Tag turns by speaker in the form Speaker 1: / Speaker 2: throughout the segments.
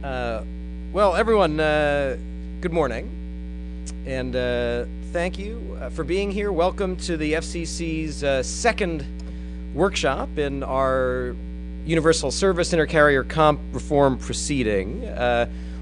Speaker 1: Well, everyone, good morning, and thank you for being here. Welcome to the FCC's second workshop in our Universal Service Intercarrier Comp Reform proceeding.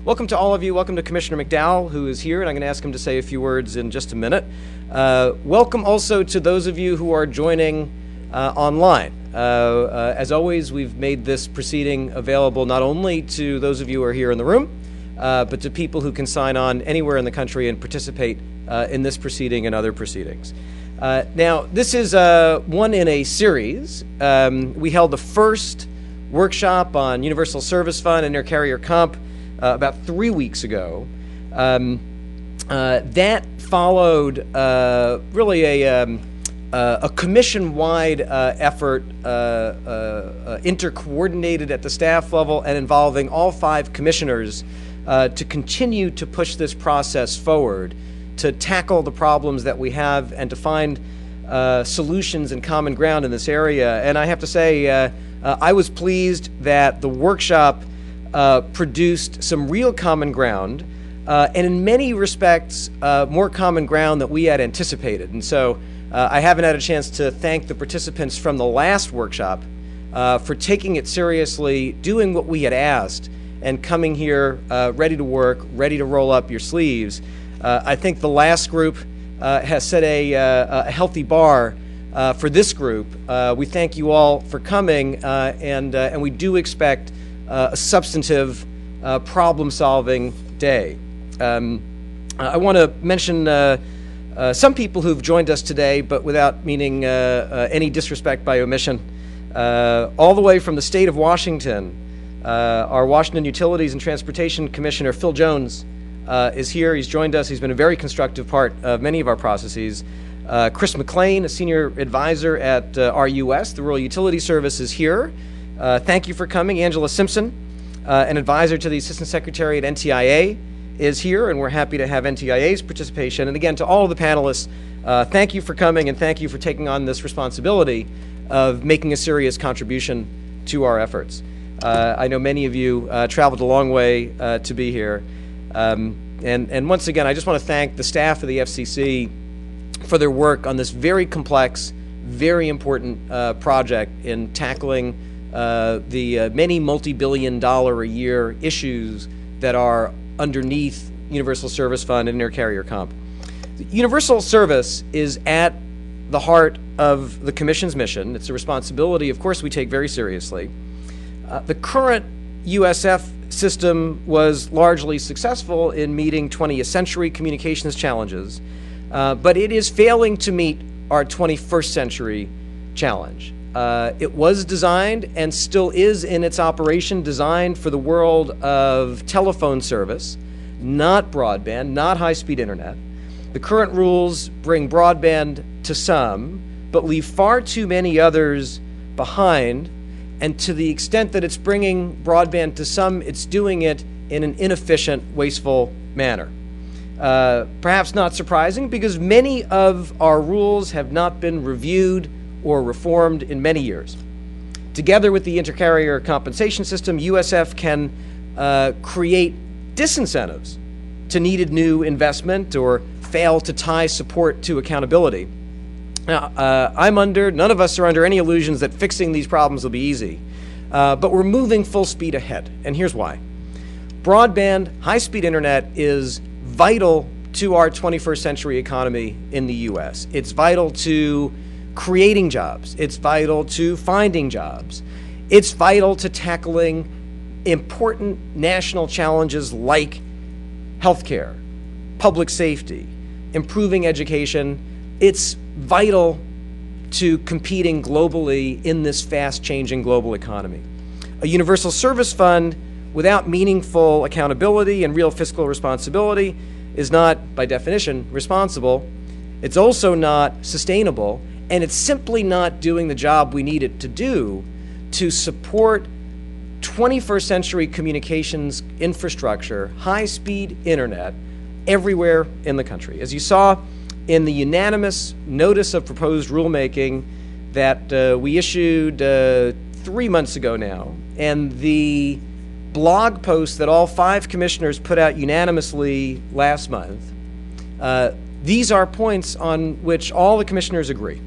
Speaker 1: Welcome to all of you. Welcome to Commissioner McDowell, who is here, and I'm going to ask him to say a few words in just a minute. Welcome also to those of you who are joining online. As always, we've made this proceeding available not only to those of you who are here in the room, but to people who can sign on anywhere in the country and participate in this proceeding and other proceedings. Now, this is one in a series. We held the first workshop on Universal Service Fund and Intercarrier Comp about 3 weeks ago. That followed really a commission-wide effort, intercoordinated at the staff level and involving all 5 commissioners to continue to push this process forward, to tackle the problems that we have and to find solutions and common ground in this area. And I have to say, I was pleased that the workshop produced some real common ground, and in many respects, more common ground than we had anticipated. And so I haven't had a chance to thank the participants from the last workshop for taking it seriously, doing what we had asked, and coming here ready to work, ready to roll up your sleeves. I think the last group has set a healthy bar for this group. We thank you all for coming, and we do expect a substantive problem-solving day. I want to mention some people who've joined us today, but without meaning any disrespect by omission. All the way from the state of Washington, our Washington Utilities and Transportation Commissioner, Phil Jones, is here. He's joined us. He's been a very constructive part of many of our processes. Chris McLean, a senior advisor at RUS, the Rural Utility Service, is here. Thank you for coming. Angela Simpson, an advisor to the Assistant Secretary at NTIA, is here, and we're happy to have NTIA's participation. And again, to all of the panelists, thank you for coming, and thank you for taking on this responsibility of making a serious contribution to our efforts. I know many of you traveled a long way to be here. And once again, I just want to thank the staff of the FCC for their work on this very complex, very important project in tackling the many multi-billion-dollar-a-year issues that are underneath Universal Service Fund and Intercarrier Comp. Universal Service is at the heart of the Commission's mission. It's a responsibility, of course, we take very seriously. The current USF system was largely successful in meeting 20th century communications challenges, but it is failing to meet our 21st century challenge. It was designed and still is in its operation designed for the world of telephone service, not broadband, not high-speed internet. The current rules bring broadband to some, but leave far too many others behind. And to the extent that it's bringing broadband to some, it's doing it in an inefficient, wasteful manner. Perhaps not surprising, because many of our rules have not been reviewed or reformed in many years. Together with the Intercarrier compensation system, USF can create disincentives to needed new investment or fail to tie support to accountability. Now, none of us are under any illusions that fixing these problems will be easy, but we're moving full speed ahead, and here's why. Broadband, high-speed internet is vital to our 21st century economy in the U.S. It's vital to creating jobs. It's vital to finding jobs. It's vital to tackling important national challenges like healthcare, public safety, improving education. It's vital to competing globally in this fast-changing global economy. A universal service fund without meaningful accountability and real fiscal responsibility is not, by definition, responsible. It's also not sustainable, and it's simply not doing the job we need it to do to support 21st century communications infrastructure, high-speed internet, everywhere in the country. As you saw in the unanimous notice of proposed rulemaking that we issued 3 months ago now, and the blog post that all 5 commissioners put out unanimously last month, these are points on which all the commissioners agree.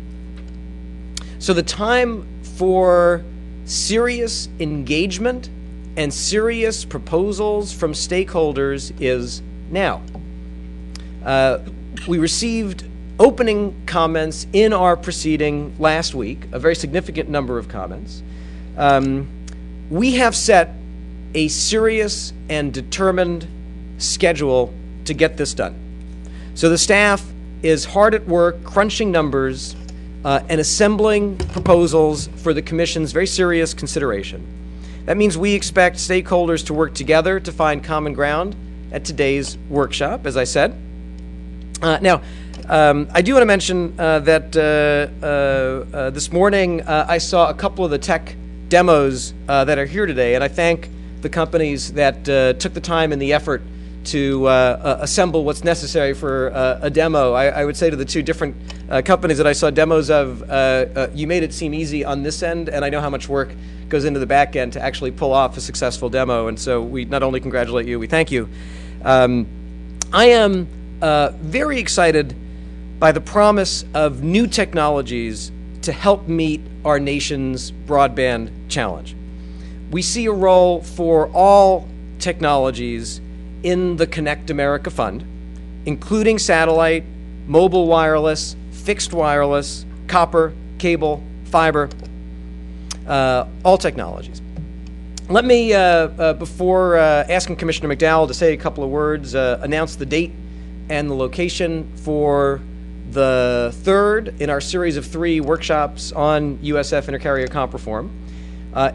Speaker 1: So the time for serious engagement and serious proposals from stakeholders is now. We received opening comments in our proceeding last week, a very significant number of comments. We have set a serious and determined schedule to get this done. So the staff is hard at work crunching numbers and assembling proposals for the Commission's very serious consideration. That means we expect stakeholders to work together to find common ground at today's workshop, as I said. Now, I do want to mention that this morning I saw a couple of the tech demos that are here today, and I thank the companies that took the time and the effort to assemble what's necessary for a demo. I would say to the 2 different companies that I saw demos of, you made it seem easy on this end, and I know how much work goes into the back end to actually pull off a successful demo, and so we not only congratulate you, we thank you. I am very excited by the promise of new technologies to help meet our nation's broadband challenge. We see a role for all technologies in the Connect America Fund, including satellite, mobile wireless, fixed wireless, copper, cable, fiber, all technologies. Let me, before asking Commissioner McDowell to say a couple of words, announce the date and the location for the 3rd in our series of 3 workshops on USF Intercarrier Comp Reform.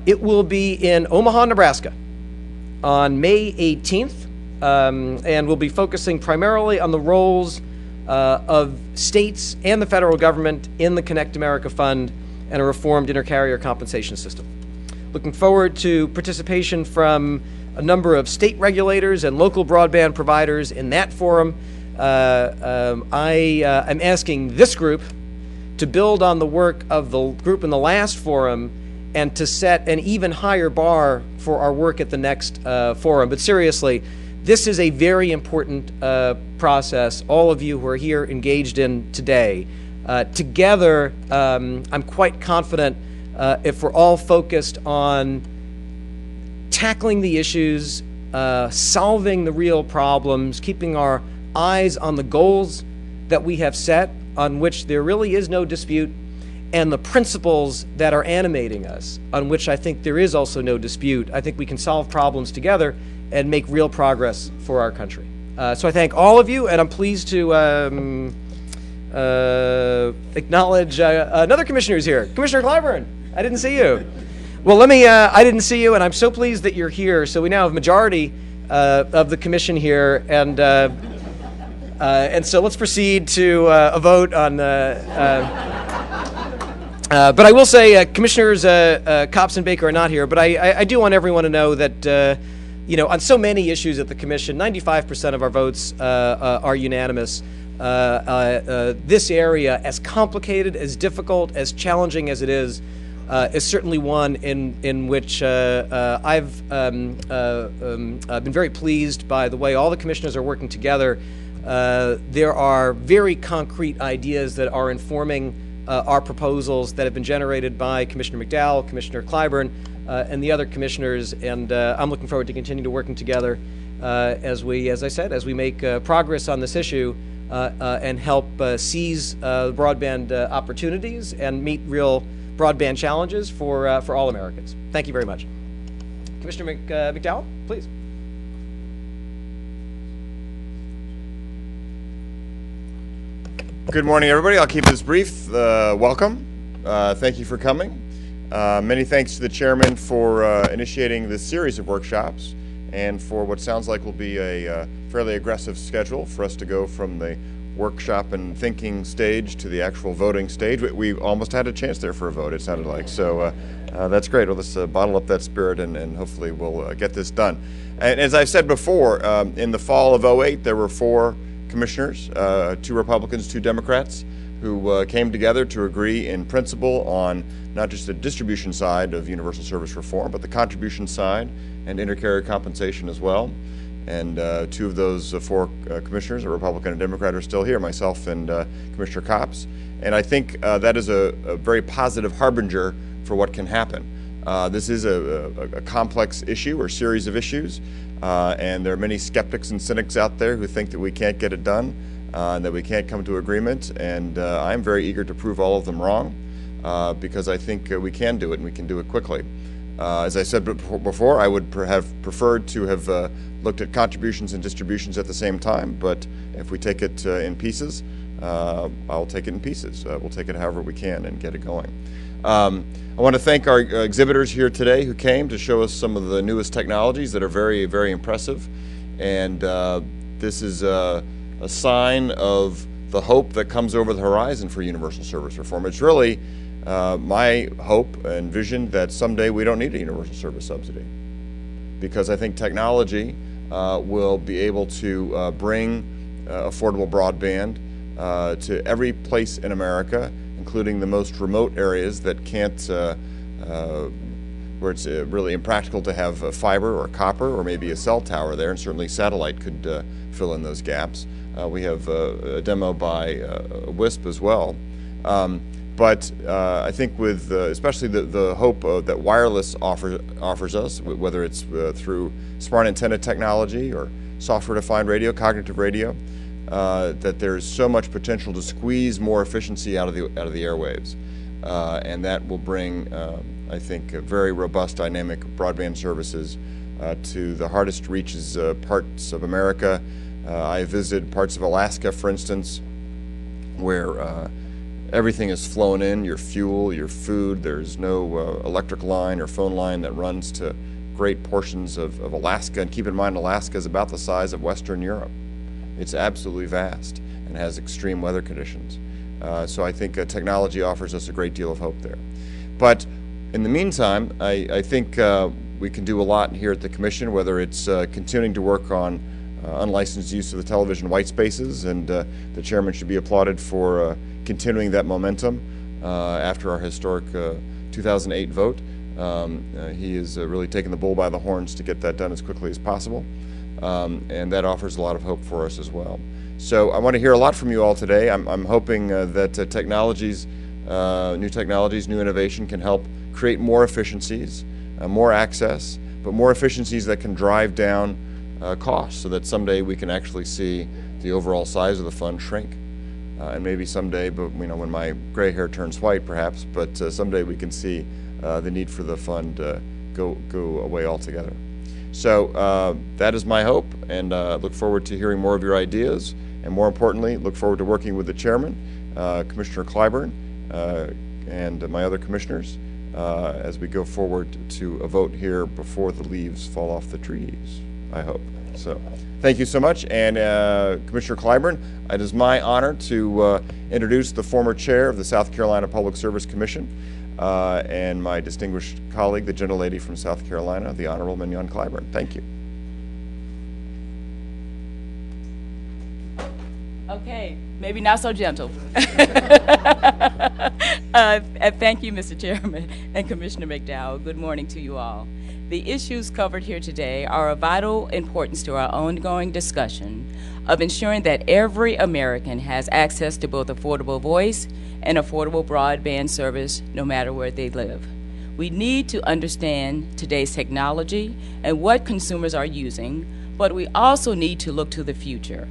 Speaker 1: It will be in Omaha, Nebraska on May 18th, and we'll be focusing primarily on the roles of states and the federal government in the Connect America Fund and a reformed intercarrier compensation system. Looking forward to participation from a number of state regulators and local broadband providers in that forum. I'm asking this group to build on the work of the group in the last forum and to set an even higher bar for our work at the next forum. But seriously, this is a very important process, all of you who are here engaged in today. Together, I'm quite confident if we're all focused on tackling the issues, solving the real problems, keeping our eyes on the goals that we have set, on which there really is no dispute, and the principles that are animating us, on which I think there is also no dispute. I think we can solve problems together and make real progress for our country. So I thank all of you, and I'm pleased to acknowledge another commissioner who's here. Commissioner Clyburn, I didn't see you. Well, let me, I didn't see you, and I'm so pleased that you're here. So we now have a majority of the commission here, and so let's proceed to a vote on but I will say Commissioners Copps and Baker are not here, but I do want everyone to know that, you know, on so many issues at the Commission, 95% of our votes are unanimous. This area, as complicated, as difficult, as challenging as it is certainly one in which I've been very pleased by the way all the commissioners are working together. There are very concrete ideas that are informing our proposals that have been generated by Commissioner McDowell, Commissioner Clyburn, and the other commissioners, and I'm looking forward to continue to working together as I said, as we make progress on this issue and help seize broadband opportunities and meet real broadband challenges for all Americans. Thank you very much. Commissioner McDowell, please.
Speaker 2: Good morning, everybody. I'll keep this brief. Welcome. Thank you for coming. Many thanks to the chairman for initiating this series of workshops and for what sounds like will be a fairly aggressive schedule for us to go from the workshop and thinking stage to the actual voting stage. We almost had a chance there for a vote, it sounded like. So that's great. Well, let's bottle up that spirit and hopefully we'll get this done. And as I've said before, in the fall of '08, there were 4 commissioners, 2 Republicans, 2 Democrats. who came together to agree in principle on not just the distribution side of universal service reform, but the contribution side and intercarrier compensation as well. And two of those four commissioners, a Republican and Democrat, are still here, myself and Commissioner Copps. And I think that is a very positive harbinger for what can happen. This is a complex issue or series of issues, and there are many skeptics and cynics out there who think that we can't get it done, and that we can't come to agreement, and I'm very eager to prove all of them wrong, because I think we can do it, and we can do it quickly. As I said before, I would have preferred to have looked at contributions and distributions at the same time, but if we take it in pieces, I'll take it in pieces. We'll take it however we can and get it going. I want to thank our exhibitors here today who came to show us some of the newest technologies that are very, very impressive. And this is a sign of the hope that comes over the horizon for universal service reform. It's really my hope and vision that someday we don't need a universal service subsidy, because I think technology will be able to bring affordable broadband to every place in America, including the most remote areas that can't, where it's really impractical to have fiber or copper or maybe a cell tower there, and certainly satellite could fill in those gaps. We have a demo by WISP as well. But I think with especially the hope that wireless offers us, whether it's through smart antenna technology or software-defined radio, cognitive radio, that there's so much potential to squeeze more efficiency out of the airwaves, and that will bring, I think, very robust, dynamic broadband services to the hardest reaches parts of America. I visited parts of Alaska, for instance, where everything is flown in, your fuel, your food. There's no electric line or phone line that runs to great portions of Alaska. And keep in mind, Alaska is about the size of Western Europe. It's absolutely vast and has extreme weather conditions. So I think technology offers us a great deal of hope there. But in the meantime, I think we can do a lot here at the Commission, whether it's continuing to work on unlicensed use of the television white spaces, and the chairman should be applauded for continuing that momentum after our historic 2008 vote. He is really taking the bull by the horns to get that done as quickly as possible, and that offers a lot of hope for us as well. So I want to hear a lot from you all today. I'm hoping that technologies, new technologies, new innovation can help create more efficiencies, more access, but more efficiencies that can drive down costs, so that someday we can actually see the overall size of the fund shrink. And maybe someday, but when my gray hair turns white, perhaps, but someday we can see the need for the fund go away altogether. So that is my hope, and look forward to hearing more of your ideas, and more importantly, look forward to working with the chairman, Commissioner Clyburn, and my other commissioners as we go forward to a vote here before the leaves fall off the trees, I hope. So thank you so much. And Commissioner Clyburn, it is my honor to introduce the former chair of the South Carolina Public Service Commission and my distinguished colleague, the gentlelady from South Carolina, the Honorable Mignon Clyburn. Thank you.
Speaker 3: Okay, maybe not so gentle. Thank you, Mr. Chairman and Commissioner McDowell. Good morning to you all. The issues covered here today are of vital importance to our ongoing discussion of ensuring that every American has access to both affordable voice and affordable broadband service no matter where they live. We need to understand today's technology and what consumers are using, but we also need to look to the future,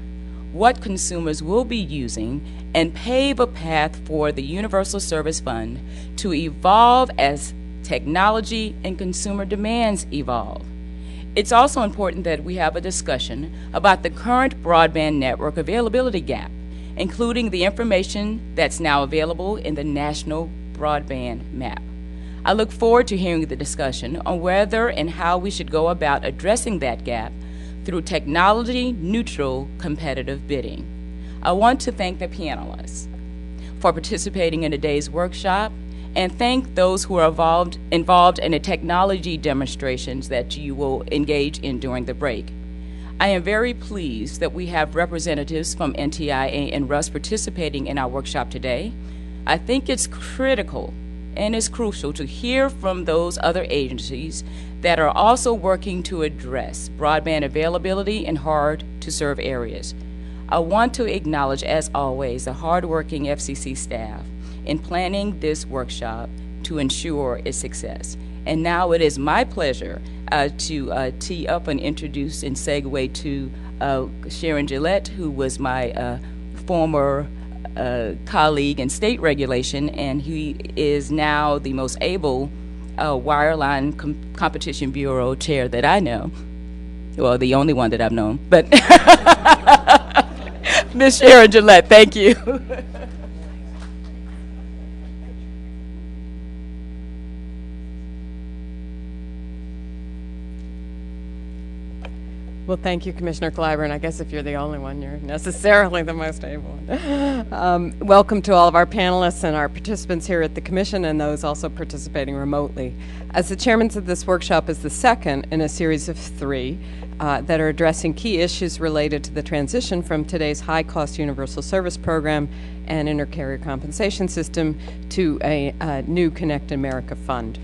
Speaker 3: what consumers will be using, and pave a path for the Universal Service Fund to evolve as technology and consumer demands evolve. It's also important that we have a discussion about the current broadband network availability gap, including the information that's now available in the National Broadband Map. I look forward to hearing the discussion on whether and how we should go about addressing that gap through technology-neutral competitive bidding. I want to thank the panelists for participating in today's workshop, and thank those who are involved in the technology demonstrations that you will engage in during the break. I am very pleased that we have representatives from NTIA and RUS participating in our workshop today. I think it's critical and it's crucial to hear from those other agencies that are also working to address broadband availability in hard-to-serve areas. I want to acknowledge, as always, the hardworking FCC staff in planning this workshop to ensure its success. And now it is my pleasure to tee up and introduce and segue to Sharon Gillette, who was my former colleague in state regulation, and he is now the most able Wireline Competition Bureau chair that I know. Well, the only one that I've known, but Ms. Sharon Gillette, thank you.
Speaker 4: Well, thank you, Commissioner Clyburn. I guess if you're the only one, you're necessarily the most able one. Welcome to all of our panelists and our participants here at the Commission and those also participating remotely. As the chairman of this workshop is the second in a series of three that are addressing key issues related to the transition from today's high-cost universal service program and intercarrier compensation system to a new Connect America fund.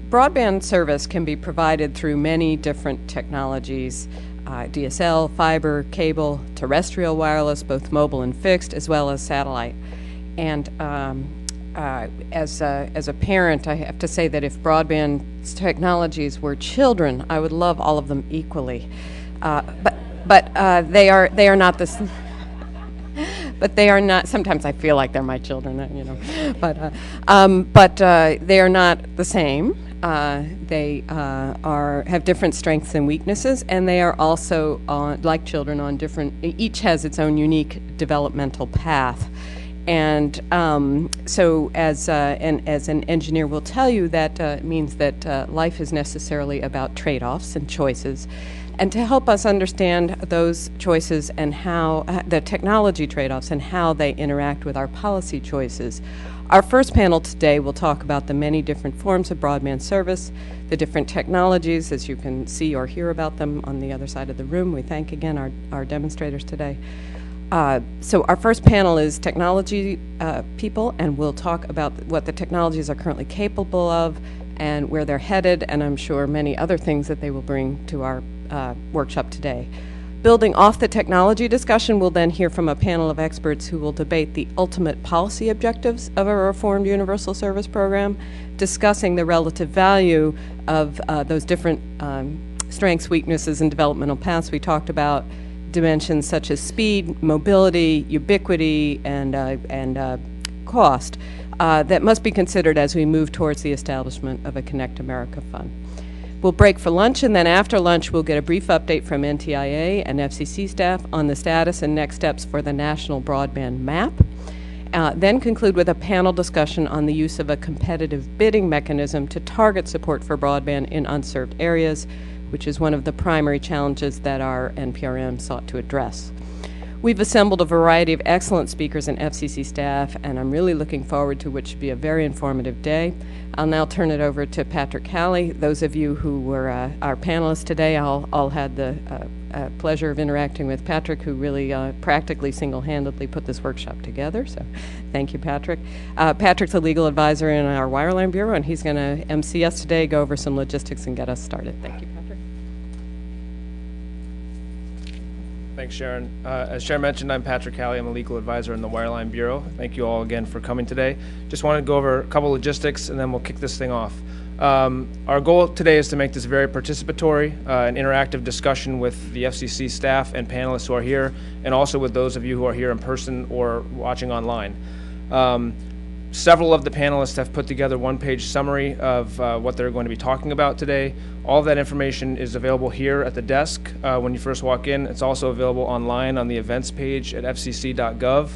Speaker 4: Broadband service can be provided through many different technologies, DSL, fiber, cable, terrestrial wireless, both mobile and fixed, as well as satellite. And as a parent, I have to say that if broadband technologies were children, I would love all of them equally. But they are not this. But they are not. Sometimes I feel like they're my children, you know. But they are not the same. They have different strengths and weaknesses, and they are also like children on different. Each has its own unique developmental path, and so as an engineer will tell you, that means that life is necessarily about trade-offs and choices. And to help us understand those choices and how the technology trade-offs and how they interact with our policy choices, our first panel today will talk about the many different forms of broadband service, the different technologies, as you can see or hear about them on the other side of the room. We thank again our demonstrators today. So our first panel is technology people, and we'll talk about what the technologies are currently capable of and where they're headed, and I'm sure many other things that they will bring to our workshop today. Building off the technology discussion, we'll then hear from a panel of experts who will debate the ultimate policy objectives of a reformed universal service program, discussing the relative value of those different strengths, weaknesses, and developmental paths we talked about, dimensions such as speed, mobility, ubiquity, and cost that must be considered as we move towards the establishment of a Connect America Fund. We'll break for lunch, and then after lunch we'll get a brief update from NTIA and FCC staff on the status and next steps for the National Broadband Map. Then conclude with a panel discussion on the use of a competitive bidding mechanism to target support for broadband in unserved areas, which is one of the primary challenges that our NPRM sought to address. We've assembled a variety of excellent speakers and FCC staff, and I'm really looking forward to what should be a very informative day. I'll now turn it over to Patrick Halley. Those of you who were our panelists today, all had the pleasure of interacting with Patrick, who really practically single-handedly put this workshop together. So thank you, Patrick. Patrick's a legal advisor in our Wireline Bureau, and he's going to MC us today, go over some logistics, and get us started. Thank you, Patrick.
Speaker 5: Thanks, Sharon. As Sharon mentioned, I'm Patrick Halley. I'm a legal advisor in the Wireline Bureau. Thank you all again for coming today. Just wanted to go over a couple logistics, and then we'll kick this thing off. Our goal today is to make this very participatory, an interactive discussion with the FCC staff and panelists who are here, and also with those of you who are here in person or watching online. Several of the panelists have put together one-page summary of what they're going to be talking about today. All of that information is available here at the desk when you first walk in. It's also available online on the events page at fcc.gov.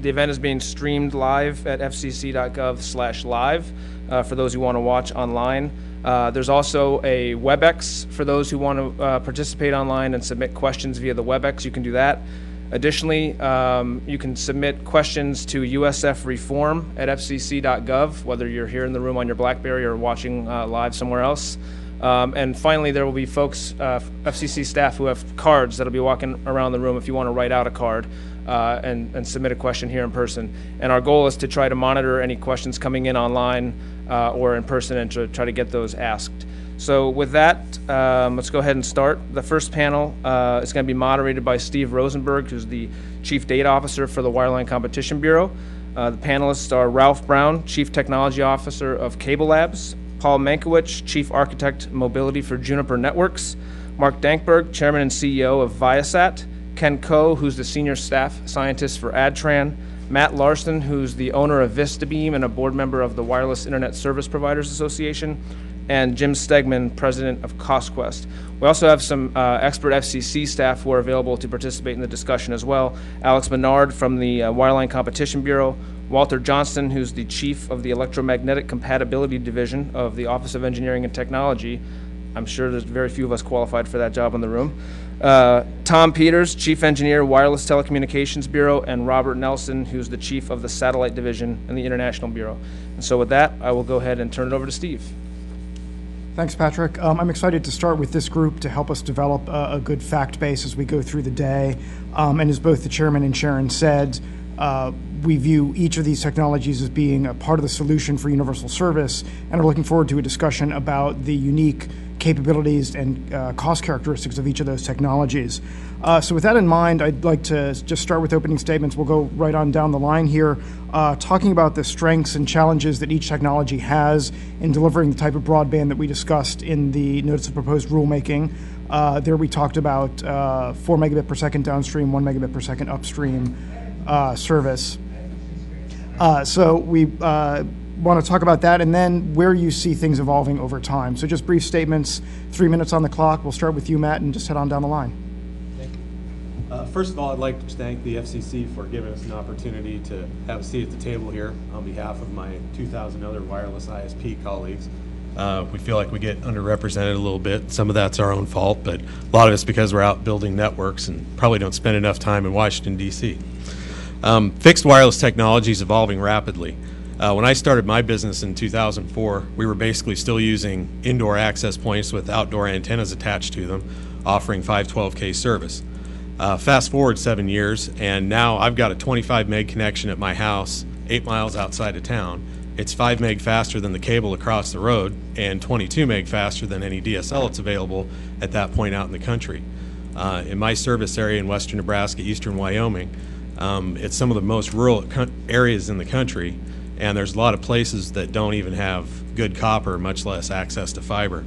Speaker 5: The event is being streamed live at fcc.gov/live for those who want to watch online. There's also a WebEx for those who want to participate online and submit questions via the WebEx. You can do that. Additionally, you can submit questions to USF Reform at fcc.gov, whether you're here in the room on your BlackBerry or watching live somewhere else. And finally, there will be folks, FCC staff, who have cards that'll be walking around the room if you want to write out a card and submit a question here in person. And our goal is to try to monitor any questions coming in online or in person and to try to get those asked. So with that, let's go ahead and start. The first panel is going to be moderated by Steve Rosenberg, who's the Chief Data Officer for the Wireline Competition Bureau. The panelists are Ralph Brown, Chief Technology Officer of Cable Labs, Paul Mankiewicz, Chief Architect Mobility for Juniper Networks, Mark Dankberg, Chairman and CEO of Viasat, Ken Coe, who's the Senior Staff Scientist for AdTran, Matt Larson, who's the owner of VistaBeam and a board member of the Wireless Internet Service Providers Association, and Jim Stegman, President of CostQuest. We also have some expert FCC staff who are available to participate in the discussion as well. Alex Menard from the Wireline Competition Bureau, Walter Johnston, who's the Chief of the Electromagnetic Compatibility Division of the Office of Engineering and Technology. I'm sure there's very few of us qualified for that job in the room. Tom Peters, Chief Engineer, Wireless Telecommunications Bureau, and Robert Nelson, who's the Chief of the Satellite Division in the International Bureau. And so with that, I will go ahead and turn it over to Steve.
Speaker 6: Thanks, Patrick. I'm excited to start with this group to help us develop a good fact base as we go through the day. And as both the chairman and Sharon said, we view each of these technologies as being a part of the solution for universal service, and are looking forward to a discussion about the unique capabilities and cost characteristics of each of those technologies. So with that in mind, I'd like to just start with opening statements. We'll go right on down the line here, talking about the strengths and challenges that each technology has in delivering the type of broadband that we discussed in the Notice of Proposed Rulemaking. There we talked about 4 megabit per second downstream, 1 megabit per second upstream service. So we want to talk about that, and then where you see things evolving over time. So just brief statements, 3 minutes on the clock. We'll start with you, Matt, and just head on down the line.
Speaker 7: Thank you. First of all, I'd like to thank the FCC for giving us an opportunity to have a seat at the table here on behalf of my 2,000 other wireless ISP colleagues. We feel like we get underrepresented a little bit. Some of that's our own fault, but a lot of it's because we're out building networks and probably don't spend enough time in Washington, D.C. Fixed wireless technology is evolving rapidly. When I started my business in 2004, we were basically still using indoor access points with outdoor antennas attached to them, offering 512K service. Fast forward 7 years, and now I've got a 25 meg connection at my house, 8 miles outside of town. It's 5 meg faster than the cable across the road, and 22 meg faster than any DSL that's available at that point out in the country. In my service area in western Nebraska, eastern Wyoming, it's some of the most rural areas in the country, and there's a lot of places that don't even have good copper, much less access to fiber.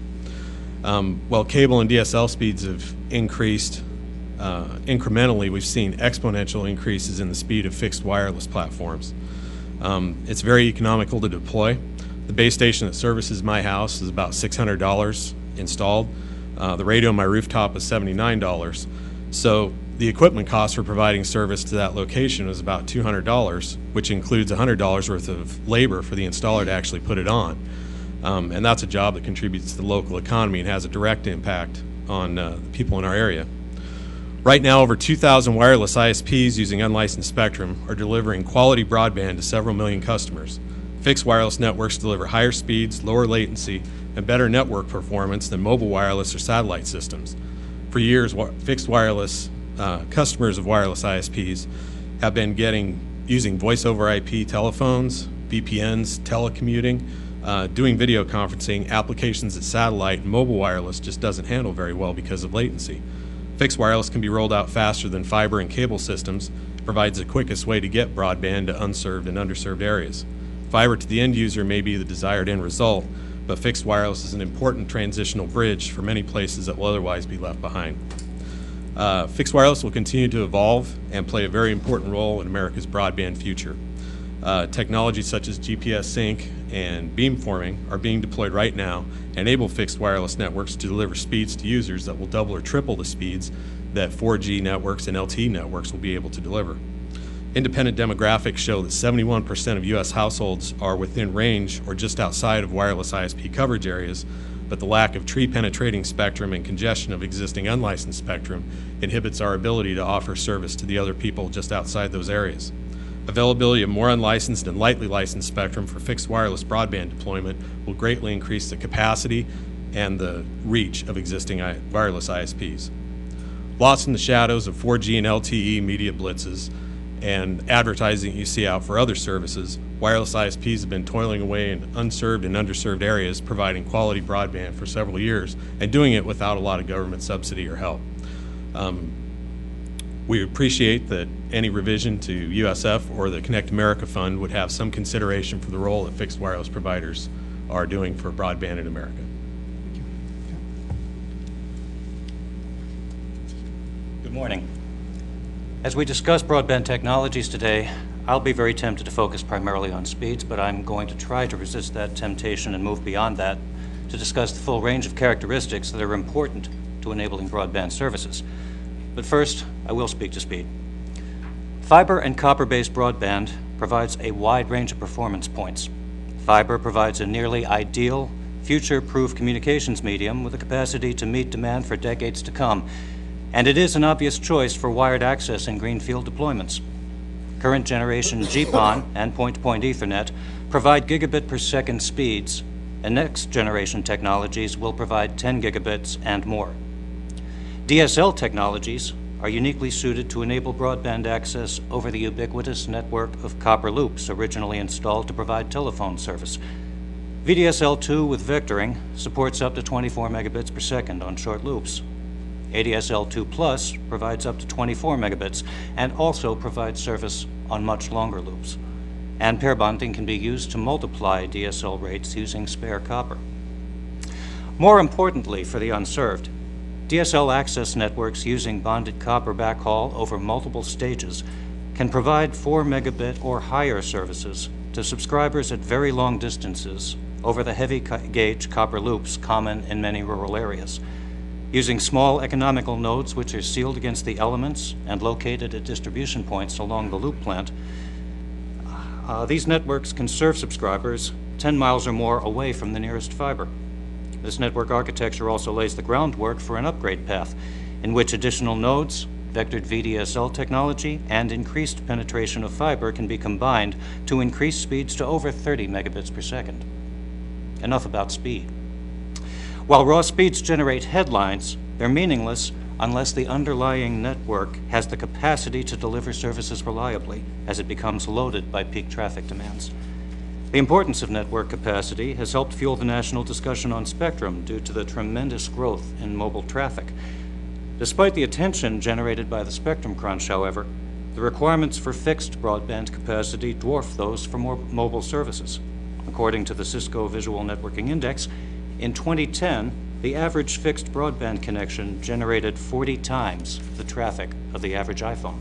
Speaker 7: While cable and DSL speeds have increased incrementally, we've seen exponential increases in the speed of fixed wireless platforms. It's very economical to deploy. The base station that services my house is about $600 installed. The radio on my rooftop is $79. So the equipment cost for providing service to that location is about $200, which includes $100 worth of labor for the installer to actually put it on. And that's a job that contributes to the local economy and has a direct impact on the people in our area. Right now, over 2,000 wireless ISPs using unlicensed spectrum are delivering quality broadband to several million customers. Fixed wireless networks deliver higher speeds, lower latency, and better network performance than mobile wireless or satellite systems. For years, fixed wireless customers of wireless ISPs have been using voice over IP telephones, VPNs, telecommuting, doing video conferencing, applications that satellite and mobile wireless just doesn't handle very well because of latency. Fixed wireless can be rolled out faster than fiber and cable systems, provides the quickest way to get broadband to unserved and underserved areas. Fiber to the end user may be the desired end result, but fixed wireless is an important transitional bridge for many places that will otherwise be left behind. Fixed wireless will continue to evolve and play a very important role in America's broadband future. Technologies such as GPS sync and beamforming are being deployed right now and enable fixed wireless networks to deliver speeds to users that will double or triple the speeds that 4G networks and LTE networks will be able to deliver. Independent demographics show that 71% of U.S. households are within range or just outside of wireless ISP coverage areas, but the lack of tree-penetrating spectrum and congestion of existing unlicensed spectrum inhibits our ability to offer service to the other people just outside those areas. Availability of more unlicensed and lightly licensed spectrum for fixed wireless broadband deployment will greatly increase the capacity and the reach of existing wireless ISPs. Lost in the shadows of 4G and LTE media blitzes and advertising you see out for other services, wireless ISPs have been toiling away in unserved and underserved areas, providing quality broadband for several years, and doing it without a lot of government subsidy or help. We appreciate that any revision to USF or the Connect America Fund would have some consideration for the role that fixed wireless providers are doing for broadband in America.
Speaker 8: Good morning. As we discuss broadband technologies today, I'll be very tempted to focus primarily on speeds, but I'm going to try to resist that temptation and move beyond that to discuss the full range of characteristics that are important to enabling broadband services. But first, I will speak to speed. Fiber and copper-based broadband provides a wide range of performance points. Fiber provides a nearly ideal, future-proof communications medium with the capacity to meet demand for decades to come, and it is an obvious choice for wired access in greenfield deployments. Current generation GPON and point-to-point Ethernet provide gigabit per second speeds, and next generation technologies will provide 10 gigabits and more. DSL technologies are uniquely suited to enable broadband access over the ubiquitous network of copper loops originally installed to provide telephone service. VDSL2 with vectoring supports up to 24 megabits per second on short loops. ADSL2 Plus provides up to 24 megabits and also provides service on much longer loops. And pair bonding can be used to multiply DSL rates using spare copper. More importantly for the unserved, DSL access networks using bonded copper backhaul over multiple stages can provide 4 megabit or higher services to subscribers at very long distances over the heavy gauge copper loops common in many rural areas. Using small economical nodes which are sealed against the elements and located at distribution points along the loop plant, these networks can serve subscribers 10 miles or more away from the nearest fiber. This network architecture also lays the groundwork for an upgrade path in which additional nodes, vectored VDSL technology, and increased penetration of fiber can be combined to increase speeds to over 30 megabits per second. Enough about speed. While raw speeds generate headlines, they're meaningless unless the underlying network has the capacity to deliver services reliably as it becomes loaded by peak traffic demands. The importance of network capacity has helped fuel the national discussion on spectrum due to the tremendous growth in mobile traffic. Despite the attention generated by the spectrum crunch, however, the requirements for fixed broadband capacity dwarf those for more mobile services. According to the Cisco Visual Networking Index, in 2010, the average fixed broadband connection generated 40 times the traffic of the average iPhone.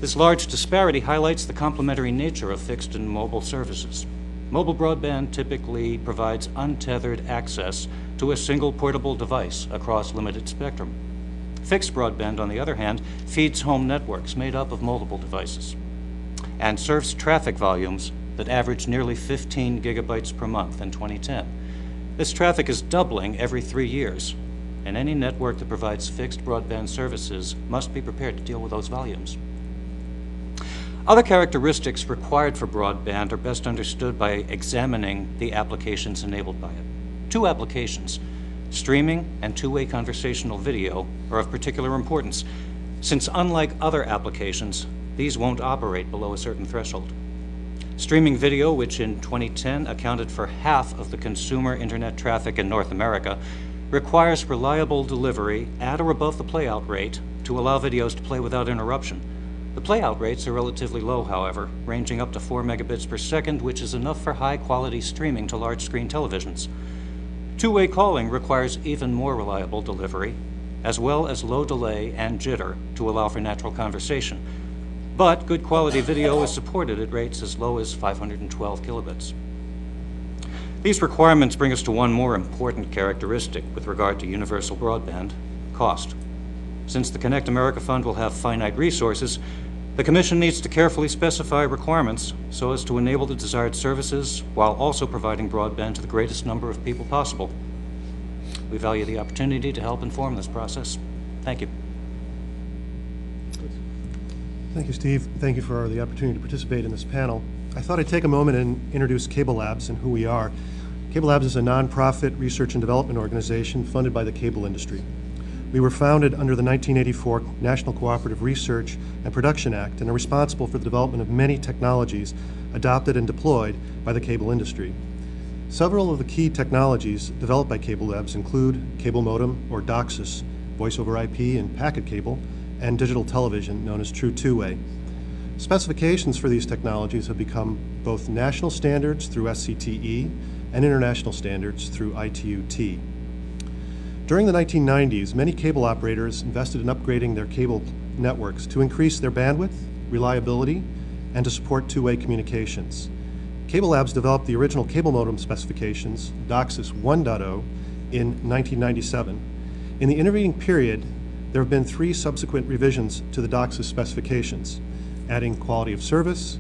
Speaker 8: This large disparity highlights the complementary nature of fixed and mobile services. Mobile broadband typically provides untethered access to a single portable device across limited spectrum. Fixed broadband, on the other hand, feeds home networks made up of multiple devices and serves traffic volumes that average nearly 15 gigabytes per month in 2010. This traffic is doubling every 3 years, and any network that provides fixed broadband services must be prepared to deal with those volumes. Other characteristics required for broadband are best understood by examining the applications enabled by it. 2 applications, streaming and two-way conversational video, are of particular importance, since unlike other applications, these won't operate below a certain threshold. Streaming video, which in 2010 accounted for half of the consumer internet traffic in North America, requires reliable delivery at or above the playout rate to allow videos to play without interruption. The playout rates are relatively low, however, ranging up to 4 megabits per second, which is enough for high-quality streaming to large-screen televisions. Two-way calling requires even more reliable delivery, as well as low delay and jitter to allow for natural conversation. But good quality video is supported at rates as low as 512 kilobits. These requirements bring us to one more important characteristic with regard to universal broadband: cost. Since the Connect America Fund will have finite resources, the Commission needs to carefully specify requirements so as to enable the desired services while also providing broadband to the greatest number of people possible. We value the opportunity to help inform this process. Thank you.
Speaker 9: Thank you, Steve. Thank you for the opportunity to participate in this panel. I thought I'd take a moment and introduce Cable Labs and who we are. Cable Labs is a nonprofit research and development organization funded by the cable industry. We were founded under the 1984 National Cooperative Research and Production Act and are responsible for the development of many technologies adopted and deployed by the cable industry. Several of the key technologies developed by Cable Labs include cable modem, or DOCSIS, voice over IP and packet cable, and digital television, known as True Two-Way. Specifications for these technologies have become both national standards through SCTE and international standards through ITU-T. During the 1990s, many cable operators invested in upgrading their cable networks to increase their bandwidth, reliability, and to support two-way communications. Cable Labs developed the original cable modem specifications, DOCSIS 1.0, in 1997. In the intervening period, there have been 3 subsequent revisions to the DOCSIS specifications, adding quality of service,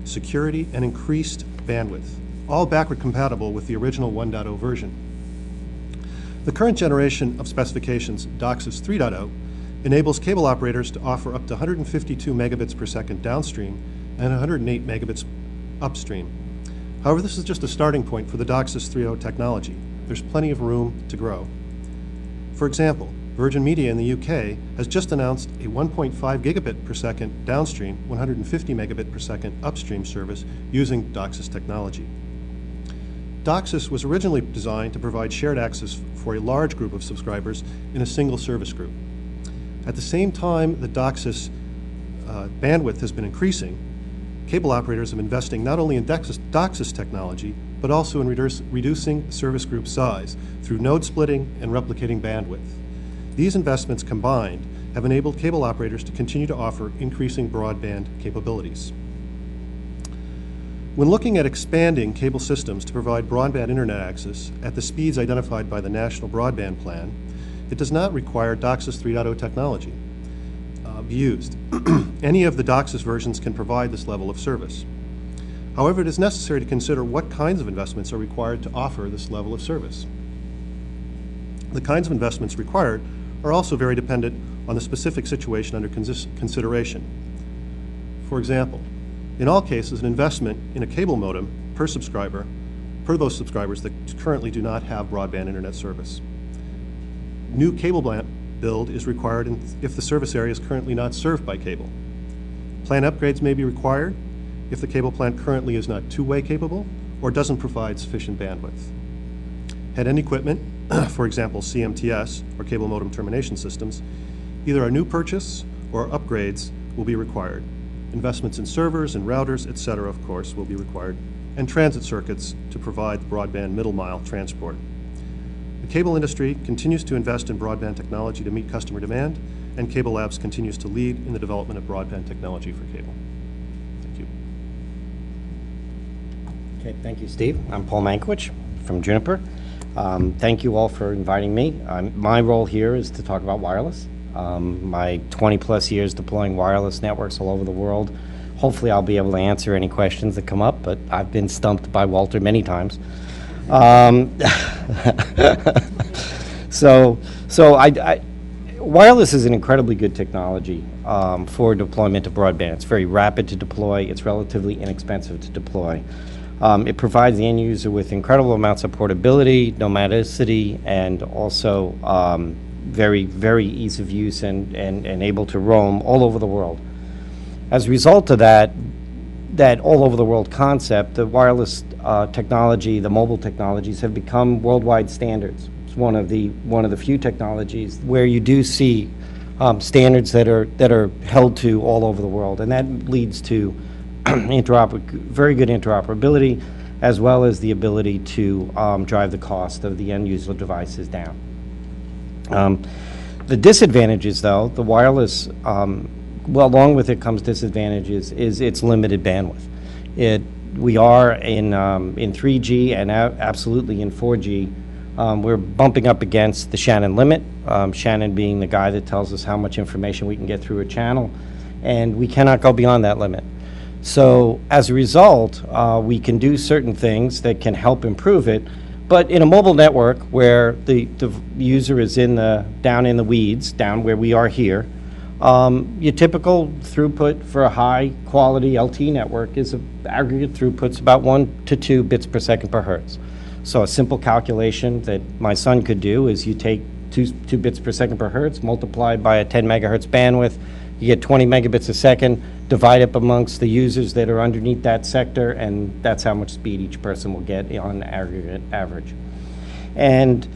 Speaker 9: security, and increased bandwidth, all backward compatible with the original 1.0 version. The current generation of specifications, DOCSIS 3.0, enables cable operators to offer up to 152 megabits per second downstream and 108 megabits upstream. However, this is just a starting point for the DOCSIS 3.0 technology. There's plenty of room to grow. For example, Virgin Media in the UK has just announced a 1.5 gigabit per second downstream, 150 megabit per second upstream service using DOCSIS technology. DOCSIS was originally designed to provide shared access for a large group of subscribers in a single service group. At the same time the DOCSIS bandwidth has been increasing, cable operators have been investing not only in DOCSIS technology, but also in reducing service group size through node splitting and replicating bandwidth. These investments combined have enabled cable operators to continue to offer increasing broadband capabilities. When looking at expanding cable systems to provide broadband internet access at the speeds identified by the National Broadband Plan, it does not require DOCSIS 3.0 technology be used. Any of the DOCSIS versions can provide this level of service. However, it is necessary to consider what kinds of investments are required to offer this level of service. The kinds of investments required are also very dependent on the specific situation under consideration. For example, in all cases, an investment in a cable modem per subscriber, per those subscribers that currently do not have broadband internet service. New cable plant build is required if the service area is currently not served by cable. Plant upgrades may be required if the cable plant currently is not two-way capable or doesn't provide sufficient bandwidth. Head-end equipment, for example CMTS or cable modem termination systems, either a new purchase or upgrades will be required. Investments in servers and routers, etc., of course, will be required, and transit circuits to provide the broadband middle mile transport. The cable industry continues to invest in broadband technology to meet customer demand, and Cable Labs continues to lead in the development of broadband technology for cable. Thank you.
Speaker 10: Okay, thank you, Steve. I'm Paul Mankiewicz from Juniper. Thank you all for inviting me. My role here is to talk about wireless. My 20-plus years deploying wireless networks all over the world. Hopefully I'll be able to answer any questions that come up, but I've been stumped by Walter many times. Wireless is an incredibly good technology for deployment of broadband. It's very rapid to deploy. It's relatively inexpensive to deploy. It provides the end user with incredible amounts of portability, nomadicity, and also very, very ease of use and able to roam all over the world. As a result of that all over the world concept, the wireless technology, the mobile technologies have become worldwide standards. It's one of the few technologies where you do see standards that are held to all over the world, and that leads to very good interoperability, as well as the ability to drive the cost of the end user devices down. The disadvantages, though, the wireless, well, along with it comes disadvantages, is its limited bandwidth. We are in 3G and absolutely in 4G. We're bumping up against the Shannon limit, Shannon being the guy that tells us how much information we can get through a channel, and we cannot go beyond that limit. So as a result, we can do certain things that can help improve it, but in a mobile network where the user is down in the weeds, down where we are here, your typical throughput for a high-quality LTE network is aggregate throughput's about 1 to 2 bits per second per hertz. So a simple calculation that my son could do is you take 2 bits per second per hertz multiplied by a 10 megahertz bandwidth, you get 20 megabits a second, divide up amongst the users that are underneath that sector, and that's how much speed each person will get on aggregate average. And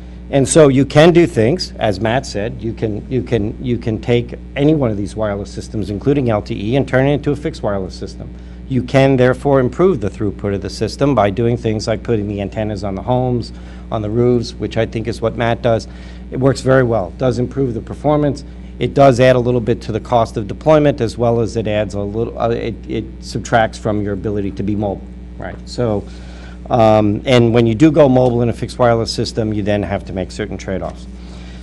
Speaker 10: so you can do things, as Matt said, you can take any one of these wireless systems, including LTE, and turn it into a fixed wireless system. You can therefore improve the throughput of the system by doing things like putting the antennas on the homes, on the roofs, which I think is what Matt does. It works very well. It does improve the performance. It does add a little bit to the cost of deployment, as well as it adds a little, it subtracts from your ability to be mobile, right? So, and when you do go mobile in a fixed wireless system, you then have to make certain trade-offs.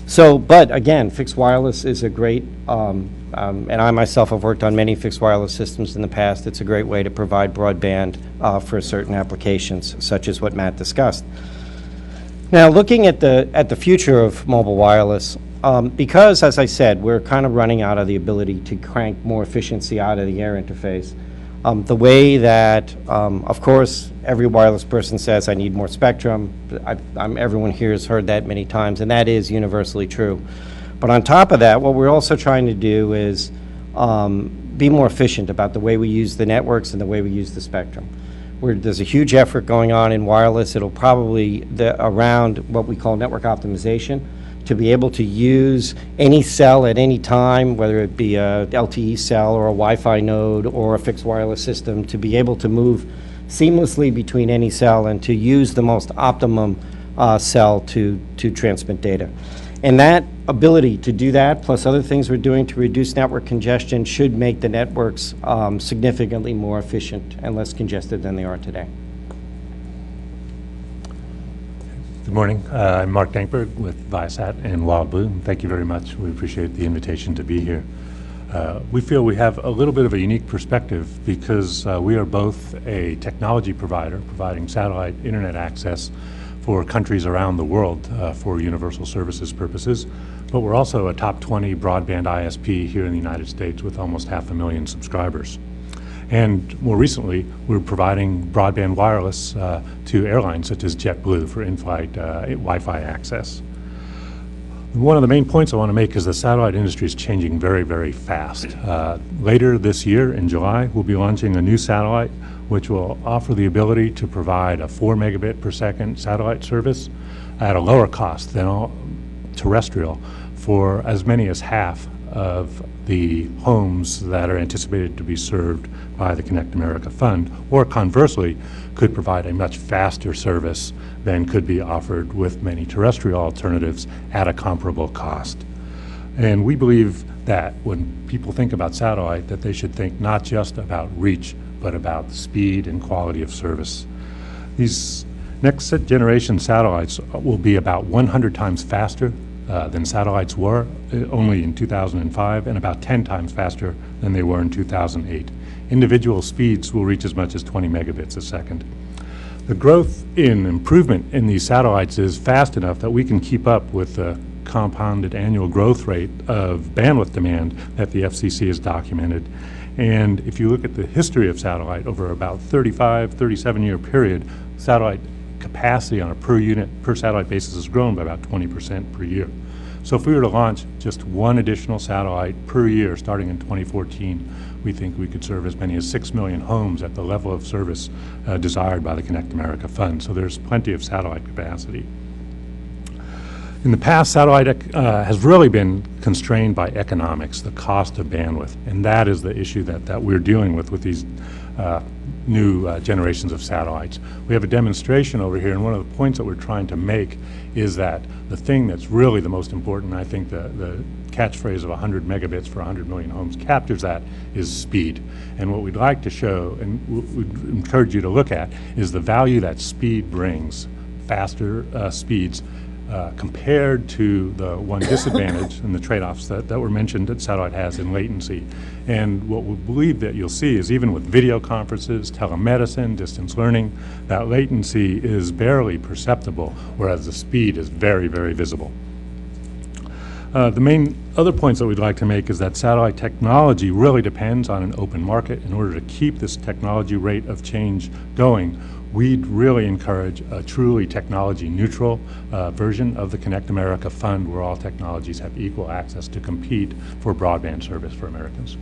Speaker 10: So, but again, fixed wireless is a great, and I myself have worked on many fixed wireless systems in the past. It's a great way to provide broadband for certain applications, such as what Matt discussed. Now, looking at the future of mobile wireless, because, as I said, we're kind of running out of the ability to crank more efficiency out of the air interface, the way that, of course, every wireless person says, I need more spectrum. Everyone here has heard that many times, and that is universally true. But on top of that, what we're also trying to do is be more efficient about the way we use the networks and the way we use the spectrum. There's a huge effort going on in wireless. It'll probably around what we call network optimization, to be able to use any cell at any time, whether it be a LTE cell or a Wi-Fi node or a fixed wireless system, to be able to move seamlessly between any cell and to use the most optimum cell to transmit data. And that ability to do that, plus other things we're doing to reduce network congestion, should make the networks significantly more efficient and less congested than they are today.
Speaker 11: Good morning. I'm Mark Dankberg with Viasat and WildBlue. Thank you very much. We appreciate the invitation to be here. We feel we have a little bit of a unique perspective because we are both a technology provider providing satellite internet access for countries around the world for universal services purposes, but we're also a top 20 broadband ISP here in the United States with almost 500,000 subscribers. And more recently, we're providing broadband wireless to airlines such as JetBlue for in-flight Wi-Fi access. One of the main points I want to make is the satellite industry is changing very, very fast. Later this year, in July, we'll be launching a new satellite which will offer the ability to provide a 4 megabit per second satellite service at a lower cost than all terrestrial for as many as half of the homes that are anticipated to be served by the Connect America Fund, or conversely, could provide a much faster service than could be offered with many terrestrial alternatives at a comparable cost. And we believe that when people think about satellite, that they should think not just about reach, but about speed and quality of service. These next generation satellites will be about 100 times faster than satellites were only in 2005, and about 10 times faster than they were in 2008. Individual speeds will reach as much as 20 megabits a second. The growth in improvement in these satellites is fast enough that we can keep up with the compounded annual growth rate of bandwidth demand that the FCC has documented. And if you look at the history of satellite over about 37-year period, satellite capacity on a per unit, per satellite basis has grown by about 20% per year. So if we were to launch just one additional satellite per year starting in 2014, we think we could serve as many as 6 million homes at the level of service desired by the Connect America Fund. So there's plenty of satellite capacity. In the past, satellite has really been constrained by economics, the cost of bandwidth, and that is the issue that we're dealing with these new generations of satellites. We have a demonstration over here, and one of the points that we're trying to make is that the thing that's really the most important, I think the catchphrase of 100 megabits for 100 million homes captures that, is speed. And what we'd like to show, and would encourage you to look at, is the value that speed brings, faster speeds, compared to the one disadvantage and the trade-offs that were mentioned that satellite has in latency. And what we believe that you'll see is even with video conferences, telemedicine, distance learning, that latency is barely perceptible, whereas the speed is very, very visible. The main other points that we'd like to make is that satellite technology really depends on an open market. In order to keep this technology rate of change going, we'd really encourage a truly technology-neutral version of the Connect America Fund, where all technologies have equal access to compete for broadband service for Americans.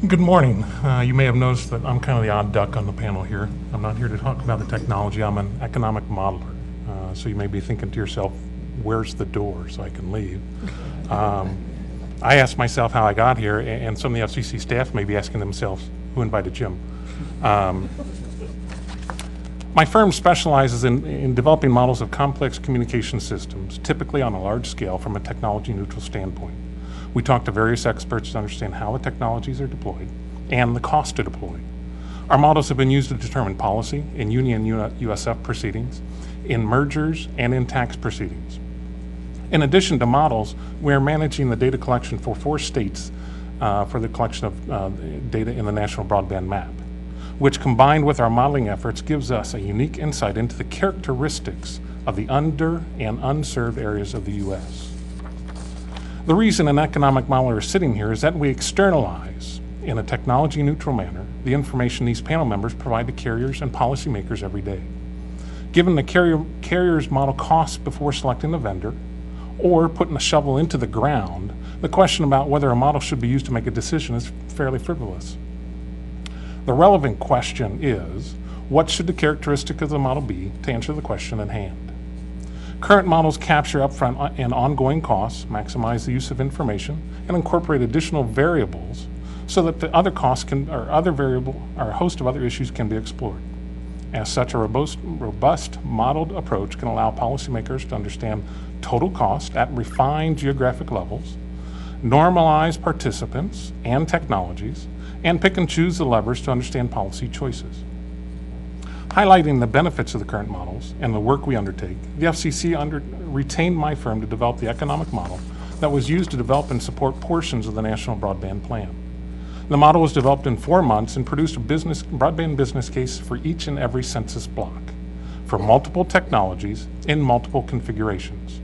Speaker 12: Good morning. You may have noticed that I'm kind of the odd duck on the panel here. I'm not here to talk about the technology. I'm an economic modeler. So you may be thinking to yourself, where's the door so I can leave? I asked myself how I got here, and some of the FCC staff may be asking themselves, who invited Jim? My firm specializes in developing models of complex communication systems, typically on a large scale from a technology-neutral standpoint. We talk to various experts to understand how the technologies are deployed and the cost to deploy. Our models have been used to determine policy in Union USF proceedings, in mergers, and in tax proceedings. In addition to models, we are managing the data collection for 4 states for the collection of data in the National Broadband Map, which combined with our modeling efforts gives us a unique insight into the characteristics of the under and unserved areas of the U.S. The reason an economic modeler is sitting here is that we externalize, in a technology-neutral manner, the information these panel members provide to carriers and policymakers every day. Given the carrier's model costs before selecting a vendor or putting a shovel into the ground, the question about whether a model should be used to make a decision is fairly frivolous. The relevant question is, what should the characteristic of the model be to answer the question at hand? Current models capture upfront and ongoing costs, maximize the use of information, and incorporate additional variables so that the other costs can, or other variable, or a host of other issues can be explored. As such, a robust modeled approach can allow policymakers to understand total cost at refined geographic levels, normalize participants and technologies, and pick and choose the levers to understand policy choices. Highlighting the benefits of the current models and the work we undertake, the FCC retained my firm to develop the economic model that was used to develop and support portions of the National Broadband Plan. The model was developed in 4 months and produced a broadband business case for each and every census block for multiple technologies in multiple configurations.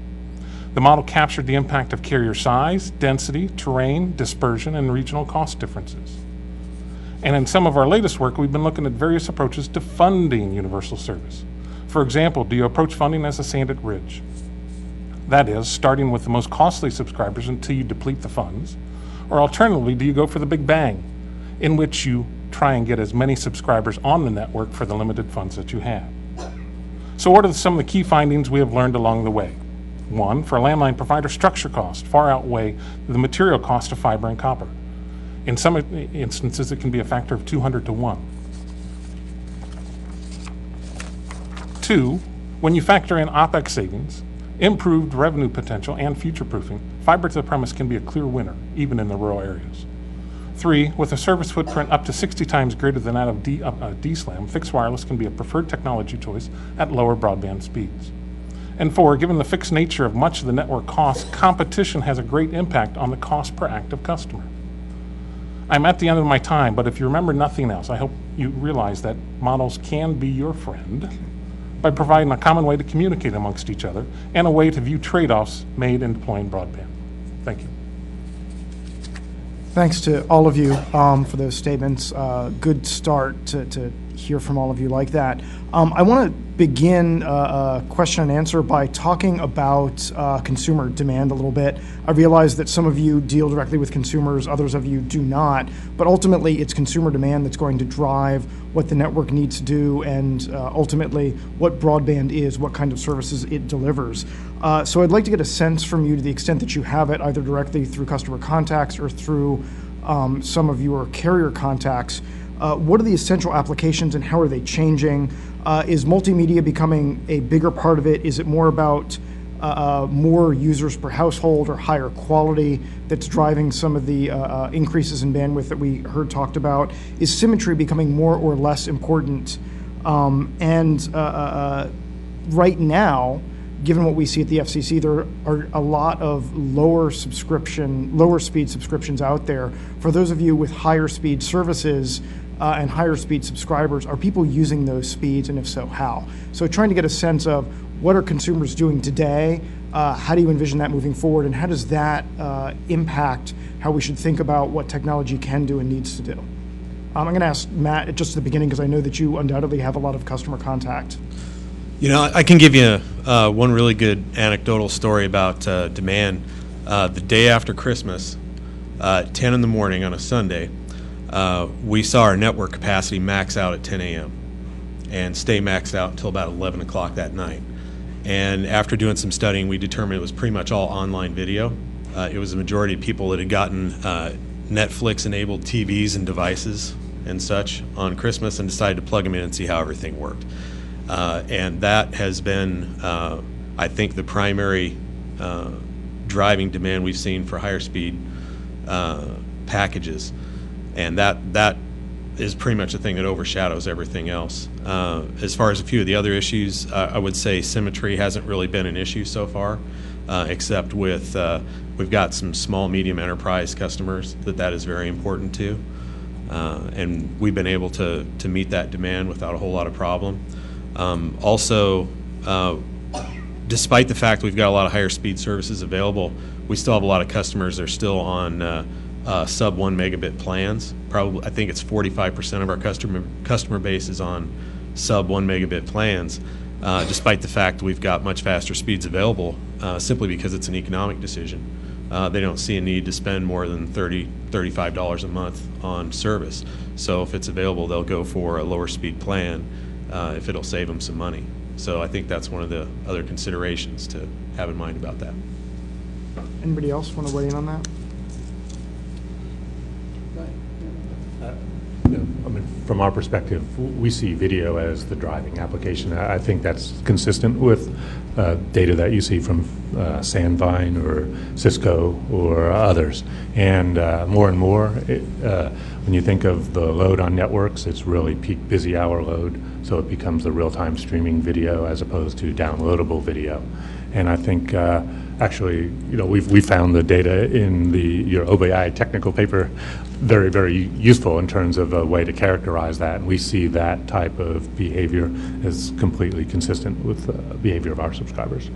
Speaker 12: The model captured the impact of carrier size, density, terrain, dispersion, and regional cost differences. And in some of our latest work, we've been looking at various approaches to funding universal service. For example, do you approach funding as a sanded ridge? That is, starting with the most costly subscribers until you deplete the funds. Or alternatively, do you go for the big bang, in which you try and get as many subscribers on the network for the limited funds that you have? So what are some of the key findings we have learned along the way? 1, for a landline provider, structure costs far outweigh the material cost of fiber and copper. In some instances, it can be a factor of 200 to 1. 2, when you factor in OpEx savings, improved revenue potential, and future-proofing, fiber to the premise can be a clear winner, even in the rural areas. 3, with a service footprint up to 60 times greater than that of DSLAM, fixed wireless can be a preferred technology choice at lower broadband speeds. And 4, given the fixed nature of much of the network costs, competition has a great impact on the cost per active customer. I'm at the end of my time, but if you remember nothing else, I hope you realize that models can be your friend by providing a common way to communicate amongst each other and a way to view trade-offs made in deploying broadband. Thank you.
Speaker 6: Thanks to all of you for those statements. Good start to hear from all of you like that. I want to begin a question and answer by talking about consumer demand a little bit. I realize that some of you deal directly with consumers, others of you do not, but ultimately it's consumer demand that's going to drive what the network needs to do and ultimately what broadband is, what kind of services it delivers. So I'd like to get a sense from you, to the extent that you have it, either directly through customer contacts or through some of your carrier contacts. What are the essential applications and how are they changing? Is multimedia becoming a bigger part of it? Is it more about more users per household or higher quality that's driving some of the increases in bandwidth that we heard talked about? Is symmetry becoming more or less important? Right now, given what we see at the FCC, there are a lot of lower speed subscriptions out there. For those of you with higher speed services and higher speed subscribers, are people using those speeds, and if so, how? So trying to get a sense of what are consumers doing today? How do you envision that moving forward? And how does that impact how we should think about what technology can do and needs to do? I'm going to ask Matt just at the beginning because I know that you undoubtedly have a lot of customer contact.
Speaker 7: You know, I can give you one really good anecdotal story about demand. The day after Christmas, 10 in the morning on a Sunday, we saw our network capacity max out at 10 a.m. and stay maxed out until about 11 o'clock that night. And after doing some studying, we determined it was pretty much all online video. It was the majority of people that had gotten Netflix-enabled TVs and devices and such on Christmas and decided to plug them in and see how everything worked. And that has been, I think, the primary driving demand we've seen for higher speed packages. And that is pretty much the thing that overshadows everything else. As far as a few of the other issues, I would say symmetry hasn't really been an issue so far, except with, we've got some small, medium enterprise customers that is very important to. And we've been able to meet that demand without a whole lot of problem. Also, despite the fact we've got a lot of higher speed services available, we still have a lot of customers that are still on sub 1 megabit plans. Probably, I think it's 45% of our customer base is on sub 1 megabit plans, despite the fact we've got much faster speeds available, simply because it's an economic decision. They don't see a need to spend more than $30, $35 a month on service. So if it's available, they'll go for a lower speed plan if it'll save them some money. So I think that's one of the other considerations to have in mind about that.
Speaker 6: Anybody else want to weigh in on that?
Speaker 11: I mean, from our perspective, we see video as the driving application. I think that's consistent with data that you see from Sandvine or Cisco or others. And more, when you think of the load on networks, it's really peak busy hour load, so it becomes the real-time streaming video as opposed to downloadable video. And I think actually, you know, we found the data in your OBI technical paper very, very useful in terms of a way to characterize that. And we see that type of behavior as completely consistent with the behavior of our subscribers.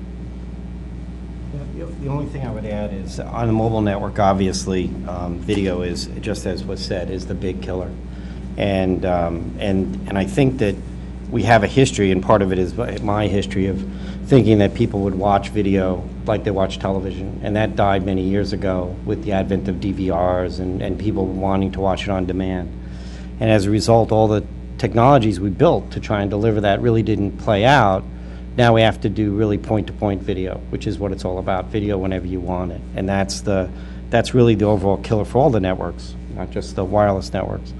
Speaker 10: The only thing I would add is on the mobile network, obviously, video is, just as was said, is the big killer. And I think that we have a history, and part of it is my history of thinking that people would watch video like they watch television, and that died many years ago with the advent of DVRs and people wanting to watch it on demand. And as a result, all the technologies we built to try and deliver that really didn't play out. Now we have to do really point-to-point video, which is what it's all about, video whenever you want it. And that's really the overall killer for all the networks, not just the wireless networks.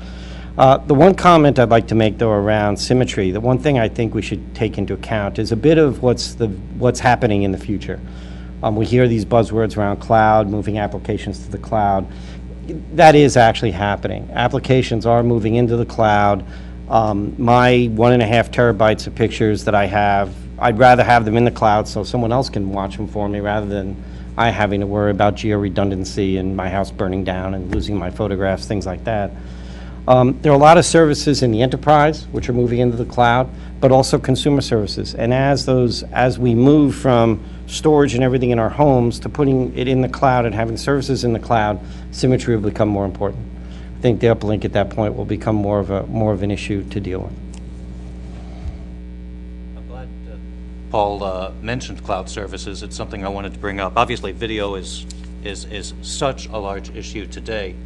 Speaker 10: The one comment I'd like to make, though, around symmetry, the one thing I think we should take into account is a bit of what's happening in the future. We hear these buzzwords around cloud, moving applications to the cloud. That is actually happening. Applications are moving into the cloud. My 1.5 terabytes of pictures that I have, I'd rather have them in the cloud so someone else can watch them for me rather than I having to worry about geo-redundancy and my house burning down and losing my photographs, things like that. There are a lot of services in the enterprise which are moving into the cloud, but also consumer services. And as we move from storage and everything in our homes to putting it in the cloud and having services in the cloud, symmetry will become more important. I think the uplink at that point will become more of an issue to deal with.
Speaker 8: I'm glad Paul mentioned cloud services. It's something I wanted to bring up. Obviously, video is such a large issue today.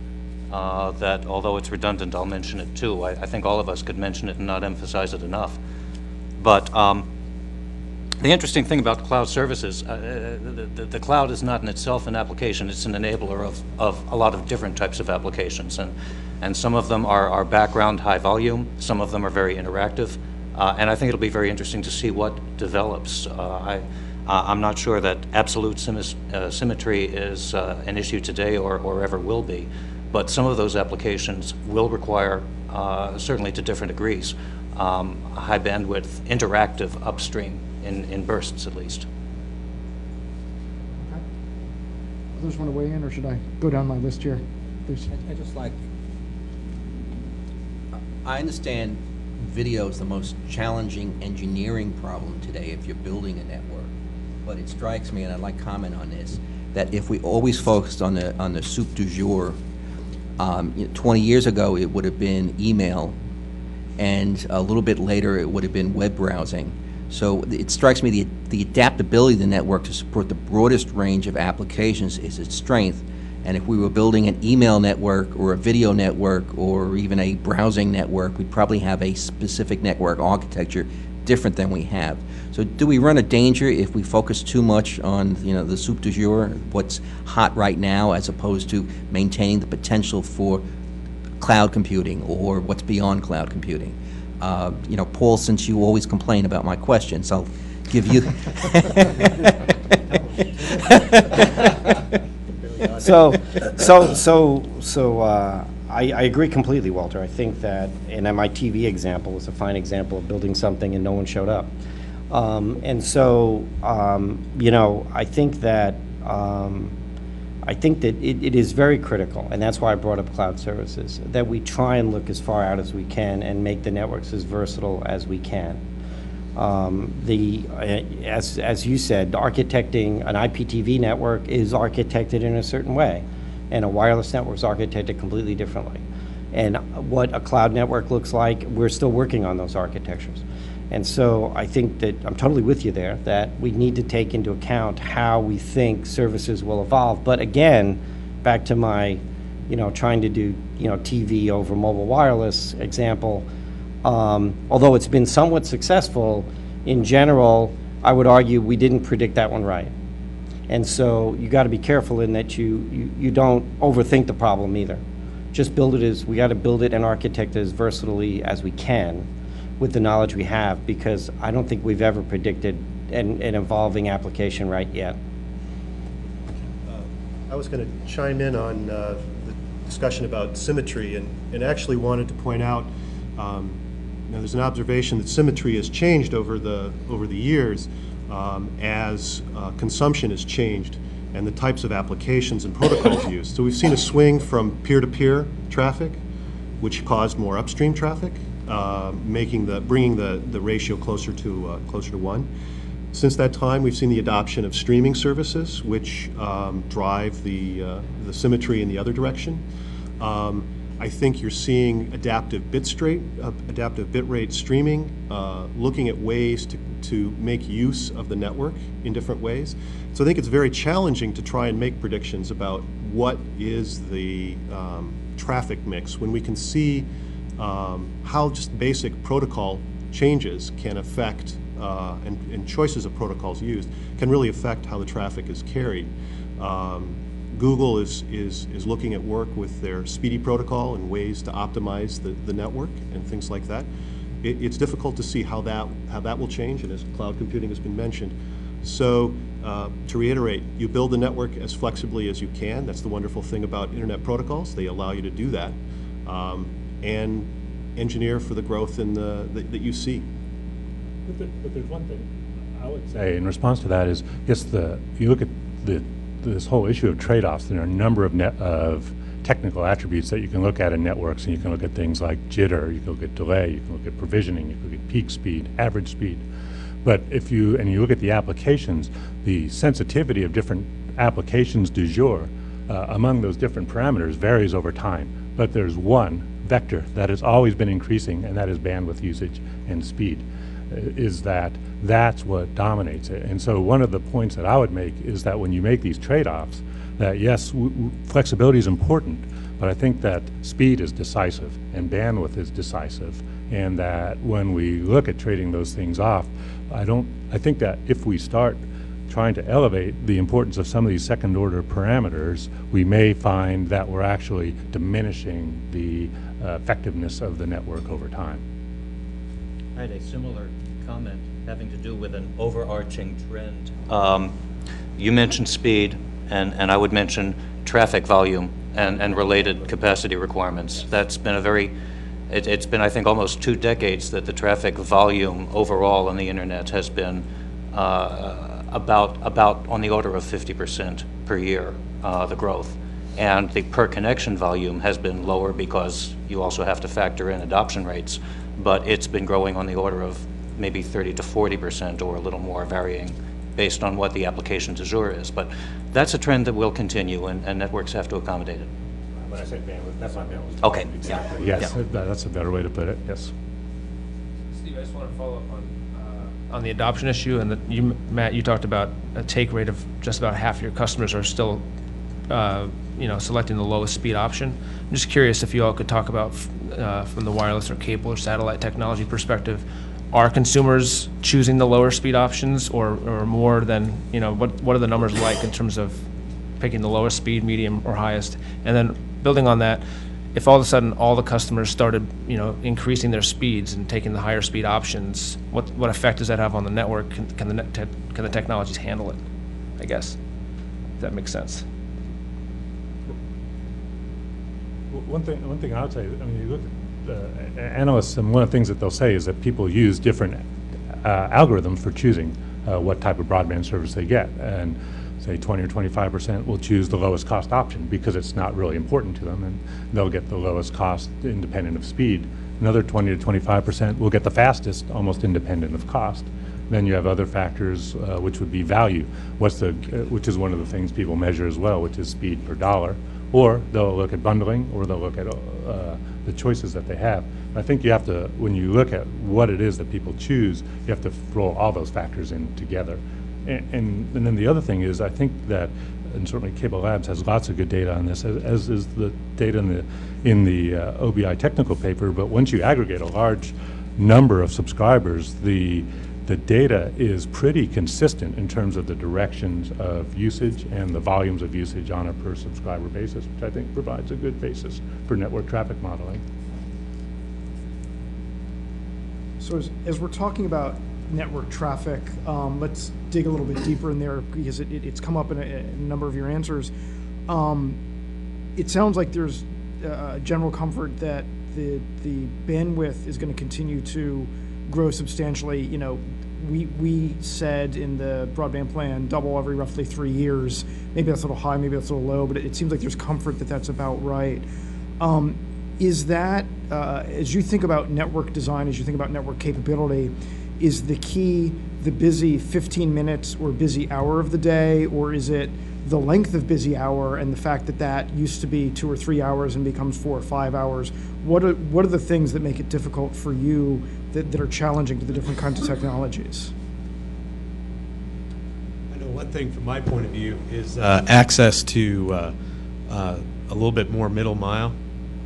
Speaker 8: That although it's redundant, I'll mention it too. I think all of us could mention it and not emphasize it enough. But the interesting thing about cloud services, the cloud is not in itself an application. It's an enabler of a lot of different types of applications. And some of them are background, high volume. Some of them are very interactive. And I think it'll be very interesting to see what develops. I'm not sure that absolute symmetry is an issue today or ever will be. But some of those applications will require, certainly to different degrees, high bandwidth, interactive upstream in bursts at least.
Speaker 6: Okay. Others want to weigh in, or should I go down my list here?
Speaker 13: I just like, I understand video is the most challenging engineering problem today if you're building a network. But it strikes me, and I'd like to comment on this, that if we always focused on the soup du jour, 20 years ago it would have been email, and a little bit later it would have been web browsing. So it strikes me the adaptability of the network to support the broadest range of applications is its strength. And if we were building an email network or a video network or even a browsing network, we'd probably have a specific network architecture different than we have. So do we run a danger if we focus too much on the soup du jour, what's hot right now, as opposed to maintaining the potential for cloud computing or what's beyond cloud computing? Paul, since you always complain about my questions, I'll give you.
Speaker 10: I agree completely, Walter. I think that, and my TV example was a fine example of building something and no one showed up. I think that it is very critical, and that's why I brought up cloud services, that we try and look as far out as we can and make the networks as versatile as we can. As you said, architecting an IPTV network is architected in a certain way, and a wireless network is architected completely differently. And what a cloud network looks like, we're still working on those architectures. And so I think that I'm totally with you there, that we need to take into account how we think services will evolve. But again, back to my, trying to do, TV over mobile wireless example, although it's been somewhat successful, in general, I would argue we didn't predict that one right. And so you got to be careful in that you don't overthink the problem either. Just build it we got to build it and architect it as versatilely as we can with the knowledge we have, because I don't think we've ever predicted an evolving application right yet.
Speaker 9: I was going to chime in on the discussion about symmetry, and actually wanted to point out there's an observation that symmetry has changed over the years as consumption has changed and the types of applications and protocols used. So we've seen a swing from peer-to-peer traffic, which caused more upstream traffic, bringing the ratio closer to 1. Since that time, we've seen the adoption of streaming services, which drive the symmetry in the other direction. I think you're seeing adaptive bit rate streaming, looking at ways to make use of the network in different ways. So I think it's very challenging to try and make predictions about what is the traffic mix when we can see how just basic protocol changes can affect, and choices of protocols used can really affect how the traffic is carried. Google is looking at work with their Speedy protocol and ways to optimize the network and things like that. It's difficult to see how that will change, and as cloud computing has been mentioned. So to reiterate, you build the network as flexibly as you can. That's the wonderful thing about internet protocols. They allow you to do that, and engineer for the growth that you see.
Speaker 11: But there's one thing I would say in response to that is, yes, you look at this whole issue of trade-offs. There are a number of technical attributes that you can look at in networks, and you can look at things like jitter, you can look at delay, you can look at provisioning, you can look at peak speed, average speed. But if you look at the applications, the sensitivity of different applications du jour among those different parameters varies over time. But there's one vector that has always been increasing, and that is bandwidth usage and speed. That's what dominates it. And so one of the points that I would make is that when you make these trade-offs, that yes, flexibility is important, but I think that speed is decisive and bandwidth is decisive, and that when we look at trading those things off, I think that if we start trying to elevate the importance of some of these second-order parameters, we may find that we're actually diminishing the effectiveness of the network over time.
Speaker 8: I had a similar comment having to do with an overarching trend. You mentioned speed, and I would mention traffic volume and related capacity requirements. That's been it's been, I think, almost 2 decades that the traffic volume overall on the internet has been about on the order of 50% per year, the growth. And the per connection volume has been lower because you also have to factor in adoption rates. but it's been growing on the order of maybe 30 to 40% or a little more, varying based on what the application du jour is. But that's a trend that will continue, and networks have to accommodate it.
Speaker 11: When I say bandwidth, that's not bandwidth.
Speaker 8: Okay.
Speaker 11: Exactly.
Speaker 8: Yeah.
Speaker 11: Yes, that's a better way to put it. Yes.
Speaker 5: Steve, I just want to follow up on the adoption issue, and that you, Matt, you talked about a take rate of just about half your customers are still, selecting the lowest speed option. I'm just curious if you all could talk about, from the wireless or cable or satellite technology perspective, are consumers choosing the lower speed options, or more than, what are the numbers like in terms of picking the lowest speed, medium, or highest? And then building on that, if all of a sudden all the customers started, increasing their speeds and taking the higher speed options, what effect does that have on the network? Can the technologies handle it, I guess, if that makes sense?
Speaker 11: One thing I would say, you look at analysts, and one of the things that they'll say is that people use different algorithms for choosing what type of broadband service they get. And say 20 or 25% will choose the lowest cost option because it's not really important to them, and they'll get the lowest cost independent of speed. Another 20 to 25% will get the fastest, almost independent of cost. Then you have other factors, which would be value, which is one of the things people measure as well, which is speed per dollar. Or they'll look at bundling, or they'll look at the choices that they have. I think you have to, when you look at what it is that people choose, you have to roll all those factors in together. And then the other thing is, I think that, and certainly Cable Labs has lots of good data on this, as is the data in the OBI technical paper. But once you aggregate a large number of subscribers, the data is pretty consistent in terms of the directions of usage and the volumes of usage on a per subscriber basis, which I think provides a good basis for network traffic modeling.
Speaker 6: So as we're talking about network traffic, let's dig a little bit deeper in there, because it's come up in a number of your answers. It sounds like there's general comfort that the bandwidth is going to continue to grow substantially. We said in the broadband plan double every roughly 3 years. Maybe that's a little high, maybe that's a little low, but it seems like there's comfort that that's about right. Is that, as you think about network design, as you think about network capability, is the key the busy 15 minutes or busy hour of the day, or is it the length of busy hour and the fact that that used to be 2 or 3 hours and becomes 4 or 5 hours? What are the things that make it difficult for you that are challenging to the different kinds of technologies?
Speaker 7: I know one thing from my point of view is access to a little bit more middle mile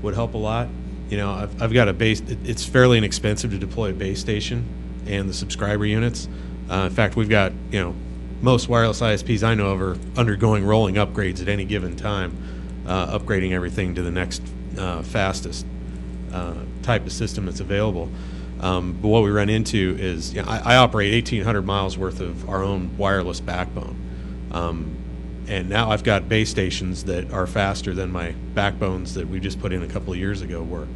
Speaker 7: would help a lot. I've got a base. It's fairly inexpensive to deploy a base station and the subscriber units. In fact, we've got, most wireless ISPs I know of are undergoing rolling upgrades at any given time, upgrading everything to the next fastest type of system that's available. But what we run into is, I operate 1,800 miles worth of our own wireless backbone. And now I've got base stations that are faster than my backbones that we just put in a couple of years ago were.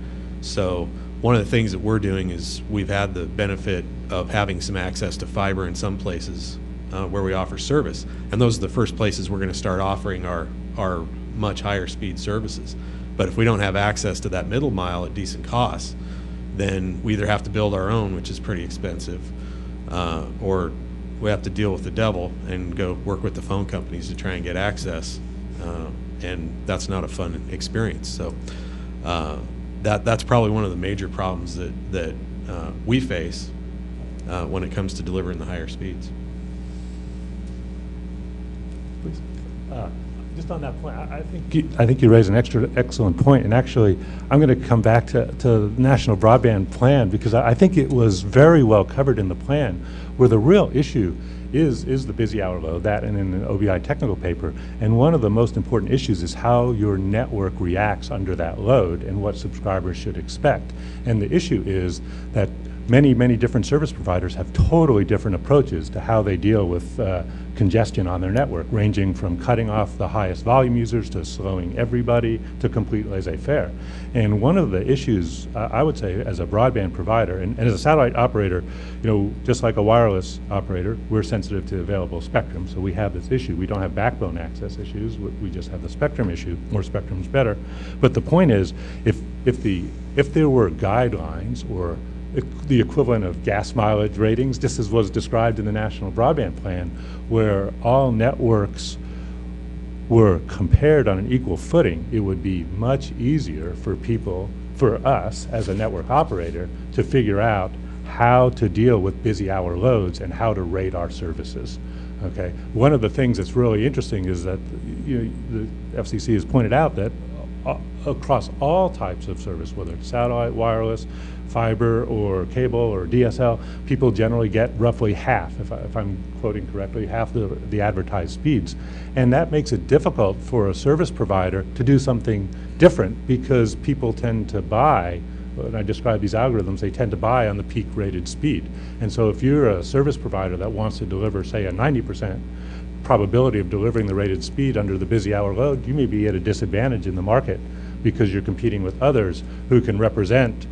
Speaker 7: So one of the things that we're doing is we've had the benefit of having some access to fiber in some places where we offer service. And those are the first places we're going to start offering our much higher speed services. But if we don't have access to that middle mile at decent costs, then we either have to build our own, which is pretty expensive, or we have to deal with the devil and go work with the phone companies to try and get access. And that's not a fun experience. So that's probably one of the major problems that we face when it comes to delivering the higher speeds.
Speaker 11: Please. Just on that point, I think you raise an excellent point, and actually, I'm going to come back to the National Broadband Plan, because I think it was very well covered in the plan, where the real issue is the busy hour load, that and in the OBI technical paper. And one of the most important issues is how your network reacts under that load and what subscribers should expect. And the issue is that many different service providers have totally different approaches to how they deal with congestion on their network, ranging from cutting off the highest volume users to slowing everybody to complete laissez-faire. And one of the issues, I would say, as a broadband provider and as a satellite operator, just like a wireless operator, we're sensitive to available spectrum, so we have this issue. We don't have backbone access issues, we just have the spectrum issue. More spectrum's better. But the point is, if there were guidelines or the equivalent of gas mileage ratings, just as was described in the National Broadband Plan, where all networks were compared on an equal footing, it would be much easier for us as a network operator to figure out how to deal with busy hour loads and how to rate our services. Okay. One of the things that's really interesting is that the FCC has pointed out that across all types of service, whether it's satellite, wireless, fiber, or cable, or DSL, people generally get roughly half, if I'm quoting correctly, half the advertised speeds. And that makes it difficult for a service provider to do something different because people tend to buy, when I describe these algorithms, they tend to buy on the peak rated speed. And so if you're a service provider that wants to deliver, say, a 90% probability of delivering the rated speed under the busy hour load, you may be at a disadvantage in the market because you're competing with others who can represent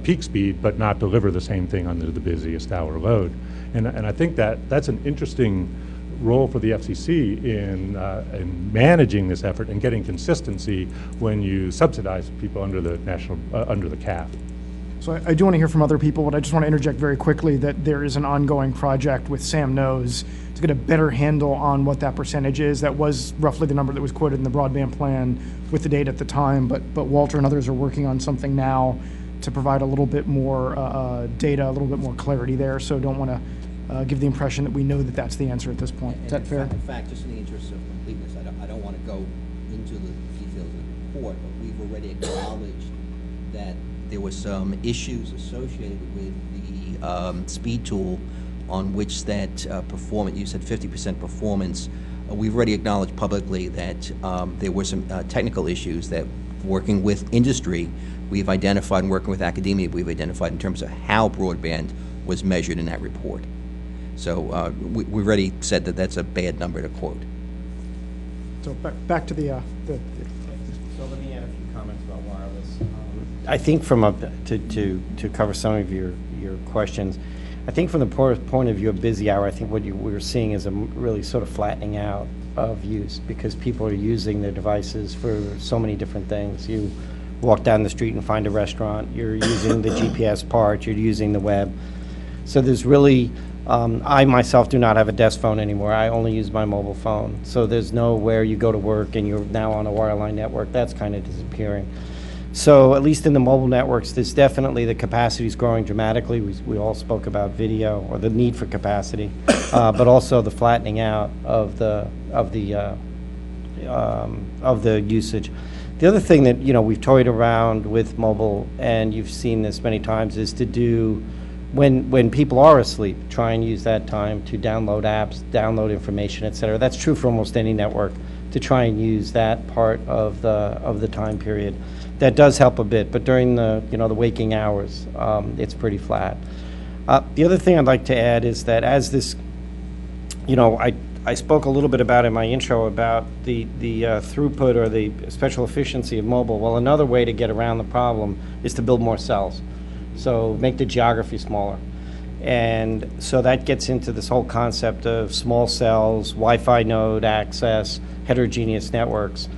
Speaker 11: peak speed but not deliver the same thing under the busiest hour load. And I think that's an interesting role for the FCC in managing this effort and getting consistency when you subsidize people under the under the cap.
Speaker 6: So I do want to hear from other people, but I just want to interject very quickly that there is an ongoing project with Sam Knows to get a better handle on what that percentage is. That was roughly the number that was quoted in the broadband plan with the date at the time, but Walter and others are working on something now to provide a little bit more data, a little bit more clarity there. So don't want to give the impression that we know that that's the answer at this point. Is that fair?
Speaker 13: In fact, just in the interest of completeness, I don't want to go into the details of the report, but we've already acknowledged that there were some issues associated with the speed tool on which that performance, you said 50% performance. We've already acknowledged publicly that there were some technical issues that, working with industry, we've identified, and working with academia, we've identified in terms of how broadband was measured in that report. So we've already said that that's a bad number to quote.
Speaker 6: So back to the
Speaker 10: So let me add a few comments about wireless. I think to cover some of your questions, I think from the point of view of busy hour, I think what we're seeing is a really sort of flattening out of use because people are using their devices for so many different things. You walk down the street and find a restaurant, you're using the GPS part, you're using the web. So there's really, I myself do not have a desk phone anymore. I only use my mobile phone. So there's nowhere you go to work and you're now on a wireline network. That's kind of disappearing. So at least in the mobile networks, there's definitely the capacity is growing dramatically. We all spoke about video or the need for capacity, but also the flattening out of the usage. The other thing that we've toyed around with mobile, and you've seen this many times, is to do when people are asleep, try and use that time to download apps, download information, et cetera. That's true for almost any network, to try and use that part of the time period. That does help a bit, but during the the waking hours, it's pretty flat. The other thing I'd like to add is that as this, I spoke a little bit about in my intro about the throughput or the special efficiency of mobile. Well, another way to get around the problem is to build more cells. So make the geography smaller. And so that gets into this whole concept of small cells, Wi-Fi node access, heterogeneous networks.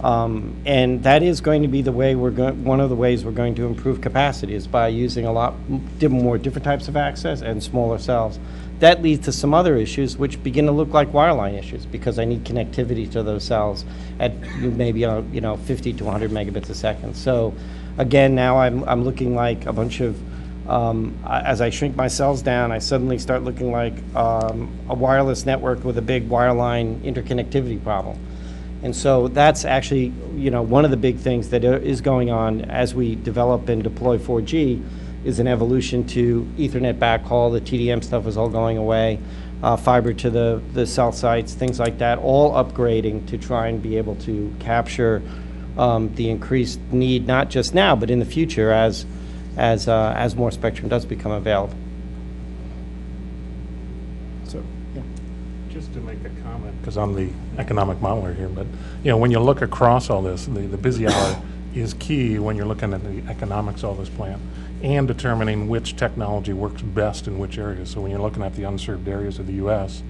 Speaker 10: And that is going to be the way one of the ways we're going to improve capacity is by using a lot more different types of access and smaller cells. That leads to some other issues which begin to look like wireline issues because I need connectivity to those cells at maybe 50 to 100 megabits a second. So again, now I'm looking like a bunch of as I shrink my cells down, I suddenly start looking like a wireless network with a big wireline interconnectivity problem. And so that's actually, one of the big things that is going on as we develop and deploy 4G is an evolution to Ethernet backhaul. The TDM stuff is all going away, fiber to the cell sites, things like that, all upgrading to try and be able to capture the increased need, not just now, but in the future as more spectrum does become available.
Speaker 6: So, yeah.
Speaker 12: Just to make a comment, because I'm the economic modeler here, but when you look across all this, the busy hour is key when you're looking at the economics of this plan and determining which technology works best in which areas. So when you're looking at the unserved areas of the U.S.,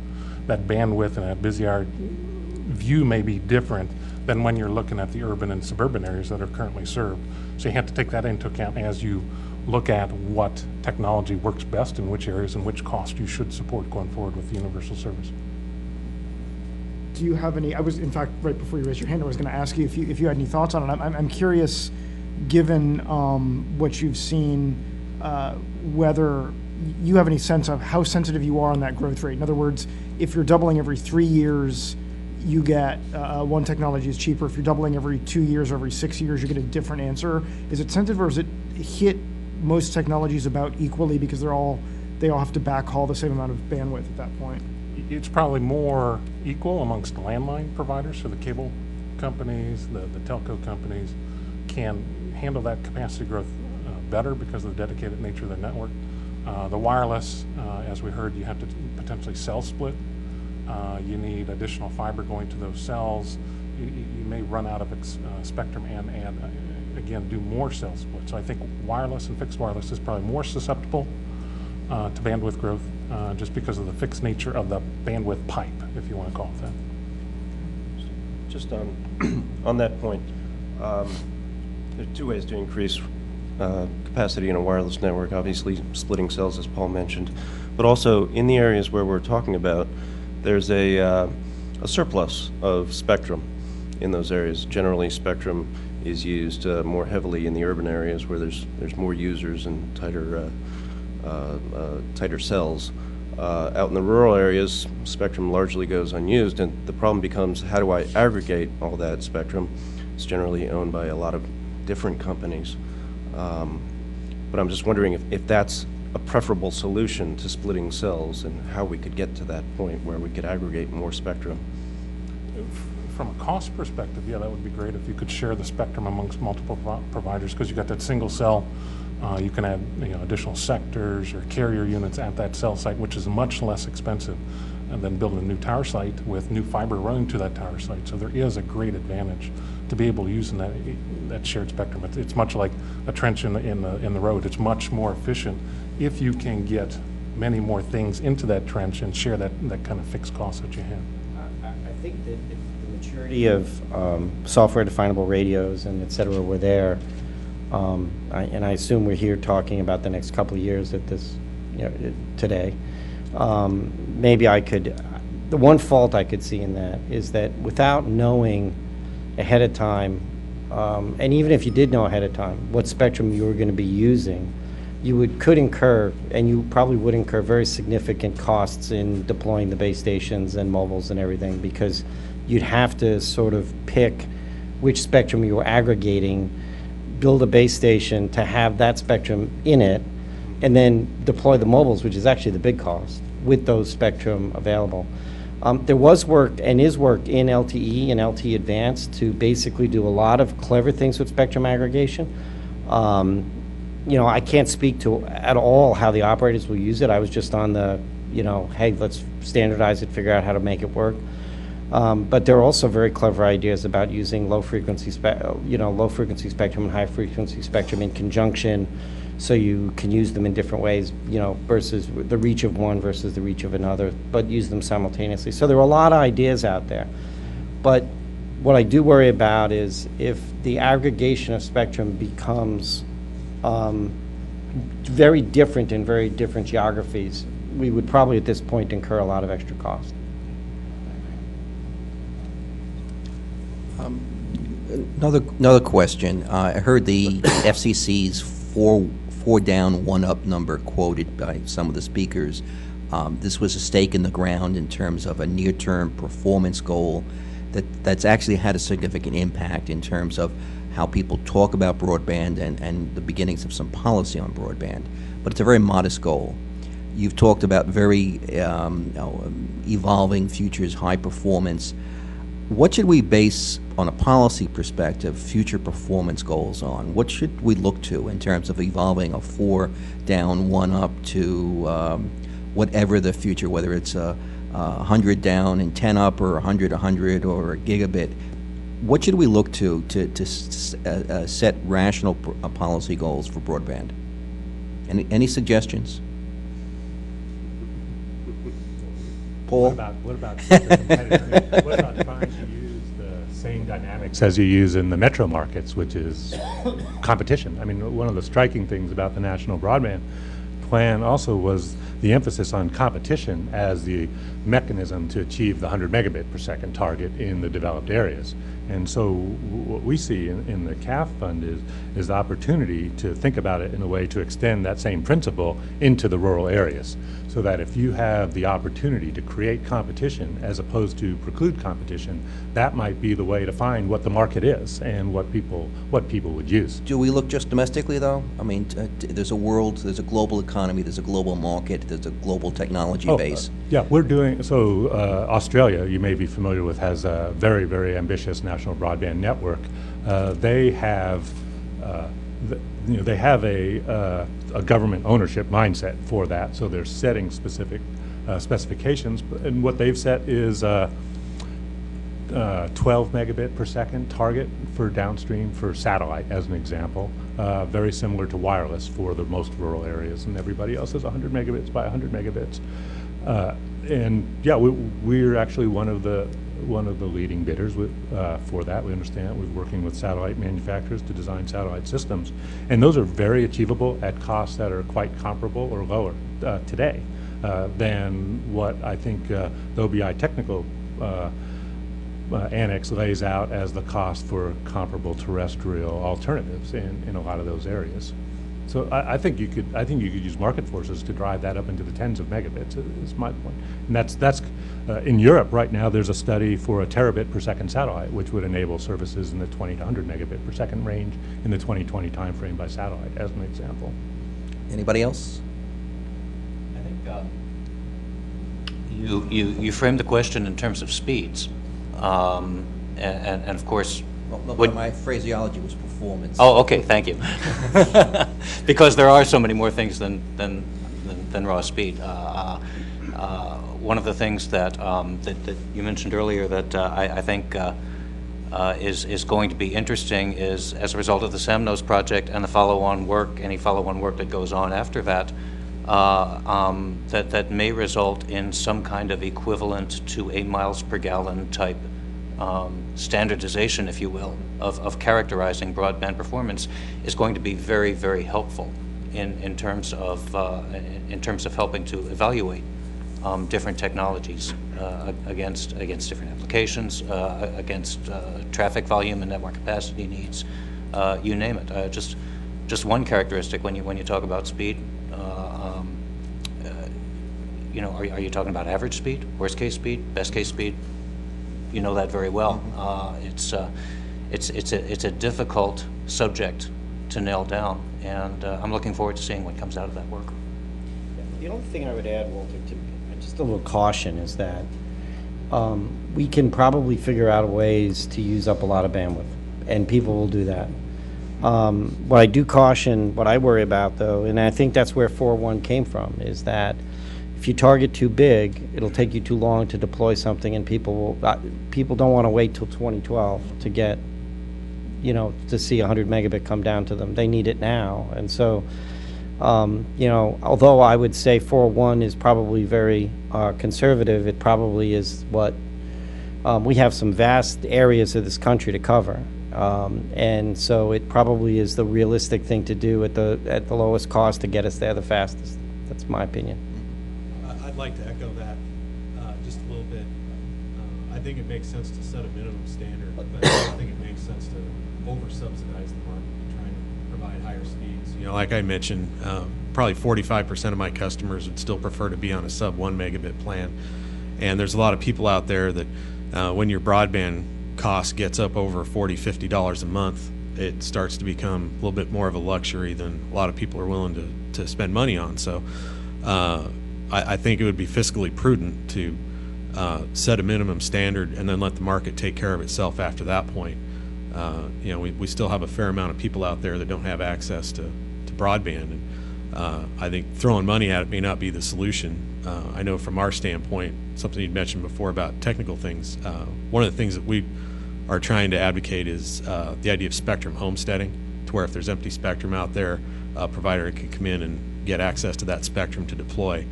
Speaker 12: that bandwidth and that busy hour view may be different than when you're looking at the urban and suburban areas that are currently served. So you have to take that into account as you look at what technology works best in which areas and which cost you should support going forward with the universal service.
Speaker 6: Do you have any, I was, in fact, right before you raised your hand, I was going to ask you if you had any thoughts on it. I'm curious, given what you've seen, whether you have any sense of how sensitive you are on that growth rate. In other words, if you're doubling every 3 years, you get one technology is cheaper. If you're doubling every 2 years or every 6 years, you get a different answer. Is it sensitive, or is it hit most technologies about equally because they all have to backhaul the same amount of bandwidth at that point?
Speaker 12: It's probably more equal amongst the landline providers, so the cable companies, the telco companies can handle that capacity growth better because of the dedicated nature of their network. The wireless, as we heard, you have to potentially cell split. You need additional fiber going to those cells. You may run out of spectrum and again, do more cell split. So I think wireless and fixed wireless is probably more susceptible to bandwidth growth just because of the fixed nature of the bandwidth pipe, if you want to call it that.
Speaker 14: Just on that point, there are two ways to increase capacity in a wireless network. Obviously, splitting cells, as Paul mentioned, but also in the areas where we're talking about, there's a surplus of spectrum in those areas. Generally, spectrum is used more heavily in the urban areas where there's more users and tighter cells. Out in the rural areas, spectrum largely goes unused, and the problem becomes, how do I aggregate all that spectrum? It's generally owned by a lot of different companies. But I'm just wondering if that's a preferable solution to splitting cells and how we could get to that point where we could aggregate more spectrum.
Speaker 12: From a cost perspective, yeah, that would be great if you could share the spectrum amongst multiple providers, because you got that single cell. You can add additional sectors or carrier units at that cell site, which is much less expensive than building a new tower site with new fiber running to that tower site. So there is a great advantage to be able to use that shared spectrum. It's much like a trench in the road. It's much more efficient if you can get many more things into that trench and share that kind of fixed cost that you have.
Speaker 10: I think that if the maturity of software definable radios and et cetera were there, and I assume we're here talking about the next couple of years at this, today. Maybe I could, the one fault I could see in that is that without knowing ahead of time, and even if you did know ahead of time what spectrum you were going to be using, you could incur, and you probably would incur, very significant costs in deploying the base stations and mobiles and everything, because you'd have to sort of pick which spectrum you were aggregating, build a base station to have that spectrum in it, and then deploy the mobiles, which is actually the big cost, with those spectrum available. There was work and is work in LTE and LTE Advanced to basically do a lot of clever things with spectrum aggregation. I can't speak to at all how the operators will use it. I was just on the, hey, let's standardize it, figure out how to make it work. But there are also very clever ideas about using low frequency spectrum and high frequency spectrum in conjunction, so you can use them in different ways, versus the reach of one versus the reach of another, but use them simultaneously. So there are a lot of ideas out there. But what I do worry about is if the aggregation of spectrum becomes very different in very different geographies, we would probably at this point incur a lot of extra cost.
Speaker 13: Another question. I heard the FCC's four down, one up number quoted by some of the speakers. This was a stake in the ground in terms of a near-term performance goal that's actually had a significant impact in terms of how people talk about broadband and the beginnings of some policy on broadband. But it's a very modest goal. You've talked about very evolving futures, high performance. What should we base, on a policy perspective, future performance goals on? What should we look to in terms of evolving a 4 down, 1 up to whatever the future, whether it's 100 down and 10 up, or 100 or a gigabit? What should we look to set rational policy goals for broadband? Any suggestions? Paul?
Speaker 12: What about trying to use the
Speaker 11: the same dynamics as you use in the metro markets, which is competition. I mean, one of the striking things about the National Broadband Plan also was the emphasis on competition as the mechanism to achieve the 100 megabit per second target in the developed areas. And so what we see in the CAF fund is the opportunity to think about it in a way to extend that same principle into the rural areas, so that if you have the opportunity to create competition as opposed to preclude competition, that might be the way to find what the market is and what people would use.
Speaker 13: Do we look just domestically, though? I mean, there's a world, there's a global economy, there's a global market, there's a global technology base.
Speaker 11: Yeah, we're doing, so Australia, you may be familiar with, has a very, very ambitious national broadband network. They have, they have a government ownership mindset for that, so they're setting specific specifications, and what they've set is 12 megabit per second target for downstream for satellite, as an example, very similar to wireless for the most rural areas, and everybody else is 100 megabits by 100 megabits. And yeah, we're actually one of the leading bidders for that. We understand we're working with satellite manufacturers to design satellite systems, and those are very achievable at costs that are quite comparable or lower today than what I think the OBI technical annex lays out as the cost for comparable terrestrial alternatives in a lot of those areas. So I think you could use market forces to drive that up into the tens of megabits. Is my point, and that's in Europe right now. There's a study for a terabit per second satellite, which would enable services in the 20 to 100 megabit per second range in the 2020 timeframe by satellite, as an example.
Speaker 13: Anybody else?
Speaker 8: I think you framed the question in terms of speeds, and of course.
Speaker 13: Well, my phraseology was performance.
Speaker 8: Oh, okay, thank you. Because there are so many more things than raw speed. One of the things that you mentioned earlier that I think is going to be interesting is, as a result of the SAMNOS project and the follow-on work, any follow-on work that goes on after that, that may result in some kind of equivalent to a miles per gallon type standardization, if you will, of characterizing broadband performance is going to be very, very helpful in terms of helping to evaluate different technologies against different applications, against traffic volume and network capacity needs, you name it. Just one characteristic when you talk about speed. Are you talking about average speed, worst case speed, best case speed? You know that very well. It's a difficult subject to nail down, and I'm looking forward to seeing what comes out of that work.
Speaker 10: The only thing I would add, Walter, just a little caution, is that we can probably figure out ways to use up a lot of bandwidth, and people will do that. What I do caution, what I worry about, though, and I think that's where 4.1 came from, is that if you target too big, it'll take you too long to deploy something, and people don't want to wait till 2012 to get, to see 100 megabit come down to them. They need it now, and so, although I would say 4.1 is probably very conservative, it probably is what we have some vast areas of this country to cover, and so it probably is the realistic thing to do at the lowest cost to get us there the fastest. That's my opinion.
Speaker 7: I'd like to echo that just a little bit. I think it makes sense to set a minimum standard, but I don't think it makes sense to over-subsidize the market and try and provide higher speeds. Like I mentioned, probably 45% of my customers would still prefer to be on a sub 1 megabit plan. And there's a lot of people out there that when your broadband cost gets up over $40, $50 a month, it starts to become a little bit more of a luxury than a lot of people are willing to spend money on. So I think it would be fiscally prudent to set a minimum standard and then let the market take care of itself after that point. We still have a fair amount of people out there that don't have access to broadband, and I think throwing money at it may not be the solution. I know from our standpoint, something you'd mentioned before about technical things, one of the things that we are trying to advocate is the idea of spectrum homesteading, to where if there's empty spectrum out there, a provider can come in and get access to that spectrum to deploy.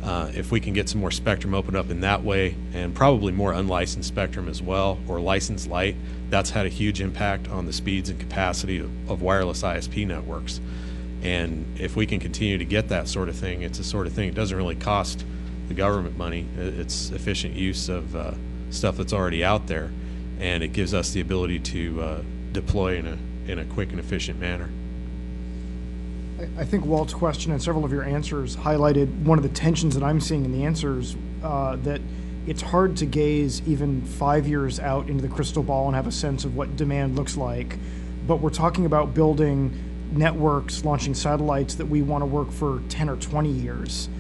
Speaker 7: If we can get some more spectrum opened up in that way, and probably more unlicensed spectrum as well, or licensed light, that's had a huge impact on the speeds and capacity of wireless ISP networks. And if we can continue to get that sort of thing, it's a sort of thing, it doesn't really cost the government money. It's efficient use of stuff that's already out there, and it gives us the ability to deploy in a quick and efficient manner.
Speaker 6: I think Walt's question and several of your answers highlighted one of the tensions that I'm seeing in the answers, that it's hard to gaze even 5 years out into the crystal ball and have a sense of what demand looks like. But we're talking about building networks, launching satellites that we want to work for 10 or 20 years.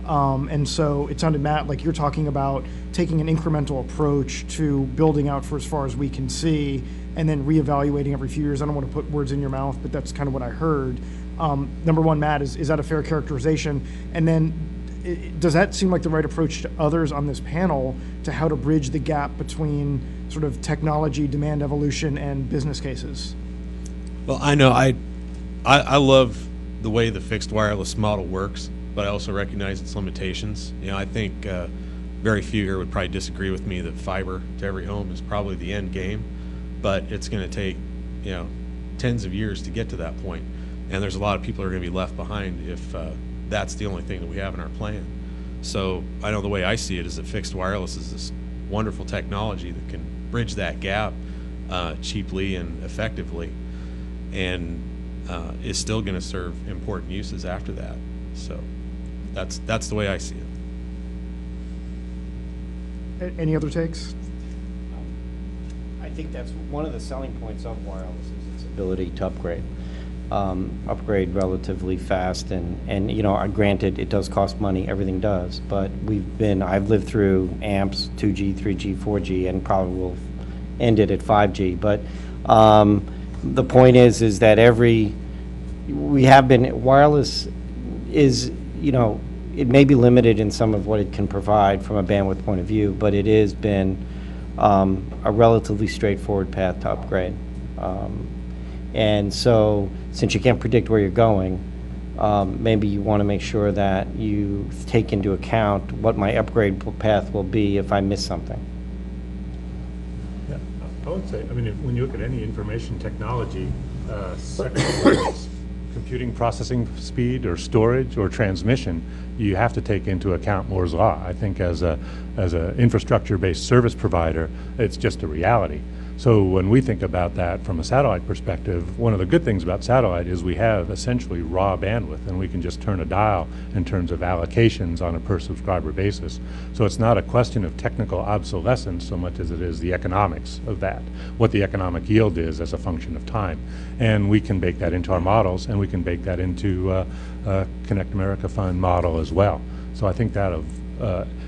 Speaker 6: And so it sounded, Matt, like you're talking about taking an incremental approach to building out for as far as we can see and then reevaluating every few years. I don't want to put words in your mouth, but that's kind of what I heard. Number one, Matt, is that a fair characterization? And then does that seem like the right approach to others on this panel to how to bridge the gap between sort of technology, demand evolution, and business cases?
Speaker 7: Well, I know I love the way the fixed wireless model works, but I also recognize its limitations. You know, I think very few here would probably disagree with me that fiber to every home is probably the end game, but it's going to take, you know, tens of years to get to that point. And there's a lot of people who are going to be left behind if that's the only thing that we have in our plan. So I know the way I see it is that fixed wireless is this wonderful technology that can bridge that gap cheaply and effectively, and is still going to serve important uses after that. So that's the way I see it.
Speaker 6: Any other takes?
Speaker 10: I think that's one of the selling points of wireless is its ability to upgrade relatively fast, and you know, granted, it does cost money, everything does, but I've lived through AMPS, 2G, 3G, 4G, and probably will end it at 5G, but the point is that wireless is, you know, it may be limited in some of what it can provide from a bandwidth point of view, but it has been a relatively straightforward path to upgrade. And so, since you can't predict where you're going, maybe you want to make sure that you take into account what my upgrade path will be if I miss something.
Speaker 11: Yeah, I would say, I mean, when you look at any information technology, computing processing speed or storage or transmission, you have to take into account Moore's Law. I think as a infrastructure-based service provider, it's just a reality. So when we think about that from a satellite perspective, one of the good things about satellite is we have essentially raw bandwidth, and we can just turn a dial in terms of allocations on a per subscriber basis. So it's not a question of technical obsolescence so much as it is the economics of that, what the economic yield is as a function of time. And we can bake that into our models, and we can bake that into a Connect America Fund model as well. So I think that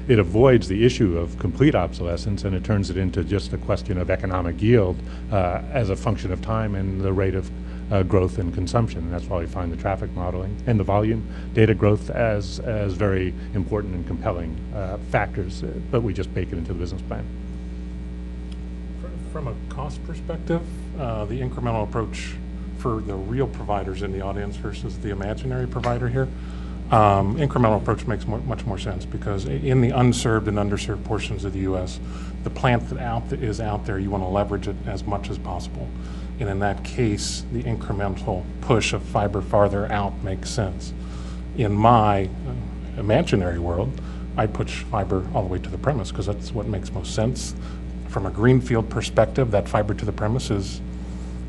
Speaker 11: it avoids the issue of complete obsolescence, and it turns it into just a question of economic yield as a function of time and the rate of growth and consumption. And that's why we find the traffic modeling and the volume data growth as very important and compelling factors, but we just bake it into the business plan.
Speaker 12: From a cost perspective, the incremental approach for the real providers in the audience versus the imaginary provider here, incremental approach makes much more sense, because in the unserved and underserved portions of the U.S., the plant that is out there, you want to leverage it as much as possible. And in that case, the incremental push of fiber farther out makes sense. In my imaginary world, I push fiber all the way to the premise, because that's what makes most sense. From a greenfield perspective, that fiber to the premise is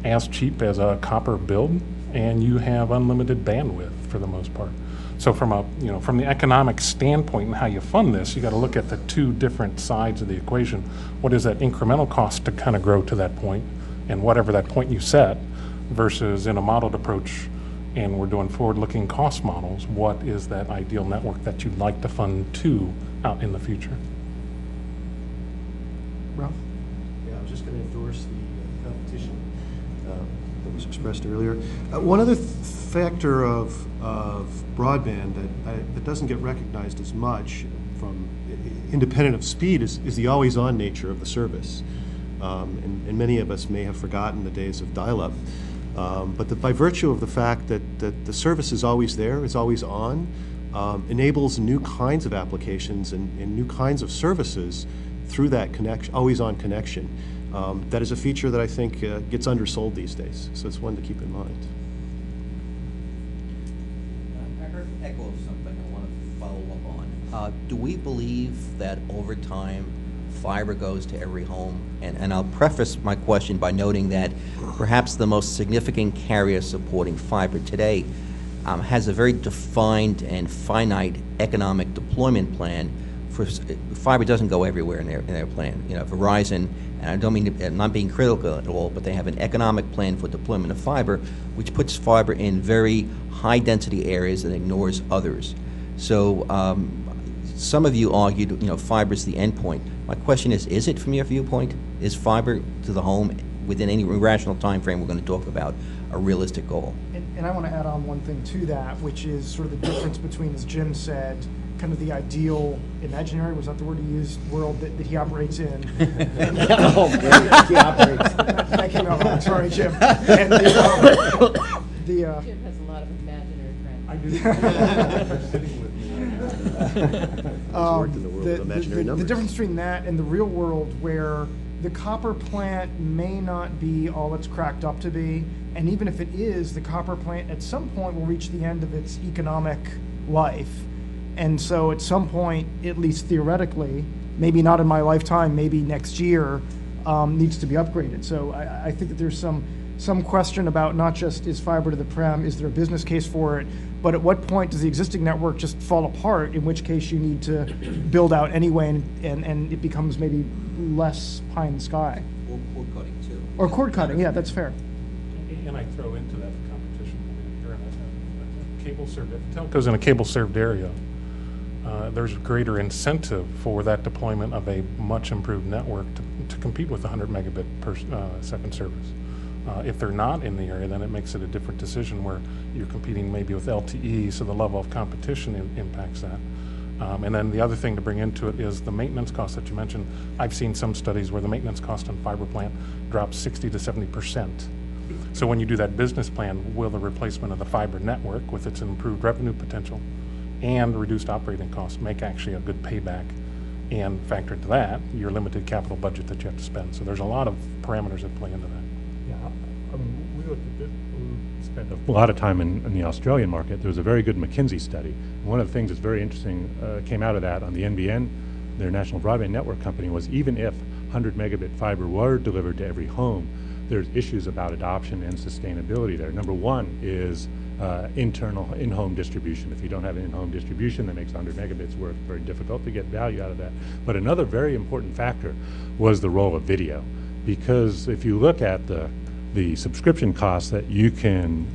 Speaker 12: as cheap as a copper build, and you have unlimited bandwidth for the most part. So from the economic standpoint and how you fund this, you got to look at the two different sides of the equation. What is that incremental cost to kind of grow to that point, and whatever that point you set, versus in a modeled approach, and we're doing forward-looking cost models, what is that ideal network that you'd like to fund to out in the future?
Speaker 6: Ralph?
Speaker 9: Yeah, I was just going to endorse the competition that was expressed earlier. One other factor of broadband that doesn't get recognized as much, from independent of speed, is the always-on nature of the service. And many of us may have forgotten the days of dial-up. But by virtue of the fact that the service is always there, it's always on, enables new kinds of applications and new kinds of services through that connection, always-on connection. That is a feature that I think gets undersold these days, so it's one to keep in mind.
Speaker 13: I heard an echo of something I want to follow up on. Do we believe that over time fiber goes to every home? And I'll preface my question by noting that perhaps the most significant carrier supporting fiber today has a very defined and finite economic deployment plan. Fiber doesn't go everywhere in their plan. You know, Verizon, and I don't mean I'm not being critical at all, but they have an economic plan for deployment of fiber, which puts fiber in very high density areas and ignores others. So some of you argued, you know, fiber is the endpoint. My question is it from your viewpoint? Is fiber to the home within any rational time frame we're going to talk about a realistic goal?
Speaker 6: And I want to add on one thing to that, which is sort of the difference between, as Jim said, kind of the ideal imaginary, was that the word he used, world that he operates in.
Speaker 1: Oh, great. He operates.
Speaker 6: That came out wrong. Sorry, Jim. And
Speaker 4: Jim has a lot of imaginary friends.
Speaker 9: I do. Sitting with me. Worked in the world of imaginary numbers.
Speaker 6: The difference between that and the real world, where the copper plant may not be all it's cracked up to be, and even if it is, the copper plant at some point will reach the end of its economic life. And so at some point, at least theoretically, maybe not in my lifetime, maybe next year, needs to be upgraded. So I think that there's some question about not just is fiber to the prem, is there a business case for it, but at what point does the existing network just fall apart, in which case you need to build out anyway, and it becomes maybe less pie in the sky.
Speaker 13: Or cord cutting too.
Speaker 6: Or cord cutting, yeah, that's fair.
Speaker 12: And I throw into that the competition. I mean, if you're in a cable served, if telco's in a cable served area, there's greater incentive for that deployment of a much improved network to compete with 100 megabit per second service. If they're not in the area, then it makes it a different decision where you're competing maybe with LTE, so the level of competition impacts that. And then the other thing to bring into it is the maintenance cost that you mentioned. I've seen some studies where the maintenance cost on fiber plant drops 60 to 70%. So when you do that business plan, will the replacement of the fiber network with its improved revenue potential and reduced operating costs make actually a good payback? And factor into that your limited capital budget that you have to spend. So there's a lot of parameters that play into that.
Speaker 11: Yeah, I mean, we looked at this, we spent a lot of time in the Australian market. There was a very good McKinsey study. And one of the things that's very interesting came out of that on the NBN, their national broadband network company, was even if 100 megabit fiber were delivered to every home, there's issues about adoption and sustainability there. Number one is internal in-home distribution. If you don't have in-home distribution, that makes 100 megabits work very difficult to get value out of that. But another very important factor was the role of video, because if you look at the subscription costs that you can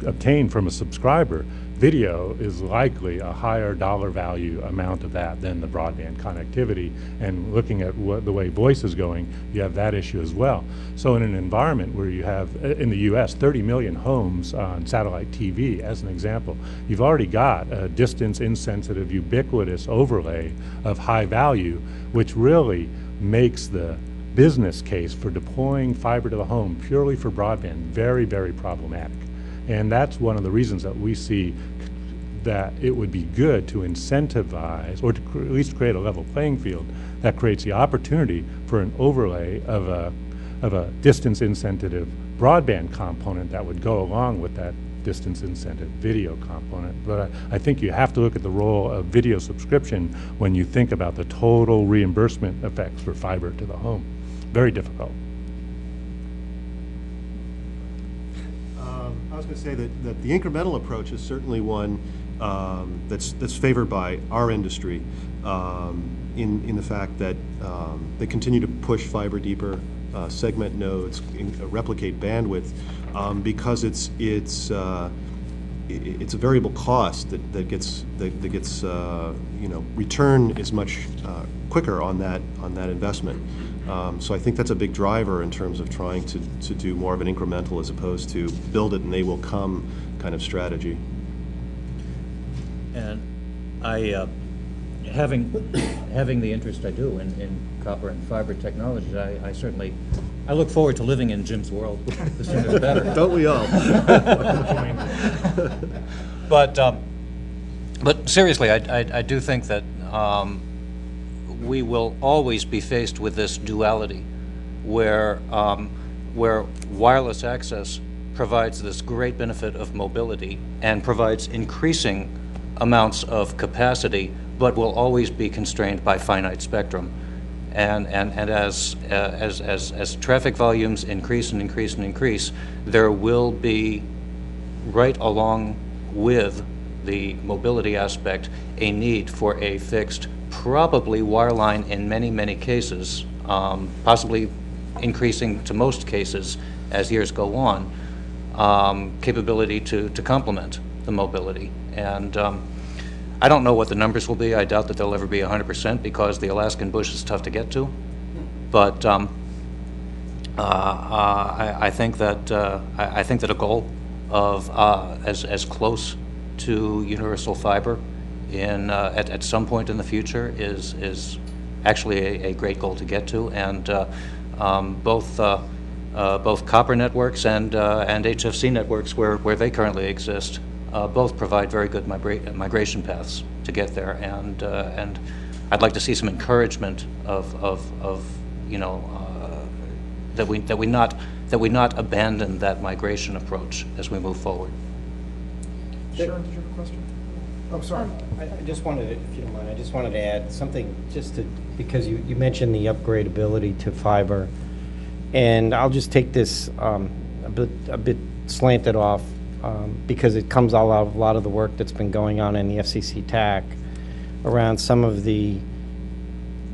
Speaker 11: obtain from a subscriber, video is likely a higher dollar value amount of that than the broadband connectivity. And looking at the way voice is going, you have that issue as well. So in an environment where you have, in the US, 30 million homes on satellite TV, as an example, you've already got a distance insensitive, ubiquitous overlay of high value, which really makes the business case for deploying fiber to the home purely for broadband very, very problematic. And that's one of the reasons that we see that it would be good to incentivize, or to at least create a level playing field that creates the opportunity for an overlay of a distance insensitive broadband component that would go along with that distance incentive video component. But I think you have to look at the role of video subscription when you think about the total reimbursement effects for fiber to the home. Very difficult.
Speaker 9: I was going to say that the incremental approach is certainly one that's favored by our industry in the fact that they continue to push fiber deeper, segment nodes, replicate bandwidth, because it's a variable cost that gets return is much quicker on that investment. So I think that's a big driver in terms of trying to do more of an incremental as opposed to build it and they will come kind of strategy.
Speaker 8: And I, having the interest I do in copper and fiber technologies, I certainly look forward to living in Jim's world. The sooner the better.
Speaker 9: Don't we all?
Speaker 8: But But seriously, I do think that we will always be faced with this duality where wireless access provides this great benefit of mobility and provides increasing amounts of capacity, but will always be constrained by finite spectrum. And as traffic volumes increase and increase and increase, there will be, right along with the mobility aspect, a need for a fixed, probably wireline in many, many cases, possibly increasing to most cases as years go on, capability to complement the mobility. And I don't know what the numbers will be. I doubt that they'll ever be 100% because the Alaskan bush is tough to get to. But I think that a goal of as close to universal fiber at some point in the future is actually a great goal to get to, and both copper networks and HFC networks where they currently exist both provide very good migration paths to get there, and I'd like to see some encouragement of that we not abandon that migration approach as we move forward.
Speaker 6: Sharon, did you have a question? Oh, sorry.
Speaker 10: I just wanted, if you don't mind, I just wanted to add something because you mentioned the upgradability to fiber, and I'll just take this a bit slanted off because it comes out of a lot of the work that's been going on in the FCC TAC around some of the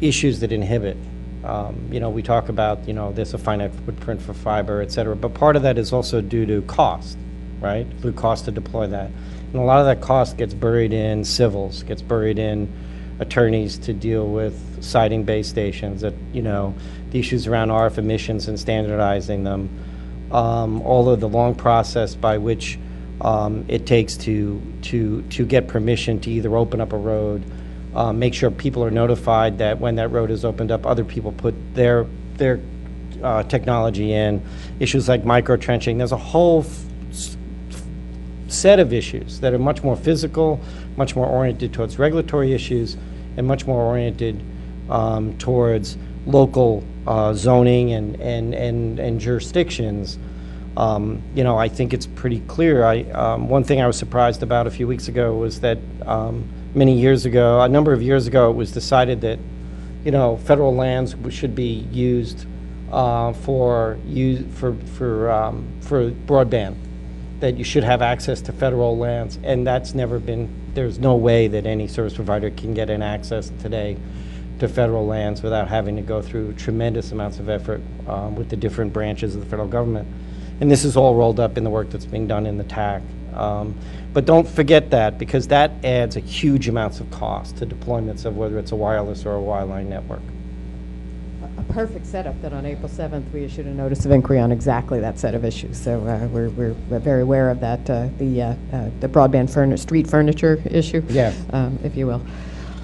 Speaker 10: issues that inhibit. We talk about, there's a finite footprint for fiber, et cetera, but part of that is also due to cost, right? The cost to deploy that. And a lot of that cost gets buried in civils, gets buried in attorneys to deal with siting base stations, the issues around RF emissions and standardizing them, all of the long process by which it takes to get permission to either open up a road, make sure people are notified that when that road is opened up, other people put their technology in, issues like micro-trenching. There's a whole set of issues that are much more physical, much more oriented towards regulatory issues, and much more oriented towards local zoning and jurisdictions. I think it's pretty clear. One thing I was surprised about a few weeks ago was that a number of years ago, it was decided that federal lands should be used for broadband, that you should have access to federal lands, and that's never been. There's no way that any service provider can get an access today to federal lands without having to go through tremendous amounts of effort with the different branches of the federal government. And this is all rolled up in the work that's being done in the TAC. But don't forget that, because that adds a huge amounts of cost to deployments of whether it's a wireless or a wireline network.
Speaker 4: A perfect setup that on April 7th we issued a notice of inquiry on exactly that set of issues. So we're very aware of that, the broadband street furniture issue, if you will.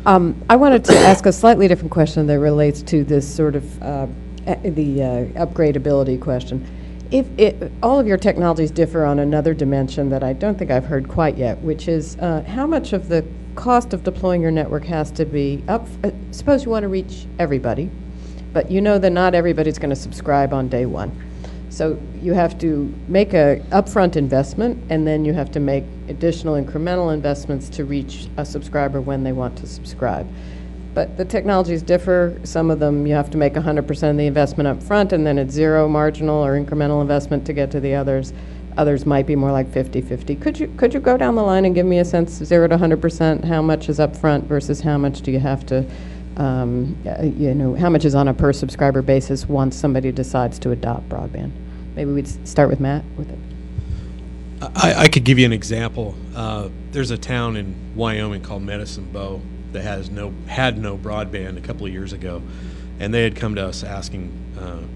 Speaker 4: I wanted to ask a slightly different question that relates to this sort of the upgradability question. If all of your technologies differ on another dimension that I don't think I've heard quite yet, which is how much of the cost of deploying your network has to be up. Suppose you want to reach everybody, but you know that not everybody's going to subscribe on day one. So you have to make a upfront investment, and then you have to make additional incremental investments to reach a subscriber when they want to subscribe. But the technologies differ. Some of them you have to make 100% of the investment up front, and then it's zero marginal or incremental investment to get to the others. Others might be more like 50-50. Could you go down the line and give me a sense, 0 to 100%, how much is up front versus how much do you have to, how much is on a per subscriber basis once somebody decides to adopt broadband? Maybe we'd start with Matt with it.
Speaker 7: I could give you an example. There's a town in Wyoming called Medicine Bow that had no broadband a couple of years ago, and they had come to us asking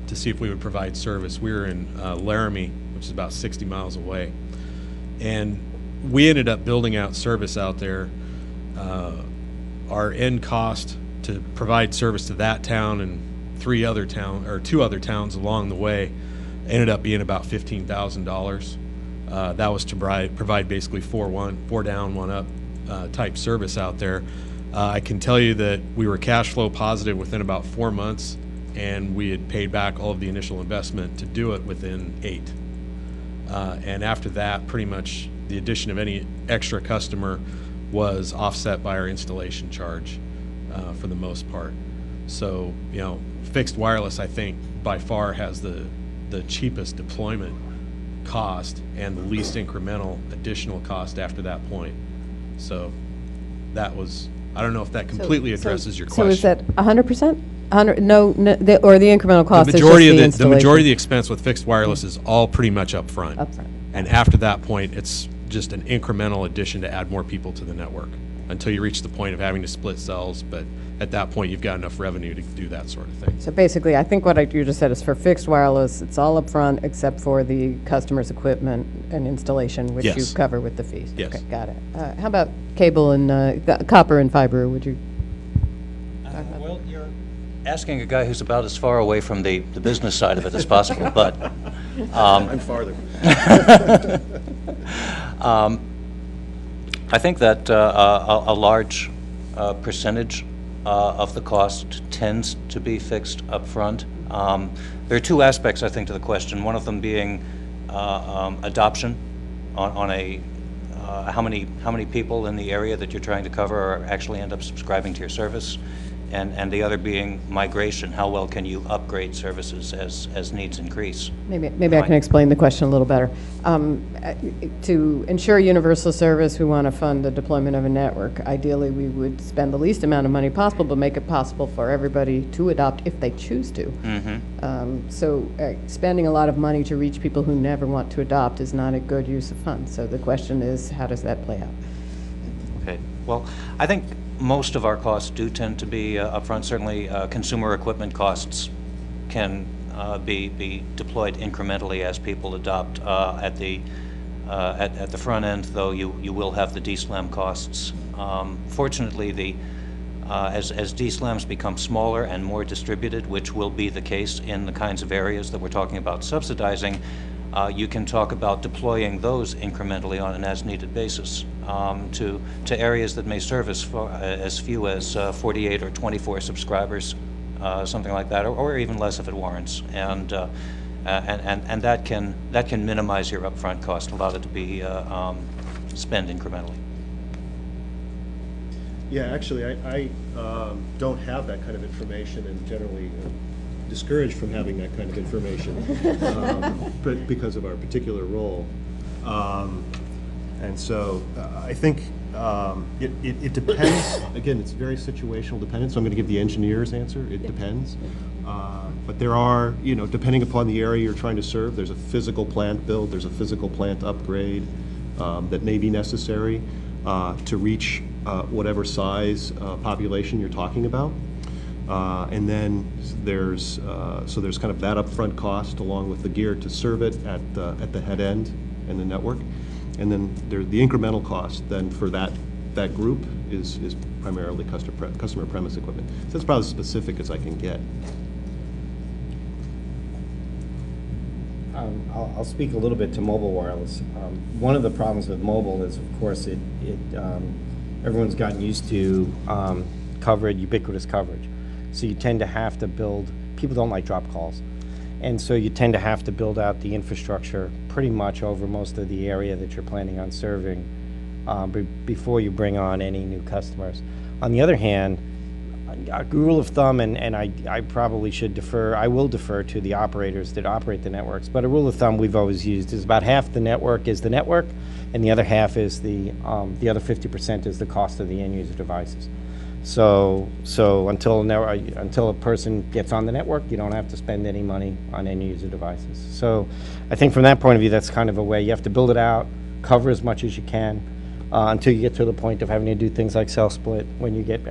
Speaker 7: to see if we would provide service. We were in Laramie, which is about 60 miles away, and we ended up building out service out there. Our end cost to provide service to that town and two other towns along the way ended up being about $15,000. That was to provide basically four down, one up type service out there. I can tell you that we were cash flow positive within about 4 months, and we had paid back all of the initial investment to do it within 8. And after that, pretty much the addition of any extra customer was offset by our installation charge for the most part. So, you know, fixed wireless, I think, by far has the cheapest deployment cost and the least incremental additional cost after that point. So that was, I don't know if that completely addresses your question.
Speaker 4: So is that 100%? 100, no, or the incremental cost
Speaker 7: The majority
Speaker 4: is just
Speaker 7: of the majority of the expense with fixed wireless is all pretty much upfront.
Speaker 4: Upfront.
Speaker 7: And after that point, it's just an incremental addition to add more people to the network until you reach the point of having to split cells. But at that point, you've got enough revenue to do that sort of thing.
Speaker 4: So basically, I think what you just said is for fixed wireless, it's all upfront except for the customer's equipment and installation, which
Speaker 7: Yes.
Speaker 4: you cover with the fees.
Speaker 7: Yes.
Speaker 4: Okay, got it. How about cable and copper and fiber? Would you?
Speaker 8: Well, you're asking a guy who's about as far away from the business side of it as possible, but
Speaker 2: I'm farther.
Speaker 8: I think that a large percentage of the cost tends to be fixed up front. There are two aspects, I think, to the question. One of them being adoption on a how many people in the area that you're trying to cover are actually end up subscribing to your service, and the other being migration. How well can you upgrade services as needs increase?
Speaker 4: Maybe I can explain the question a little better. To ensure universal service, we want to fund the deployment of a network. Ideally, we would spend the least amount of money possible, but make it possible for everybody to adopt if they choose to. So spending a lot of money to reach people who never want to adopt is not a good use of funds. So the question is, how does that play out?
Speaker 8: Okay. Well, I think most of our costs do tend to be upfront. Certainly, consumer equipment costs can be deployed incrementally as people adopt. At the front end, though, you will have the DSLAM costs. Fortunately, as DSLAMs become smaller and more distributed, which will be the case in the kinds of areas that we're talking about subsidizing, you can talk about deploying those incrementally on an as-needed basis to areas that may serve as few as 48 or 24 subscribers, something like that, or even less if it warrants. And that can minimize your upfront cost, allow it to be spent incrementally.
Speaker 9: Yeah, actually, I don't have that kind of information, and generally discouraged from having that kind of information, but because of our particular role. And so I think it depends. Again, it's very situational dependent, so I'm going to give the engineer's answer. It depends. But there are, depending upon the area you're trying to serve, there's a physical plant build, there's a physical plant upgrade that may be necessary to reach whatever size population you're talking about. And then there's kind of that upfront cost along with the gear to serve it at the head end and the network. And then the incremental cost then for that group is primarily customer premise equipment. So that's probably as specific as I can get.
Speaker 10: I'll speak a little bit to mobile wireless. One of the problems with mobile is, of course, everyone's gotten used to ubiquitous coverage. So you tend to have to build, people don't like drop calls. And so you tend to have to build out the infrastructure pretty much over most of the area that you're planning on serving before you bring on any new customers. On the other hand, a rule of thumb, and I probably should defer, I will defer to the operators that operate the networks, but a rule of thumb we've always used is about half the network is the network, and the other half is the other 50% is the cost of the end user devices. So until a person gets on the network, you don't have to spend any money on end user devices. So I think from that point of view, that's kind of a way. You have to build it out, cover as much as you can, until you get to the point of having to do things like cell split when you get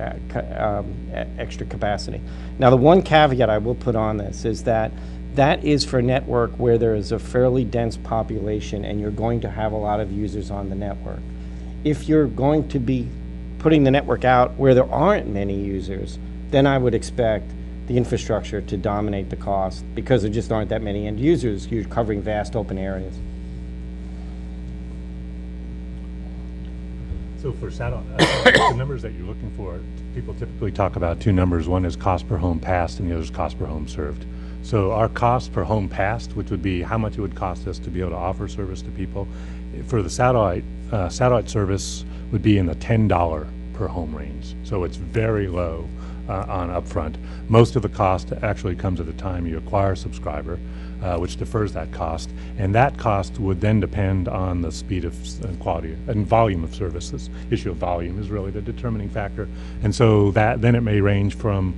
Speaker 10: extra capacity. Now, the one caveat I will put on this is that is for a network where there is a fairly dense population and you're going to have a lot of users on the network. If you're going to be putting the network out where there aren't many users, then I would expect the infrastructure to dominate the cost because there just aren't that many end users. You're covering vast open areas.
Speaker 9: So
Speaker 11: So for satellite, the numbers that you're looking for, people typically talk about two numbers. One is cost per home passed, and the other is cost per home served. So our cost per home passed, which would be how much it would cost us to be able to offer service to people, for the satellite service would be in the $10 per home range. So it's very low on upfront. Most of the cost actually comes at the time you acquire a subscriber, which defers that cost, and that cost would then depend on the speed of and quality and volume of service. This issue of volume is really the determining factor, and so that then it may range from,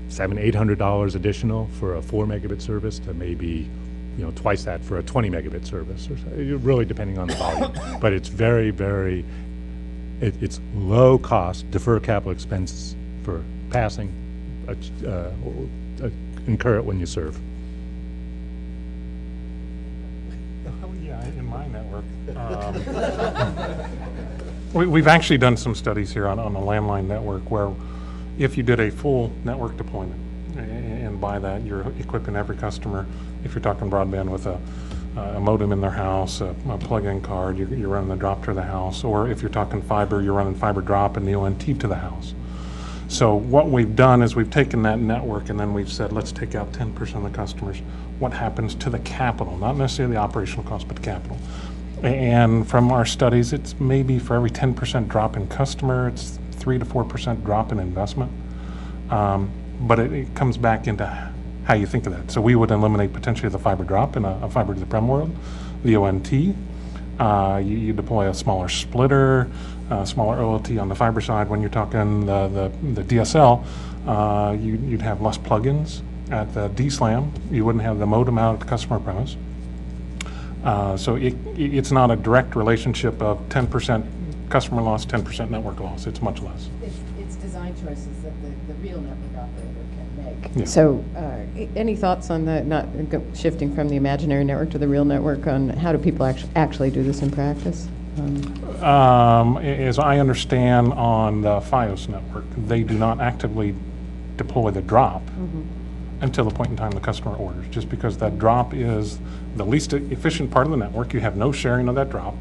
Speaker 11: $700-800 additional for a 4 megabit service to maybe, twice that for a 20 megabit service, or so, really depending on the volume. But it's very, very, it's low cost, defer capital expenses for passing, incur it when you serve.
Speaker 12: Yeah, in my network. We've actually done some studies here on a landline network where if you did a full network deployment, and by that you're equipping every customer, if you're talking broadband with a modem in their house, a plug-in card, you're running the drop to the house, or if you're talking fiber, you're running fiber drop and the ONT to the house. So what we've done is we've taken that network and then we've said, let's take out 10% of the customers. What happens to the capital, not necessarily the operational cost, but the capital. And from our studies, it's maybe for every 10% drop in customer, it's 3 to 4% drop in investment. But it comes back into how you think of that. So we would eliminate potentially the fiber drop in a fiber to the prem world, the ONT. You deploy a smaller splitter, smaller OLT on the fiber side. When you're talking the DSL, you'd have less plugins at the DSLAM. You wouldn't have the modem out at the customer premise. So it's not a direct relationship of 10% customer loss, 10% network loss. It's much less.
Speaker 4: It's design choices that the real network operator can make.
Speaker 12: Yeah.
Speaker 4: So any thoughts on that, not shifting from the imaginary network to the real network, on how do people actually do this in practice?
Speaker 12: As I understand, on the FiOS network, they do not actively deploy the drop until the point in time the customer orders, just because that drop is the least efficient part of the network. You have no sharing of that drop.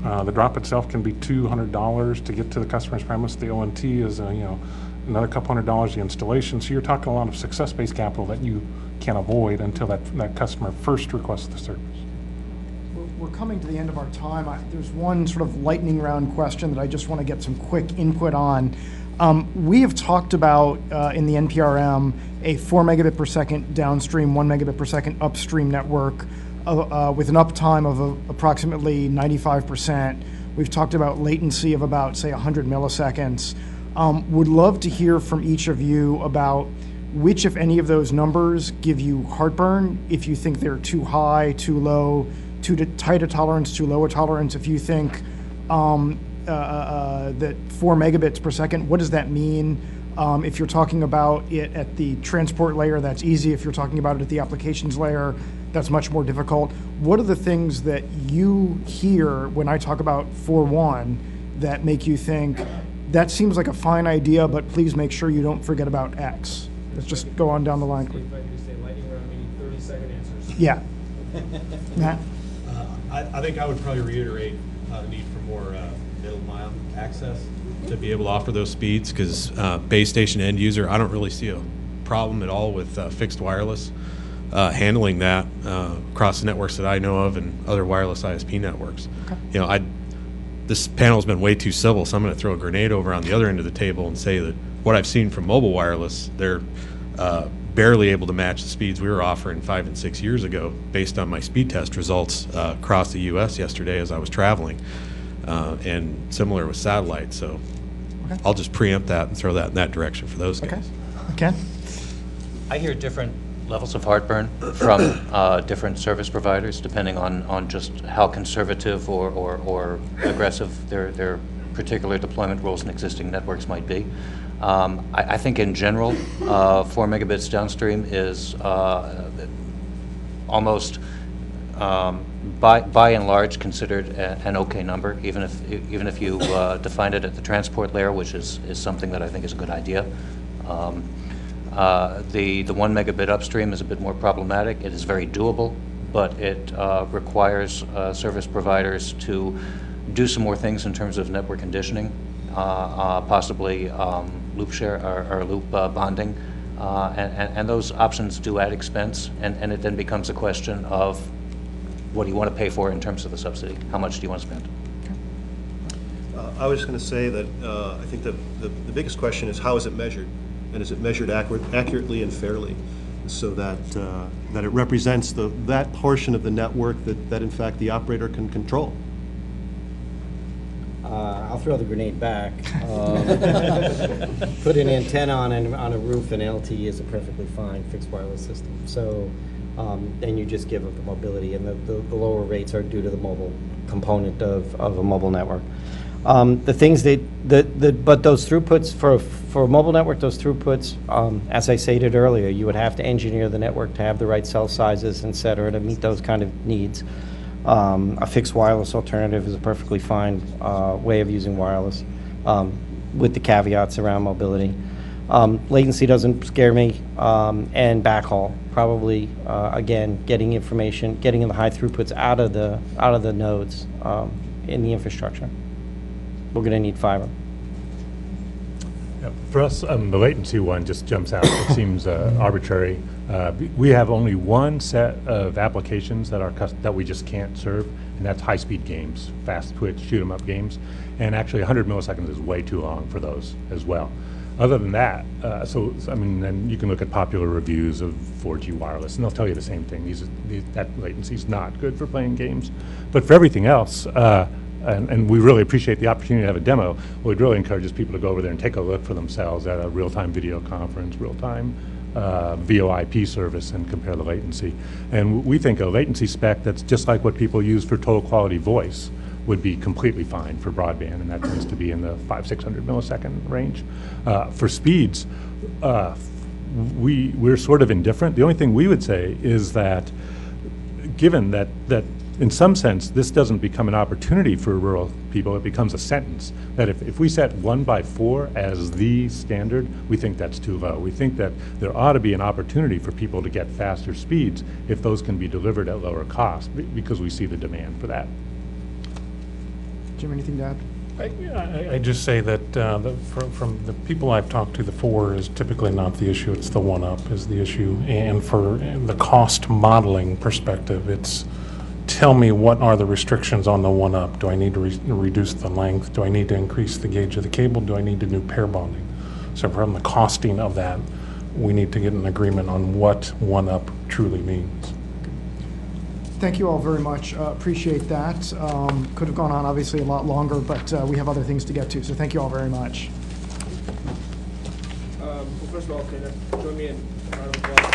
Speaker 12: The drop itself can be $200 to get to the customer's premise. The ONT is another couple $100 the installation. So you're talking a lot of success-based capital that you can't avoid until that customer first requests the service.
Speaker 6: We're coming to the end of our time. There's one sort of lightning round question that I just want to get some quick input on. We have talked about in the NPRM a 4 megabit per second downstream, 1 megabit per second upstream network with an uptime of approximately 95%. We've talked about latency of about, say, 100 milliseconds. Would love to hear from each of you about which, if any of those numbers, give you heartburn, if you think they're too high, too low, too tight a tolerance, too low a tolerance. If you think that 4 megabits per second, what does that mean? If you're talking about it at the transport layer, that's easy. If you're talking about it at the applications layer, that's much more difficult. What are the things that you hear when I talk about 4.1 that make you think, that seems like a fine idea, but please make sure you don't forget about X? Let's just go on down the line.
Speaker 7: If I could say lightning round, meaning 30-second answers.
Speaker 6: Yeah. Matt?
Speaker 7: I think I would probably reiterate the need for more middle mile access to be able to offer those speeds, because base station end user, I don't really see a problem at all with fixed wireless handling that across the networks that I know of and other wireless ISP networks. Okay. This panel's been way too civil, so I'm going to throw a grenade over on the other end of the table and say that what I've seen from mobile wireless, they're barely able to match the speeds we were offering 5 and 6 years ago based on my speed test results across the U.S. yesterday as I was traveling, and similar with satellite. So okay. I'll just preempt that and throw that in that direction for those guys.
Speaker 6: Okay.
Speaker 8: I hear different levels of heartburn from different service providers, depending on just how conservative or aggressive their particular deployment rules and existing networks might be. I think in general, 4 megabits downstream is almost by and large considered an okay number, even if you define it at the transport layer, which is something that I think is a good idea. The 1 megabit upstream is a bit more problematic. It is very doable, but it requires service providers to do some more things in terms of network conditioning, possibly loop share or loop bonding, and those options do add expense, and it then becomes a question of what do you want to pay for in terms of the subsidy? How much do you want to spend?
Speaker 9: I was going to say that I think the biggest question is how is it measured? And is it measured accurately and fairly so that that it represents that portion of the network that in fact the operator can control?
Speaker 10: I'll throw the grenade back. Put an antenna on a roof, and LTE is a perfectly fine fixed wireless system. So then you just give up the mobility, and the lower rates are due to the mobile component of a mobile network. The things but those throughputs for a mobile network, those throughputs, as I stated earlier, you would have to engineer the network to have the right cell sizes, et cetera, to meet those kind of needs. A fixed wireless alternative is a perfectly fine way of using wireless, with the caveats around mobility. Latency doesn't scare me, and backhaul probably again getting information, getting the high throughputs out of the nodes in the infrastructure. We're going to need fiber.
Speaker 11: Yeah, for us, the latency one just jumps out. It seems arbitrary. We have only one set of applications that we just can't serve, and that's high-speed games, fast twitch, shoot-'em-up games. And actually, 100 milliseconds is way too long for those as well. Other than that, then you can look at popular reviews of 4G wireless, and they'll tell you the same thing. That latency is not good for playing games. But for everything else, and we really appreciate the opportunity to have a demo, what we'd really encourage is people to go over there and take a look for themselves at a real-time video conference, real-time VoIP service, and compare the latency. And we think a latency spec that's just like what people use for total quality voice would be completely fine for broadband, and that tends to be in the 500-600 millisecond range. For speeds, we're sort of indifferent. The only thing we would say is that given that in some sense, this doesn't become an opportunity for rural people, it becomes a sentence. That if we set 1x4 as the standard, we think that's too low. We think that there ought to be an opportunity for people to get faster speeds if those can be delivered at lower cost, because we see the demand for that.
Speaker 6: Jim, anything to add?
Speaker 12: I just say that from the people I've talked to, the 4 is typically not the issue, it's the 1-up is the issue. And for the cost modeling perspective, it's tell me what are the restrictions on the 1-up. Do I need to reduce the length? Do I need to increase the gauge of the cable? Do I need to do pair bonding? So from the costing of that, we need to get an agreement on what 1-up truly means.
Speaker 6: Thank you all very much. Appreciate that. Could have gone on obviously a lot longer, but we have other things to get to, so thank you all very much.
Speaker 5: Well, first of all, can you join me in a round of applause?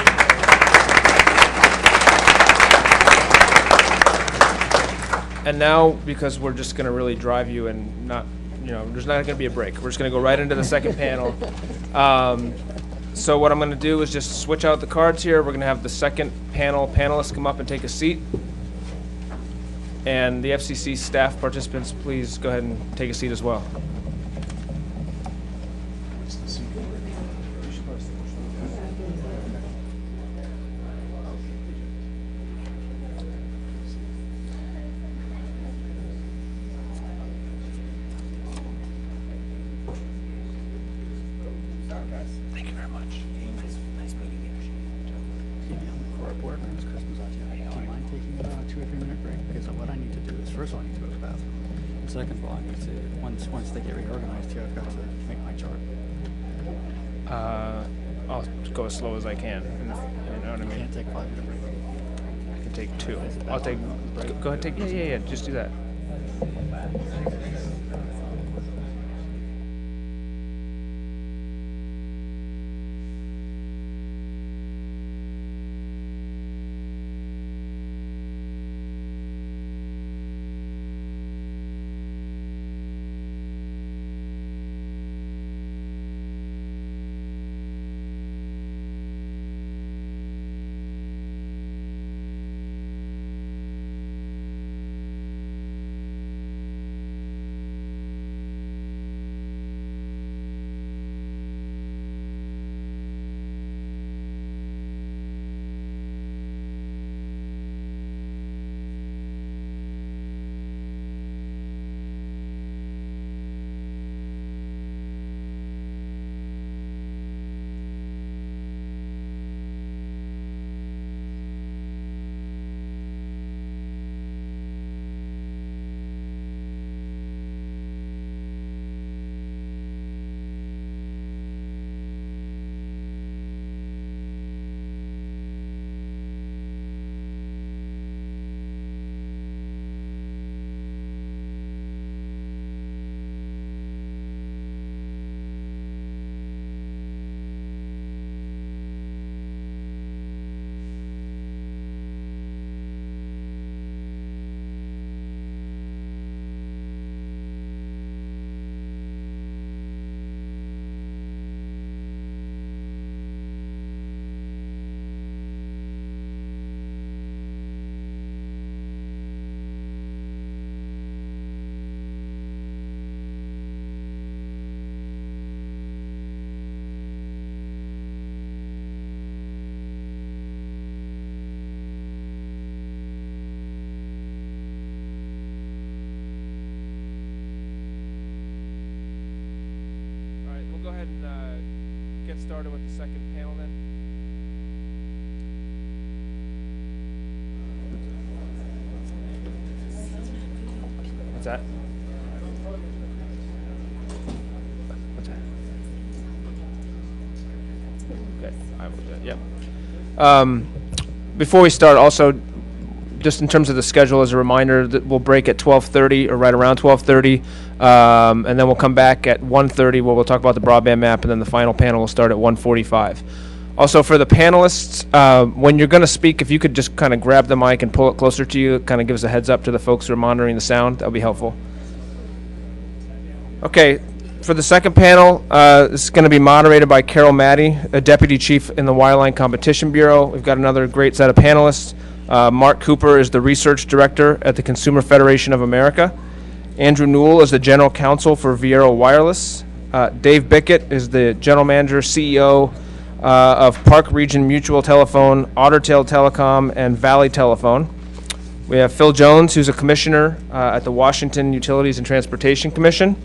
Speaker 5: And now, because we're just going to really drive you and not, there's not going to be a break. We're just going to go right into the second panel. So what I'm going to do is just switch out the cards here. We're going to have the second panelists come up and take a seat. And the FCC staff participants, please go ahead and take a seat as well.
Speaker 15: Second of all, I need to, once they get reorganized here, I've got to make my chart.
Speaker 5: I'll go as slow as I can. You know what I mean?
Speaker 15: Can't take 5-minute break.
Speaker 5: I can take 2. I'll take, go ahead, yeah, just do that. started with the second panel then. What's that? What's that? Okay, I will do it. Yep. Before we start, also, just in terms of the schedule, as a reminder, that we'll break at 12:30 or right around 12:30, and then we'll come back at 1:30 where we'll talk about the broadband map, and then the final panel will start at 1:45. Also, for the panelists, when you're going to speak, if you could just kind of grab the mic and pull it closer to you, it kind of gives a heads up to the folks who are monitoring the sound. That would be helpful. Okay, for the second panel, this is going to be moderated by Carol Maddie, a Deputy Chief in the Wireline Competition Bureau. We've got another great set of panelists. Mark Cooper is the Research Director at the Consumer Federation of America. Andrew Newell is the General Counsel for Viero Wireless. Dave Bickett is the General Manager, CEO of Park Region Mutual Telephone, Ottertail Telecom, and Valley Telephone. We have Phil Jones, who's a Commissioner at the Washington Utilities and Transportation Commission.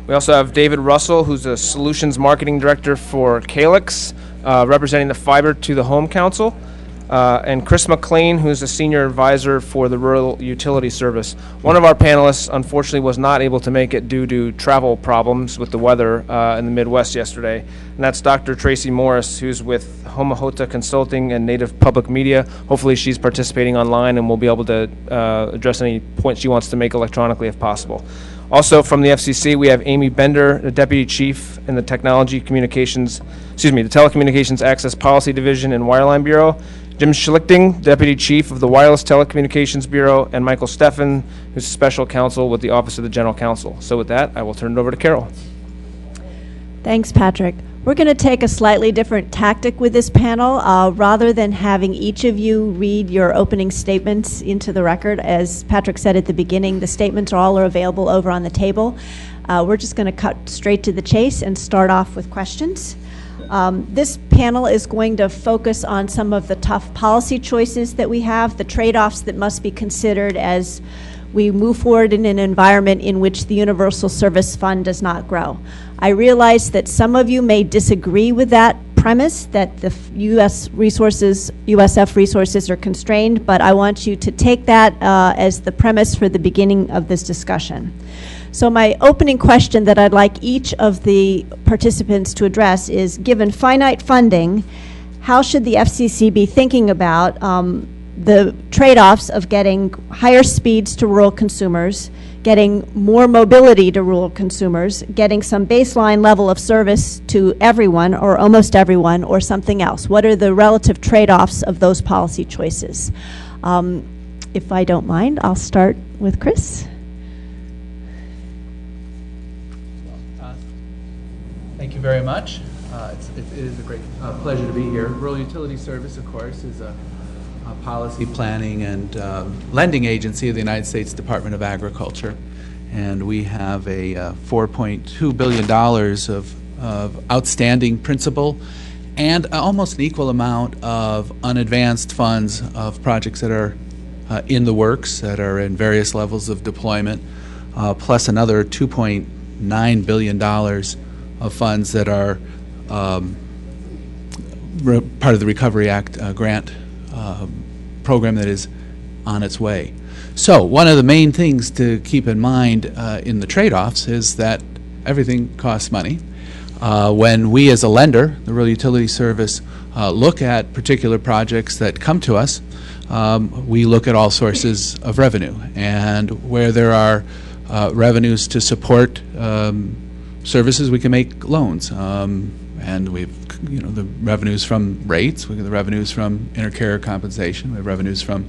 Speaker 5: We also have David Russell, who's a Solutions Marketing Director for Calix, representing the Fiber to the Home Council. And Chris McLean, who's a Senior Advisor for the Rural Utility Service. One of our panelists, unfortunately, was not able to make it due to travel problems with the weather in the Midwest yesterday. And that's Dr. Tracy Morris, who's with Homahota Consulting and Native Public Media. Hopefully she's participating online and will be able to address any points she wants to make electronically if possible. Also from the FCC, we have Amy Bender, the Deputy Chief in the the Telecommunications Access Policy Division and Wireline Bureau, Jim Schlichting, Deputy Chief of the Wireless Telecommunications Bureau, and Michael Steffen, who's Special Counsel with the Office of the General Counsel. So with that, I will turn it over to Carol.
Speaker 16: Thanks, Patrick. We're going to take a slightly different tactic with this panel. Rather than having each of you read your opening statements into the record, as Patrick said at the beginning, the statements all are available over on the table. We're just going to cut straight to the chase and start off with questions. This panel is going to focus on some of the tough policy choices that we have, the trade-offs that must be considered as we move forward in an environment in which the Universal Service Fund does not grow. I realize that some of you may disagree with that premise, that the USF resources are constrained, but I want you to take that as the premise for the beginning of this discussion. So my opening question that I'd like each of the participants to address is, given finite funding, how should the FCC be thinking about the trade-offs of getting higher speeds to rural consumers, getting more mobility to rural consumers, getting some baseline level of service to everyone or almost everyone, or something else? What are the relative trade-offs of those policy choices? If I don't mind, I'll start with Chris.
Speaker 17: Thank you very much. It is a great pleasure to be here. Rural Utility Service, of course, is a policy planning and lending agency of the United States Department of Agriculture. And we have a $4.2 billion of outstanding principal and almost an equal amount of unadvanced funds of projects that are in the works, that are in various levels of deployment, plus another $2.9 billion of funds that are part of the Recovery Act grant program that is on its way. So one of the main things to keep in mind in the trade-offs is that everything costs money. When we as a lender, the Rural Utility Service, look at particular projects that come to us, we look at all sources of revenue. And where there are revenues to support services, we can make loans. And we've, the revenues from rates, we get the revenues from Intercarrier compensation, we have revenues from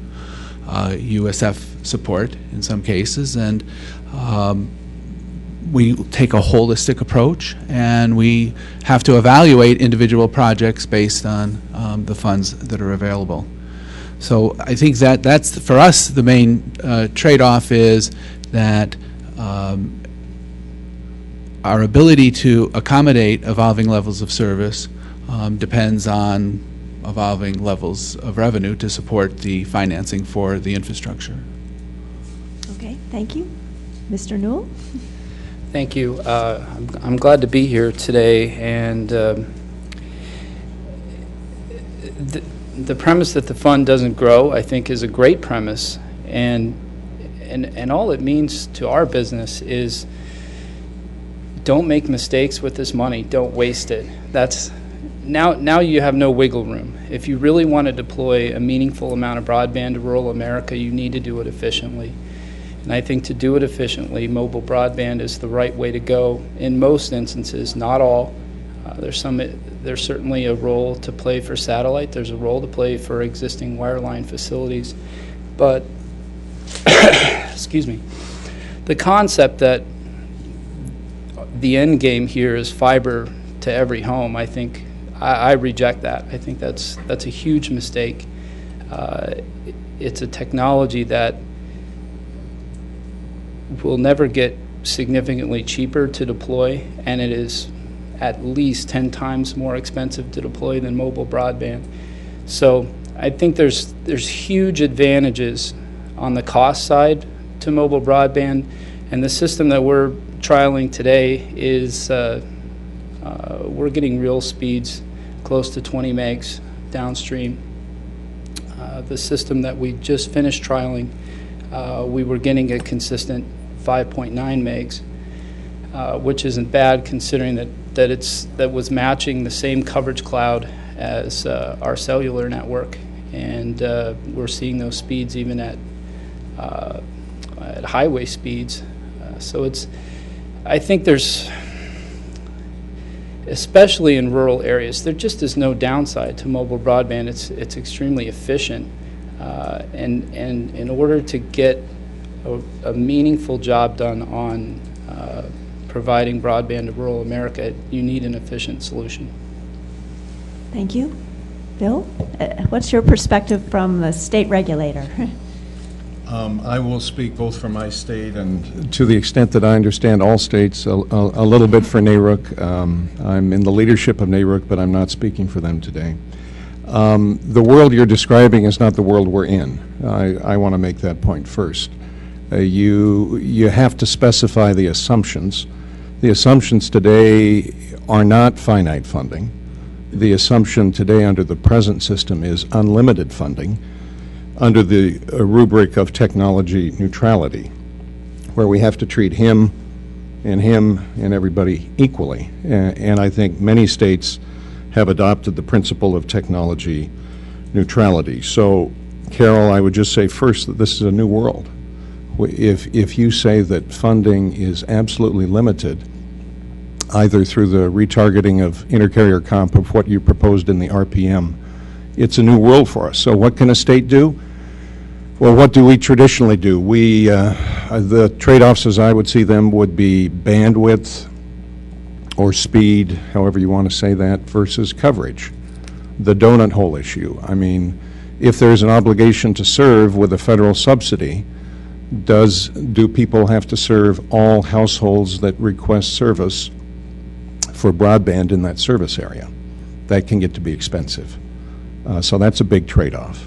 Speaker 17: USF support in some cases, and we take a holistic approach, and we have to evaluate individual projects based on the funds that are available. So I think that that's, for us, the main trade-off is that our ability to accommodate evolving levels of service depends on evolving levels of revenue to support the financing for the infrastructure.
Speaker 16: Okay, thank you. Mr. Newell?
Speaker 15: Thank you. I'm glad to be here today, and the premise that the fund doesn't grow, I think, is a great premise, and all it means to our business is don't make mistakes with this money. Don't waste it. That's now you have no wiggle room. If you really want to deploy a meaningful amount of broadband to rural America, you need to do it efficiently. And I think to do it efficiently, mobile broadband is the right way to go in most instances, not all. There's certainly a role to play for satellite. There's a role to play for existing wireline facilities. But, excuse me, the concept that the end game here is fiber to every home, I think I reject that. I think that's a huge mistake. It's a technology that will never get significantly cheaper to deploy, and it is at least 10 times more expensive to deploy than mobile broadband. So I think there's huge advantages on the cost side to mobile broadband, and the system that we're trialing today is we're getting real speeds close to 20 megs downstream. The system that we just finished trialing, we were getting a consistent 5.9 megs, which isn't bad considering that was matching the same coverage cloud as our cellular network, and we're seeing those speeds even at highway speeds. So I think there's, especially in rural areas, there just is no downside to mobile broadband. It's extremely efficient, and in order to get a meaningful job done on providing broadband to rural America, you need an efficient solution.
Speaker 16: Thank you. Bill, what's your perspective from the state regulator?
Speaker 18: I will speak both for my state and, to the extent that I understand, all states, a little bit for NARUC. I'm in the leadership of NARUC, but I'm not speaking for them today. The world you're describing is not the world we're in. I want to make that point first. You have to specify the assumptions. The assumptions today are not finite funding. The assumption today under the present system is unlimited funding under the rubric of technology neutrality, where we have to treat him and everybody equally. And I think many states have adopted the principle of technology neutrality. So, Carol, I would just say first that this is a new world. If you say that funding is absolutely limited, either through the retargeting of intercarrier comp of what you proposed in the RPM, it's a new world for us. So what can a state do? Well, what do we traditionally do? The trade-offs as I would see them would be bandwidth or speed, however you want to say that, versus coverage. The donut hole issue. I mean, if there's an obligation to serve with a federal subsidy, do people have to serve all households that request service for broadband in that service area? That can get to be expensive. So that's a big trade-off.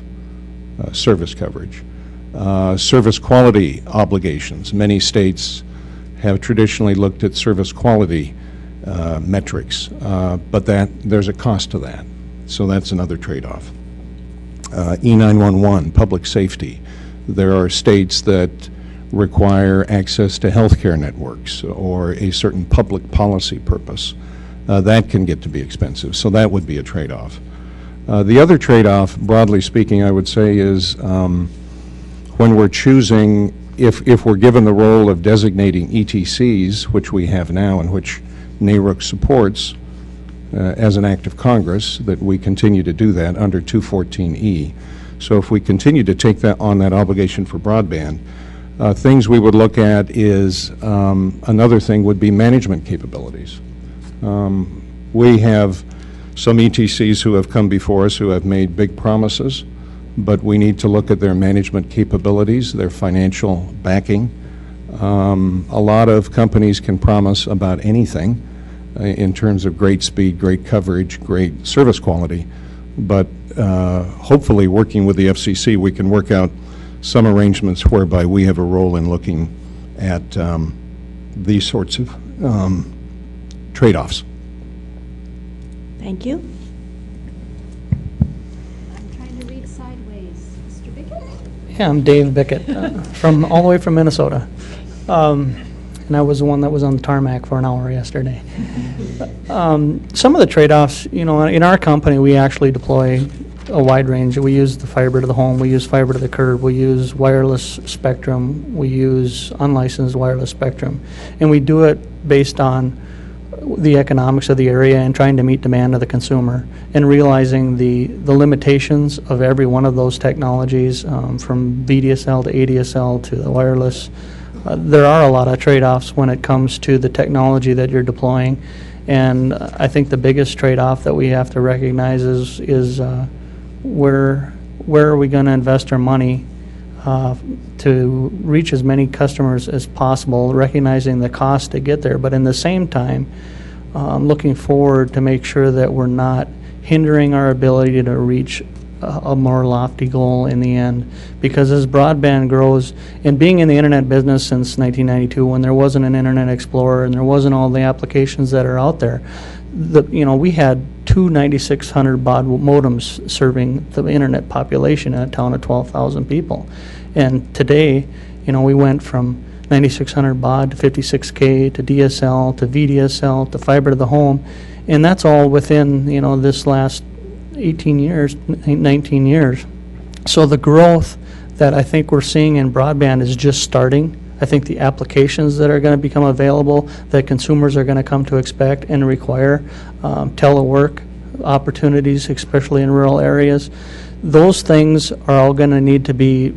Speaker 18: Service coverage. Service quality obligations. Many states have traditionally looked at service quality metrics, but there's a cost to that. So that's another trade-off. E911, public safety. There are states that require access to healthcare networks or a certain public policy purpose. That can get to be expensive, so that would be a trade-off. The other trade-off, broadly speaking, I would say is when we're choosing, if we're given the role of designating ETCs, which we have now and which NARUC supports as an act of Congress, that we continue to do that under 214E. So if we continue to take that on that obligation for broadband, things we would look at is another thing would be management capabilities. We have some ETCs who have come before us who have made big promises, but we need to look at their management capabilities, their financial backing. A lot of companies can promise about anything in terms of great speed, great coverage, great service quality, but hopefully working with the FCC we can work out some arrangements whereby we have a role in looking at these sorts of trade-offs.
Speaker 16: Thank you. sideways. Mr. Bickett?
Speaker 19: Yeah, I'm Dave Bickett, from all the way from Minnesota. And I was the one that was on the tarmac for an hour yesterday. Some of the trade-offs, you know, in our company, we actually deploy a wide range. We use the fiber to the home, we use fiber to the curb, we use wireless spectrum, we use unlicensed wireless spectrum. And we do it based on the economics of the area and trying to meet demand of the consumer and realizing the limitations of every one of those technologies, from VDSL to ADSL to the wireless. There are a lot of trade-offs when it comes to the technology that you're deploying, and I think the biggest trade-off that we have to recognize is where are we going to invest our money to reach as many customers as possible, recognizing the cost to get there, but in the same time, looking forward to make sure that we're not hindering our ability to reach a more lofty goal in the end. Because as broadband grows, and being in the internet business since 1992, when there wasn't an Internet Explorer and there wasn't all the applications that are out there, we had two 9600 baud modems serving the internet population in a town of 12,000 people. And today, we went from 9600 baud to 56K to DSL to VDSL to fiber to the home, and that's all within this last 18 years, 19 years. So the growth that I think we're seeing in broadband is just starting. I think the applications that are going to become available that consumers are going to come to expect and require, telework opportunities, especially in rural areas, those things are all going to need to be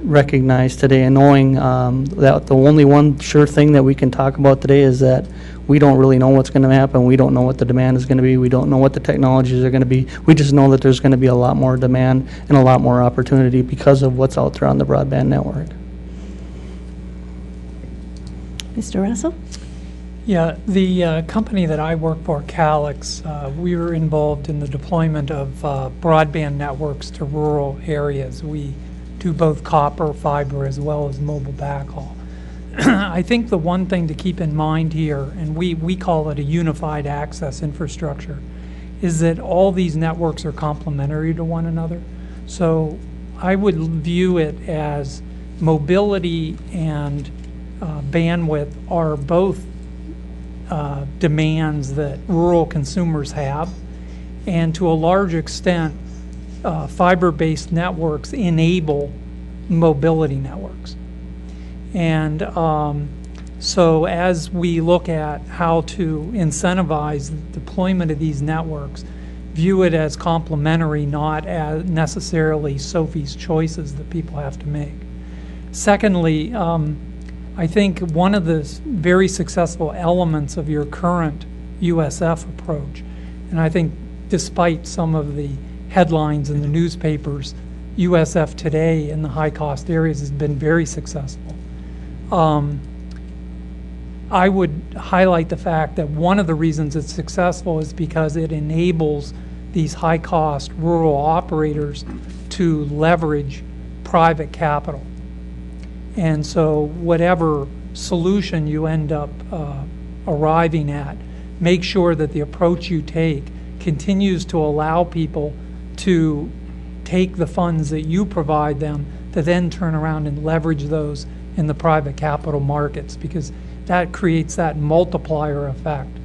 Speaker 19: recognized today, and knowing that the only one sure thing that we can talk about today is that we don't really know what's going to happen. We don't know what the demand is going to be. We don't know what the technologies are going to be. We just know that there's going to be a lot more demand and a lot more opportunity because of what's out there on the broadband network.
Speaker 16: Mr. Russell?
Speaker 20: Yeah, the company that I work for, Calix, we were involved in the deployment of broadband networks to rural areas. We do both copper, fiber, as well as mobile backhaul. I think the one thing to keep in mind here, and we call it a unified access infrastructure, is that all these networks are complementary to one another. So I would view it as mobility and bandwidth are both demands that rural consumers have, and to a large extent, fiber-based networks enable mobility networks. And so as we look at how to incentivize the deployment of these networks, view it as complementary, not as necessarily Sophie's choices that people have to make. Secondly, I think one of the very successful elements of your current USF approach, and I think despite some of the headlines in the newspapers, USF today in the high-cost areas has been very successful. I would highlight the fact that one of the reasons it's successful is because it enables these high-cost rural operators to leverage private capital. And so whatever solution you end up arriving at, make sure that the approach you take continues to allow people to take the funds that you provide them to then turn around and leverage those in the private capital markets, because that creates that multiplier effect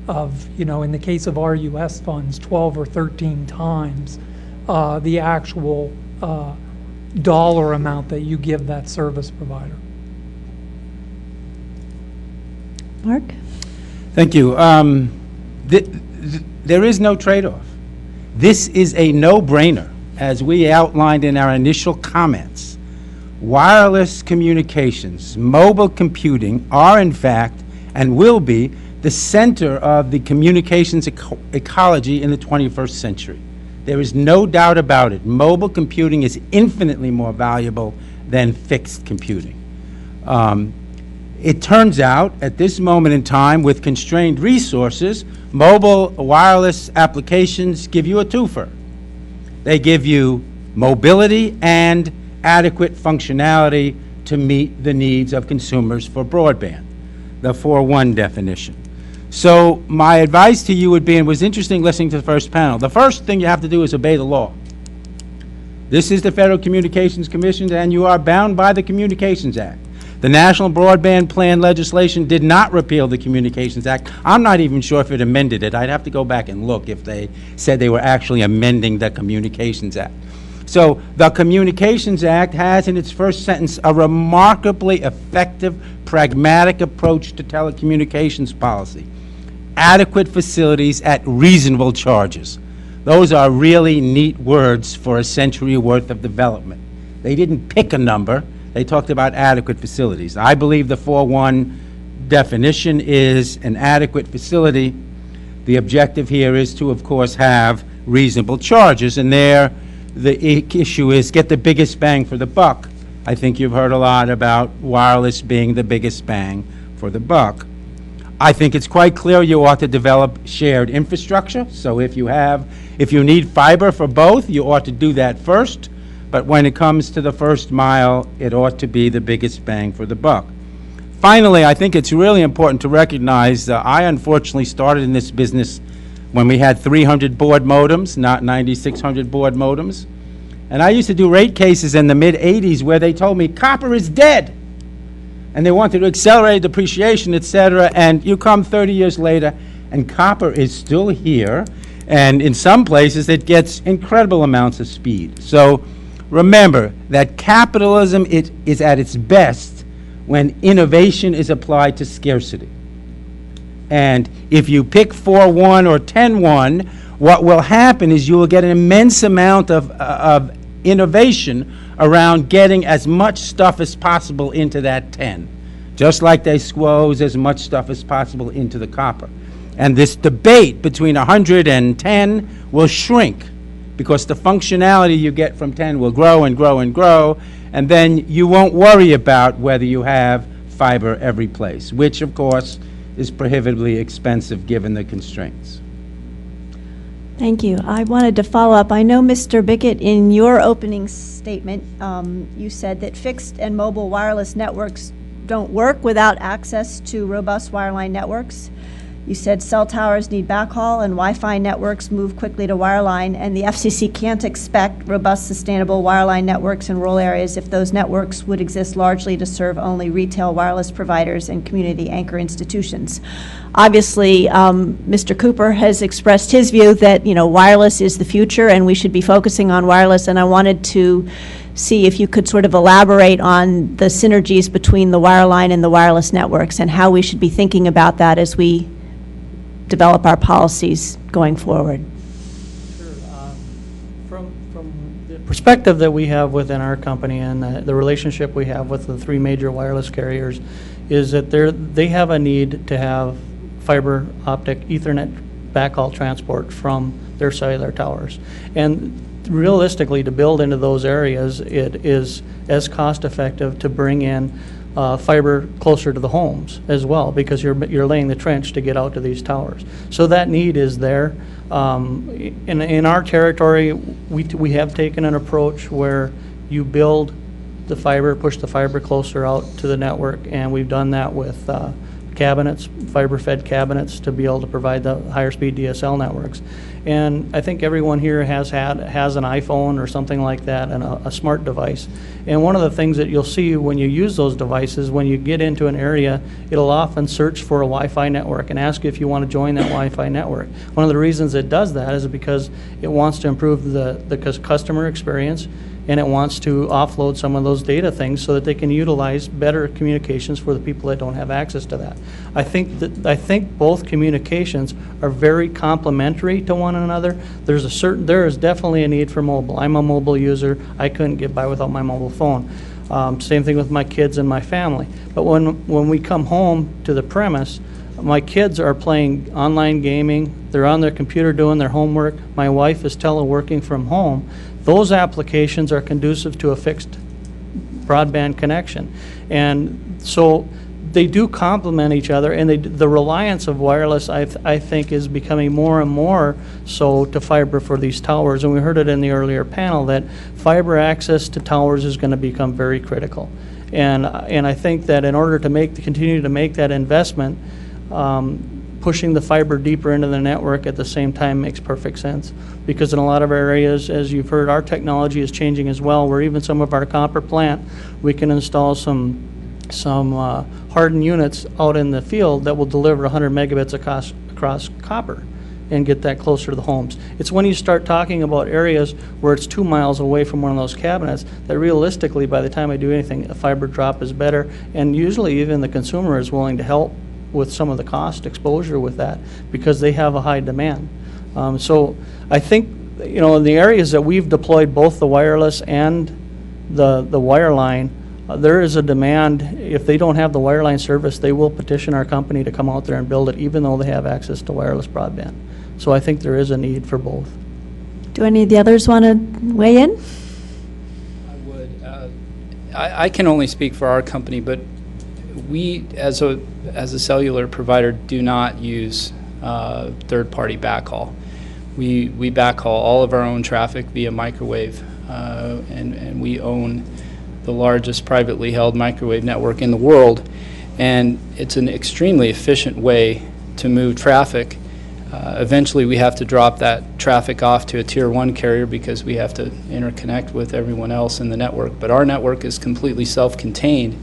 Speaker 20: of, in the case of our US funds, 12 or 13 times the actual dollar amount that you give that service provider.
Speaker 16: Mark?
Speaker 21: Thank you. There is no trade-off. This is a no-brainer, as we outlined in our initial comments. Wireless communications, mobile computing are in fact and will be the center of the communications ecology in the 21st century. There is no doubt about it. Mobile computing is infinitely more valuable than fixed computing. It turns out, at this moment in time, with constrained resources, mobile wireless applications give you a twofer. They give you mobility and adequate functionality to meet the needs of consumers for broadband, the 4-1 definition. So my advice to you would be, and it was interesting listening to the first panel, the first thing you have to do is obey the law. This is the Federal Communications Commission, and you are bound by the Communications Act. The National Broadband Plan legislation did not repeal the Communications Act. I'm not even sure if it amended it. I'd have to go back and look if they said they were actually amending the Communications Act. So the Communications Act has in its first sentence a remarkably effective, pragmatic approach to telecommunications policy. Adequate facilities at reasonable charges. Those are really neat words for a century worth of development. They didn't pick a number. They talked about adequate facilities. I believe the 4.1 definition is an adequate facility. The objective here is to, of course, have reasonable charges, and there the issue is get the biggest bang for the buck. I think you've heard a lot about wireless being the biggest bang for the buck. I think it's quite clear you ought to develop shared infrastructure. So if you need fiber for both, you ought to do that first. But when it comes to the first mile, it ought to be the biggest bang for the buck. Finally, I think it's really important to recognize that I unfortunately started in this business when we had 300 baud modems, not 9,600 baud modems. And I used to do rate cases in the mid-'80s where they told me copper is dead. And they wanted to accelerate depreciation, et cetera. And you come 30 years later, and copper is still here. And in some places, it gets incredible amounts of speed. So remember that capitalism is at its best when innovation is applied to scarcity. And if you pick 4.1 or 10.1, what will happen is you will get an immense amount of innovation around getting as much stuff as possible into that 10, just like they squoze as much stuff as possible into the copper. And this debate between 100 and 10 will shrink, because the functionality you get from 10 will grow and grow and grow, and then you won't worry about whether you have fiber every place, which, of course, is prohibitively expensive given the constraints.
Speaker 16: Thank you. I wanted to follow up. I know, Mr. Bickett, in your opening statement, you said that fixed and mobile wireless networks don't work without access to robust wireline networks. You said cell towers need backhaul and Wi-Fi networks move quickly to wireline, and the FCC can't expect robust, sustainable wireline networks in rural areas if those networks would exist largely to serve only retail wireless providers and community anchor institutions. Obviously, Mr. Cooper has expressed his view that, wireless is the future and we should be focusing on wireless, and I wanted to see if you could sort of elaborate on the synergies between the wireline and the wireless networks and how we should be thinking about that as we develop our policies going forward.
Speaker 19: Sure. From the perspective that we have within our company and the relationship we have with the three major wireless carriers is that they have a need to have fiber optic Ethernet backhaul transport from their cellular towers. And realistically, to build into those areas, it is as cost effective to bring in fiber closer to the homes as well, because you're laying the trench to get out to these towers. So that need is there. In our territory, we have taken an approach where you build the fiber, push the fiber closer out to the network, and we've done that with cabinets, fiber-fed cabinets, to be able to provide the higher speed DSL networks. And I think everyone here has an iPhone or something like that, and a smart device. And one of the things that you'll see when you use those devices, when you get into an area, it'll often search for a Wi-Fi network and ask you if you want to join that Wi-Fi network. One of the reasons it does that is because it wants to improve the customer experience, and it wants to offload some of those data things so that they can utilize better communications for the people that don't have access to that. I think both communications are very complementary to one another. There is definitely a need for mobile. I'm a mobile user. I couldn't get by without my mobile phone. Same thing with my kids and my family. But when we come home to the premise, my kids are playing online gaming. They're on their computer doing their homework. My wife is teleworking from home. Those applications are conducive to a fixed broadband connection. And so they do complement each other, and the reliance of wireless, I think, is becoming more and more so to fiber for these towers. And we heard it in the earlier panel that fiber access to towers is going to become very critical. And I think that in order to continue to make that investment, pushing the fiber deeper into the network at the same time makes perfect sense. Because in a lot of areas, as you've heard, our technology is changing as well, where even some of our copper plant, we can install some hardened units out in the field that will deliver 100 megabits across copper and get that closer to the homes. It's when you start talking about areas where it's 2 miles away from one of those cabinets that realistically, by the time I do anything, a fiber drop is better, and usually even the consumer is willing to help with some of the cost exposure with that because they have a high demand. So I think, in the areas that we've deployed both the wireless and the wireline, there is a demand. If they don't have the wireline service, they will petition our company to come out there and build it, even though they have access to wireless broadband. So I think there is a need for both.
Speaker 16: Do any of the others want to weigh in?
Speaker 15: I would. I can only speak for our company, but we, as a cellular provider, do not use third-party backhaul. We backhaul all of our own traffic via microwave, and we own the largest privately held microwave network in the world, and it's an extremely efficient way to move traffic. Eventually we have to drop that traffic off to a tier 1 carrier because we have to interconnect with everyone else in the network, but our network is completely self-contained,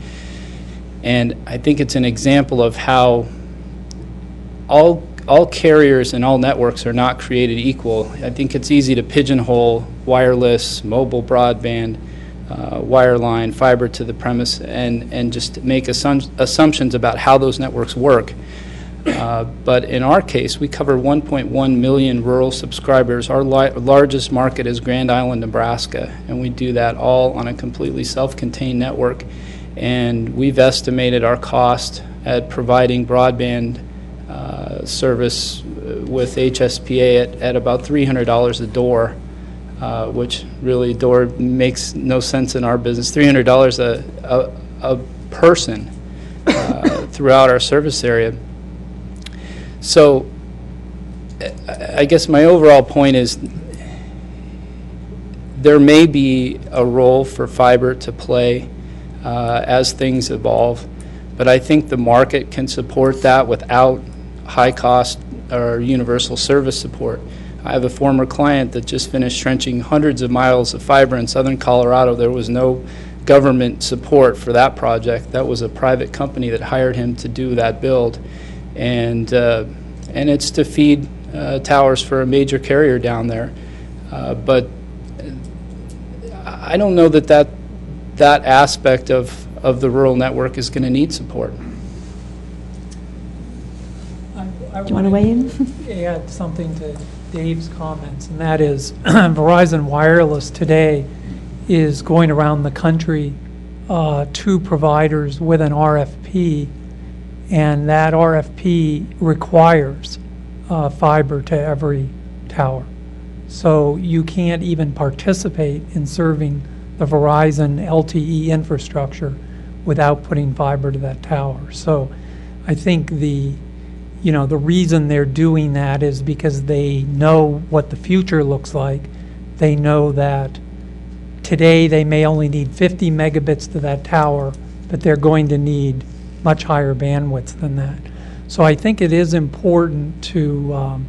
Speaker 15: and I think it's an example of how all carriers and all networks are not created equal. I think it's easy to pigeonhole wireless, mobile broadband, wireline, fiber to the premise, and just make assumptions about how those networks work. But in our case, we cover 1.1 million rural subscribers. Our largest market is Grand Island, Nebraska, and we do that all on a completely self-contained network. And we've estimated our cost at providing broadband service with HSPA at about $300 a door. Which really makes no sense in our business. $300 a person throughout our service area. So I guess my overall point is there may be a role for fiber to play as things evolve, but I think the market can support that without high cost or universal service support. I have a former client that just finished trenching hundreds of miles of fiber in southern Colorado. There was no government support for that project. That was a private company that hired him to do that build. And it's to feed towers for a major carrier down there. But I don't know that aspect of the rural network is going to need support.
Speaker 16: Do you want to weigh in?
Speaker 20: Add something to Dave's comments, and that is Verizon Wireless today is going around the country to providers with an RFP, and that RFP requires fiber to every tower. So you can't even participate in serving the Verizon LTE infrastructure without putting fiber to that tower. So I think the reason they're doing that is because they know what the future looks like. They know that today they may only need 50 megabits to that tower, but they're going to need much higher bandwidth than that. So I think it is important to,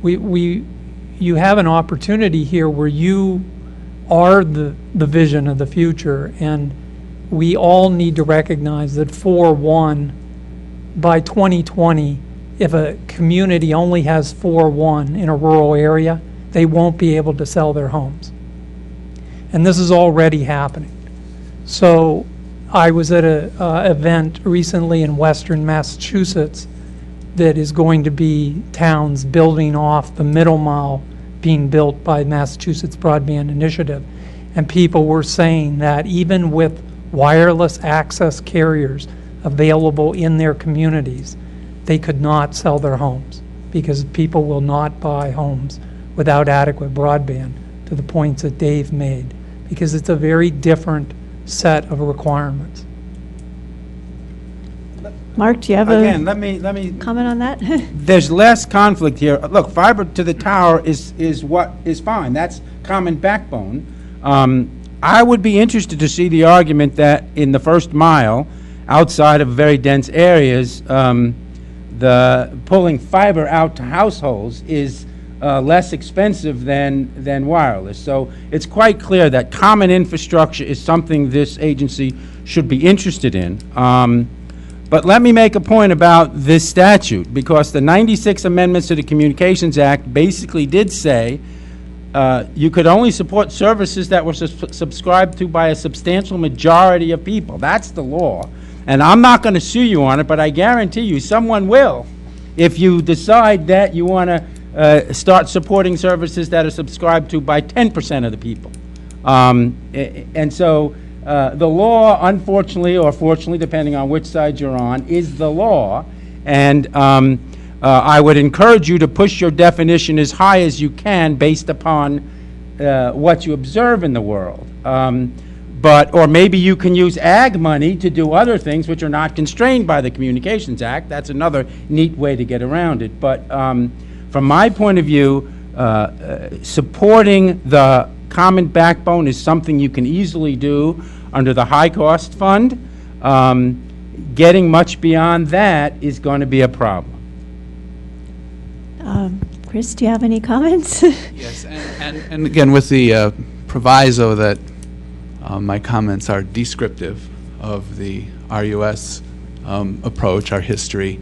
Speaker 20: you have an opportunity here where you are the vision of the future, and we all need to recognize that by 2020, if a community only has 4.1 in a rural area, they won't be able to sell their homes. And this is already happening. So I was at an event recently in Western Massachusetts that is going to be towns building off the middle mile being built by Massachusetts Broadband Initiative. And people were saying that even with wireless access carriers available in their communities, they could not sell their homes because people will not buy homes without adequate broadband, to the points that Dave made, because it's a very different set of requirements.
Speaker 16: Mark, do you have
Speaker 21: Again, let me
Speaker 16: comment on that?
Speaker 21: There's less conflict here. Look, fiber to the tower is what is fine. That's common backbone. I would be interested to see the argument that in the first mile, outside of very dense areas, the pulling fiber out to households is less expensive than wireless. So it's quite clear that common infrastructure is something this agency should be interested in. But let me make a point about this statute, because the 96 amendments to the Communications Act basically did say you could only support services that were subscribed to by a substantial majority of people. That's the law. And I'm not going to sue you on it, but I guarantee you someone will if you decide that you want to start supporting services that are subscribed to by 10% of the people. And so the law, unfortunately or fortunately, depending on which side you're on, is the law. And I would encourage you to push your definition as high as you can based upon what you observe in the world. Or maybe you can use ag money to do other things which are not constrained by the Communications Act. That's another neat way to get around it. But from my point of view, supporting the common backbone is something you can easily do under the high cost fund. Getting much beyond that is going to be a problem.
Speaker 16: Chris, do you have any comments?
Speaker 17: Yes, and again, with the proviso that my comments are descriptive of the RUS approach, our history,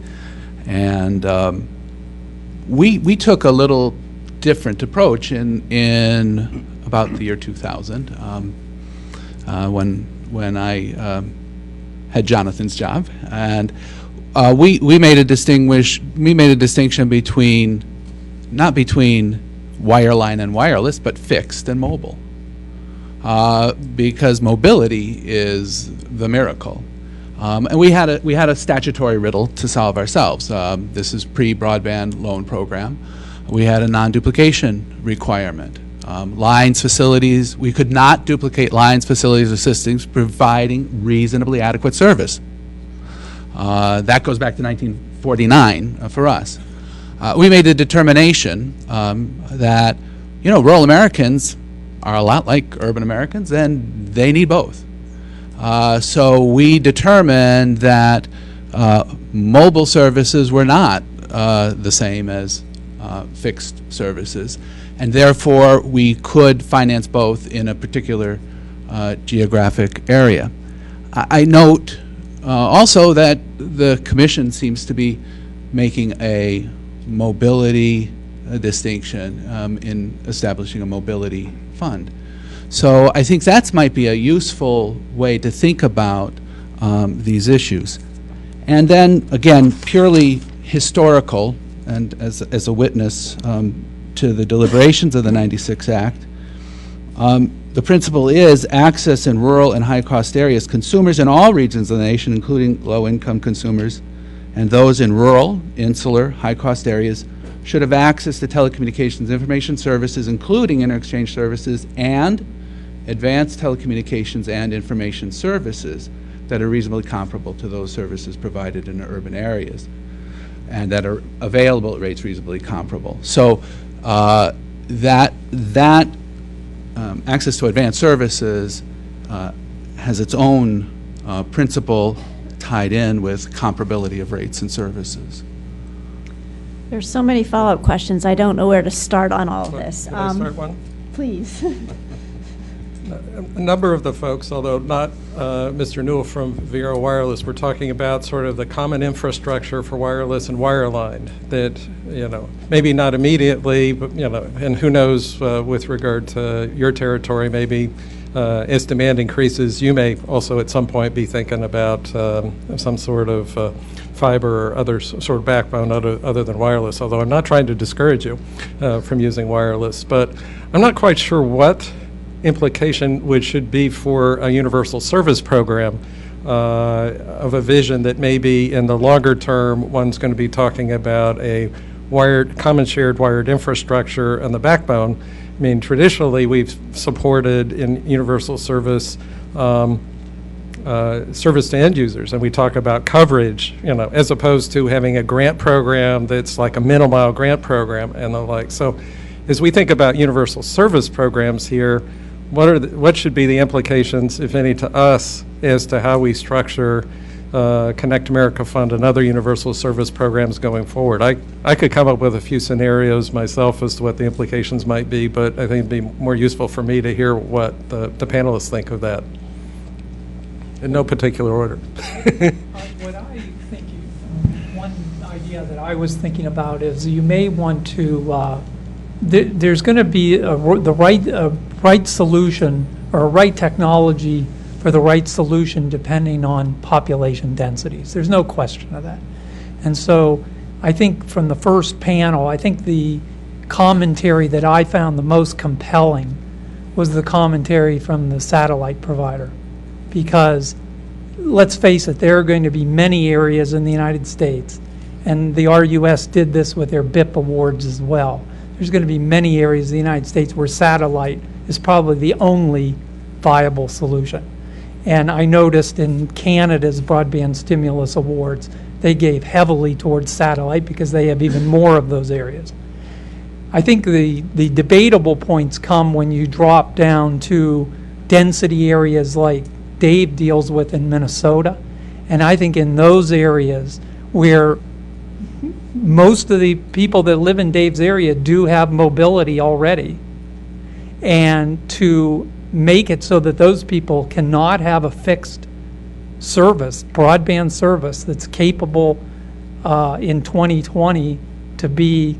Speaker 17: and we took a little different approach in about the year 2000 when I had Jonathan's job, and we made a distinction between not between wireline and wireless, but fixed and mobile, because mobility is the miracle. And we had a statutory riddle to solve ourselves. This is pre-broadband loan program. We had a non-duplication requirement. Lines, facilities, we could not duplicate lines, facilities, or systems providing reasonably adequate service. That goes back to 1949 for us. We made a determination that, rural Americans are a lot like urban Americans, and they need both. So we determined that mobile services were not the same as fixed services, and therefore we could finance both in a particular geographic area. I note also that the Commission seems to be making a mobility distinction in establishing a mobility fund. So I think that might be a useful way to think about these issues. And then, again, purely historical, and as a witness to the deliberations of the 96 Act, the principle is access in rural and high-cost areas. Consumers in all regions of the nation, including low-income consumers, and those in rural, insular, high-cost areas should have access to telecommunications information services, including inter-exchange services and advanced telecommunications and information services that are reasonably comparable to those services provided in urban areas and that are available at rates reasonably comparable. So that access to advanced services has its own principle tied in with comparability of rates and services.
Speaker 16: There's so many follow-up questions. I don't know where to start on all of this.
Speaker 3: Can I start one?
Speaker 16: Please.
Speaker 3: A number of the folks, although not Mr. Newell from Vero Wireless, were talking about sort of the common infrastructure for wireless and wireline that, maybe not immediately, but, and who knows with regard to your territory, maybe as demand increases, you may also at some point be thinking about some sort of fiber or other sort of backbone other than wireless, although I'm not trying to discourage you from using wireless. But I'm not quite sure what implication which should be for a universal service program of a vision that maybe in the longer term one's going to be talking about a common shared wired infrastructure and the backbone. I mean, traditionally we've supported in universal service service to end users, and we talk about coverage, as opposed to having a grant program that's like a middle mile grant program and the like. So as we think about universal service programs here, what should be the implications, if any, to us as to how we structure Connect America Fund and other universal service programs going forward. I could come up with a few scenarios myself as to what the implications might be, but I think it'd be more useful for me to hear what the panelists think of that, in no particular order.
Speaker 20: What I think, one idea that I was thinking about is you may want to, there's going to be the right solution or a right technology for the right solution depending on population densities. There's no question of that. And so I think from the first panel, I think the commentary that I found the most compelling was the commentary from the satellite provider. Because let's face it, there are going to be many areas in the United States, and the RUS did this with their BIP awards as well. There's going to be many areas in the United States where satellite is probably the only viable solution. And I noticed in Canada's Broadband Stimulus Awards, they gave heavily towards satellite because they have even more of those areas. I think the debatable points come when you drop down to density areas like Dave deals with in Minnesota. And I think in those areas where most of the people that live in Dave's area do have mobility already, and to make it so that those people cannot have a fixed service, broadband service that's capable in 2020 to be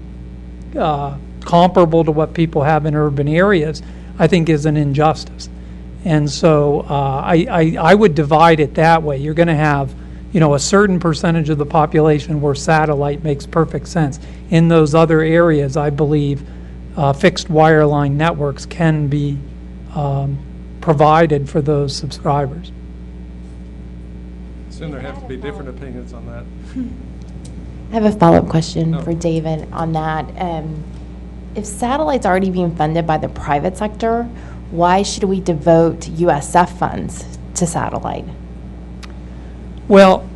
Speaker 20: comparable to what people have in urban areas, I think is an injustice. And so I would divide it that way. You're going to have, a certain percentage of the population where satellite makes perfect sense. In those other areas, I believe fixed wireline networks can be provided for those subscribers.
Speaker 3: Soon there have to be different opinions on that.
Speaker 14: I have a follow-up question for David on that. If satellite's already being funded by the private sector, why should we devote USF funds to satellite?
Speaker 20: Well,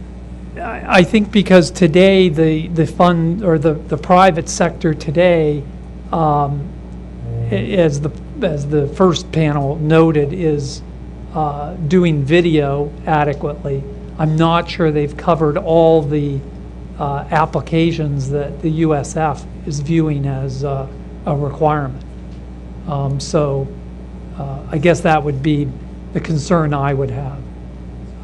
Speaker 20: I think because today the fund or the private sector today, as the first panel noted, is doing video adequately. I'm not sure they've covered all the applications that the USF is viewing as a requirement. So I guess that would be the concern I would have.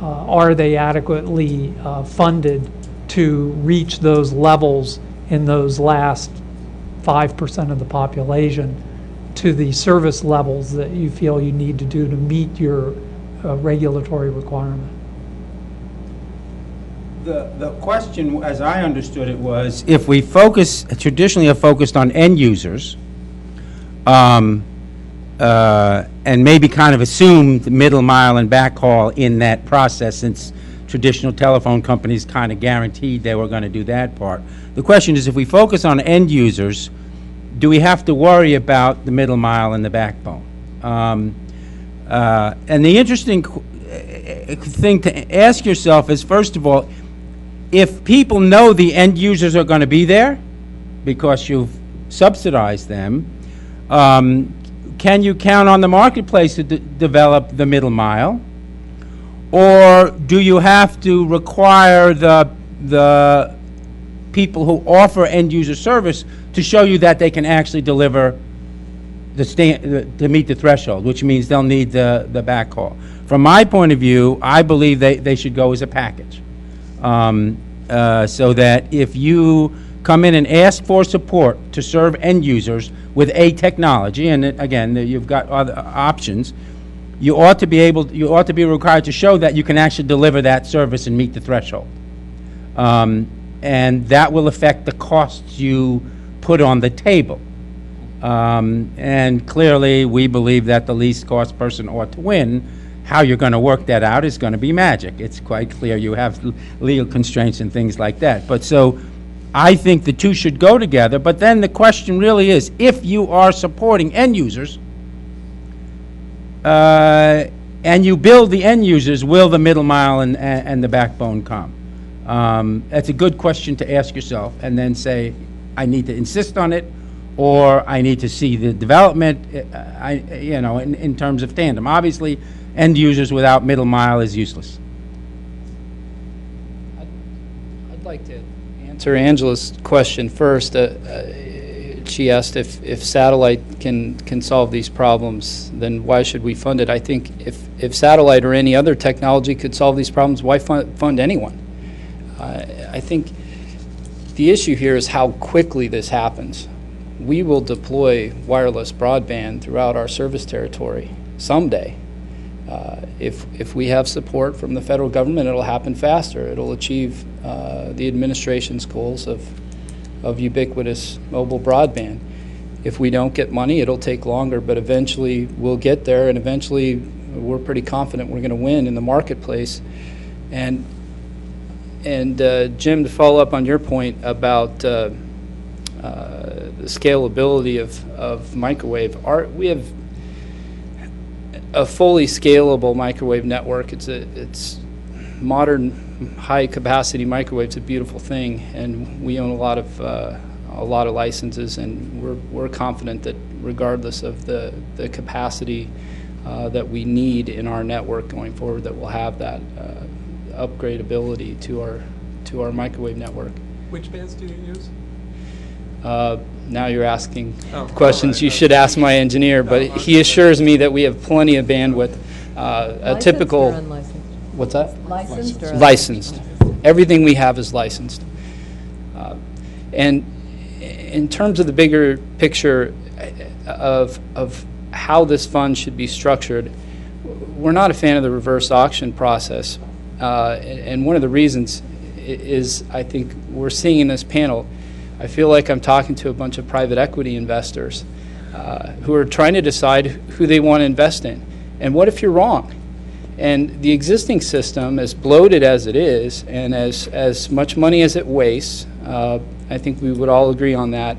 Speaker 20: Are they adequately funded to reach those levels in those last 5% of the population to the service levels that you feel you need to do to meet your regulatory requirement?
Speaker 21: The question, as I understood it, was if we traditionally have focused on end users, and maybe kind of assumed middle mile and backhaul in that process, since traditional telephone companies kind of guaranteed they were going to do that part. The question is, if we focus on end users, do we have to worry about the middle mile and the backbone? And the interesting thing to ask yourself is, first of all, if people know the end users are going to be there because you've subsidized them, can you count on the marketplace to develop the middle mile? Or do you have to require the people who offer end user service to show you that they can actually deliver to meet the threshold, which means they'll need the backhaul? From my point of view, I believe they should go as a package. So that if you come in and ask for support to serve end users with a technology, and again, you've got other options, you ought to be required to show that you can actually deliver that service and meet the threshold. And that will affect the costs you put on the table. And clearly, we believe that the least cost person ought to win. How you're going to work that out is going to be magic. It's quite clear you have legal constraints and things like that. But so I think the two should go together. But then the question really is, if you are supporting end users and you build the end users, will the middle mile and the backbone come? That's a good question to ask yourself, and then say, I need to insist on it, or I need to see the development, in terms of tandem. Obviously, end users without middle mile is useless.
Speaker 15: like to answer Angela's question first. She asked if satellite can solve these problems, then why should we fund it? I think if satellite or any other technology could solve these problems, why fund anyone? I think the issue here is how quickly this happens. We will deploy wireless broadband throughout our service territory someday. If we have support from the federal government, it'll happen faster. It'll achieve the administration's goals of ubiquitous mobile broadband. If we don't get money, it'll take longer, but eventually we'll get there, and eventually we're pretty confident we're going to win in the marketplace. And Jim, to follow up on your point about the scalability of microwave, we have a fully scalable microwave network. It's modern high-capacity microwave. It's a beautiful thing, and we own a lot of licenses, and we're confident that regardless of the capacity that we need in our network going forward, that we'll have that upgradability to our microwave network.
Speaker 3: Which bands do you use?
Speaker 15: Now you're asking questions you should ask my engineer, but he assures me that we have plenty of bandwidth. A typical. What's that?
Speaker 4: Licensed or
Speaker 15: licensed. Everything we have is licensed. And in terms of the bigger picture of how this fund should be structured, we're not a fan of the reverse auction process. And one of the reasons is, I think we're seeing in this panel, I feel like I'm talking to a bunch of private equity investors who are trying to decide who they want to invest in. And what if you're wrong? And the existing system, as bloated as it is, and as much money as it wastes, I think we would all agree on that,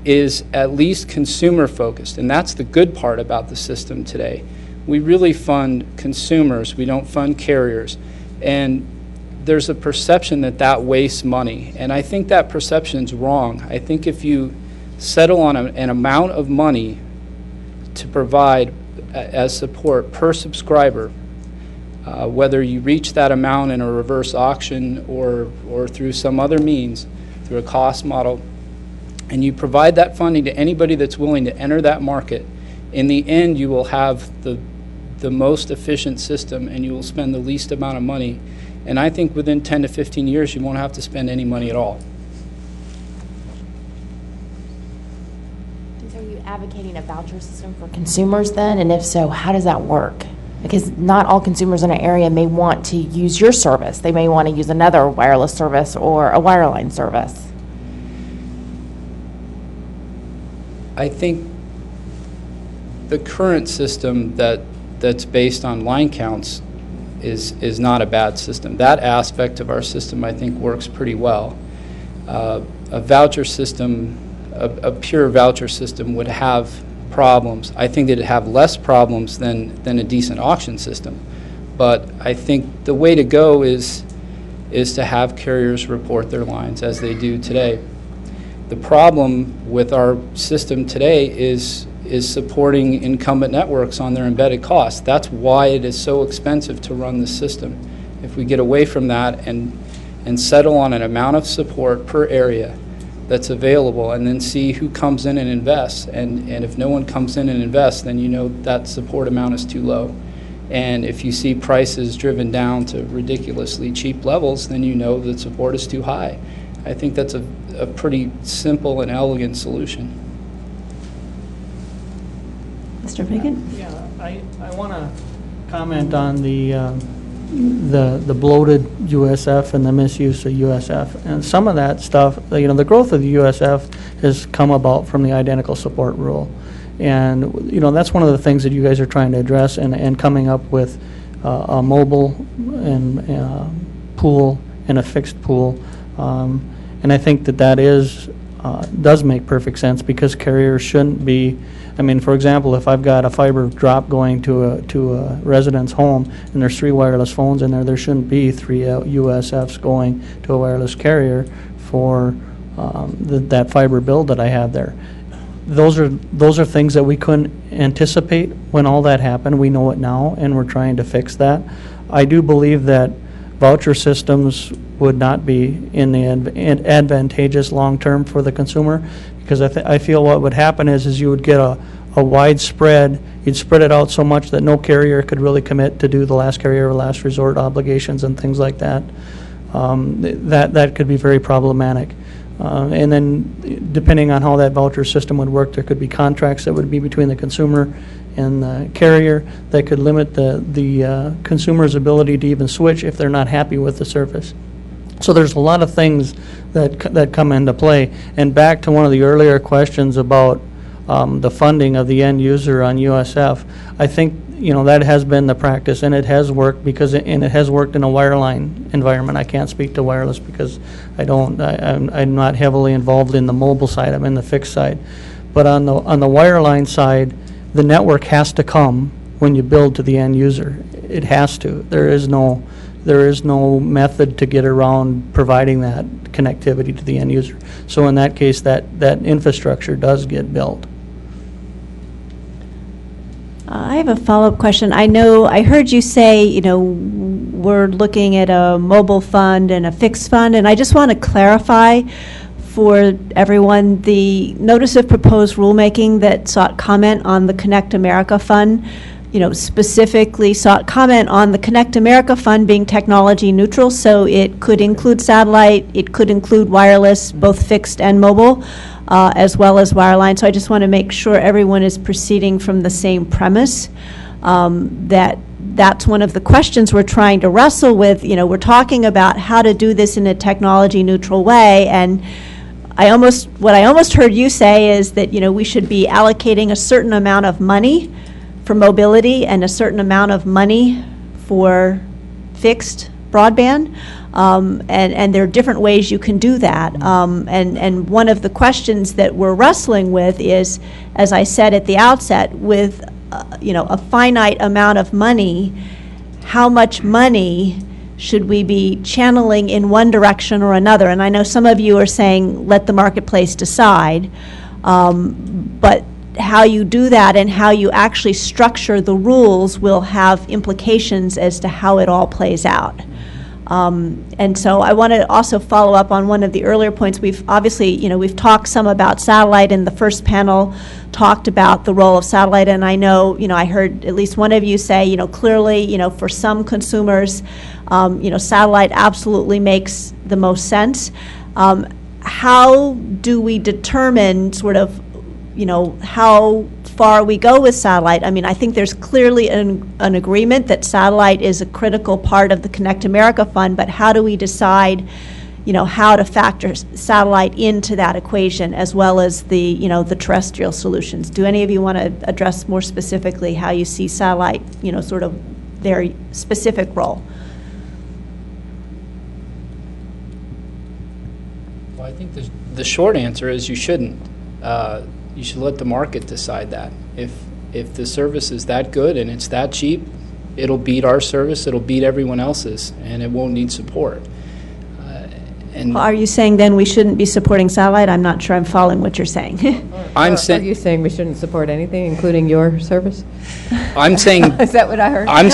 Speaker 15: is at least consumer focused. And that's the good part about the system today. We really fund consumers, we don't fund carriers. And there's a perception that wastes money. And I think that perception's wrong. I think if you settle on an amount of money to provide as support per subscriber, whether you reach that amount in a reverse auction or through some other means, through a cost model, and you provide that funding to anybody that's willing to enter that market, in the end you will have the most efficient system, and you will spend the least amount of money. And I think within 10 to 15 years you won't have to spend any money at all.
Speaker 14: So are you advocating a voucher system for consumers then? And if so, how does that work? Because not all consumers in an area may want to use your service. They may want to use another wireless service or a wireline service.
Speaker 15: I think the current system that's based on line counts is not a bad system. That aspect of our system, I think, works pretty well. A voucher system, a pure voucher system would have problems. I think that it'd have less problems than a decent auction system. But I think the way to go is to have carriers report their lines as they do today. The problem with our system today is supporting incumbent networks on their embedded costs. That's why it is so expensive to run the system. If we get away from that and settle on an amount of support per area that's available, and then see who comes in and invests, and if no one comes in and invests, then you know that support amount is too low. And if you see prices driven down to ridiculously cheap levels, then you know that support is too high. I think that's a pretty simple and elegant solution.
Speaker 16: Mr. Pickett?
Speaker 19: Yeah, I want to comment on the bloated USF and the misuse of USF. And some of that stuff, you know, the growth of the USF has come about from the identical support rule. And, you know, that's one of the things that you guys are trying to address, and coming up with a mobile and pool and a fixed pool. And I think that is does make perfect sense, because carriers shouldn't be. I mean, for example, if I've got a fiber drop going to a resident's home and there's 3 wireless phones in there, there shouldn't be 3 USFs going to a wireless carrier for that fiber build that I have there. Those are things that we couldn't anticipate when all that happened. We know it now, and we're trying to fix that. I do believe that voucher systems would not be in the advantageous long-term for the consumer, because I feel what would happen is you would get a widespread, you'd spread it out so much that no carrier could really commit to do the last carrier, last resort obligations and things like that. That could be very problematic. And then depending on how that voucher system would work, there could be contracts that would be between the consumer and the carrier that could limit the consumer's ability to even switch if they're not happy with the service. So there's a lot of things that come into play. And back to one of the earlier questions about the funding of the end user on USF, I think that has been the practice, and it has worked and it has worked in a wireline environment. I can't speak to wireless because I'm not heavily involved in the mobile side. I'm in the fixed side. But on the wireline side, the network has to come when you build to the end user. It has to. There is no method to get around providing that connectivity to the end user. So in that case, that infrastructure does get built.
Speaker 16: I have a follow-up question. I heard you say, we're looking at a mobile fund and a fixed fund, and I just want to clarify for everyone, the notice of proposed rulemaking that sought comment on the Connect America Fund, specifically sought comment on the Connect America Fund being technology neutral, so it could include satellite, it could include wireless, both fixed and mobile, as well as wireline. So I just want to make sure everyone is proceeding from the same premise, that's one of the questions we're trying to wrestle with. We're talking about how to do this in a technology neutral way, and what I almost heard you say is that we should be allocating a certain amount of money for mobility and a certain amount of money for fixed broadband, and there are different ways you can do that. And one of the questions that we're wrestling with is, as I said at the outset, with a finite amount of money, how much money should we be channeling in one direction or another? And I know some of you are saying, let the marketplace decide, but how you do that and how you actually structure the rules will have implications as to how it all plays out. And so I want to also follow up on one of the earlier points. We've obviously, we've talked some about satellite in the first panel, talked about the role of satellite, and I know, I heard at least one of you say, clearly, for some consumers, satellite absolutely makes the most sense. How do we determine sort of, how far we go with satellite? I mean, I think there's clearly an agreement that satellite is a critical part of the Connect America Fund, but how do we decide, how to factor satellite into that equation as well as the, the terrestrial solutions? Do any of you want to address more specifically how you see satellite, sort of their specific role?
Speaker 15: Well, I think the short answer is you shouldn't. You should let the market decide that. If the service is that good and it's that cheap, it'll beat our service, it'll beat everyone else's, and it won't need support.
Speaker 16: Are you saying then we shouldn't be supporting satellite? I'm not sure I'm following what you're saying.
Speaker 4: Are you saying we shouldn't support anything, including your service?
Speaker 15: I'm saying
Speaker 4: is that what I heard?
Speaker 15: I'm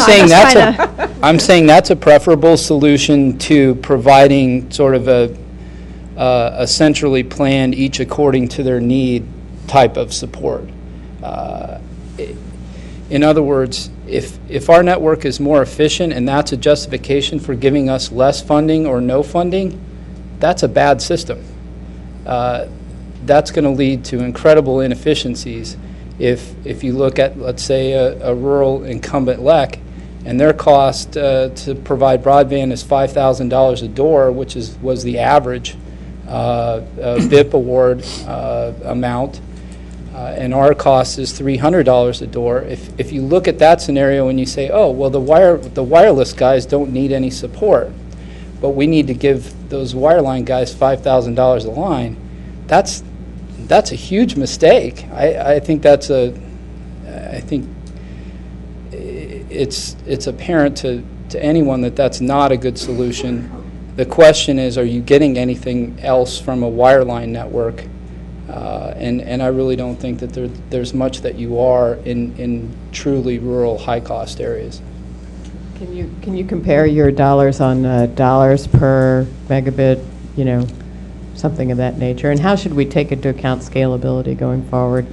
Speaker 15: saying that's a preferable solution to providing sort of a centrally planned, each according to their need type of support. In other words, if our network is more efficient and that's a justification for giving us less funding or no funding, that's a bad system. That's going to lead to incredible inefficiencies. If you look at, let's say, a rural incumbent LEC, and their cost to provide broadband is $5,000 a door, which was the average BIP award amount, and our cost is $300 a door. If you look at that scenario and you say, oh, well, the wireless guys don't need any support, but we need to give those wireline guys $5,000 a line, that's a huge mistake. I think it's apparent to anyone that that's not a good solution. The question is, are you getting anything else from a wireline network? And I really don't think that there's much that you are in truly rural, high-cost areas.
Speaker 4: Can you compare your dollars on dollars per megabit, something of that nature? And how should we take into account scalability going forward?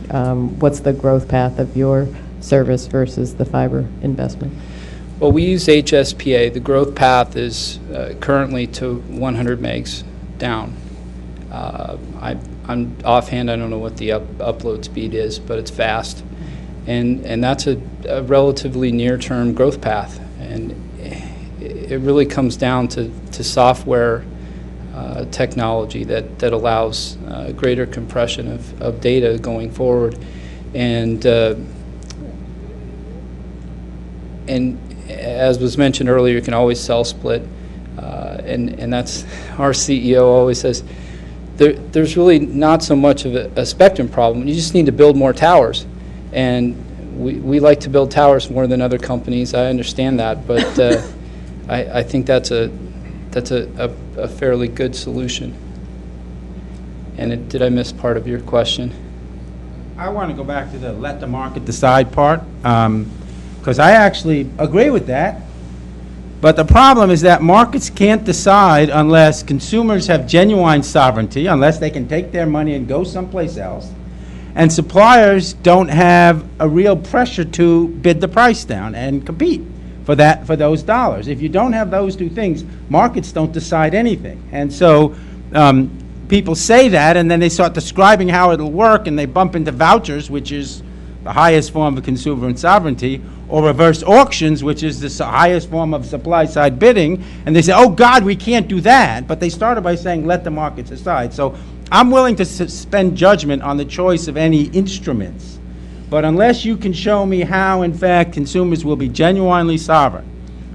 Speaker 4: What's the growth path of your service versus the fiber investment?
Speaker 15: Well, we use HSPA. The growth path is currently to 100 megs down. I'm offhand, I don't know what the upload speed is, but it's fast. And that's a relatively near-term growth path. And it really comes down to software technology that allows greater compression of data going forward. And as was mentioned earlier, you can always cell split. And that's our CEO always says, there's really not so much of a spectrum problem. You just need to build more towers. And we like to build towers more than other companies. I understand that, but I think that's a fairly good solution. And did I miss part of your question?
Speaker 21: I want to go back to the let the market decide part, because I actually agree with that. But the problem is that markets can't decide unless consumers have genuine sovereignty, unless they can take their money and go someplace else, and suppliers don't have a real pressure to bid the price down and compete for those dollars. If you don't have those two things, markets don't decide anything. And so people say that, and then they start describing how it'll work, and they bump into vouchers, which is the highest form of consumer and sovereignty, or reverse auctions, which is the highest form of supply-side bidding, and they say, oh, God, we can't do that. But they started by saying, let the markets decide. So I'm willing to suspend judgment on the choice of any instruments. But unless you can show me how, in fact, consumers will be genuinely sovereign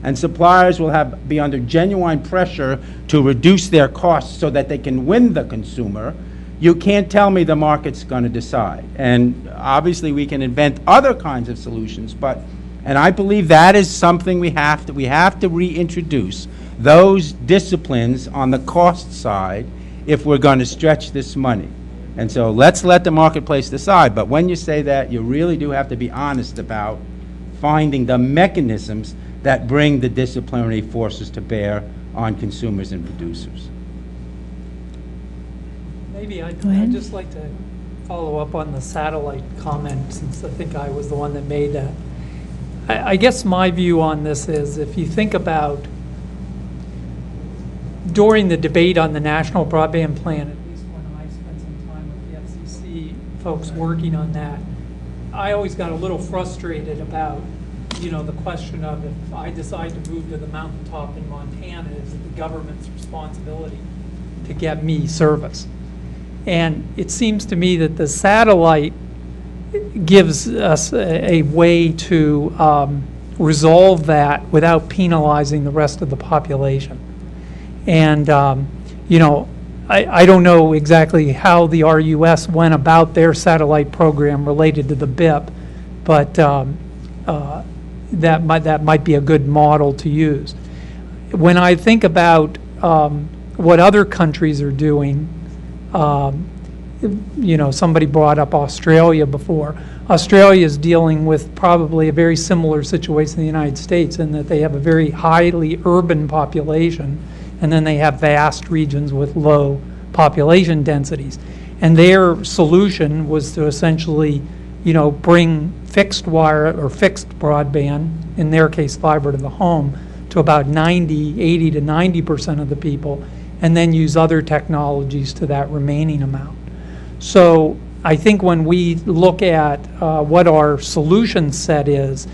Speaker 21: and suppliers will be under genuine pressure to reduce their costs so that they can win the consumer, you can't tell me the market's going to decide. And obviously we can invent other kinds of solutions, and I believe that is something we have to reintroduce, those disciplines on the cost side if we're going to stretch this money. And so let's let the marketplace decide. But when you say that, you really do have to be honest about finding the mechanisms that bring the disciplinary forces to bear on consumers and producers.
Speaker 20: Maybe I'd just like to follow up on the satellite comment, since I think I was the one that made that. I guess my view on this is, if you think about during the debate on the National Broadband Plan, at least when I spent some time with the FCC folks working on that, I always got a little frustrated about, the question of, if I decide to move to the mountaintop in Montana, is it the government's responsibility to get me service? And it seems to me that the satellite gives us a way to resolve that without penalizing the rest of the population. And, I don't know exactly how the RUS went about their satellite program related to the BIP, but that might be a good model to use. When I think about what other countries are doing, somebody brought up Australia before. Australia is dealing with probably a very similar situation to the United States, in that they have a very highly urban population, and then they have vast regions with low population densities. And their solution was to essentially, bring fixed wire or fixed broadband, in their case fiber to the home, to about 80 to 90% of the people, and then use other technologies to that remaining amount. So I think when we look at what our solution set is,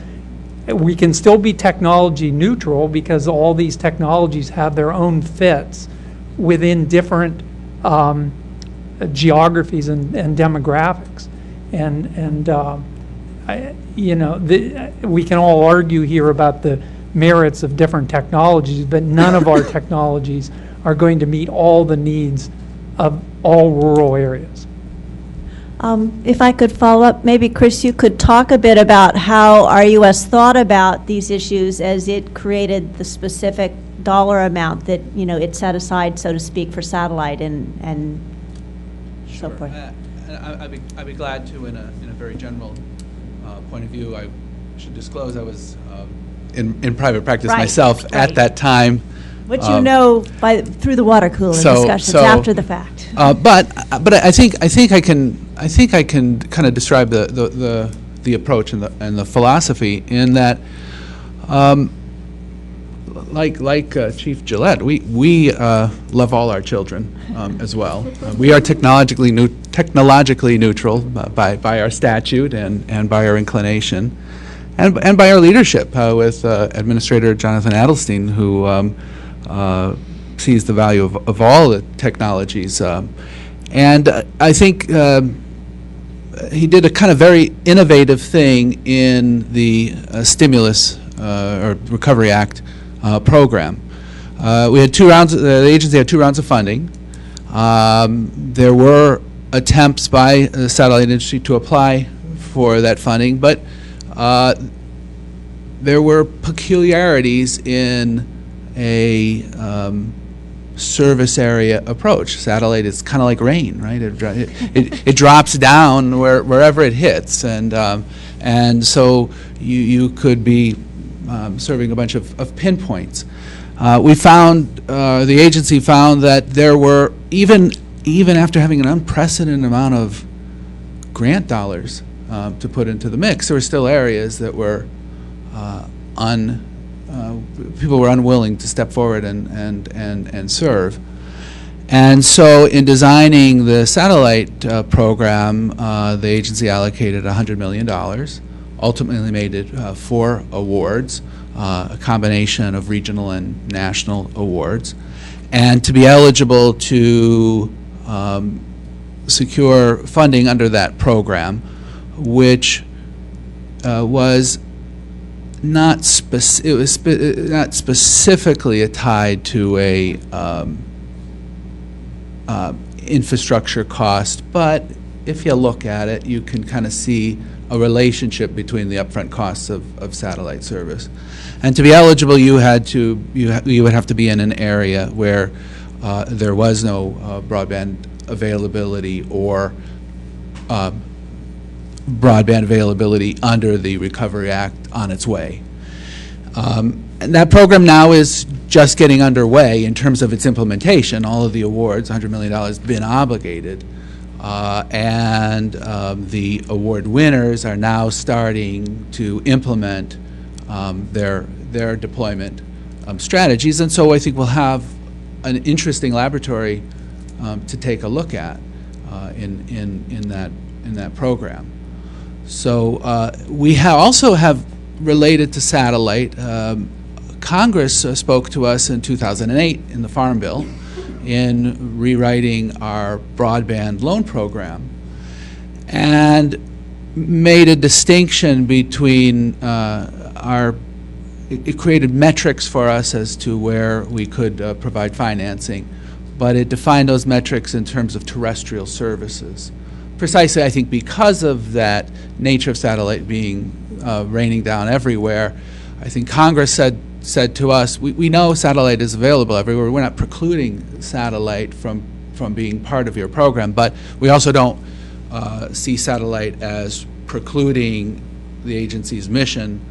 Speaker 20: we can still be technology neutral, because all these technologies have their own fits within different geographies and demographics. And we can all argue here about the merits of different technologies, but none of our technologies are going to meet all the needs of all rural areas.
Speaker 16: If I could follow up, maybe Chris, you could talk a bit about how RUS thought about these issues as it created the specific dollar amount that it set aside, so to speak, for satellite and so forth.
Speaker 1: I'd be glad to, in a very general point of view. I should disclose I was
Speaker 17: in private practice
Speaker 16: Right,
Speaker 17: myself
Speaker 16: right.
Speaker 17: at that time.
Speaker 16: What you know through the water cooler discussions after the fact.
Speaker 17: But I think I can kind of describe the approach and the philosophy in that, like Chief Gillette, we love all our children as well. We are technologically neutral by our statute and by our inclination, and by our leadership with Administrator Jonathan Adelstein, who sees the value of all the technologies. And I think he did a kind of very innovative thing in the stimulus or Recovery Act program. We had 2 rounds, the agency had 2 rounds of funding. There were attempts by the satellite industry to apply for that funding, but there were peculiarities in a service area approach. Satellite is kind of like rain, right? It drops down wherever it hits, and so you could be serving a bunch of pinpoints. We found, the agency found that there were, even after having an unprecedented amount of grant dollars to put into the mix, there were still areas that were people were unwilling to step forward and serve. And so in designing the satellite program, the agency allocated $100 million, ultimately made it 4 awards, a combination of regional and national awards. And to be eligible to secure funding under that program, which was not not specifically tied to a infrastructure cost, but if you look at it, you can kind of see a relationship between the upfront costs of satellite service. And to be eligible, you would have to be in an area where there was no broadband availability or broadband availability under the Recovery Act on its way. And that program now is just getting underway in terms of its implementation. All of the awards, $100 million, been obligated. And the award winners are now starting to implement their deployment strategies. And so I think we'll have an interesting laboratory to take a look at in that program. So we also have related to satellite. Congress spoke to us in 2008 in the Farm Bill in rewriting our broadband loan program and made a distinction between it created metrics for us as to where we could provide financing, but it defined those metrics in terms of terrestrial services. Precisely, I think, because of that nature of satellite being raining down everywhere, I think Congress said to us, we know satellite is available everywhere. We're not precluding satellite from being part of your program, but we also don't see satellite as precluding the agency's mission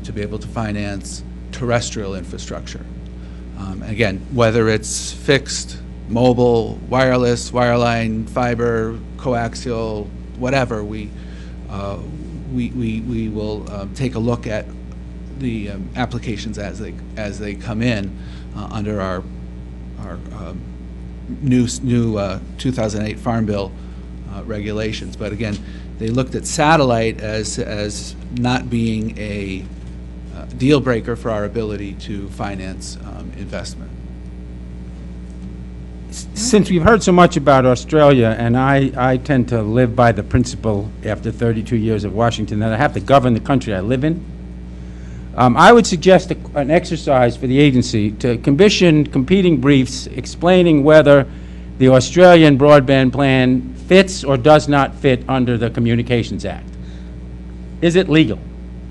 Speaker 17: to be able to finance terrestrial infrastructure. Again, whether it's fixed, mobile, wireless, wireline, fiber, coaxial, whatever, we will take a look at the applications as they come in under our new 2008 Farm Bill regulations. But again, they looked at satellite as not being a deal breaker for our ability to finance investment.
Speaker 21: Since we've heard so much about Australia, and I tend to live by the principle after 32 years of Washington that I have to govern the country I live in, I would suggest an exercise for the agency to commission competing briefs explaining whether the Australian broadband plan fits or does not fit under the Communications Act. Is it legal?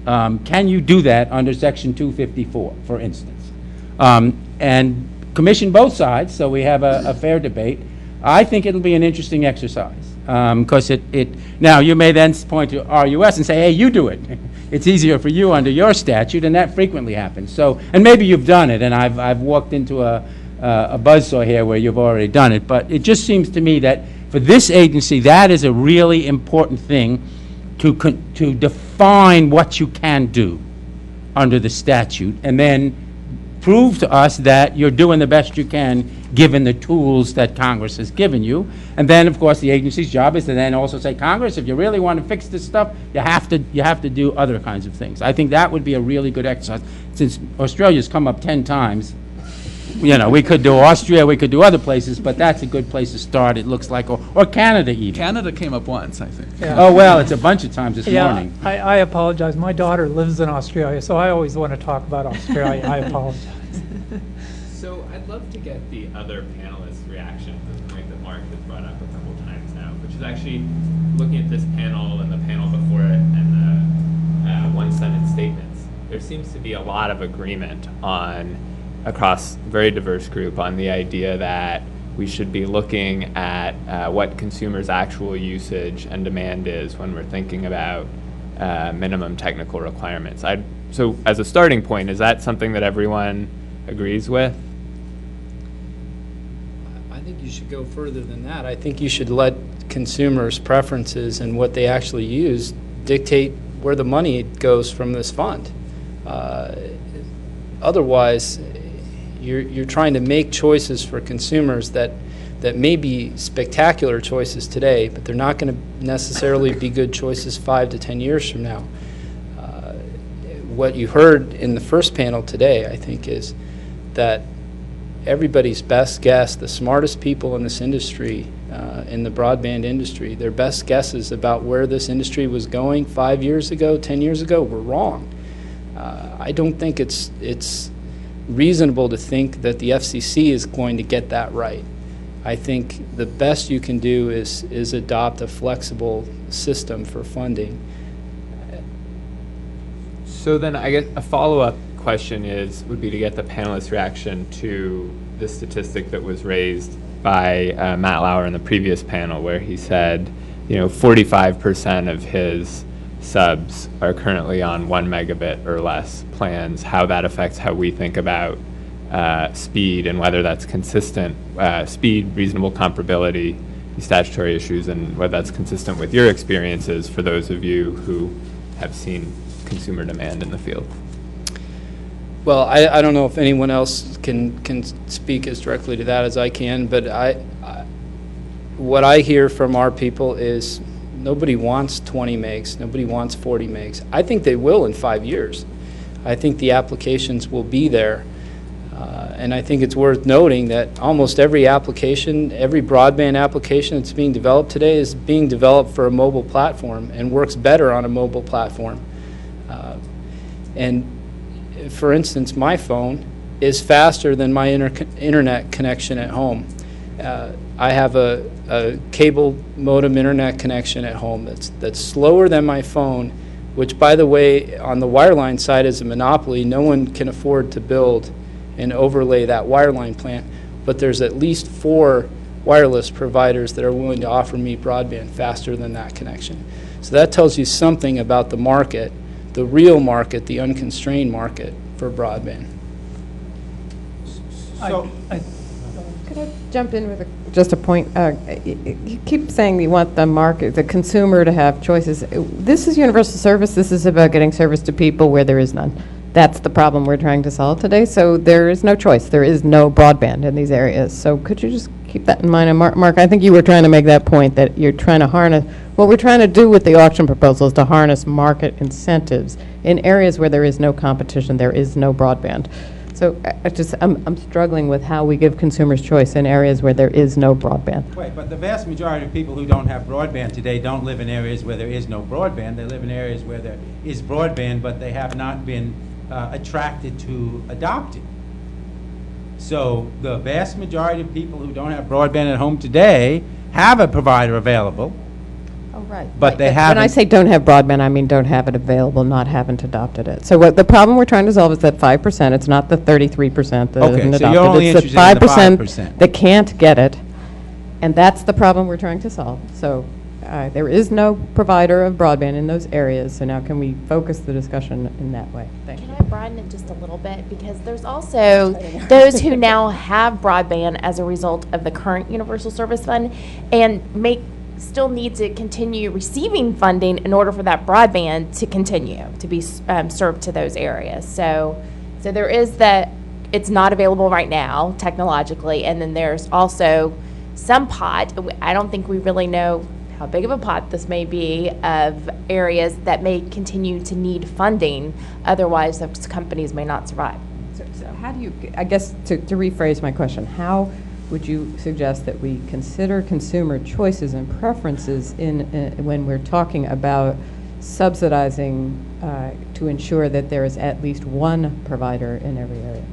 Speaker 21: Can you do that under Section 254, for instance? And commission both sides so we have a fair debate. I think it'll be an interesting exercise because now you may then point to RUS and say, hey, you do it. it's easier for you under your statute, and that frequently happens. So, and maybe you've done it, and I've walked into a buzzsaw here where you've already done it, but it just seems to me that for this agency, that is a really important thing to define what you can do under the statute, and then prove to us that you're doing the best you can given the tools that Congress has given you. And then, of course, the agency's job is to then also say, Congress, if you really want to fix this stuff, you have to do other kinds of things. I think that would be a really good exercise. Since Australia's come up 10 times, you know, we could do Austria, we could do other places, but that's a good place to start, it looks like, or Canada even.
Speaker 17: Canada came up once, I think.
Speaker 20: Yeah.
Speaker 21: Oh, well, it's a bunch of times this morning.
Speaker 20: I apologize. My daughter lives in Australia, so I always want to talk about Australia. I apologize.
Speaker 13: So I'd love to get the other panelists' reaction to the point that Mark has brought up a couple times now, which is actually looking at this panel and the panel before it and the one-sentence statements. There seems to be a lot of agreement across a very diverse group on the idea that we should be looking at what consumers' actual usage and demand is when we're thinking about minimum technical requirements. So as a starting point, is that something that everyone agrees with?
Speaker 15: I think you should go further than that. I think you should let consumers' preferences and what they actually use dictate where the money goes from this fund. Otherwise, you're trying to make choices for consumers that may be spectacular choices today, but they're not going to necessarily be good choices 5 to 10 years from now. What you heard in the first panel today, I think, is that everybody's best guess, the smartest people in this industry, in the broadband industry, their best guesses about where this industry was going 5 years ago, 10 years ago, were wrong. I don't think it's reasonable to think that the FCC is going to get that right. I think the best you can do is adopt a flexible system for funding.
Speaker 13: So then I guess a follow-up question would be to get the panelists' reaction to the statistic that was raised by Matt Lauer in the previous panel, where he said, 45% of his subs are currently on 1 megabit or less plans, how that affects how we think about speed and whether that's consistent, speed, reasonable comparability, statutory issues, and whether that's consistent with your experiences for those of you who have seen consumer demand in the field.
Speaker 15: Well, I don't know if anyone else can speak as directly to that as I can, but what I hear from our people is nobody wants 20 megs, nobody wants 40 megs. I think they will in 5 years. I think the applications will be there. And I think it's worth noting that almost every application, every broadband application that's being developed today is being developed for a mobile platform and works better on a mobile platform. And for instance, my phone is faster than my internet connection at home. I have a cable modem internet connection at home that's slower than my phone, which, by the way, on the wireline side is a monopoly. No one can afford to build and overlay that wireline plant, but there's at least 4 wireless providers that are willing to offer me broadband faster than that connection. So that tells you something about the market, the real market, the unconstrained market for broadband.
Speaker 4: So, could I jump in with just a point? You keep saying you want the market, the consumer, to have choices. This is universal service. This is about getting service to people where there is none. That's the problem we're trying to solve today. So there is no choice. There is no broadband in these areas. So could you just keep that in mind? And Mark, I think you were trying to make that point, that you're trying to harness, what we're trying to do with the auction proposal is to harness market incentives in areas where there is no competition, there is no broadband. So I'm struggling with how we give consumers choice in areas where there is no broadband.
Speaker 21: Wait, but the vast majority of people who don't have broadband today don't live in areas where there is no broadband. They live in areas where there is broadband, but they have not been attracted to adopt it. So the vast majority of people who don't have broadband at home today have a provider available.
Speaker 4: Oh, right.
Speaker 21: But they haven't.
Speaker 4: When I say don't have broadband, I mean don't have it available, not haven't adopted it. So what the problem we're trying to solve is that 5%. It's not the 33% that
Speaker 21: Okay,
Speaker 4: isn't
Speaker 21: so
Speaker 4: adopted.
Speaker 21: you're only
Speaker 4: it's the
Speaker 21: interested in the
Speaker 4: 5%
Speaker 21: 5%.
Speaker 4: that can't get it, and that's the problem we're trying to solve. So there is no provider of broadband in those areas, so now can we focus the discussion in that way? Thank you.
Speaker 14: Can I broaden it just a little bit? Because there's also those who now have broadband as a result of the current Universal Service Fund and still need to continue receiving funding in order for that broadband to continue to be served to those areas. So there is that it's not available right now technologically, and then there's also some pot. I don't think we really know how big of a pot this may be of areas that may continue to need funding. Otherwise, those companies may not survive.
Speaker 4: So how do you, I guess, to rephrase my question, how would you suggest that we consider consumer choices and preferences when we're talking about subsidizing to ensure that there is at least one provider in every area?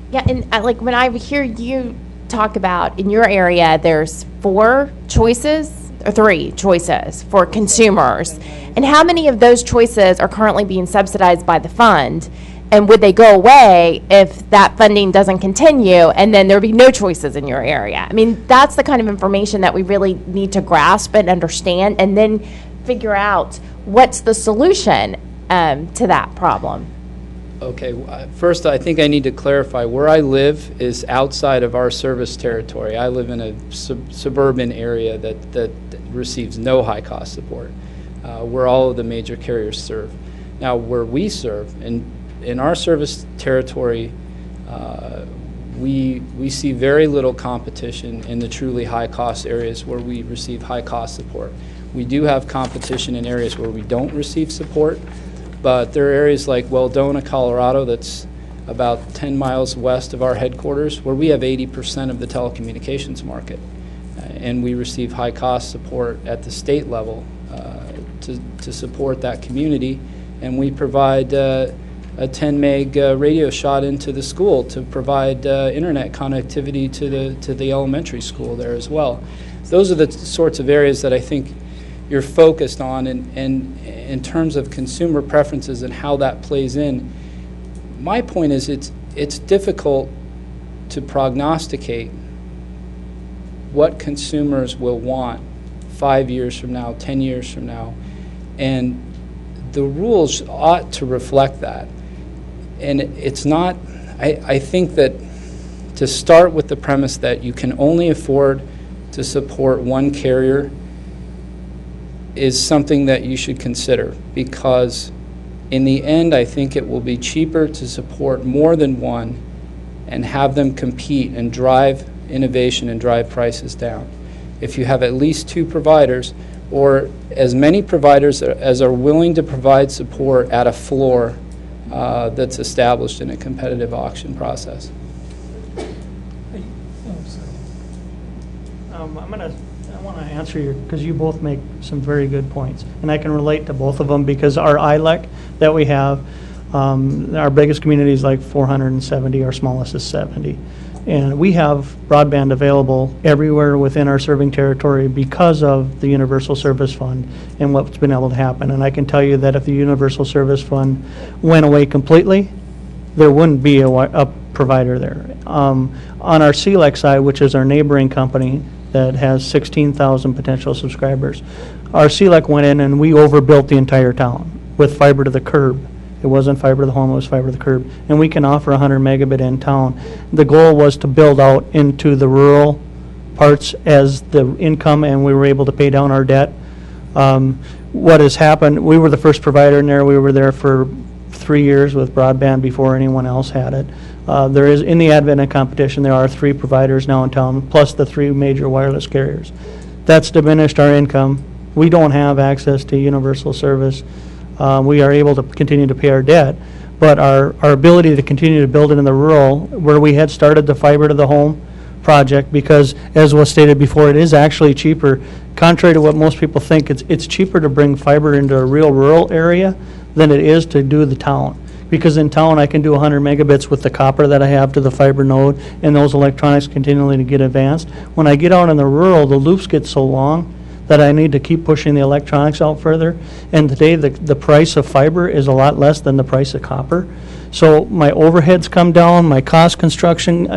Speaker 14: Yeah, and like when I hear you talk about in your area, there's 4 choices or 3 choices for consumers. And how many of those choices are currently being subsidized by the fund? And would they go away if that funding doesn't continue and then there would be no choices in your area? I mean, that's the kind of information that we really need to grasp and understand and then figure out what's the solution to that problem.
Speaker 15: Okay, first I think I need to clarify, where I live is outside of our service territory. I live in a suburban area that receives no high-cost support, where all of the major carriers serve. Now, where we serve, in our service territory, we see very little competition in the truly high-cost areas where we receive high-cost support. We do have competition in areas where we don't receive support, but there are areas like Weldona, Colorado, that's about 10 miles west of our headquarters, where we have 80% of the telecommunications market. And we receive high-cost support at the state level to support that community. And we provide a 10 meg radio shot into the school to provide internet connectivity to the elementary school there as well. Those are the sorts of areas that I think you're focused on, and in terms of consumer preferences and how that plays in. My point is it's difficult to prognosticate what consumers will want 5 years from now, 10 years from now, and the rules ought to reflect that. And it's not, I think that to start with the premise that you can only afford to support one carrier is something that you should consider, because in the end I think it will be cheaper to support more than one and have them compete and drive innovation and drive prices down. If you have at least 2 providers, or as many providers as are willing to provide support at a floor that's established in a competitive auction process.
Speaker 19: I want to answer you because you both make some very good points, and I can relate to both of them because our ILEC that we have, our biggest community is like 470, our smallest is 70. And we have broadband available everywhere within our serving territory because of the Universal Service Fund and what's been able to happen. And I can tell you that if the Universal Service Fund went away completely, there wouldn't be a provider there. On our CLEC side, which is our neighboring company that has 16,000 potential subscribers, our CLEC went in and we overbuilt the entire town with fiber to the curb. It wasn't fiber to the home, it was fiber to the curb. And we can offer 100 megabit in town. The goal was to build out into the rural parts as the income, and we were able to pay down our debt. What has happened, we were the first provider in there. We were there for 3 years with broadband before anyone else had it. There is, in the advent of competition, there are 3 providers now in town, plus the 3 major wireless carriers. That's diminished our income. We don't have access to universal service. We are able to continue to pay our debt, but our ability to continue to build it in the rural, where we had started the fiber to the home project, because as was stated before, it is actually cheaper. Contrary to what most people think, it's cheaper to bring fiber into a real rural area than it is to do the town. Because in town I can do 100 megabits with the copper that I have to the fiber node, and those electronics continually to get advanced. When I get out in the rural, the loops get so long that I need to keep pushing the electronics out further. And today the price of fiber is a lot less than the price of copper. So my overheads come down, my cost construction,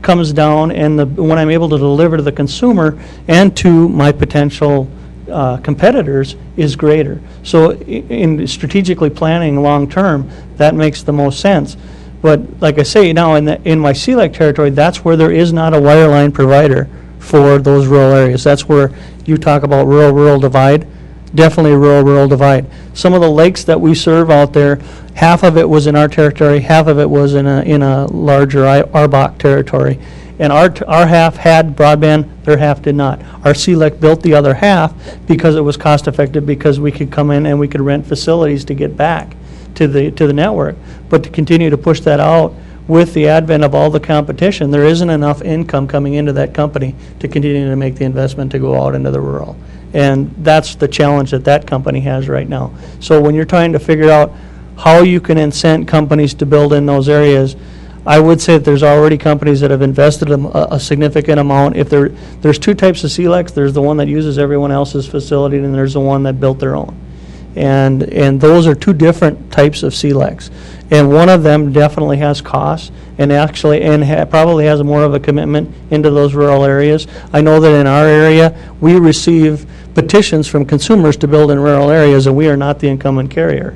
Speaker 19: comes down, and when I'm able to deliver to the consumer and to my potential competitors is greater. So in strategically planning long-term, that makes the most sense. But like I say, now in my CLEC territory, that's where there is not a wireline provider for those rural areas. That's where you talk about rural divide, definitely rural divide. Some of the lakes that we serve out there, half of it was in our territory, half of it was in a larger ARBOC territory. And our half had broadband, their half did not. Our CLEC built the other half because it was cost effective, because we could come in and we could rent facilities to get back to the network. But to continue to push that out with the advent of all the competition, there isn't enough income coming into that company to continue to make the investment to go out into the rural. And that's the challenge that company has right now. So when you're trying to figure out how you can incent companies to build in those areas, I would say that there's already companies that have invested a significant amount. If there's two types of CLECs, there's the one that uses everyone else's facility, and there's the one that built their own. And those are two different types of CLECs. And one of them definitely has costs, and actually probably has more of a commitment into those rural areas. I know that in our area, we receive petitions from consumers to build in rural areas, and we are not the incumbent carrier.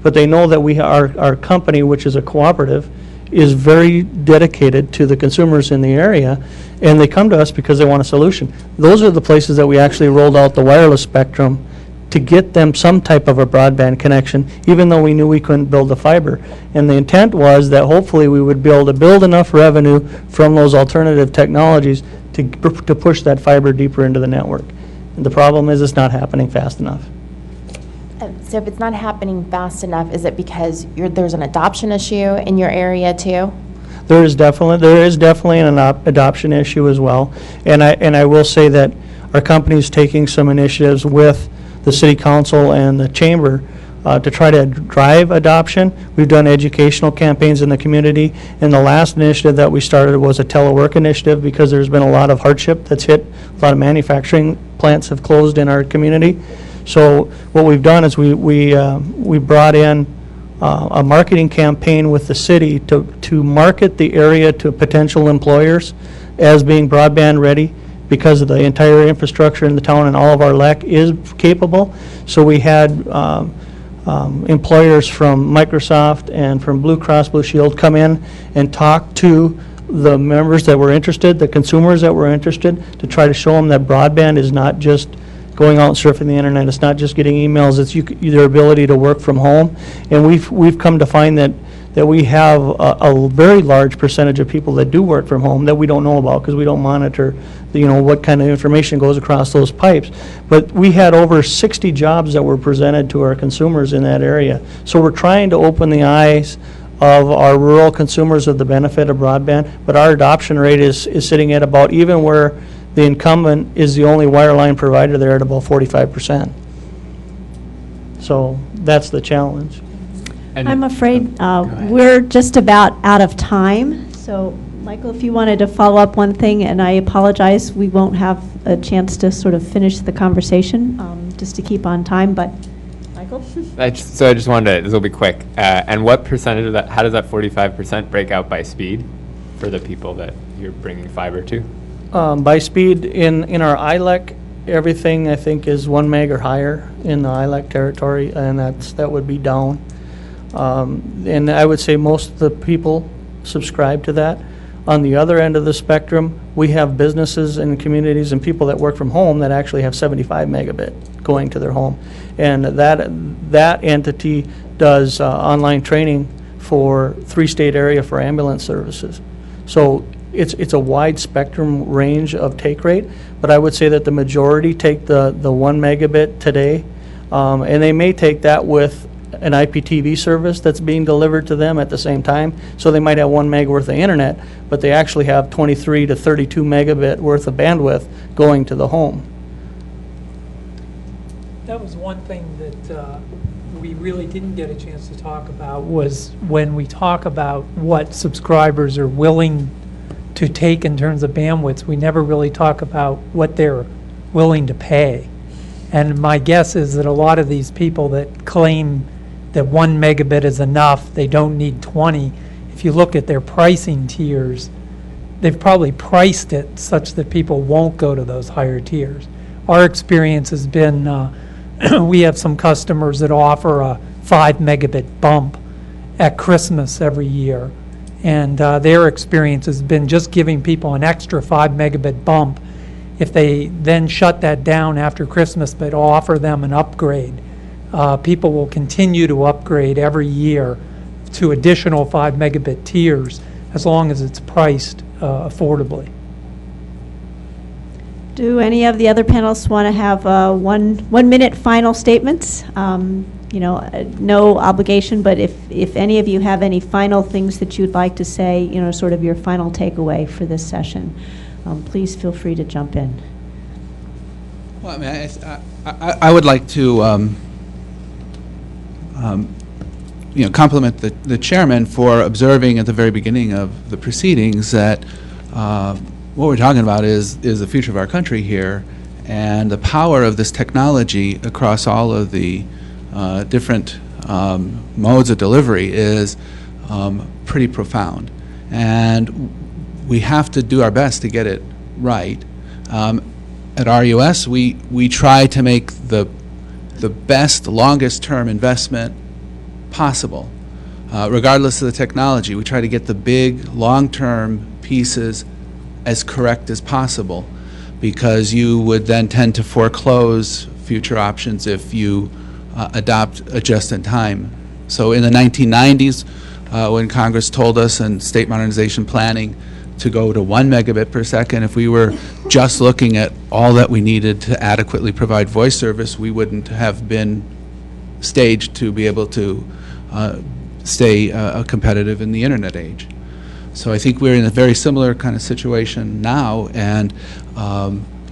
Speaker 19: But they know that our company, which is a cooperative, is very dedicated to the consumers in the area, and they come to us because they want a solution. Those are the places that we actually rolled out the wireless spectrum to get them some type of a broadband connection, even though we knew we couldn't build the fiber. And the intent was that hopefully we would be able to build enough revenue from those alternative technologies to push that fiber deeper into the network. And the problem is it's not happening fast enough.
Speaker 14: So if it's not happening fast enough, is it because there's an adoption issue in your area too?
Speaker 19: There is definitely an adoption issue as well. And I will say that our company is taking some initiatives with the City Council and the Chamber to try to drive adoption. We've done educational campaigns in the community, and the last initiative that we started was a telework initiative because there's been a lot of hardship that's hit. A lot of manufacturing plants have closed in our community. So what we've done is we brought in a marketing campaign with the city to market the area to potential employers as being broadband ready, because of the entire infrastructure in the town and all of our LEC is capable. So we had employers from Microsoft and from Blue Cross Blue Shield come in and talk to the members that were interested, the consumers that were interested, to try to show them that broadband is not just going out and surfing the internet, it's not just getting emails, it's their ability to work from home. And we've come to find that we have a very large percentage of people that do work from home that we don't know about because we don't monitor what kind of information goes across those pipes. But we had over 60 jobs that were presented to our consumers in that area. So we're trying to open the eyes of our rural consumers of the benefit of broadband, but our adoption rate is sitting at about, even where the incumbent is the only wireline provider there, at about 45%. So that's the challenge.
Speaker 16: I'm afraid we're just about out of time. So, Michael, if you wanted to follow up one thing, and I apologize, we won't have a chance to sort of finish the conversation, just to keep on time, but Michael?
Speaker 13: So I just wanted to, this will be quick, and what percentage of that, how does that 45% break out by speed for the people that you're bringing fiber to?
Speaker 19: By speed, in our ILEC, everything I think is 1 meg or higher in the ILEC territory, and that would be down. And I would say most of the people subscribe to that. On the other end of the spectrum, we have businesses and communities and people that work from home that actually have 75 megabit going to their home. And that entity does online training for 3-state area for ambulance services. So it's a wide spectrum range of take rate, but I would say that the majority take the 1 megabit today, and they may take that with an IPTV service that's being delivered to them at the same time. So they might have 1 meg worth of internet, but they actually have 23 to 32 megabit worth of bandwidth going to the home.
Speaker 20: That was one thing that we really didn't get a chance to talk about, was when we talk about what subscribers are willing to take in terms of bandwidths, we never really talk about what they're willing to pay. And my guess is that a lot of these people that claim that 1 megabit is enough, they don't need 20, if you look at their pricing tiers, they've probably priced it such that people won't go to those higher tiers. our experience has been we have some customers that offer a 5 megabit bump at Christmas every year. And their experience has been just giving people an extra 5 megabit bump. If they then shut that down after Christmas but offer them an upgrade, people will continue to upgrade every year to additional 5 megabit tiers as long as it's priced affordably.
Speaker 16: Do any of the other panelists want to have 1 minute final statements? You know, no obligation, but if any of you have any final things that you'd like to say, you know, sort of your final takeaway for this session, please feel free to jump in.
Speaker 17: Well, I mean, I would like to you know, compliment the chairman for observing at the very beginning of the proceedings that what we're talking about is the future of our country here, and the power of this technology across all of the different modes of delivery is pretty profound. And we have to do our best to get it right. At RUS, we try to make the best, longest term investment possible. Regardless of the technology, we try to get the big, long-term pieces as correct as possible, because you would then tend to foreclose future options if you adopt a just-in-time. So in the 1990s, when Congress told us in state modernization planning to go to 1 megabit per second, if we were just looking at all that we needed to adequately provide voice service, we wouldn't have been staged to be able to stay competitive in the internet age. So I think we're in a very similar kind of situation now, and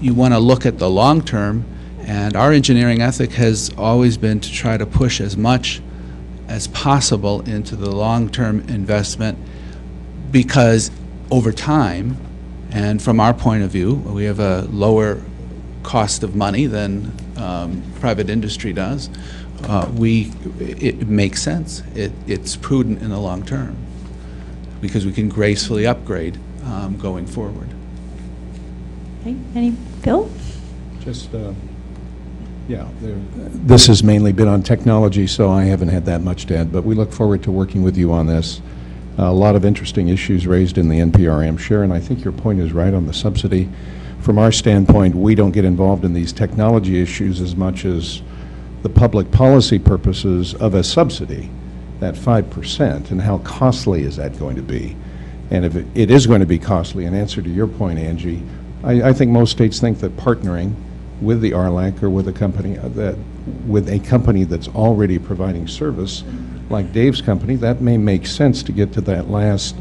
Speaker 17: you want to look at the long term, and our engineering ethic has always been to try to push as much as possible into the long-term investment, because over time, and from our point of view, we have a lower cost of money than private industry does. It makes sense. It's prudent in the long term, because we can gracefully upgrade going forward.
Speaker 16: Okay. Any, Bill?
Speaker 18: Just, yeah, this has mainly been on technology, so I haven't had that much to add, but we look forward to working with you on this. A lot of interesting issues raised in the NPRM. Sharon, I think your point is right on the subsidy. From our standpoint, we don't get involved in these technology issues as much as the public policy purposes of a subsidy, that 5%, and how costly is that going to be? And if it is going to be costly, in answer to your point, Angie, I think most states think that partnering with the RLAC or with a company that's already providing service, like Dave's company, that may make sense to get to that last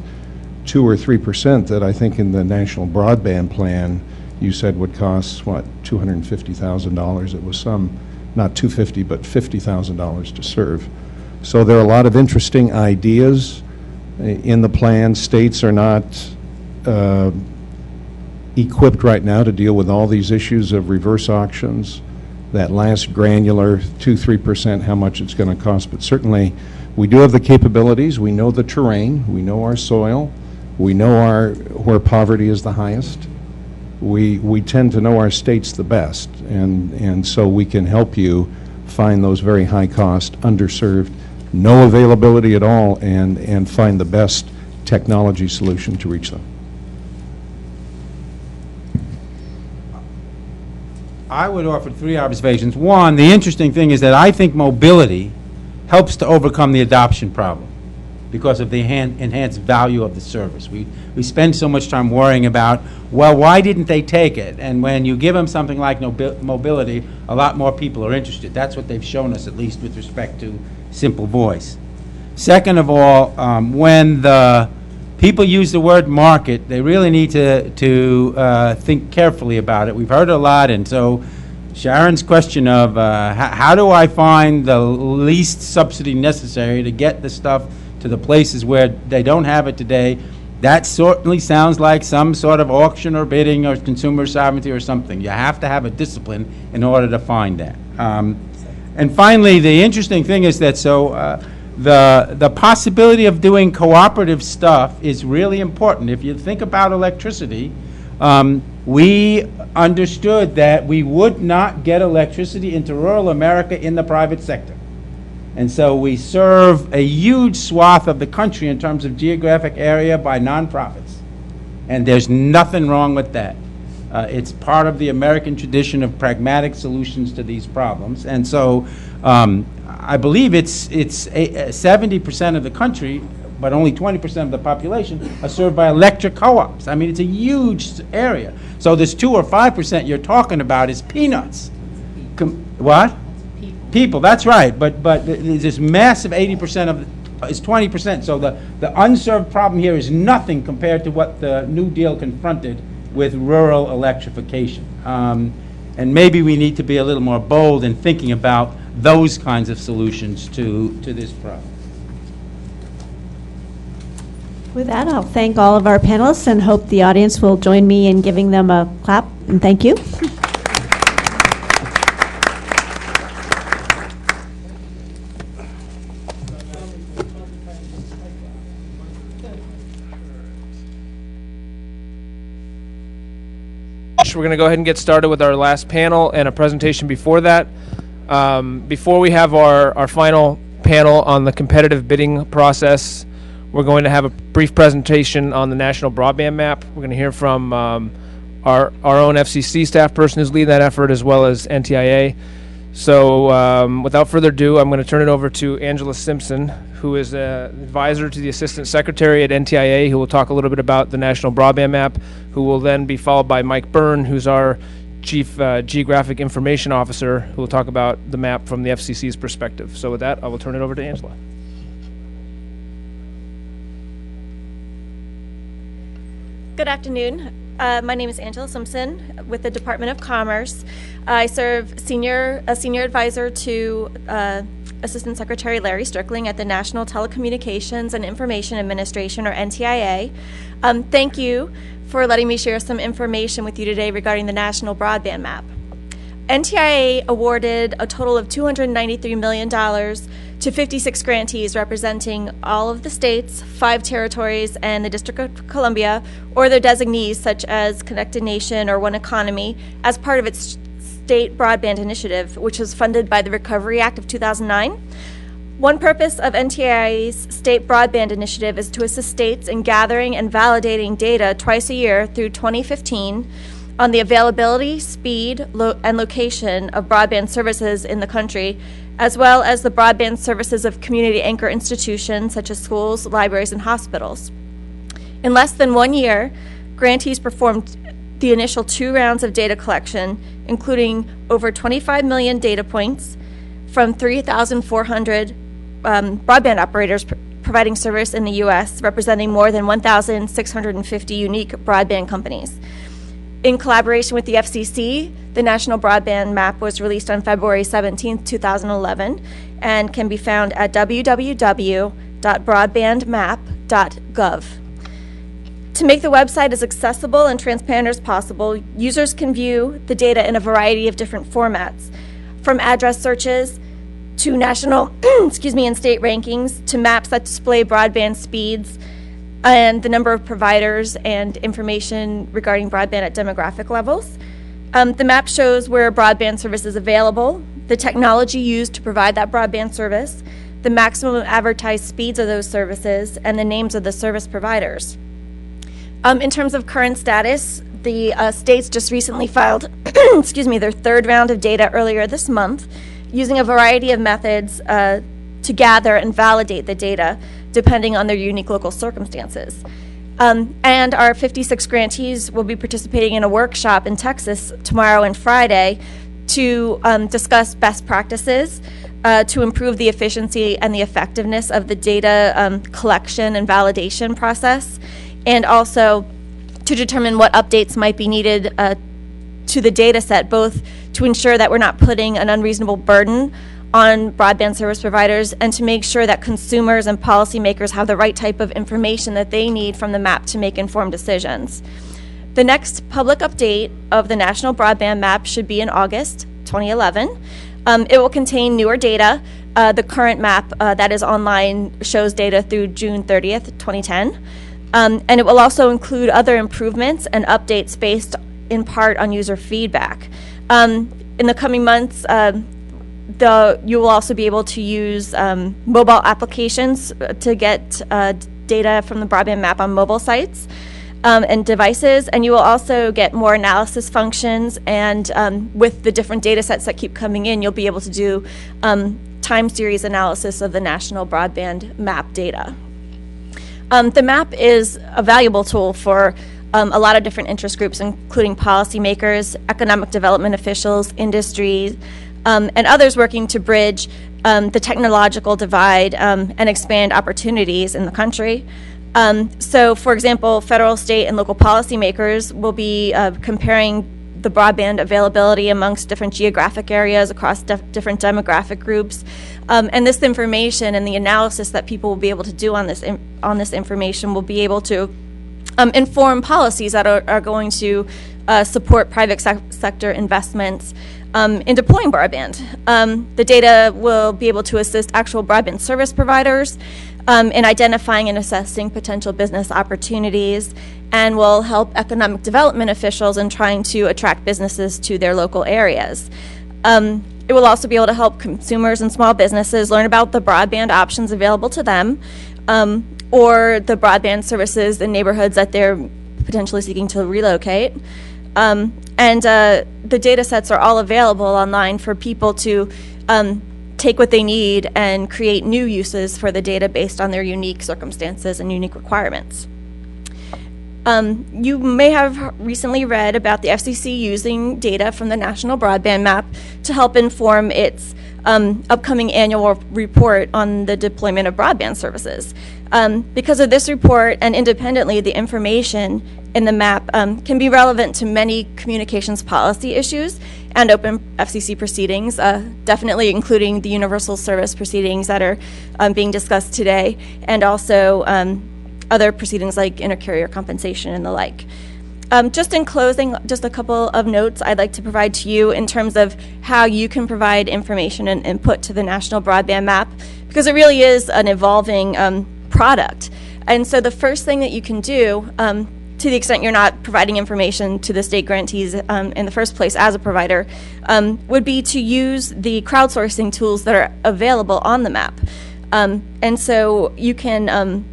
Speaker 18: 2 or 3% that I think in the National Broadband Plan you said would cost, what, $250,000. It was some, not $250,000, but $50,000 to serve. So there are a lot of interesting ideas in the plan. States are not equipped right now to deal with all these issues of reverse auctions, that last granular 2-3%, how much it's going to cost. But certainly we do have the capabilities. We know the terrain. We know our soil. We know where poverty is the highest. We tend to know our states the best, and so we can help you find those very high cost, underserved, no availability at all, and find the best technology solution to reach them.
Speaker 21: I would offer 3 observations. One, the interesting thing is that I think mobility helps to overcome the adoption problem because of the enhanced value of the service. We spend so much time worrying about, well, why didn't they take it? And when you give them something like mobility, a lot more people are interested. That's what they've shown us, at least with respect to simple voice. Second of all, when the people use the word market, they really need to think carefully about it. We've heard a lot, and so Sharon's question of how do I find the least subsidy necessary to get the stuff to the places where they don't have it today, that certainly sounds like some sort of auction or bidding or consumer sovereignty or something. You have to have a discipline in order to find that. And finally, the interesting thing is that the possibility of doing cooperative stuff is really important. If you think about electricity, we understood that we would not get electricity into rural America in the private sector. And so we serve a huge swath of the country in terms of geographic area by nonprofits. And there's nothing wrong with that. It's part of the American tradition of pragmatic solutions to these problems. And so I believe it's 70% of the country, but only 20% of the population are served by electric co-ops. I mean, it's a huge area. So this 2 or 5% you're talking about is peanuts. What? People, that's right. But there's this massive 80% of is 20%. So the unserved problem here is nothing compared to what the New Deal confronted with rural electrification. And maybe we need to be a little more bold in thinking about those kinds of solutions to this problem.
Speaker 16: With that, I'll thank all of our panelists and hope the audience will join me in giving them a clap and thank you.
Speaker 5: We're going to go ahead and get started with our last panel and a presentation before that. Before we have our final panel on the competitive bidding process, we're going to have a brief presentation on the National Broadband Map. We're going to hear from our own FCC staff person who's leading that effort, as well as NTIA. So without further ado, I'm going to turn it over to Angela Simpson, who is an advisor to the Assistant Secretary at NTIA, who will talk a little bit about the National Broadband Map, who will then be followed by Mike Byrne, who's our Chief Geographic Information Officer, who will talk about the map from the FCC's perspective. So with that, I will turn it over to Angela.
Speaker 2: Good afternoon. My name is Angela Simpson with the Department of Commerce. I serve a senior advisor to Assistant Secretary Larry Strickling at the National Telecommunications and Information Administration, or NTIA. Thank you for letting me share some information with you today regarding the National Broadband Map. NTIA awarded a total of $293 million to 56 grantees representing all of the states, 5 territories, and the District of Columbia, or their designees such as Connected Nation or One Economy, as part of its state broadband initiative, which was funded by the Recovery Act of 2009. One purpose of NTIA's state broadband initiative is to assist states in gathering and validating data twice a year through 2015 on the availability, speed, and location of broadband services in the country, as well as the broadband services of community anchor institutions such as schools, libraries, and hospitals. In less than 1 year, grantees performed the initial 2 rounds of data collection, including over 25 million data points from 3,400 broadband operators providing service in the U.S., representing more than 1,650 unique broadband companies. In collaboration with the FCC, the National Broadband Map was released on February 17, 2011, and can be found at www.broadbandmap.gov. To make the website as accessible and transparent as possible, users can view the data in a variety of different formats, from address searches to national and state rankings to maps that display broadband speeds and the number of providers and information regarding broadband at demographic levels. The map shows where broadband service is available, the technology used to provide that broadband service, the maximum advertised speeds of those services, and the names of the service providers. In terms of current status, the states just recently filed their 3rd round of data earlier this month, using a variety of methods to gather and validate the data, depending on their unique local circumstances. And our 56 grantees will be participating in a workshop in Texas tomorrow and Friday to discuss best practices to improve the efficiency and the effectiveness of the data collection and validation process, and also to determine what updates might be needed to the data set, both to ensure that we're not putting an unreasonable burden on broadband service providers and to make sure that consumers and policymakers have the right type of information that they need from the map to make informed decisions. The next public update of the National Broadband Map should be in August 2011. It will contain newer data. The current map that is online shows data through June 30th, 2010. And it will also include other improvements and updates based in part on user feedback. In the coming months, you will also be able to use mobile applications to get data from the broadband map on mobile sites and devices, and you will also get more analysis functions, and with the different data sets that keep coming in, you'll be able to do time series analysis of the national broadband map data. The map is a valuable tool for a lot of different interest groups, including policymakers, economic development officials, industries, and others working to bridge the technological divide and expand opportunities in the country. So, for example, federal, state, and local policymakers will be comparing the broadband availability amongst different geographic areas across different demographic groups. And this information and the analysis that people will be able to do on this information will be able to inform policies that are going to support private sector investments in deploying broadband. The data will be able to assist actual broadband service providers in identifying and assessing potential business opportunities, and will help economic development officials in trying to attract businesses to their local areas. It will also be able to help consumers and small businesses learn about the broadband options available to them, or the broadband services in neighborhoods that they're potentially seeking to relocate. The data sets are all available online for people to take what they need and create new uses for the data based on their unique circumstances and unique requirements. You may have recently read about the FCC using data from the National Broadband Map to help inform its upcoming annual report on the deployment of broadband services. Because of this report and independently, the information in the map can be relevant to many communications policy issues and open FCC proceedings, definitely including the universal service proceedings that are being discussed today, and also other proceedings like intercarrier compensation and the like. Just in closing, just a couple of notes I'd like to provide to you in terms of how you can provide information and input to the National Broadband Map, because it really is an evolving product. And so the first thing that you can do, to the extent you're not providing information to the state grantees in the first place as a provider, would be to use the crowdsourcing tools that are available on the map. And so you can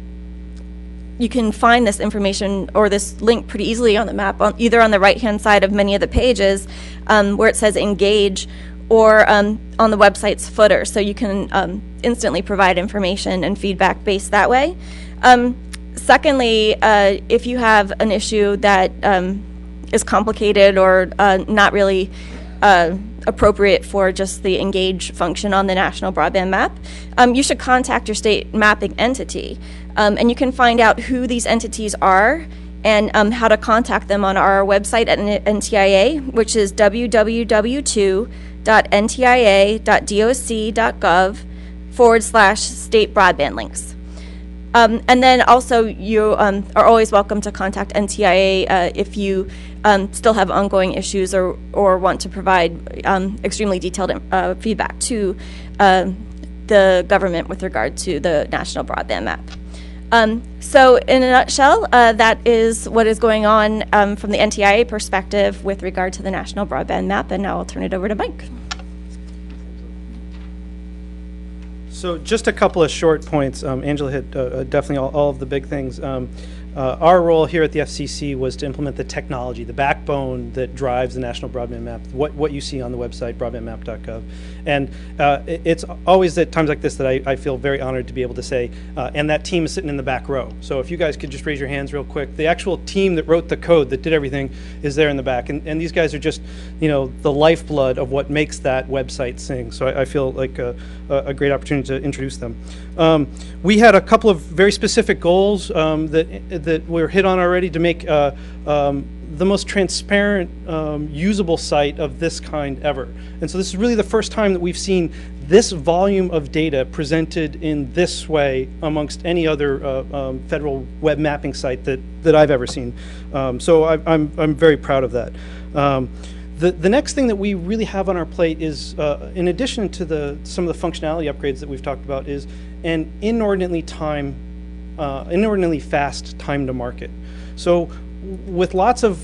Speaker 2: find this information or this link pretty easily on the map, either on the right-hand side of many of the pages where it says engage, or on the website's footer. So you can instantly provide information and feedback based that way. Secondly, if you have an issue that is complicated or not really appropriate for just the engage function on the National Broadband Map, you should contact your state mapping entity. And you can find out who these entities are and how to contact them on our website at NTIA, which is www.ntia.doc.gov/state broadband links. And then also you are always welcome to contact NTIA if you still have ongoing issues or want to provide extremely detailed feedback to the government with regard to the National Broadband Map. So in a nutshell, that is what is going on from the NTIA perspective with regard to the National Broadband Map, and now I'll turn it over to Mike.
Speaker 7: So just a couple of short points. Angela hit definitely all of the big things. Our role here at the FCC was to implement the technology, the backbone that drives the National Broadband Map, what you see on the website, broadbandmap.gov. And it's always at times like this that I feel very honored to be able to say, and that team is sitting in the back row. So if you guys could just raise your hands real quick. The actual team that wrote the code, that did everything, is there in the back. And these guys are just, the lifeblood of what makes that website sing. So I feel like a great opportunity to introduce them. We had a couple of very specific goals that were hit on already to make the most transparent, usable site of this kind ever. And so this is really the first time that we've seen this volume of data presented in this way amongst any other federal web mapping site that I've ever seen. So I'm very proud of that. The next thing that we really have on our plate is, in addition to some of the functionality upgrades that we've talked about, is an inordinately fast time to market. So with lots of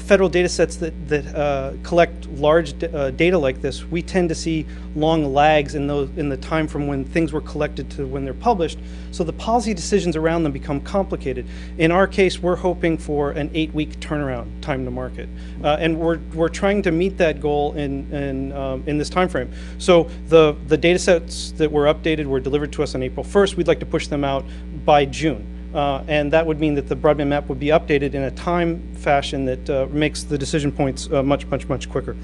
Speaker 7: federal data sets that collect large data like this, we tend to see long lags in the time from when things were collected to when they're published. So the policy decisions around them become complicated. In our case, we're hoping for an 8-week turnaround time to market, and we're trying to meet that goal in this time frame. So the data sets that were updated were delivered to us on April 1st. We'd like to push them out by June. And that would mean that the broadband map would be updated in a time fashion that makes the decision points much quicker.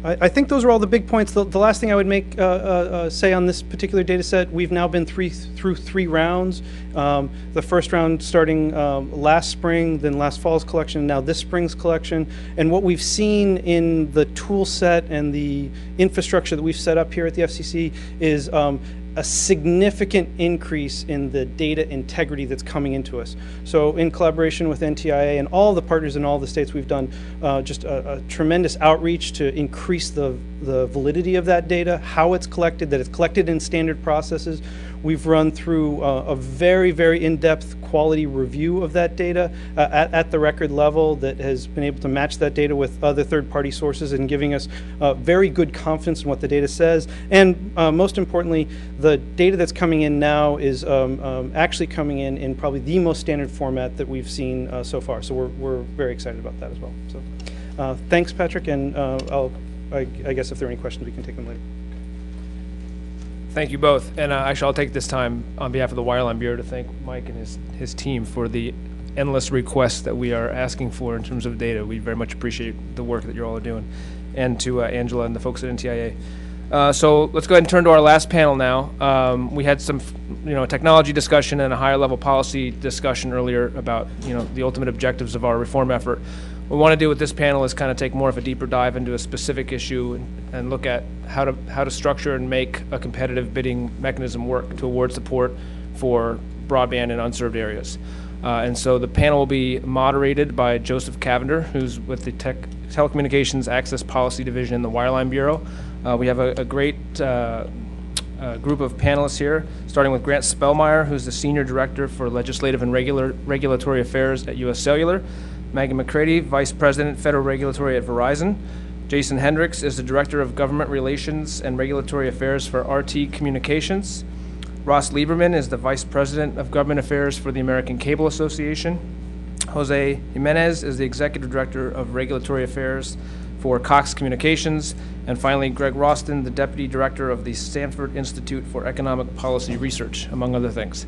Speaker 7: I think those are all the big points. The last thing I would say on this particular data set, we've now been through 3 rounds. The first round starting last spring, then last fall's collection, now this spring's collection. And what we've seen in the tool set and the infrastructure that we've set up here at the FCC is a significant increase in the data integrity that's coming into us. So in collaboration with NTIA and all the partners in all the states, we've done just a tremendous outreach to increase the validity of that data, how it's collected, that it's collected in standard processes. We've run through a very, very in-depth quality review of that data at the record level that has been able to match that data with other third-party sources and giving us very good confidence in what the data says. And most importantly, the data that's coming in now is actually coming in probably the most standard format that we've seen so far. So we're very excited about that as well. So thanks, Patrick, and I guess if there are any questions, we can take them later.
Speaker 5: Thank you both. And actually, I'll take this time on behalf of the Wireline Bureau to thank Mike and his team for the endless requests that we are asking for in terms of data. We very much appreciate the work that you all are doing. And to Angela and the folks at NTIA. So let's go ahead and turn to our last panel now. We had some technology discussion and a higher level policy discussion earlier about the ultimate objectives of our reform effort. What we want to do with this panel is kind of take more of a deeper dive into a specific issue and look at how to structure and make a competitive bidding mechanism work to award support for broadband in unserved areas. And so the panel will be moderated by Joseph Cavender, who's with the Telecommunications Access Policy Division in the Wireline Bureau. We have a great group of panelists here, starting with Grant Spellmeyer, who's the Senior Director for Legislative and Regulatory Affairs at U.S. Cellular. Maggie McCready, Vice President, Federal Regulatory at Verizon. Jason Hendricks is the Director of Government Relations and Regulatory Affairs for RT Communications. Ross Lieberman is the Vice President of Government Affairs for the American Cable Association. Jose Jimenez is the Executive Director of Regulatory Affairs for Cox Communications. And finally, Greg Roston, the Deputy Director of the Stanford Institute for Economic Policy Research, among other things.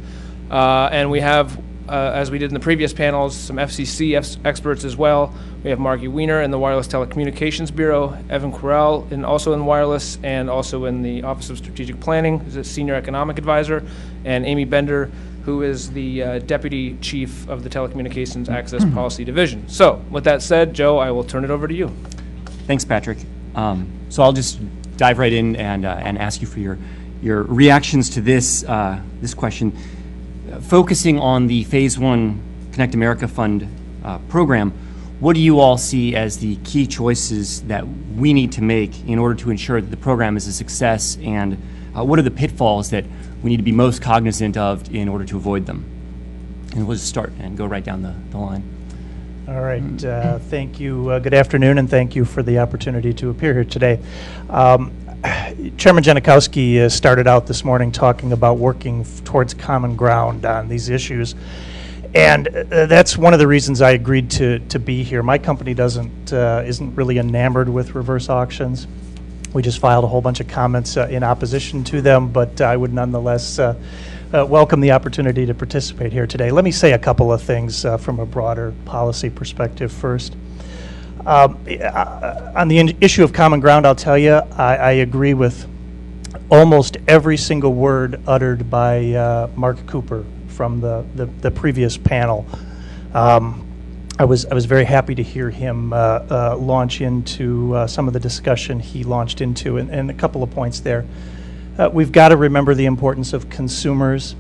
Speaker 5: And we have, as we did in the previous panels, some FCC experts as well. We have Margie Weiner in the Wireless Telecommunications Bureau, Evan Correll also in wireless and also in the Office of Strategic Planning, who's a Senior Economic Advisor, and Amy Bender, who is the Deputy Chief of the Telecommunications Access Policy Division. So with that said, Joe, I will turn it over to you.
Speaker 8: Thanks, Patrick. So I'll just dive right in and ask you for your reactions to this question. Focusing on the Phase 1 Connect America Fund program, what do you all see as the key choices that we need to make in order to ensure that the program is a success, and what are the pitfalls that we need to be most cognizant of in order to avoid them? And we'll just start and go right down the line.
Speaker 22: All right, thank you. Good afternoon, and thank you for the opportunity to appear here today. Chairman Janikowski started out this morning talking about working towards common ground on these issues, and that's one of the reasons I agreed to be here. My company isn't really enamored with reverse auctions. We just filed a whole bunch of comments in opposition to them, but I would nonetheless welcome the opportunity to participate here today. Let me say a couple of things from a broader policy perspective first. On the issue of common ground, I'll tell you, I agree with almost every single word uttered by Mark Cooper from the previous panel. I was very happy to hear him launch into some of the discussion he launched into, and a couple of points there. We've got to remember the importance of consumers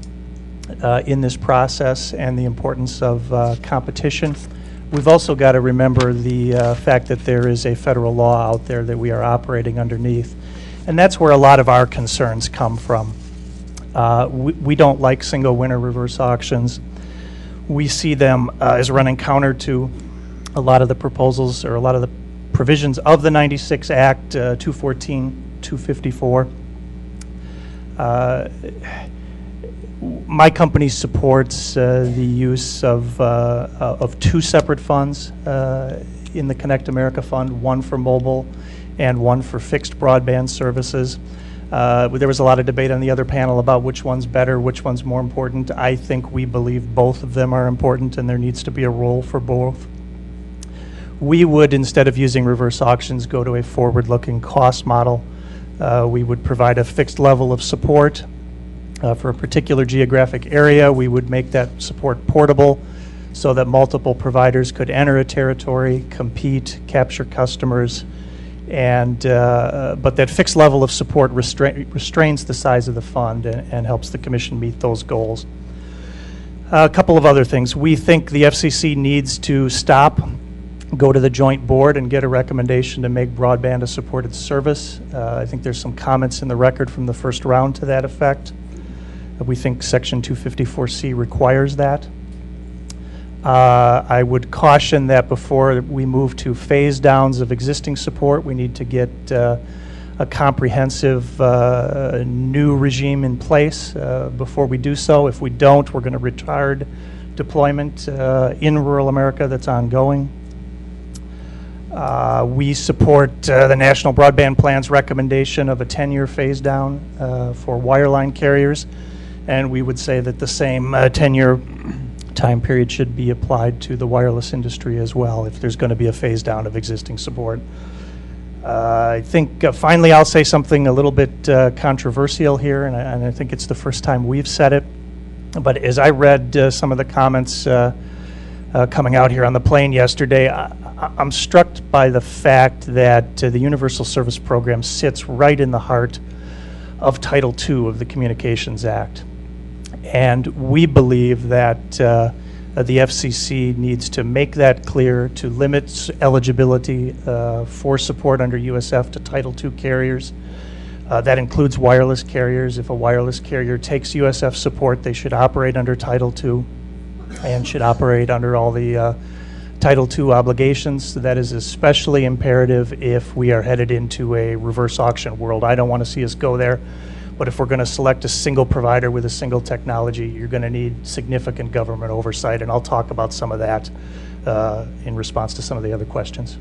Speaker 22: in this process and the importance of competition. We've also got to remember the fact that there is a federal law out there that we are operating underneath, and that's where a lot of our concerns come from. We don't like single winner reverse auctions. We see them as running counter to a lot of the proposals or a lot of the provisions of the 96 Act, 214, 254. My company supports the use of two separate funds in the Connect America Fund, one for mobile and one for fixed broadband services. There was a lot of debate on the other panel about which one's better, which one's more important. I think we believe both of them are important and there needs to be a role for both. We would, instead of using reverse auctions, go to a forward-looking cost model. We would provide a fixed level of support for a particular geographic area. We would make that support portable so that multiple providers could enter a territory, compete, capture customers, and but that fixed level of support restrains the size of the fund and helps the Commission meet those goals. A couple of other things. We think the FCC needs to stop, go to the joint board and get a recommendation to make broadband a supported service. I think there's some comments in the record from the first round to that effect. We think Section 254C requires that. I would caution that before we move to phase downs of existing support, we need to get a comprehensive new regime in place before we do so. If we don't, we're going to retard deployment in rural America that's ongoing. We support the National Broadband Plan's recommendation of a 10-year phase down for wireline carriers, and we would say that the same 10-year time period should be applied to the wireless industry as well if there's going to be a phase down of existing support. I think finally I'll say something a little bit controversial here, and I think it's the first time we've said it, but as I read some of the comments coming out here on the plane yesterday, I'm struck by the fact that the Universal Service Program sits right in the heart of Title II of the Communications Act. And we believe that the FCC needs to make that clear, to limit eligibility for support under USF to Title II carriers. That includes wireless carriers. If a wireless carrier takes USF support, they should operate under Title II and should operate under all the Title II obligations. That is especially imperative if we are headed into a reverse auction world. I don't want to see us go there. But if we're going to select a single provider with a single technology, you're going to need significant government oversight, and I'll talk about some of that in response to some of the other questions.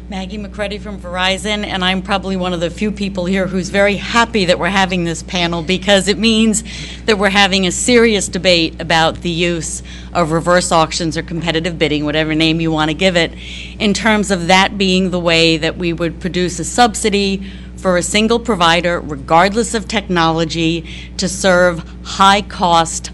Speaker 9: Maggie McCready from Verizon, and I'm probably one of the few people here who's very happy that we're having this panel because it means that we're having a serious debate about the use of reverse auctions or competitive bidding, whatever name you want to give it, in terms of that being the way that we would produce a subsidy for a single provider, regardless of technology, to serve high-cost,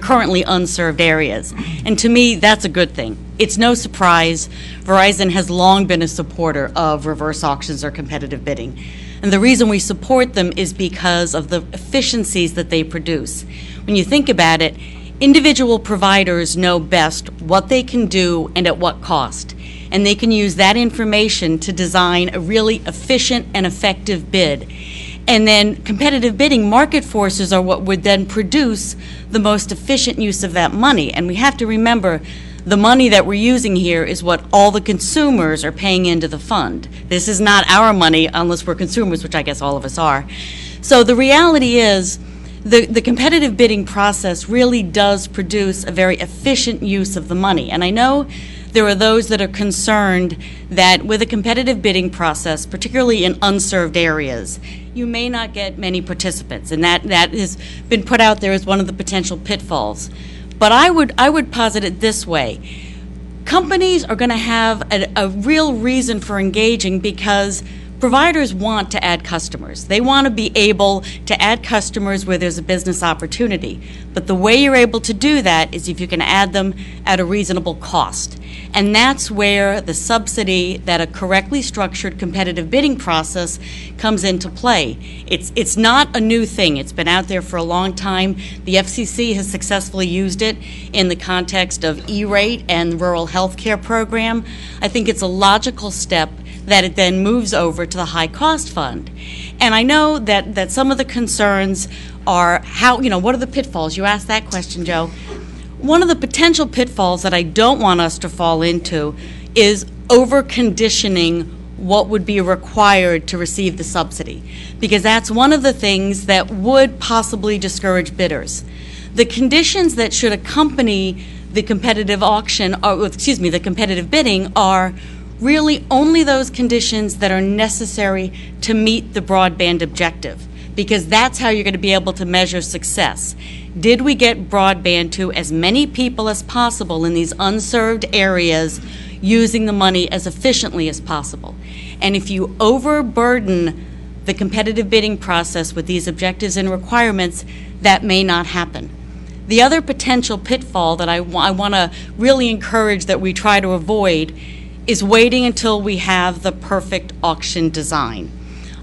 Speaker 9: currently unserved areas. And to me, that's a good thing. It's no surprise Verizon has long been a supporter of reverse auctions or competitive bidding. And the reason we support them is because of the efficiencies that they produce. When you think about it, individual providers know best what they can do and at what cost. And they can use that information to design a really efficient and effective bid. And then competitive bidding, market forces are what would then produce the most efficient use of that money. And we have to remember, the money that we're using here is what all the consumers are paying into the fund. This is not our money unless we're consumers, which I guess all of us are. So the reality is the competitive bidding process really does produce a very efficient use of the money. And I know there are those that are concerned that with a competitive bidding process, particularly in unserved areas, you may not get many participants, and that has been put out there as one of the potential pitfalls. But I would posit it this way. Companies are going to have a real reason for engaging because providers want to add customers. They want to be able to add customers where there's a business opportunity. But the way you're able to do that is if you can add them at a reasonable cost. And that's where the subsidy that a correctly structured competitive bidding process comes into play. It's not a new thing. It's been out there for a long time. The FCC has successfully used it in the context of E-rate and rural health care program. I think it's a logical step that it then moves over to to the high cost fund. And I know that some of the concerns are what are the pitfalls? You asked that question, Joe. One of the potential pitfalls that I don't want us to fall into is over-conditioning what would be required to receive the subsidy, because that's one of the things that would possibly discourage bidders. The conditions that should accompany the competitive auction, the competitive bidding, are really only those conditions that are necessary to meet the broadband objective, because that's how you're going to be able to measure success. Did we get broadband to as many people as possible in these unserved areas using the money as efficiently as possible? And if you overburden the competitive bidding process with these objectives and requirements, that may not happen. The other potential pitfall that I want to really encourage that we try to avoid is waiting until we have the perfect auction design.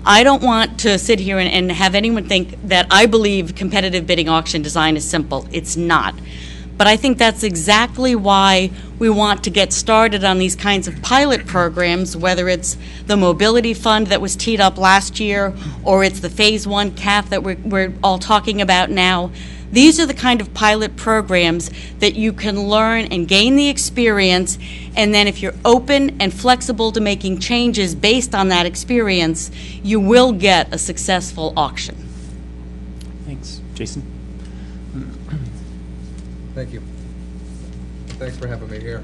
Speaker 9: I don't want to sit here and have anyone think that I believe competitive bidding auction design is simple. It's not. But I think that's exactly why we want to get started on these kinds of pilot programs, whether it's the mobility fund that was teed up last year or it's the phase 1 CAF that we're all talking about now. These are the kind of pilot programs that you can learn and gain the experience, and then if you're open and flexible to making changes based on that experience, you will get a successful auction.
Speaker 8: Thanks. Jason?
Speaker 10: Thank you. Thanks for having me here.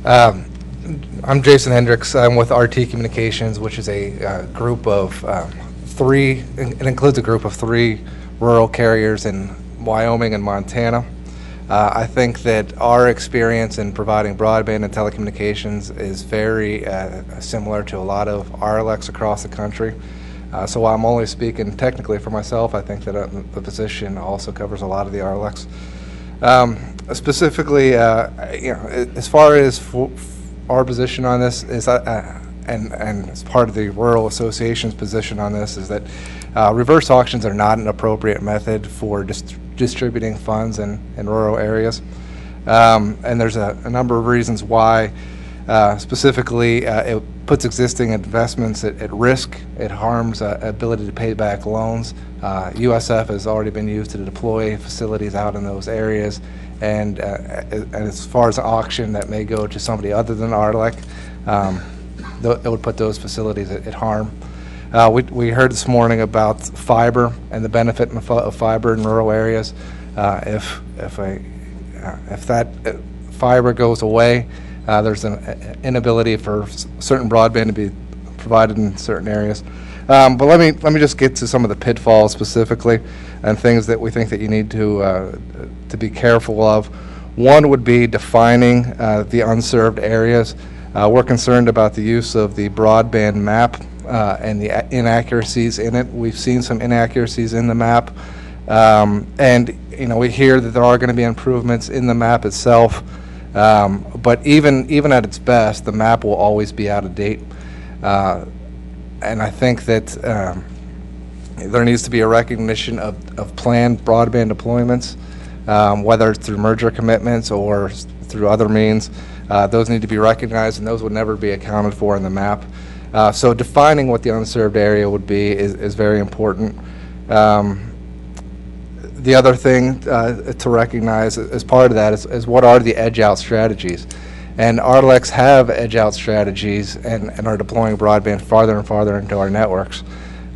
Speaker 10: I'm Jason Hendricks. I'm with RT Communications, which is a group of 3, it includes a group of 3 rural carriers in Wyoming and Montana. I think that our experience in providing broadband and telecommunications is very similar to a lot of RLECs across the country. So while I'm only speaking technically for myself, I think that the position also covers a lot of the RLECs. Specifically, as far as our position on this is, and as part of the Rural Association's position on this, is that reverse auctions are not an appropriate method for distributing funds in rural areas. And there's a number of reasons why. Specifically, it puts existing investments at risk. It harms ability to pay back loans. USF has already been used to deploy facilities out in those areas. And as far as an auction that may go to somebody other than RLEC, it would put those facilities at harm. We heard this morning about fiber and the benefit of fiber in rural areas. If that fiber goes away, there's an inability for certain broadband to be provided in certain areas. But let me just get to some of the pitfalls specifically and things that we think that you need to be careful of. One would be defining the unserved areas. We're concerned about the use of the broadband map and the inaccuracies in it. We've seen some inaccuracies in the map, and we hear that there are going to be improvements in the map itself. But even at its best, the map will always be out of date. And I think that there needs to be a recognition of planned broadband deployments, whether it's through merger commitments or through other means. Those need to be recognized, and those would never be accounted for in the map. So defining what the unserved area would be is very important. The other thing to recognize as part of that is what are the edge-out strategies. And RLECs have edge-out strategies and are deploying broadband farther and farther into our networks.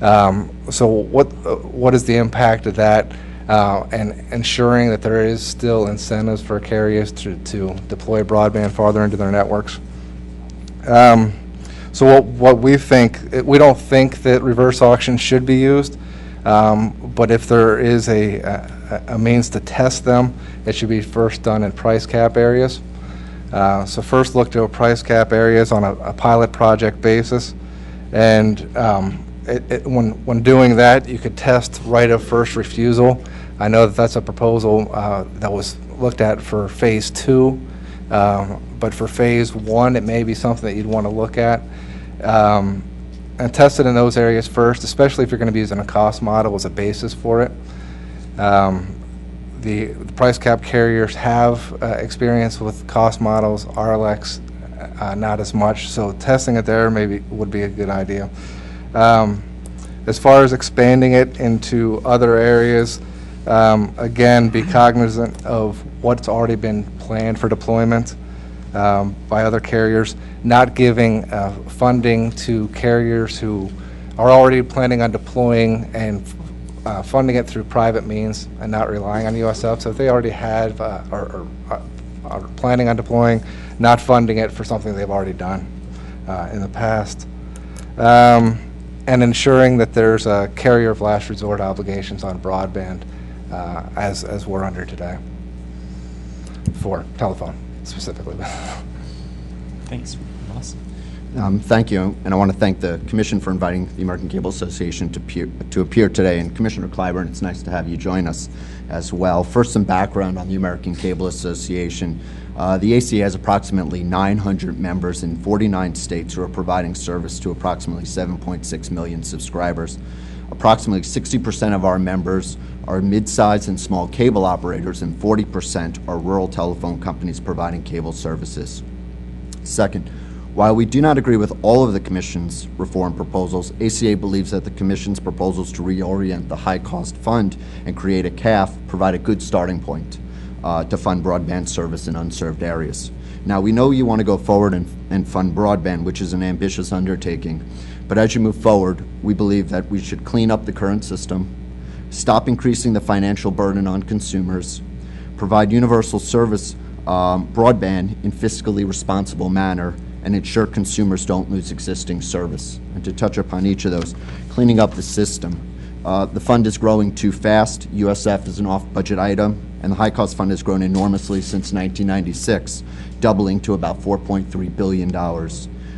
Speaker 10: So what is the impact of that, and ensuring that there is still incentives for carriers to deploy broadband farther into their networks? So what we don't think that reverse auction should be used. But if there is a means to test them, it should be first done in price cap areas. So first look to price cap areas on a pilot project basis. And when doing that, you could test right of first refusal. I know that's a proposal that was looked at for phase 2. But for phase 1, it may be something that you'd want to look at. And test it in those areas first, especially if you're going to be using a cost model as a basis for it. The price cap carriers have experience with cost models, RLECs not as much, so testing it there maybe would be a good idea. As far as expanding it into other areas, again, be cognizant of what's already been planned for deployment by other carriers, not giving funding to carriers who are already planning on deploying and funding it through private means and not relying on USF. So if they already have or are planning on deploying, not funding it for something they've already done in the past. And ensuring that there's a carrier of last resort obligations on broadband as we're under today for telephone specifically.
Speaker 8: Thanks, Ross.
Speaker 11: Thank you, and I want to thank the Commission for inviting the American Cable Association to appear today, and Commissioner Clyburn, it's nice to have you join us as well. First, some background on the American Cable Association. The ACA has approximately 900 members in 49 states who are providing service to approximately 7.6 million subscribers. Approximately 60% of our members are mid-sized and small cable operators, and 40% are rural telephone companies providing cable services. Second, while we do not agree with all of the Commission's reform proposals, ACA believes that the Commission's proposals to reorient the high-cost fund and create a CAF provide a good starting point to fund broadband service in unserved areas. Now, we know you want to go forward and fund broadband, which is an ambitious undertaking, but as you move forward, we believe that we should clean up the current system, stop increasing the financial burden on consumers, provide universal service broadband in fiscally responsible manner, and ensure consumers don't lose existing service. And to touch upon each of those, cleaning up the system. The fund is growing too fast. USF is an off-budget item, and the high-cost fund has grown enormously since 1996, doubling to about $4.3 billion.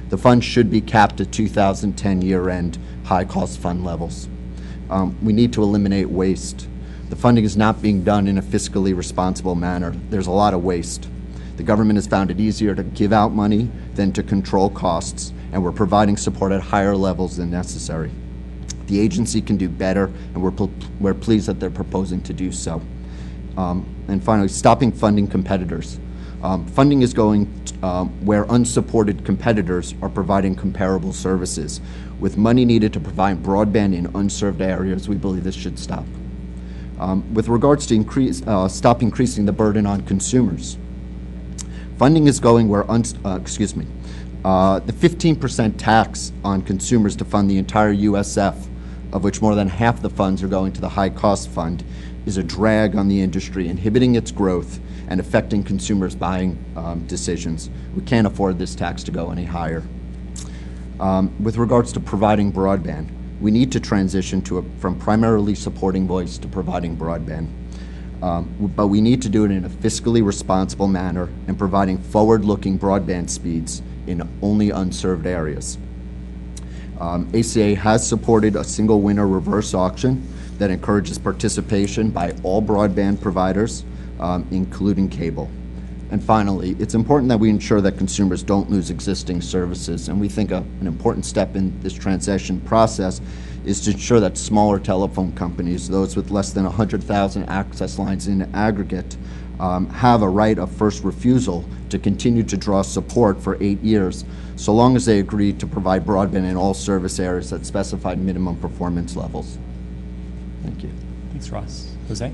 Speaker 11: The fund should be capped at 2010 year-end high-cost fund levels. We need to eliminate waste. The funding is not being done in a fiscally responsible manner. There's a lot of waste. The government has found it easier to give out money than to control costs, and we're providing support at higher levels than necessary. The agency can do better, and we're pleased that they're proposing to do so. And finally, stopping funding competitors. Funding is going where unsupported competitors are providing comparable services. With money needed to provide broadband in unserved areas, we believe this should stop. With regards to stop increasing the burden on consumers, funding is going where, the 15% tax on consumers to fund the entire USF, of which more than half the funds are going to the high-cost fund, is a drag on the industry, inhibiting its growth and affecting consumers' buying decisions. We can't afford this tax to go any higher. With regards to providing broadband, we need to transition from primarily supporting voice to providing broadband. But we need to do it in a fiscally responsible manner and providing forward-looking broadband speeds in only unserved areas. ACA has supported a single winner reverse auction that encourages participation by all broadband providers, including cable. And finally, it's important that we ensure that consumers don't lose existing services, and we think an important step in this transition process is to ensure that smaller telephone companies, those with less than 100,000 access lines in aggregate, have a right of first refusal to continue to draw support for 8 years, so long as they agree to provide broadband in all service areas at specified minimum performance levels. Thank you.
Speaker 8: Thanks, Ross. Jose?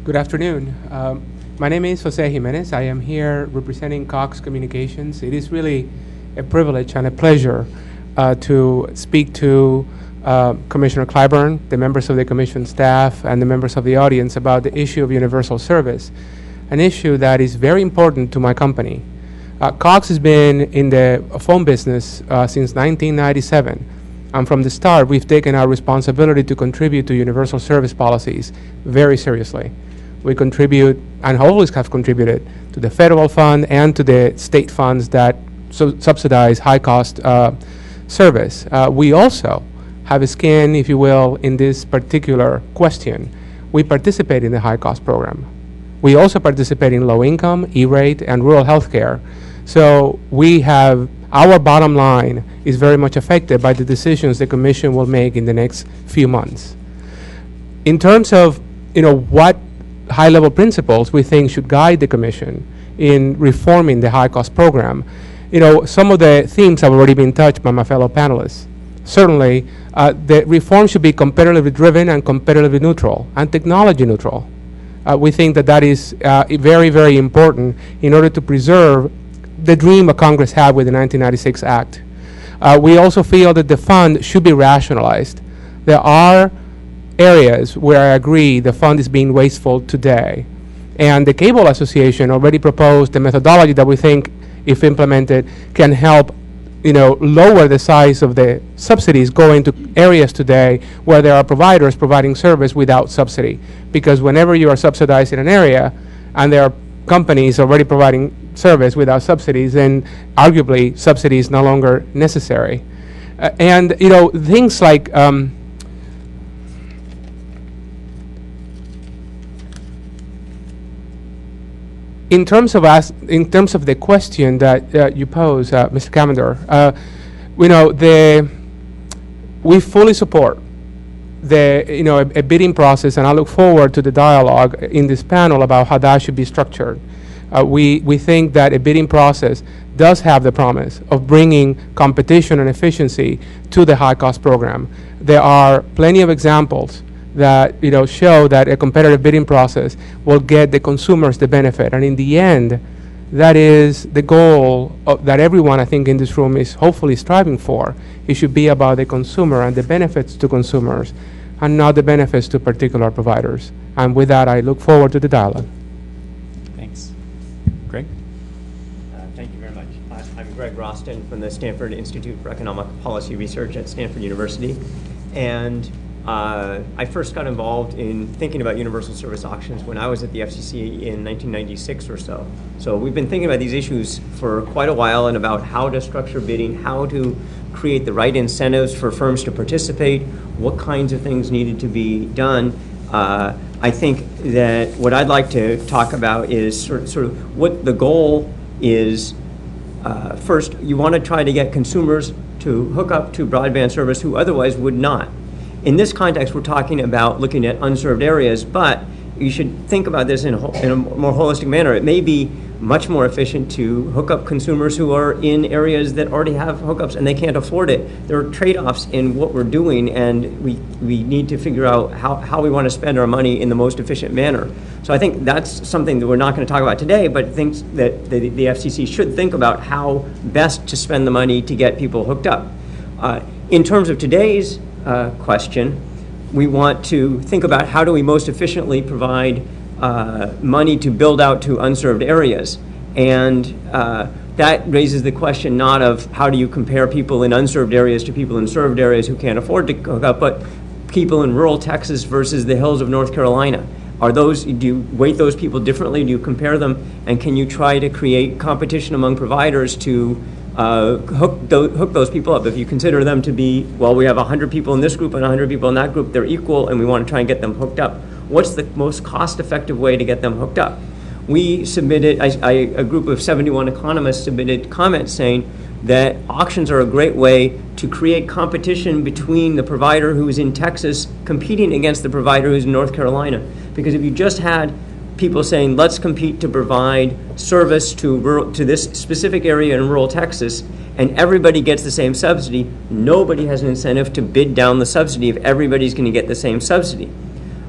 Speaker 12: Good afternoon. My name is Jose Jimenez. I am here representing Cox Communications. It is really a privilege and a pleasure to speak to Commissioner Clyburn, the members of the Commission staff, and the members of the audience about the issue of universal service, an issue that is very important to my company. Cox has been in the phone business since 1997, and from the start, we've taken our responsibility to contribute to universal service policies very seriously. We contribute, and always have contributed, to the federal fund and to the state funds that subsidize high-cost service. We also have a skin, if you will, in this particular question. We participate in the high-cost program. We also participate in low-income, E-rate, and rural health care. So we have, our bottom line is very much affected by the decisions the Commission will make in the next few months. In terms of, what high-level principles we think should guide the Commission in reforming the high-cost program, some of the themes have already been touched by my fellow panelists. Certainly, the reform should be competitively driven and competitively neutral and technology neutral. We think that is very, very important in order to preserve the dream that Congress had with the 1996 Act. We also feel that the fund should be rationalized. There are areas where I agree the fund is being wasteful today. And the Cable Association already proposed a methodology that we think, if implemented, can help lower the size of the subsidies going to areas today where there are providers providing service without subsidy. Because whenever you are subsidized in an area and there are companies already providing service without subsidies, then arguably subsidy is no longer necessary. And things like in terms of the question that you pose, Mr. Cavender, we fully support a bidding process, and I look forward to the dialogue in this panel about how that should be structured. We think that a bidding process does have the promise of bringing competition and efficiency to the high-cost program. There are plenty of examples that show that a competitive bidding process will get the consumers the benefit, and in the end, that is the goal that everyone I think in this room is hopefully striving for. It should be about the consumer and the benefits to consumers, and not the benefits to particular providers. And with that, I look forward to the dialogue.
Speaker 8: Thanks. Greg?
Speaker 3: Thank you very much. I'm Greg Roston from the Stanford Institute for Economic Policy Research at Stanford University. And I first got involved in thinking about universal service auctions when I was at the FCC in 1996 or so. So we've been thinking about these issues for quite a while and about how to structure bidding, how to create the right incentives for firms to participate, what kinds of things needed to be done. I think that what I'd like to talk about is sort of what the goal is. First, you want to try to get consumers to hook up to broadband service who otherwise would not. In this context, we're talking about looking at unserved areas, but you should think about this in a more holistic manner. It may be much more efficient to hook up consumers who are in areas that already have hookups and they can't afford it. There are trade-offs in what we're doing, and we need to figure out how we want to spend our money in the most efficient manner. So I think that's something that we're not going to talk about today, but things that the FCC should think about how best to spend the money to get people hooked up. In terms of today's question, we want to think about how do we most efficiently provide money to build out to unserved areas. And that raises the question not of how do you compare people in unserved areas to people in served areas who can't afford to hook up, but people in rural Texas versus the hills of North Carolina. Do you weight those people differently? Do you compare them? And can you try to create competition among providers to hook those people up? If you consider them to be, well, we have 100 people in this group and 100 people in that group, they're equal, and we want to try and get them hooked up. What's the most cost-effective way to get them hooked up? We submitted, a group of 71 economists submitted comments saying that auctions are a great way to create competition between the provider who's in Texas competing against the provider who's in North Carolina. Because if you just had people saying, let's compete to provide service to this specific area in rural Texas, and everybody gets the same subsidy, nobody has an incentive to bid down the subsidy if everybody's going to get the same subsidy.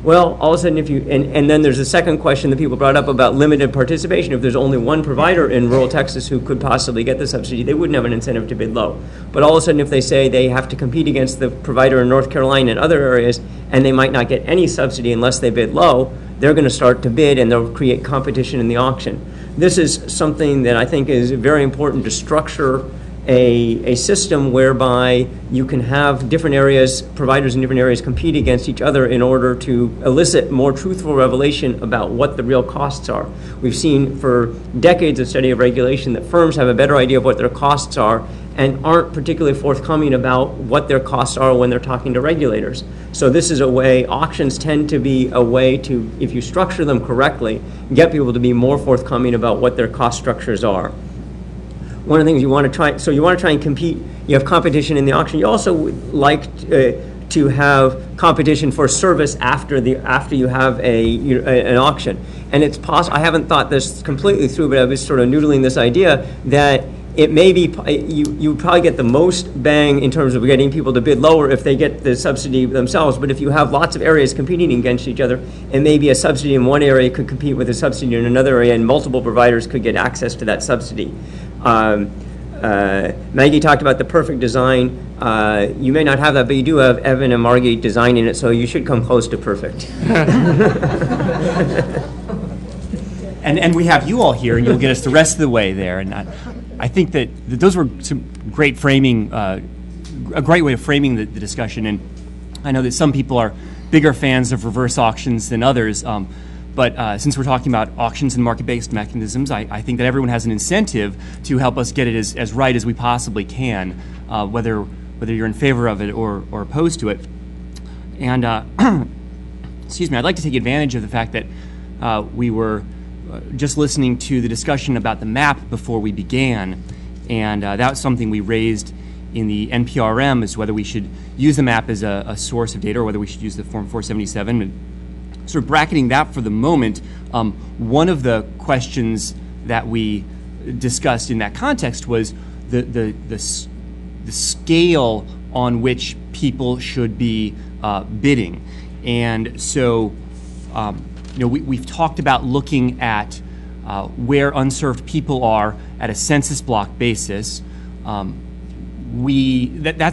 Speaker 3: Well, all of a sudden, and then there's a second question that people brought up about limited participation. If there's only one provider in rural Texas who could possibly get the subsidy, they wouldn't have an incentive to bid low. But all of a sudden, if they say they have to compete against the provider in North Carolina and other areas, and they might not get any subsidy unless they bid low, they're going to start to bid, and they'll create competition in the auction. This is something that I think is very important to structure a system whereby you can have different areas, providers in different areas compete against each other in order to elicit more truthful revelation about what the real costs are. We've seen for decades of study of regulation that firms have a better idea of what their costs are and aren't particularly forthcoming about what their costs are when they're talking to regulators. So this is a way, auctions tend to be a way to, if you structure them correctly, get people to be more forthcoming about what their cost structures are. One of the things you want to try, so you want to try and compete, you have competition in the auction. You also would like to have competition for service after you have an auction. And it's possible, I haven't thought this completely through, but I was sort of noodling this idea that it may be, you probably get the most bang in terms of getting people to bid lower if they get the subsidy themselves, but if you have lots of areas competing against each other, and maybe a subsidy in one area could compete with a subsidy in another area, and multiple providers could get access to that subsidy. Maggie talked about the perfect design. You may not have that, but you do have Evan and Margie designing it, so you should come close to perfect.
Speaker 8: And we have you all here, and you'll get us the rest of the way there. And I think that those were some great framing, a great way of framing the discussion. And I know that some people are bigger fans of reverse auctions than others. But since we're talking about auctions and market-based mechanisms, I think that everyone has an incentive to help us get it as right as we possibly can, whether you're in favor of it or opposed to it. And excuse me, I'd like to take advantage of the fact that we were just listening to the discussion about the map before we began, and that was something we raised in the NPRM, is whether we should use the map as a source of data or whether we should use the Form 477. And sort of bracketing that for the moment, one of the questions that we discussed in that context was the scale on which people should be bidding. And so we've talked about looking at where unserved people are at a census block basis. That's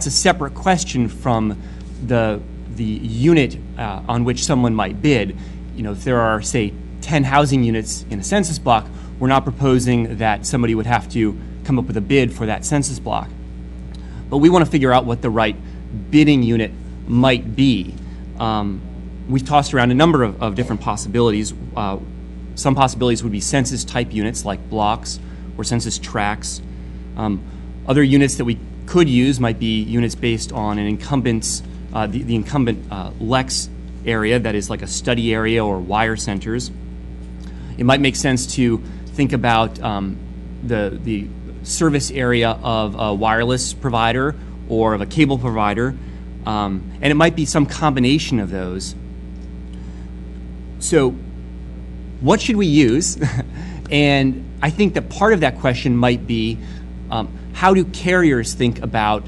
Speaker 8: a separate question from the unit on which someone might bid. If there are, say, 10 housing units in a census block, we're not proposing that somebody would have to come up with a bid for that census block. But we want to figure out what the right bidding unit might be. We've tossed around a number of different possibilities. Some possibilities would be census-type units like blocks or census tracts. Other units that we could use might be units based on an incumbent's, the incumbent Lex area, that is like a study area or wire centers. It might make sense to think about the service area of a wireless provider or of a cable provider, and it might be some combination of those. So what should we use? And I think that part of that question might be, how do carriers think about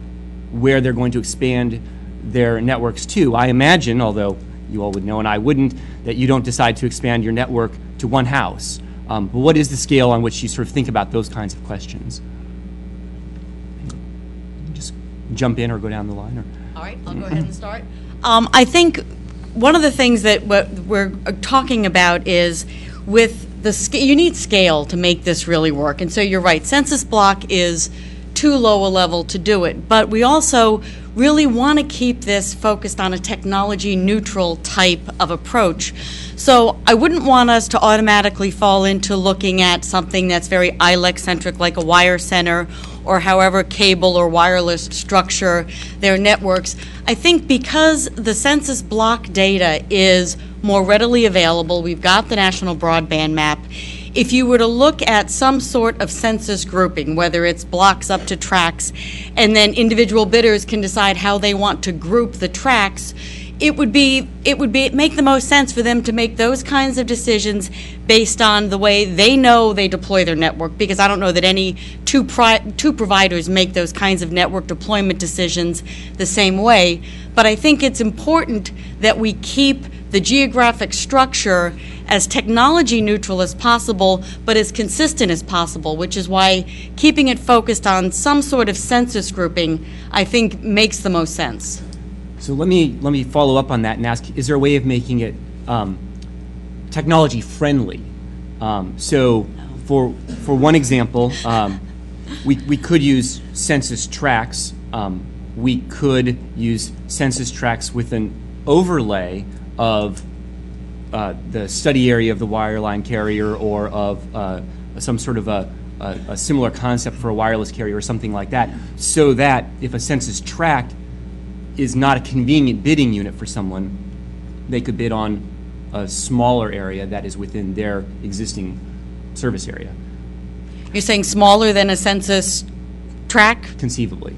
Speaker 8: where they're going to expand their networks to? I imagine, although you all would know and I wouldn't, that you don't decide to expand your network to one house. But what is the scale on which you sort of think about those kinds of questions? Just jump in or go down the line.
Speaker 9: All right, I'll go ahead and start. I think one of the things that we're talking about is with you need scale to make this really work. And so you're right, census block is too low a level to do it. But we also really want to keep this focused on a technology neutral type of approach. So I wouldn't want us to automatically fall into looking at something that's very ILEC centric, like a wire center, or however cable or wireless structure their networks. I think because the census block data is more readily available, we've got the national broadband map. If you were to look at some sort of census grouping, whether it's blocks up to tracts, and then individual bidders can decide how they want to group the tracts, it would make the most sense for them to make those kinds of decisions based on the way they know they deploy their network, because I don't know that any two providers make those kinds of network deployment decisions the same way. But I think it's important that we keep the geographic structure as technology neutral as possible, but as consistent as possible, which is why keeping it focused on some sort of census grouping, I think, makes the most sense.
Speaker 8: So let me follow up on that and ask, is there a way of making it technology friendly? So for one example, we could use census tracts. We could use census tracts with an overlay of the study area of the wireline carrier, or of some sort of a similar concept for a wireless carrier or something like that, so that if a census tract is not a convenient bidding unit for someone, they could bid on a smaller area that is within their existing service area.
Speaker 9: You're saying smaller than a census tract?
Speaker 8: Conceivably.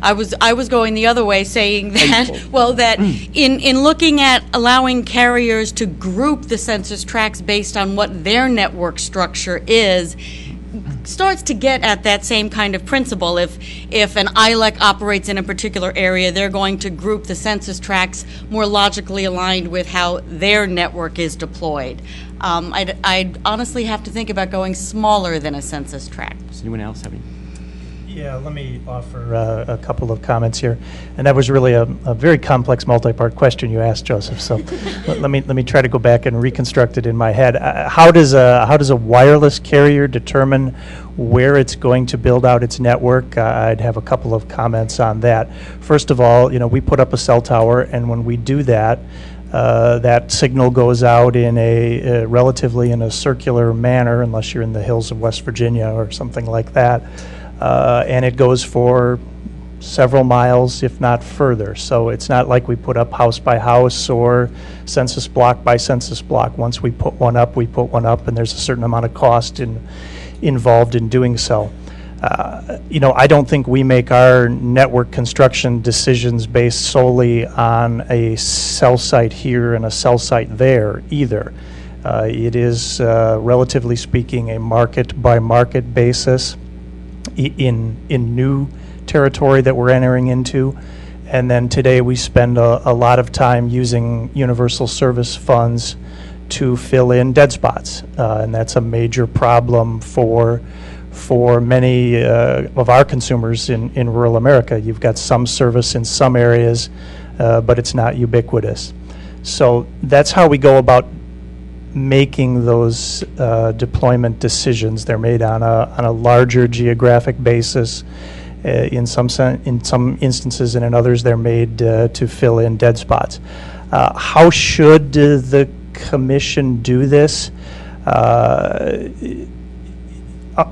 Speaker 9: I was going the other way, saying that, well, that in looking at allowing carriers to group the census tracts based on what their network structure is, starts to get at that same kind of principle. If an ILEC operates in a particular area, they're going to group the census tracts more logically aligned with how their network is deployed. I'd honestly have to think about going smaller than a census tract.
Speaker 8: Does anyone else have any?
Speaker 22: Yeah, let me offer a couple of comments here. And that was really a very complex, multi-part question you asked, Joseph. So let me try to go back and reconstruct it in my head. How does a wireless carrier determine where it's going to build out its network? I'd have a couple of comments on that. First of all, we put up a cell tower, and when we do that, that signal goes out in a relatively in a circular manner, unless you're in the hills of West Virginia or something like that. And it goes for several miles, if not further. So it's not like we put up house by house or census block by census block. Once we put one up, and there's a certain amount of cost involved in doing so. I don't think we make our network construction decisions based solely on a cell site here and a cell site there either. It is, relatively speaking, a market-by-market basis in new territory that we're entering into. And then today we spend a lot of time using universal service funds to fill in dead spots. And that's a major problem for many of our consumers in rural America. You've got some service in some areas, but it's not ubiquitous. So that's how we go about making those deployment decisions. They're made on a larger geographic basis. In some instances, and in others, they're made to fill in dead spots. How should the Commission do this?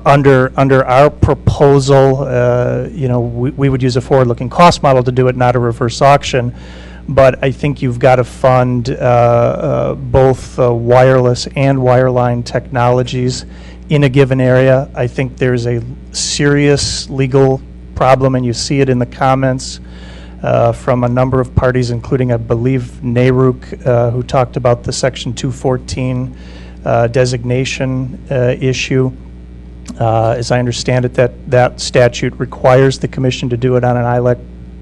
Speaker 22: Under our proposal, we would use a forward-looking cost model to do it, not a reverse auction. But I think you've got to fund both wireless and wireline technologies in a given area. I think there's a serious legal problem, and you see it in the comments from a number of parties, including, I believe, NARUC, who talked about the Section 214 designation issue. As I understand it, that statute requires the Commission to do it on an ILEC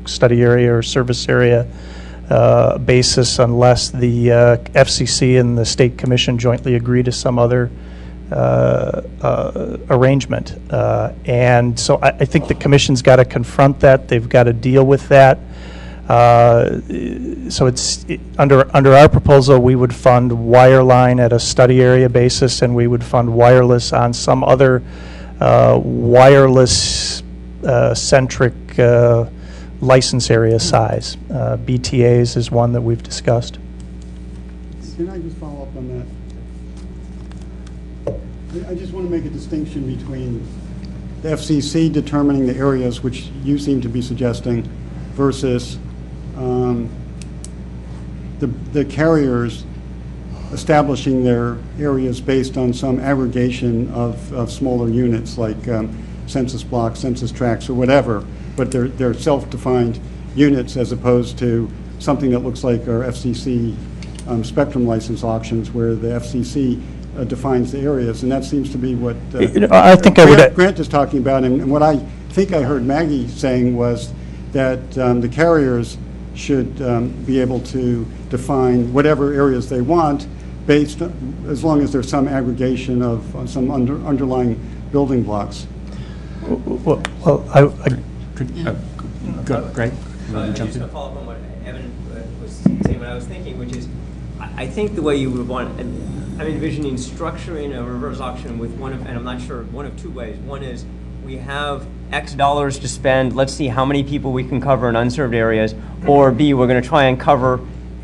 Speaker 22: study area or service area basis unless the FCC and the State Commission jointly agree to some other arrangement. And so I think the Commission's got to confront that. They've got to deal with that. So under our proposal, we would fund wireline at a study area basis, and we would fund wireless on some other wireless centric license area size. BTAs is one that we've discussed.
Speaker 1: Can I just follow up on that? I just want to make a distinction between the FCC determining the areas, which you seem to be suggesting, versus the carriers establishing their areas based on some aggregation of smaller units like census blocks, census tracts, or whatever, but they're self-defined units as opposed to something that looks like our FCC spectrum license auctions where the FCC defines the areas, and that seems to be what
Speaker 22: I think
Speaker 1: Grant is talking about. And what I think I heard Maggie saying was that the carriers should be able to define whatever areas they want based, as long as there's some aggregation of some underlying building blocks.
Speaker 22: Well,
Speaker 8: Go, Greg.
Speaker 3: Just to follow up on what Evan was saying, what I was thinking, which is, I think the way you would want, I'm envisioning structuring a reverse auction with one of, and I'm not sure, one of two ways. One is we have X dollars to spend, let's see how many people we can cover in unserved areas, or B, we're going to try and cover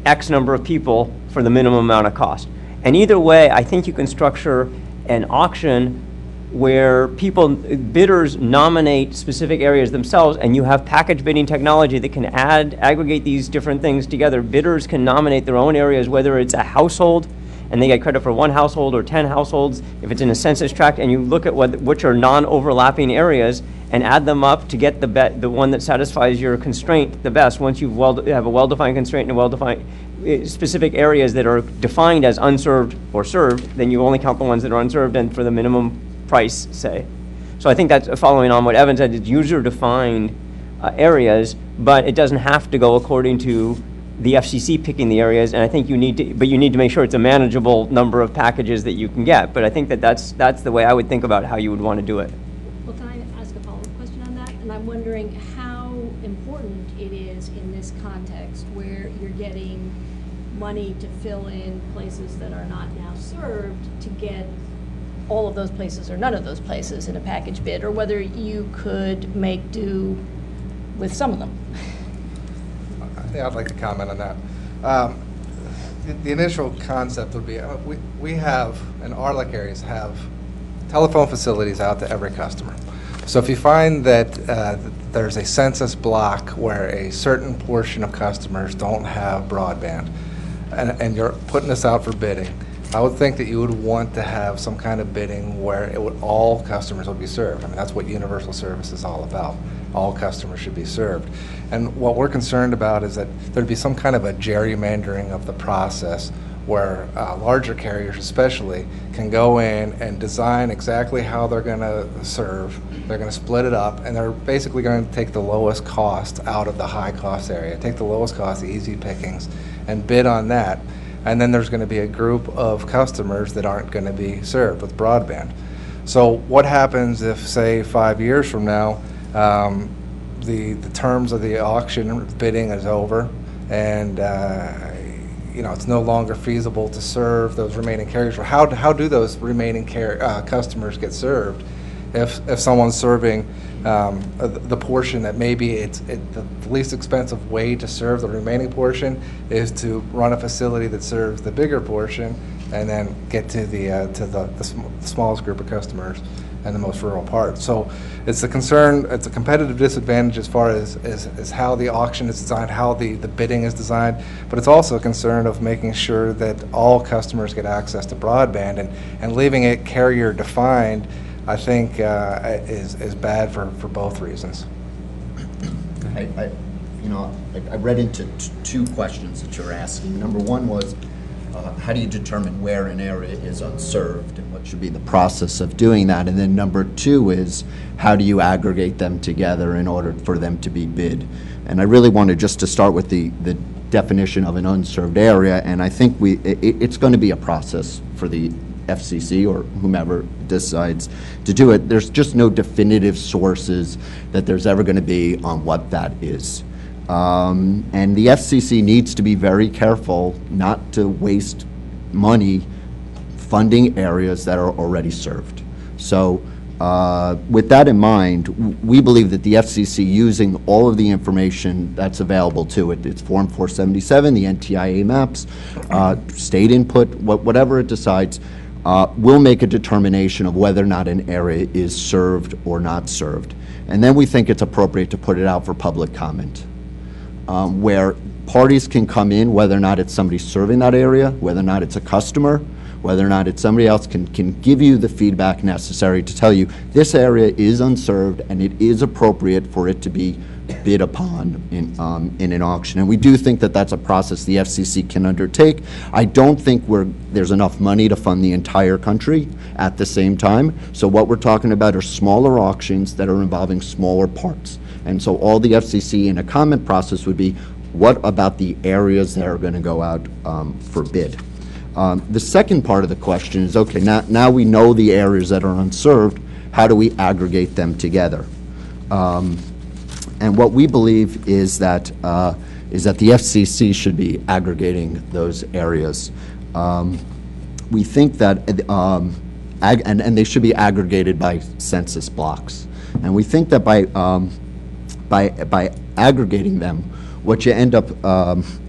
Speaker 3: X number of people for the minimum amount of cost. And either way, I think you can structure an auction where bidders nominate specific areas themselves, and you have package bidding technology that can aggregate these different things together. Bidders can nominate their own areas, whether it's a household, and they get credit for one household or 10 households, if it's in a census tract, and you look at which are non-overlapping areas and add them up to get the one that satisfies your constraint the best. Once you have a well-defined constraint and a well-defined specific areas that are defined as unserved or served, then you only count the ones that are unserved and for the minimum price, say. So I think that's following on what Evan said, it's user-defined areas, but it doesn't have to go according to the FCC picking the areas, and I think you need to make sure it's a manageable number of packages that you can get. But I think that's the way I would think about how you would want to do it.
Speaker 4: Well, can I ask a follow-up question on that? And I'm wondering how important it is in this context where you're getting money to fill in places that are not now served to get all of those places or none of those places in a package bid, or whether you could make do with some of them.
Speaker 10: Yeah, I'd like to comment on that. The initial concept would be we have, in our like areas, have telephone facilities out to every customer. So if you find that there's a census block where a certain portion of customers don't have broadband, and you're putting this out for bidding, I would think that you would want to have some kind of bidding where all customers would be served. I mean, that's what universal service is all about. All customers should be served. And what we're concerned about is that there'd be some kind of a gerrymandering of the process where larger carriers especially can go in and design exactly how they're going to serve. They're going to split it up, and they're basically going to take the lowest cost out of the high cost area, take the lowest cost, the easy pickings, and bid on that. And then there's going to be a group of customers that aren't going to be served with broadband. So what happens if, say, 5 years from now, the terms of the auction bidding is over, and it's no longer feasible to serve those remaining carriers? Or how do those remaining customers get served if someone's serving the portion that maybe the least expensive way to serve the remaining portion is to run a facility that serves the bigger portion and then get to the smallest group of customers and the most rural part. So it's a concern, it's a competitive disadvantage as far as how the auction is designed, how the bidding is designed, but it's also a concern of making sure that all customers get access to broadband, and leaving it carrier defined, I think is bad for both reasons.
Speaker 11: I read into two questions that you're asking. Number one was, how do you determine where an area is unserved and what should be the process of doing that? And then number two is, how do you aggregate them together in order for them to be bid? And I really wanted just to start with the definition of an unserved area, and I think it's going to be a process for the FCC or whomever decides to do it. There's just no definitive sources that there's ever going to be on what that is. And the FCC needs to be very careful not to waste money funding areas that are already served. So with that in mind, we believe that the FCC, using all of the information that's available to it, it's Form 477, the NTIA maps, state input, whatever it decides, will make a determination of whether or not an area is served or not served. And then we think it's appropriate to put it out for public comment, where parties can come in, whether or not it's somebody serving that area, whether or not it's a customer, whether or not it's somebody else, can give you the feedback necessary to tell you this area is unserved and it is appropriate for it to be bid upon in an auction. And we do think that that's a process the FCC can undertake. I don't think there's enough money to fund the entire country at the same time. So what we're talking about are smaller auctions that are involving smaller parts. And so all the FCC in a comment process would be, what about the areas that are going to go out for bid? The second part of the question is, okay, now we know the areas that are unserved, how do we aggregate them together? And what we believe is that the FCC should be aggregating those areas. We think that, and they should be aggregated by census blocks. And we think that by aggregating them, what you end up,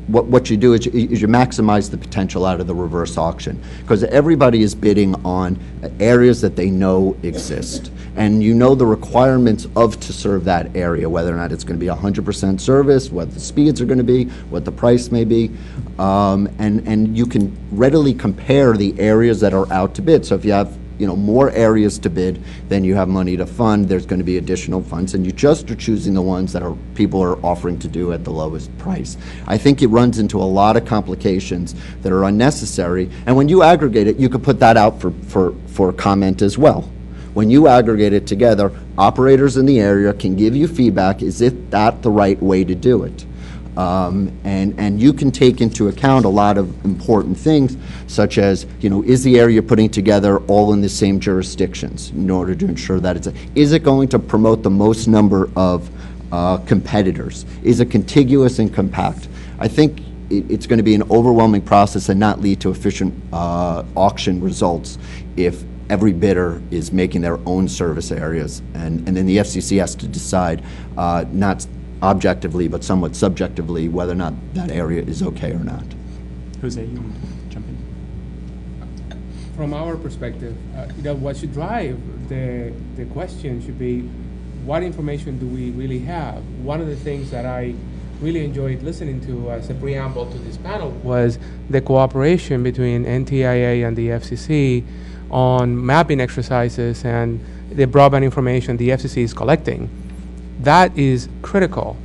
Speaker 11: what you do is you maximize the potential out of the reverse auction, because everybody is bidding on areas that they know exist. And you know the requirements to serve that area, whether or not it's going to be 100% service, what the speeds are going to be, what the price may be, and you can readily compare the areas that are out to bid. So if you have more areas to bid than you have money to fund, there's going to be additional funds, and you just are choosing the ones that people are offering to do at the lowest price. I think it runs into a lot of complications that are unnecessary, and when you aggregate it, you could put that out for comment as well, When you aggregate it together, operators in the area can give you feedback, is it that the right way to do it? And you can take into account a lot of important things, such as, is the area putting together all in the same jurisdictions in order to ensure that is it going to promote the most number of competitors? Is it contiguous and compact? I think it's going to be an overwhelming process and not lead to efficient auction results if every bidder is making their own service areas, and then the FCC has to decide, not objectively, but somewhat subjectively, whether or not that area is okay or not.
Speaker 8: Jose, you want to jump in?
Speaker 12: From our perspective, what should drive the question should be, what information do we really have? One of the things that I really enjoyed listening to as a preamble to this panel was the cooperation between NTIA and the FCC on mapping exercises and the broadband information the FCC is collecting. That is critical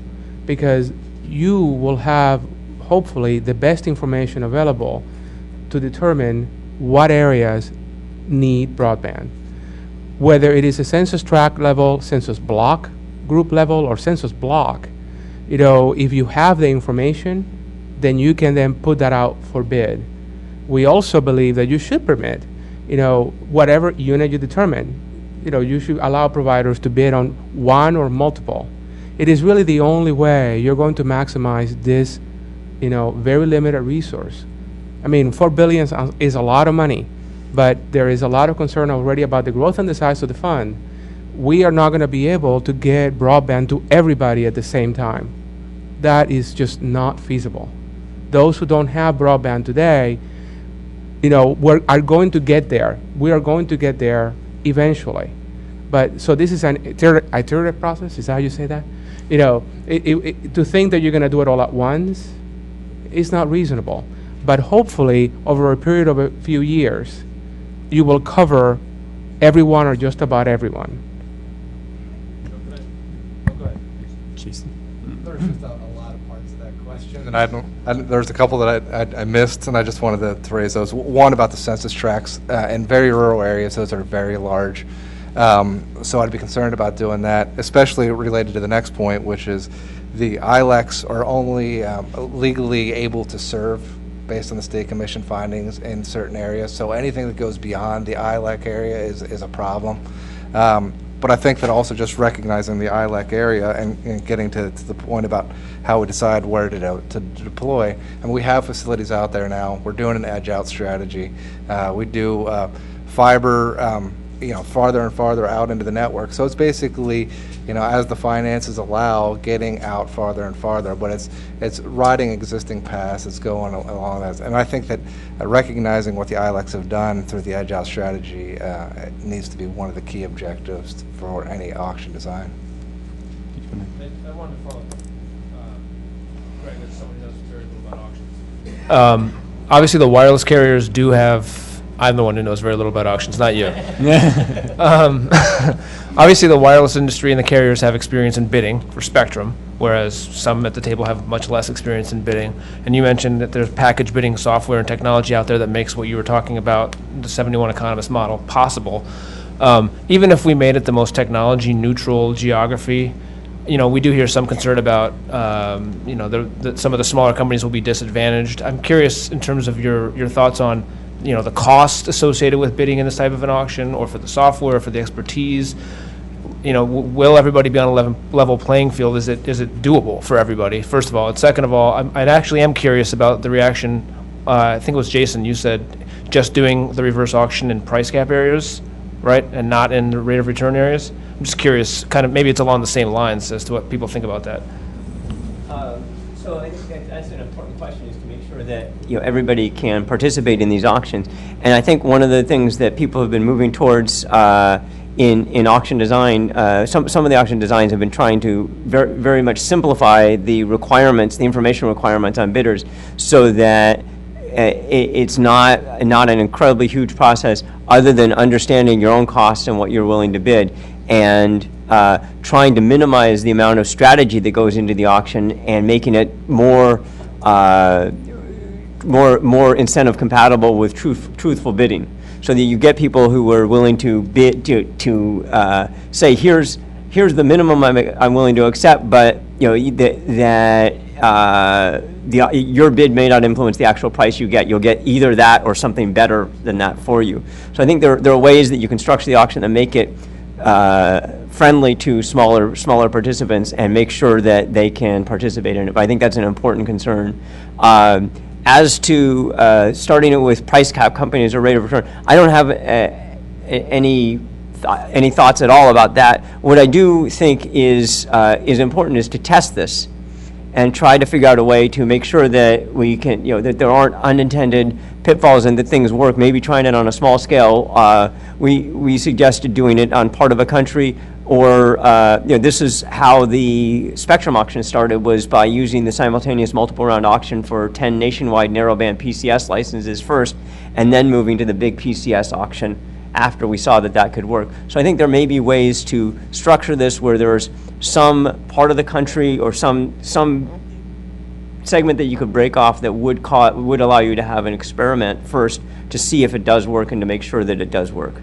Speaker 12: because you will have, hopefully, the best information available to determine what areas need broadband. Whether it is a census tract level, census block, group level, or census block, if you have the information, then you can then put that out for bid. We also believe that you should permit, whatever unit you determine, you should allow providers to bid on one or multiple. It is really the only way you're going to maximize this, very limited resource. I mean, $4 billion is a lot of money, but there is a lot of concern already about the growth and the size of the fund. We are not going to be able to get broadband to everybody at the same time. That is just not feasible. Those who don't have broadband today, are going to get there. We are going to get there eventually. But so this is an iterative process. Is that how you say that? To think that you're going to do it all at once is not reasonable. But hopefully, over a period of a few years, you will cover everyone or just about everyone.
Speaker 5: Go ahead.
Speaker 8: Jason.
Speaker 10: There's just a lot of parts of that question, and there's a couple that I missed, and I just wanted to raise those. One about the census tracts. In very rural areas, those are very large. So I'd be concerned about doing that, especially related to the next point, which is the ILECs are only legally able to serve based on the state commission findings in certain areas. So anything that goes beyond the ILEC area is a problem. But I think that also just recognizing the ILEC area and getting to the point about how we decide where to deploy. And we have facilities out there now. We're doing an edge out strategy. We do fiber, farther and farther out into the network. So it's basically, as the finances allow, getting out farther and farther. But it's riding existing paths. It's going along that. And I think that recognizing what the ILECs have done through the edge out strategy needs to be one of the key objectives for any auction design.
Speaker 5: I wanted to follow up. Greg, as somebody who knows very little about auctions. Obviously, the wireless carriers do have. I'm the one who knows very little about auctions, not you. Obviously, the wireless industry and the carriers have experience in bidding for spectrum, whereas some at the table have much less experience in bidding. And you mentioned that there's package bidding software and technology out there that makes what you were talking about, the 71 economist model, possible. Even if we made it the most technology neutral geography, we do hear some concern about, that some of the smaller companies will be disadvantaged. I'm curious in terms of your thoughts on the cost associated with bidding in this type of an auction, or for the software, or for the expertise. Will everybody be on a level playing field? Is it doable for everybody, first of all? And second of all, I actually am curious about the reaction. I think it was Jason, you said just doing the reverse auction in price cap areas, right, and not in the rate of return areas. I'm just curious, kind of maybe it's along the same lines as to what people think about that.
Speaker 3: So I think that's an important question, is to make sure that everybody can participate in these auctions. And I think one of the things that people have been moving towards in auction design, some of the auction designs have been trying to very, very much simplify the requirements, the information requirements on bidders, so that it's not an incredibly huge process, other than understanding your own costs and what you're willing to bid, and trying to minimize the amount of strategy that goes into the auction and making it more incentive compatible with truthful bidding. so that you get people who are willing to bid, to say, here's the minimum I'm willing to accept, but your bid may not influence the actual price you get. You'll get either that or something better than that for you. So I think there are ways that you can structure the auction that make it friendly to smaller participants and make sure that they can participate in it. But I think that's an important concern. As to starting it with price cap companies or rate of return, I don't have any thoughts at all about that. What I do think is important is to test this and try to figure out a way to make sure that we can, that there aren't unintended pitfalls and that things work. Maybe trying it on a small scale. We suggested doing it on part of a country, or this is how the Spectrum auction started, was by using the simultaneous multiple round auction for 10 nationwide narrowband PCS licenses first, and then moving to the big PCS auction after we saw that could work. So I think there may be ways to structure this where there's some part of the country or some segment that you could break off that would allow you to have an experiment first to see if it does work and to make sure that it does work.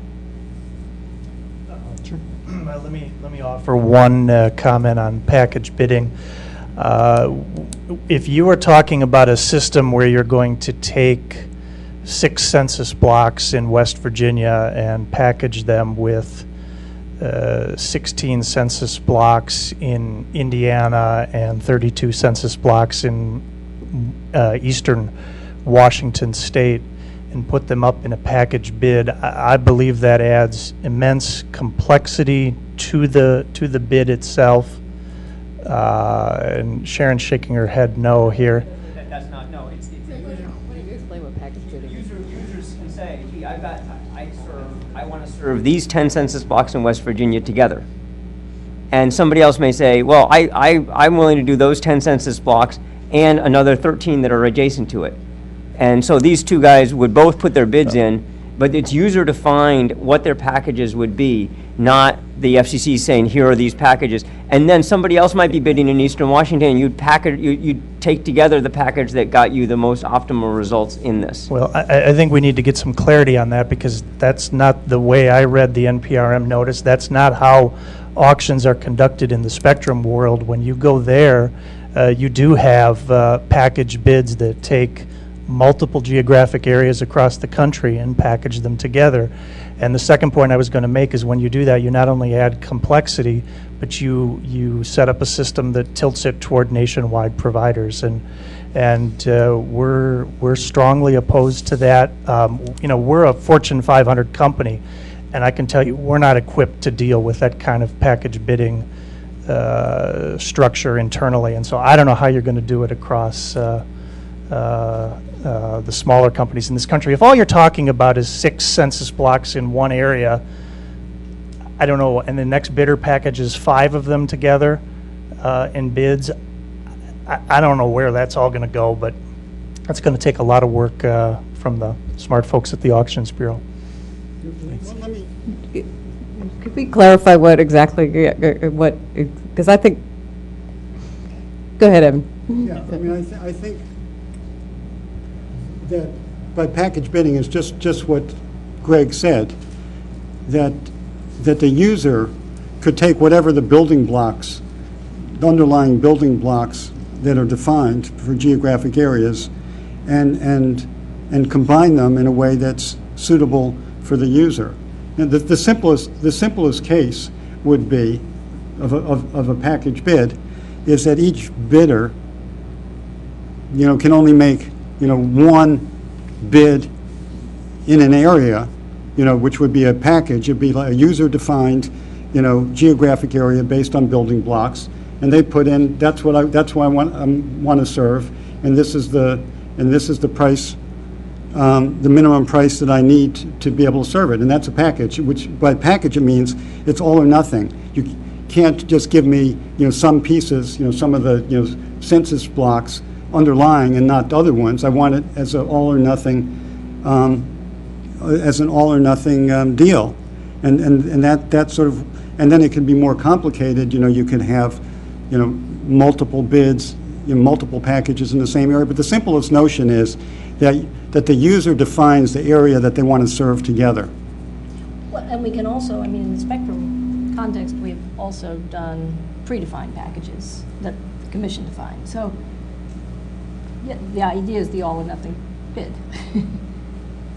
Speaker 22: Sure. Let me offer one comment on package bidding. If you were talking about a system where you're going to take 6 census blocks in West Virginia and package them with 16 census blocks in Indiana and 32 census blocks in eastern Washington state and put them up in a package bid, I believe that adds immense complexity to the bid itself. And Sharon's shaking her head no here.
Speaker 3: That's not, no, it's
Speaker 6: What do you explain what package bidding is?
Speaker 3: Users can say, gee, I want to serve these 10 census blocks in West Virginia together. And somebody else may say, well, I'm willing to do those 10 census blocks and another 13 that are adjacent to it. And so these two guys would both put their bids in, but it's user defined what their packages would be, not the FCC saying, here are these packages. And then somebody else might be bidding in Eastern Washington, and you'd take together the package that got you the most optimal results in this.
Speaker 22: Well, I think we need to get some clarity on that, because that's not the way I read the NPRM notice. That's not how auctions are conducted in the Spectrum world. When you go there, you do have package bids that take multiple geographic areas across the country and package them together. And the second point I was going to make is when you do that, you not only add complexity, but you set up a system that tilts it toward nationwide providers. And we're strongly opposed to that. We're a Fortune 500 company, and I can tell you we're not equipped to deal with that kind of package bidding structure internally. And so I don't know how you're going to do it across the smaller companies in this country. If all you're talking about is 6 census blocks in one area, I don't know, and the next bidder packages 5 of them together in bids, I don't know where that's all going to go, but that's going to take a lot of work from the smart folks at the Auctions Bureau.
Speaker 6: Could we clarify what exactly, because I think, go ahead, Evan.
Speaker 1: Yeah, I mean, I think that by package bidding is just what Greg said, that the user could take whatever the building blocks, the underlying building blocks that are defined for geographic areas, and combine them in a way that's suitable for the user. And the simplest case would be of a package bid is that each bidder, can only make one bid in an area, which would be a package. It'd be like a user-defined, geographic area based on building blocks, and they put in that's what I want to serve, and this is the price, the minimum price that I need to be able to serve it, and that's a package. Which by package it means it's all or nothing. You can't just give me some pieces, some of the census blocks underlying and not the other ones. I want it as an all or nothing, deal, and that sort of, and then it can be more complicated. You can have, multiple bids multiple packages in the same area. But the simplest notion is that the user defines the area that they want to serve together.
Speaker 4: Well, and we can also, I mean, in the Spectrum context, we've also done predefined packages that the commission defined. So yeah, the idea is the all or nothing bid.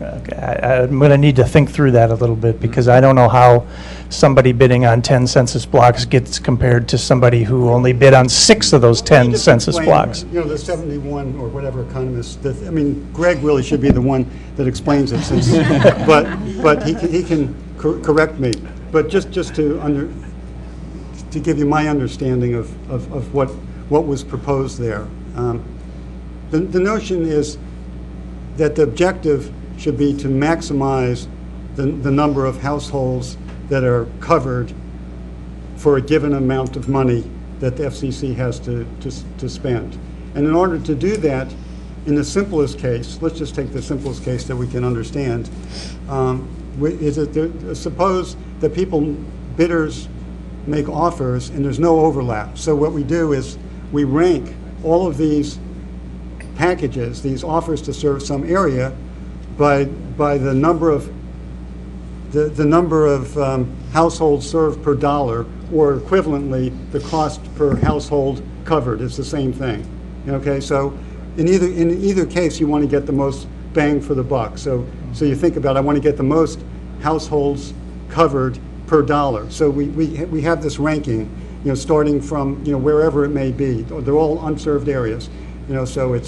Speaker 22: Okay, I'm going to need to think through that a little bit, because I don't know how somebody bidding on 10 census blocks gets compared to somebody who only bid on 6 of those 10 census blocks.
Speaker 1: You know, the 71 or whatever economists, I mean, Greg really should be the one that explains it, since, but he can correct me. But just to give you my understanding of what was proposed there, the notion is that the objective should be to maximize the number of households that are covered for a given amount of money that the FCC has to spend. And in order to do that, in the simplest case, let's just take the simplest case that we can understand, suppose that bidders make offers and there's no overlap. So what we do is we rank all of these packages, these offers to serve some area, by the number of households served per dollar, or equivalently, the cost per household covered is the same thing. Okay, so in either case, you want to get the most bang for the buck. So you think about, I want to get the most households covered per dollar. So we have this ranking, starting from wherever it may be. They're all unserved areas. So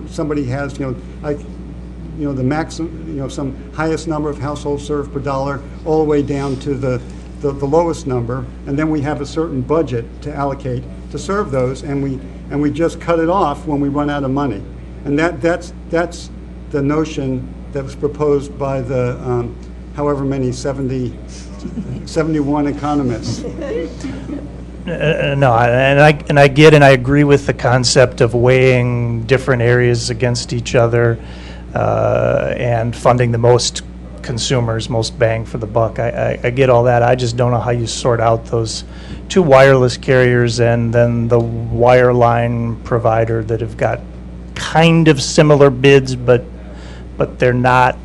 Speaker 1: somebody has the maximum, some highest number of households served per dollar, all the way down to the lowest number, and then we have a certain budget to allocate to serve those, and we just cut it off when we run out of money. And that's the notion that was proposed by the however many 71 economists.
Speaker 22: No, and I get and I agree with the concept of weighing different areas against each other, and funding the most consumers, most bang for the buck. I get all that. I just don't know how you sort out those 2 wireless carriers and then the wireline provider that have got kind of similar bids, but they're not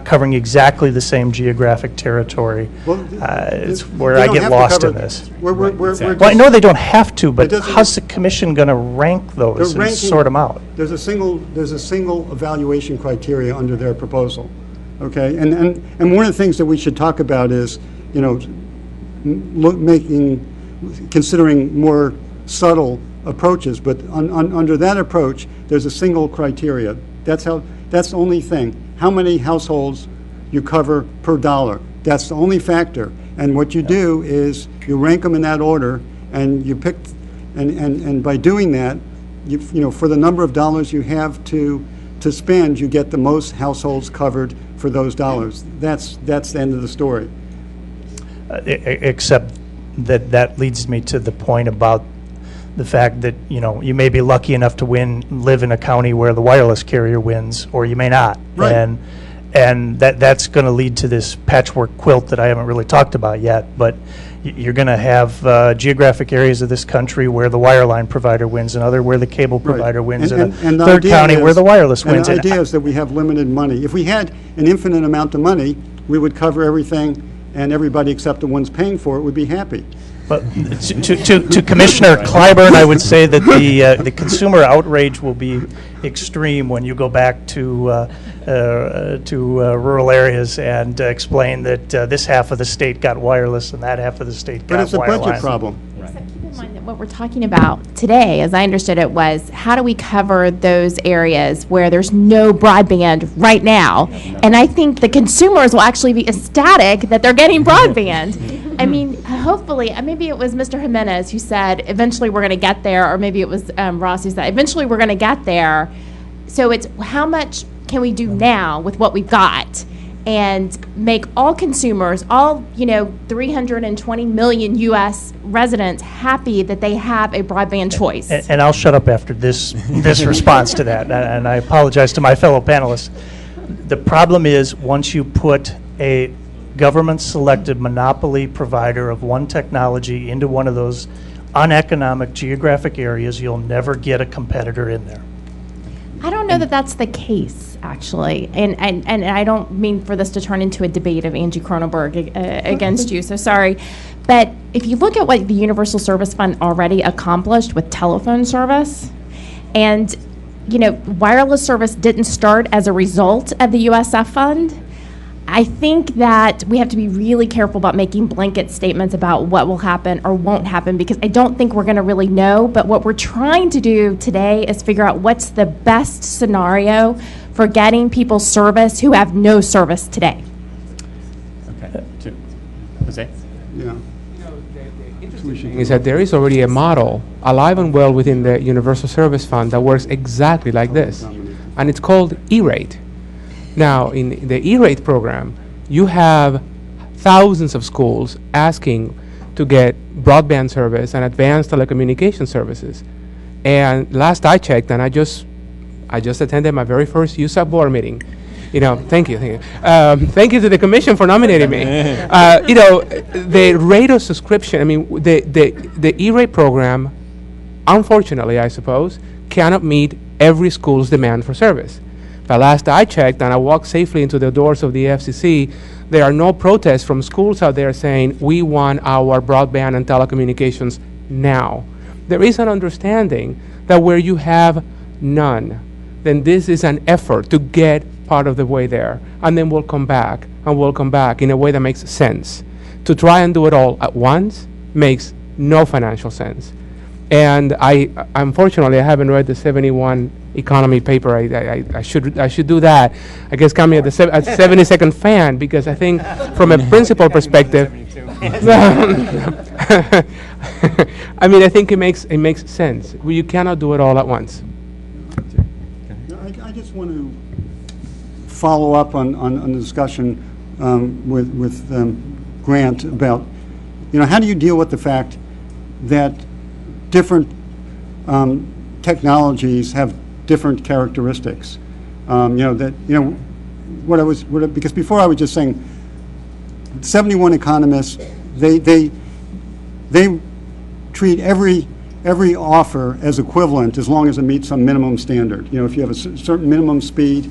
Speaker 22: covering exactly the same geographic territory.
Speaker 1: Well,
Speaker 22: it's where I get lost in this.
Speaker 1: Well,
Speaker 22: I know they don't have to, but how's the commission going to rank those and sort them out?
Speaker 1: There's a single evaluation criteria under their proposal, okay? And one of the things that we should talk about is, considering more subtle approaches. But under that approach, there's a single criteria. That's the only thing. How many households you cover per dollar. That's the only factor. And what you do is you rank them in that order, and you pick, and by doing that, for the number of dollars you have to spend, you get the most households covered for those dollars. That's the end of the story.
Speaker 22: Except that leads me to the point about the fact that you may be lucky enough to live in a county where the wireless carrier wins, or you may not.
Speaker 1: Right.
Speaker 22: And that's going to lead to this patchwork quilt that I haven't really talked about yet. But you're going to have geographic areas of this country where the wireline provider wins, another where the cable provider wins, and a third county where the wireless wins.
Speaker 1: And the idea is that we have limited money. If we had an infinite amount of money, we would cover everything, and everybody except the ones paying for it would be happy.
Speaker 22: But to Commissioner Clyburn, I would say that the consumer outrage will be extreme when you go back to rural areas and explain that this half of the state got wireless and that half of the state got wireline.
Speaker 1: But it's a budget problem.
Speaker 14: Except keep in mind that what we're talking about today, as I understood it, was how do we cover those areas where there's no broadband right now? And I think the consumers will actually be ecstatic that they're getting broadband. I mean, hopefully, maybe it was Mr. Jimenez who said eventually we're going to get there, or maybe it was Ross who said eventually we're going to get there. So it's how much can we do now with what we've got and make all consumers, all 320 million U.S. residents happy that they have a broadband choice.
Speaker 22: And I'll shut up after this response to that, and I apologize to my fellow panelists. The problem is once you put a government-selected monopoly provider of one technology into one of those uneconomic geographic areas, you'll never get a competitor in there.
Speaker 14: I don't know that that's the case, actually. And I don't mean for this to turn into a debate of Angie Cronenberg against you, so sorry. But if you look at what the Universal Service Fund already accomplished with telephone service, and, you know, wireless service didn't start as a result of the USF fund, I think that we have to be really careful about making blanket statements about what will happen or won't happen, because I don't think we're going to really know. But what we're trying to do today is figure out what's the best scenario for getting people service who have no service today.
Speaker 8: Okay. Jose?
Speaker 1: Yeah.
Speaker 12: Is that there is already a model alive and well within the Universal Service Fund that works exactly like this, and it's called E-rate. Now, in the E-rate program, you have thousands of schools asking to get broadband service and advanced telecommunication services. And last I checked, and I just attended my very first USAP board meeting. You know, thank you. Thank you to the commission for nominating me. You know, the rate of subscription, I mean, the E-rate program, unfortunately, I suppose, cannot meet every school's demand for service. But last I checked, and I walked safely into the doors of the FCC, there are no protests from schools out there saying, we want our broadband and telecommunications now. There is an understanding that where you have none, then this is an effort to get part of the way there, and then we'll come back, and we'll come back in a way that makes sense. To try and do it all at once makes no financial sense. And unfortunately, I haven't read the 71 economy paper. I should do that. I guess call me a 72nd fan, because I think from a principal perspective, I mean, I think it makes sense. You cannot do it all at once.
Speaker 1: I just want to follow up on the discussion with Grant about, you know, how do you deal with the fact that different technologies have different characteristics. Because before I was just saying, 71 economists, they treat every offer as equivalent as long as it meets some minimum standard. You know, if you have a certain minimum speed,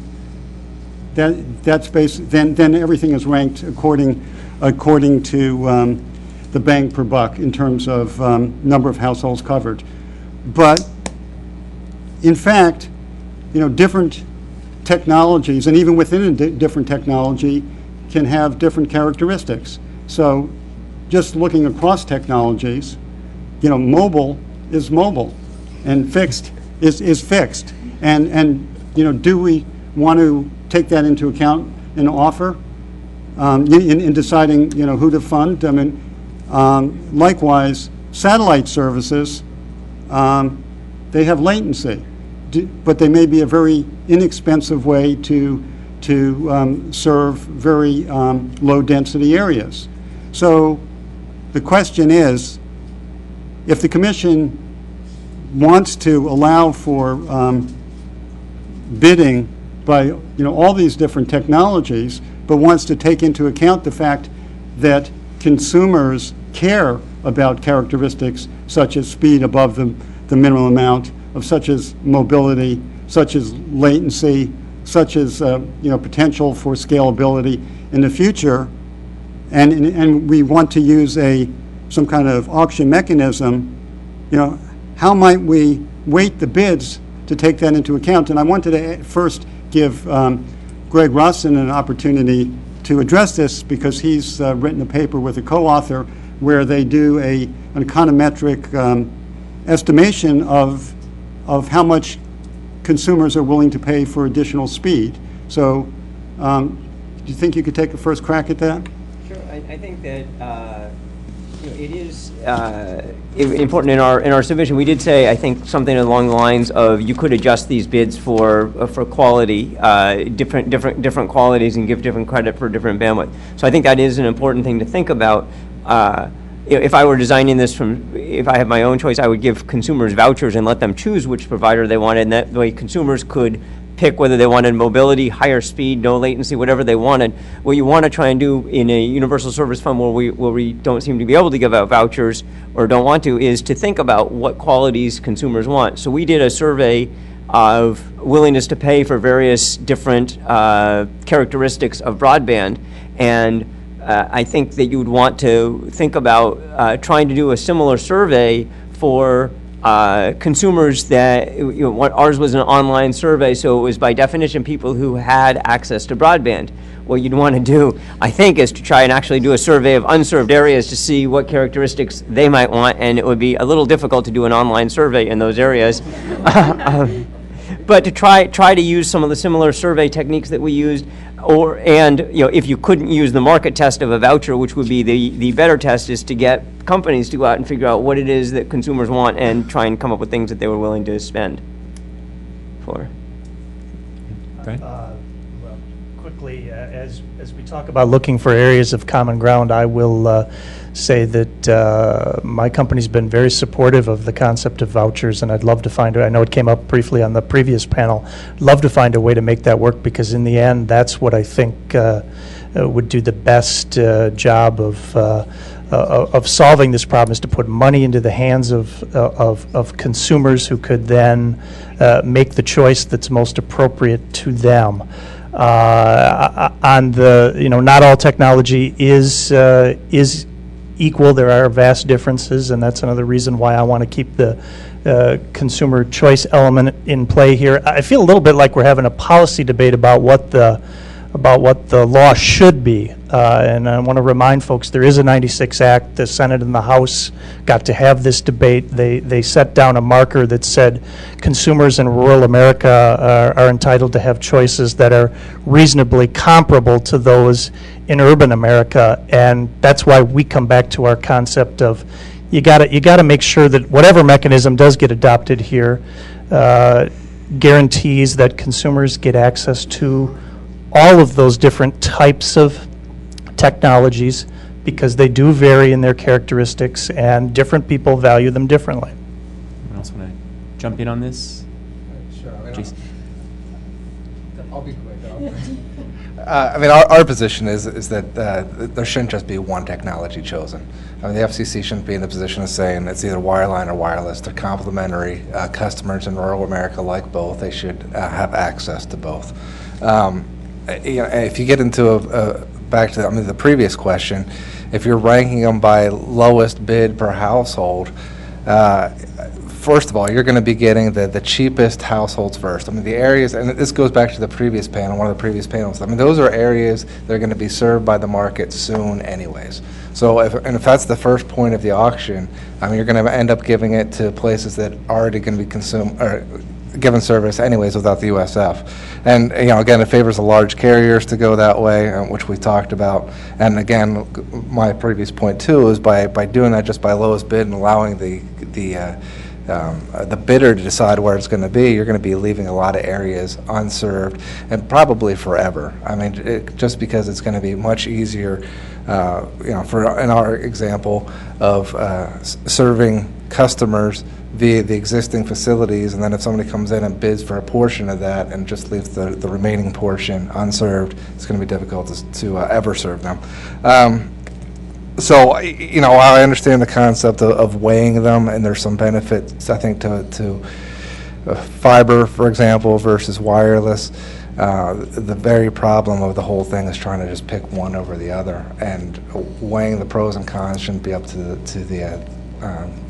Speaker 1: that's then everything is ranked according to the bang per buck in terms of number of households covered. But in fact, you know, different technologies, and even within a different technology, can have different characteristics. So just looking across technologies, you know, mobile is mobile, and fixed is fixed. And you know, do we want to take that into account in offer in deciding, you know, who to fund? I mean, likewise, satellite services, they have latency, but they may be a very inexpensive way to serve very low density areas. So the question is, if the commission wants to allow for bidding by, you know, all these different technologies, but wants to take into account the fact that consumers care about characteristics such as speed above the minimum amount, of such as mobility, such as latency, such as you know, potential for scalability in the future, and we want to use some kind of auction mechanism, you know, how might we weight the bids to take that into account? And I wanted to first give Greg Rossin an opportunity to address this, because he's written a paper with a co-author where they do an econometric estimation of how much consumers are willing to pay for additional speed. So do you think you could take a first crack at that?
Speaker 3: Sure. I think that you know, it is important in our submission. We did say, I think, something along the lines of you could adjust these bids for quality, different qualities, and give different credit for different bandwidth. So I think that is an important thing to think about. If I were designing this if I had my own choice, I would give consumers vouchers and let them choose which provider they wanted, and that way consumers could pick whether they wanted mobility, higher speed, no latency, whatever they wanted. What you want to try and do in a universal service fund where we don't seem to be able to give out vouchers or don't want to, is to think about what qualities consumers want. So we did a survey of willingness to pay for various different characteristics of broadband, and I think that you would want to think about trying to do a similar survey for consumers that, ours was an online survey, so it was by definition people who had access to broadband. What you'd want to do, I think, is to try and actually do a survey of unserved areas to see what characteristics they might want, and it would be a little difficult to do an online survey in those areas. But to try to use some of the similar survey techniques that we used, and if you couldn't use the market test of a voucher, which would be the better test, is to get companies to go out and figure out what it is that consumers want and try and come up with things that they were willing to spend for.
Speaker 22: Quickly, as we talk about looking for areas of common ground, I will say that my company's been very supportive of the concept of vouchers, and I'd love to find, I know it came up briefly on the previous panel, love to find a way to make that work, because in the end, that's what I think would do the best job of solving this problem, is to put money into the hands of consumers who could then make the choice that's most appropriate to them. On the, not all technology is equal. There are vast differences, and that's another reason why I want to keep the consumer choice element in play here. I feel a little bit like we're having a policy debate about what the law should be. And I want to remind folks, there is a 96 Act. The Senate and the House got to have this debate. They set down a marker that said consumers in rural America are entitled to have choices that are reasonably comparable to those in urban America. And that's why we come back to our concept of you got to make sure that whatever mechanism does get adopted here guarantees that consumers get access to all of those different types of technologies, because they do vary in their characteristics and different people value them differently.
Speaker 8: Anyone else want to jump in on this?
Speaker 10: Sure.
Speaker 8: Jason?
Speaker 10: I'll be quick. Our position is that there shouldn't just be one technology chosen. The FCC shouldn't be in the position of saying it's either wireline or wireless. They're complementary. Customers in rural America like both. They should have access to both. If you get into back to the previous question, if you're ranking them by lowest bid per household, first of all, you're going to be getting the cheapest households first. The areas, and this goes back to the previous panel, one of the previous panels. Those are areas that are going to be served by the market soon anyways. So if that's the first point of the auction, you're going to end up giving it to places that are already going to be given service anyways without the USF. And again, it favors the large carriers to go that way, which we talked about. And again, my previous point too is by doing that just by lowest bid and allowing the bidder to decide where it's going to be, you're going to be leaving a lot of areas unserved, and probably forever. Just because it's going to be much easier, for in our example of serving customers via the existing facilities, and then if somebody comes in and bids for a portion of that and just leaves the remaining portion unserved, it's going to be difficult to ever serve them. So, I understand the concept of weighing them, and there's some benefits, I think, to fiber, for example, versus wireless. The very problem of the whole thing is trying to just pick one over the other, and weighing the pros and cons shouldn't be up to the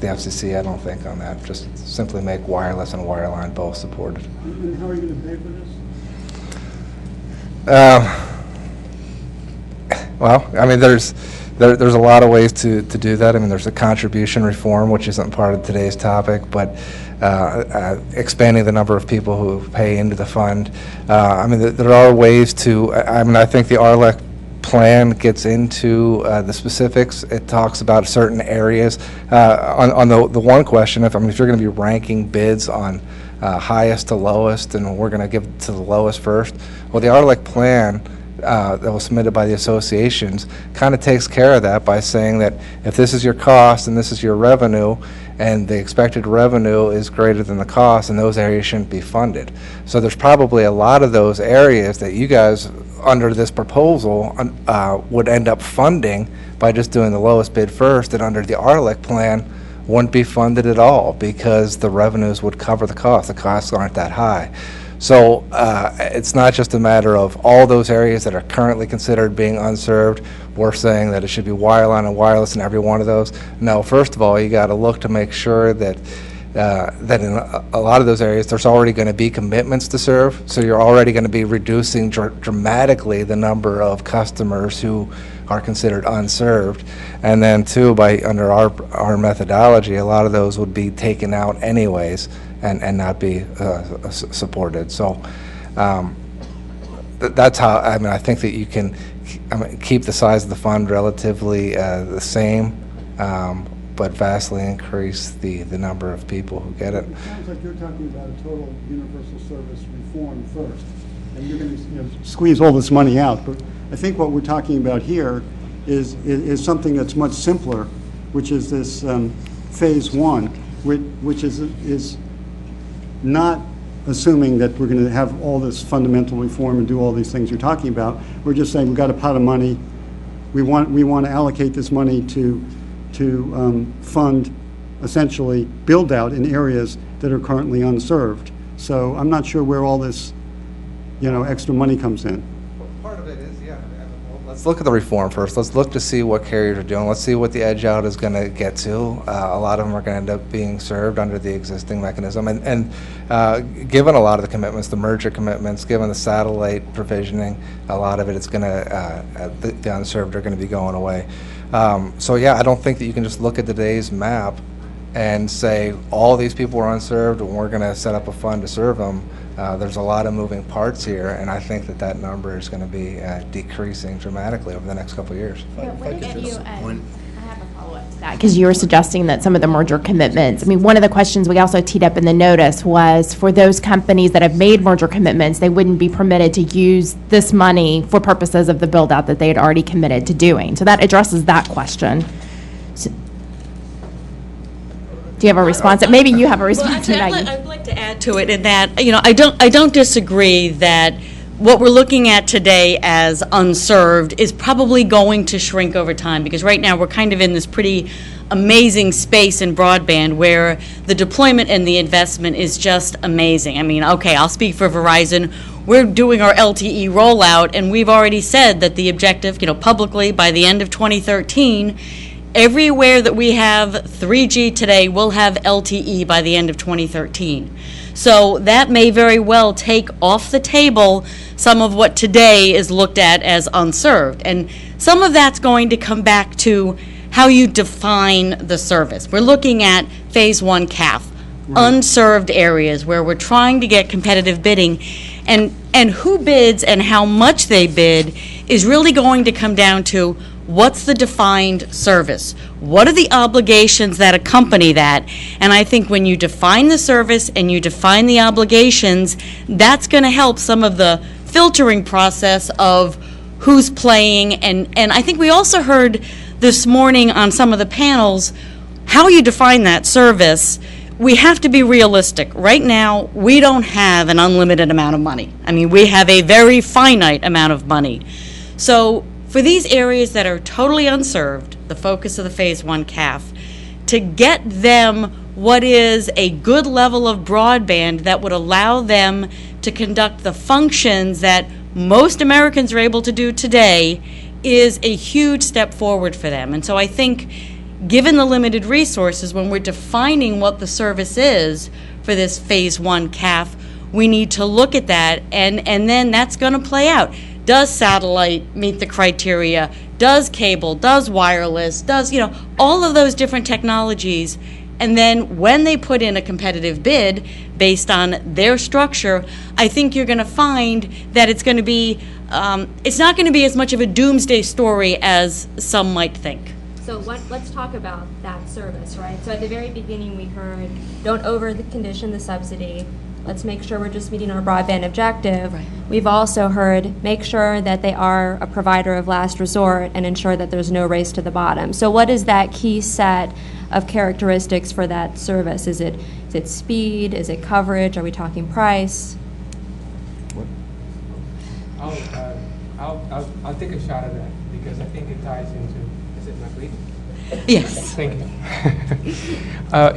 Speaker 10: FCC, I don't think, on that. Just simply make wireless and wireline both supported.
Speaker 1: And how are you going to pay for this?
Speaker 10: There's a lot of ways to do that. There's a contribution reform, which isn't part of today's topic, but expanding the number of people who pay into the fund. There are ways to, I think the RLEC plan gets into the specifics. It talks about certain areas. On the one question, if you're going to be ranking bids on highest to lowest, and we're going to give it to the lowest first, well, the RLEC plan that was submitted by the associations kind of takes care of that by saying that if this is your cost and this is your revenue, and the expected revenue is greater than the cost, and those areas shouldn't be funded. So there's probably a lot of those areas that you guys, under this proposal, would end up funding by just doing the lowest bid first, and under the RLEC plan, wouldn't be funded at all because the revenues would cover the cost. The costs aren't that high. So it's not just a matter of all those areas that are currently considered being unserved. We're saying that it should be wireline and wireless in every one of those. No, first of all, you got to look to make sure that that in a lot of those areas there's already going to be commitments to serve, so you're already going to be reducing dramatically the number of customers who are considered unserved. And then two, by under our methodology, a lot of those would be taken out anyways and not be supported. So that's how, I mean, I think that you can keep the size of the fund relatively the same, but vastly increase the number of people who get it.
Speaker 1: It sounds like you're talking about a total universal service reform first, and you're going to squeeze all this money out. But I think what we're talking about here is something that's much simpler, which is this phase one, which is not assuming that we're going to have all this fundamental reform and do all these things you're talking about. We're just saying we've got a pot of money. We want to allocate this money to fund, essentially, build out in areas that are currently unserved. So I'm not sure where all this, extra money comes in.
Speaker 10: Part of it is, yeah. Let's look at the reform first. Let's look to see what carriers are doing. Let's see what the edge out is going to get to. A lot of them are going to end up being served under the existing mechanism. And given a lot of the commitments, the merger commitments, given the satellite provisioning, a lot of it is going to, the unserved are going to be going away. So yeah, I don't think that you can just look at today's map and say all these people are unserved and we're going to set up a fund to serve them. There's a lot of moving parts here, and I think that number is going to be decreasing dramatically over the next couple of years.
Speaker 14: Because you were suggesting that some of the merger commitments, I mean, one of the questions we also teed up in the notice was for those companies that have made merger commitments, they wouldn't be permitted to use this money for purposes of the build out that they had already committed to doing. So that addresses that question. So, do you have a response? Maybe you have a response.
Speaker 9: Well, I'd like to add to it in that, I don't disagree that what we're looking at today as unserved is probably going to shrink over time, because right now we're kind of in this pretty amazing space in broadband where the deployment and the investment is just amazing. I mean, okay, I'll speak for Verizon. We're doing our LTE rollout, and we've already said that the objective, publicly by the end of 2013, everywhere that we have 3G today will have LTE by the end of 2013. So that may very well take off the table some of what today is looked at as unserved. And some of that's going to come back to how you define the service. We're looking at phase one CAF, unserved areas where we're trying to get competitive bidding. And who bids and how much they bid is really going to come down to what's the defined service? What are the obligations that accompany that? And I think when you define the service and you define the obligations, that's going to help some of the filtering process of who's playing. And I think we also heard this morning on some of the panels how you define that service. We have to be realistic. Right now, we don't have an unlimited amount of money. I mean, we have a very finite amount of money. So for these areas that are totally unserved, the focus of the phase one CAF, to get them what is a good level of broadband that would allow them to conduct the functions that most Americans are able to do today is a huge step forward for them. And so I think given the limited resources, when we're defining what the service is for this phase one CAF, we need to look at that, and then that's going to play out. Does satellite meet the criteria? Does cable? Does wireless? Does, all of those different technologies? And then when they put in a competitive bid based on their structure, I think you're going to find that it's going to be, it's not going to be as much of a doomsday story as some might think.
Speaker 2: So let's talk about that service, right? So at the very beginning we heard, don't over-condition the subsidy.
Speaker 13: let's make sure we're just meeting our broadband objective. We've also heard, make sure that they are a provider of last resort and ensure that there's no race to the bottom. So what is that key set of characteristics for that service? Is it speed? Is it coverage? Are we talking price?
Speaker 12: I'll take a shot at that because I think it ties into, is it not reading?
Speaker 9: Yes.
Speaker 12: Thank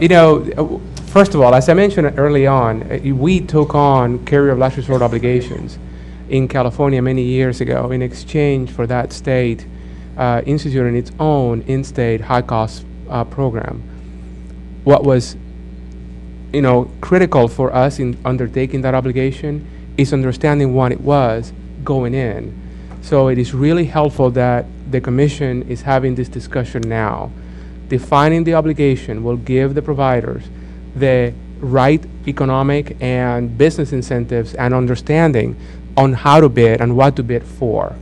Speaker 12: you. First of all, as I mentioned early on, we took on carrier of last resort obligations in California many years ago in exchange for that state instituting its own in-state high-cost program. What was, critical for us in undertaking that obligation is understanding what it was going in. So it is really helpful that the Commission is having this discussion now. Defining the obligation will give the providers the right economic and business incentives and understanding on how to bid and what to bid for.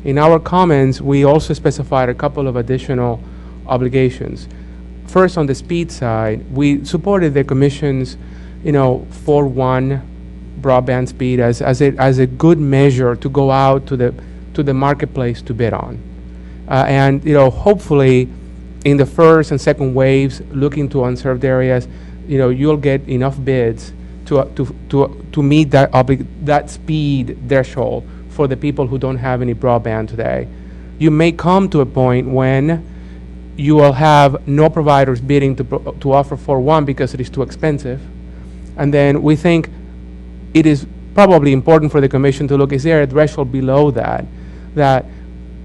Speaker 12: In our comments, we also specified a couple of additional obligations. First, on the speed side, we supported the Commission's, 4:1 broadband speed as a good measure to go out to the marketplace to bid on. And hopefully in the first and second waves looking to unserved areas, you'll get enough bids to meet that speed threshold for the people who don't have any broadband today. You may come to a point when you will have no providers bidding to offer 4:1 because it is too expensive. And then we think it is probably important for the Commission to look, is there a threshold below that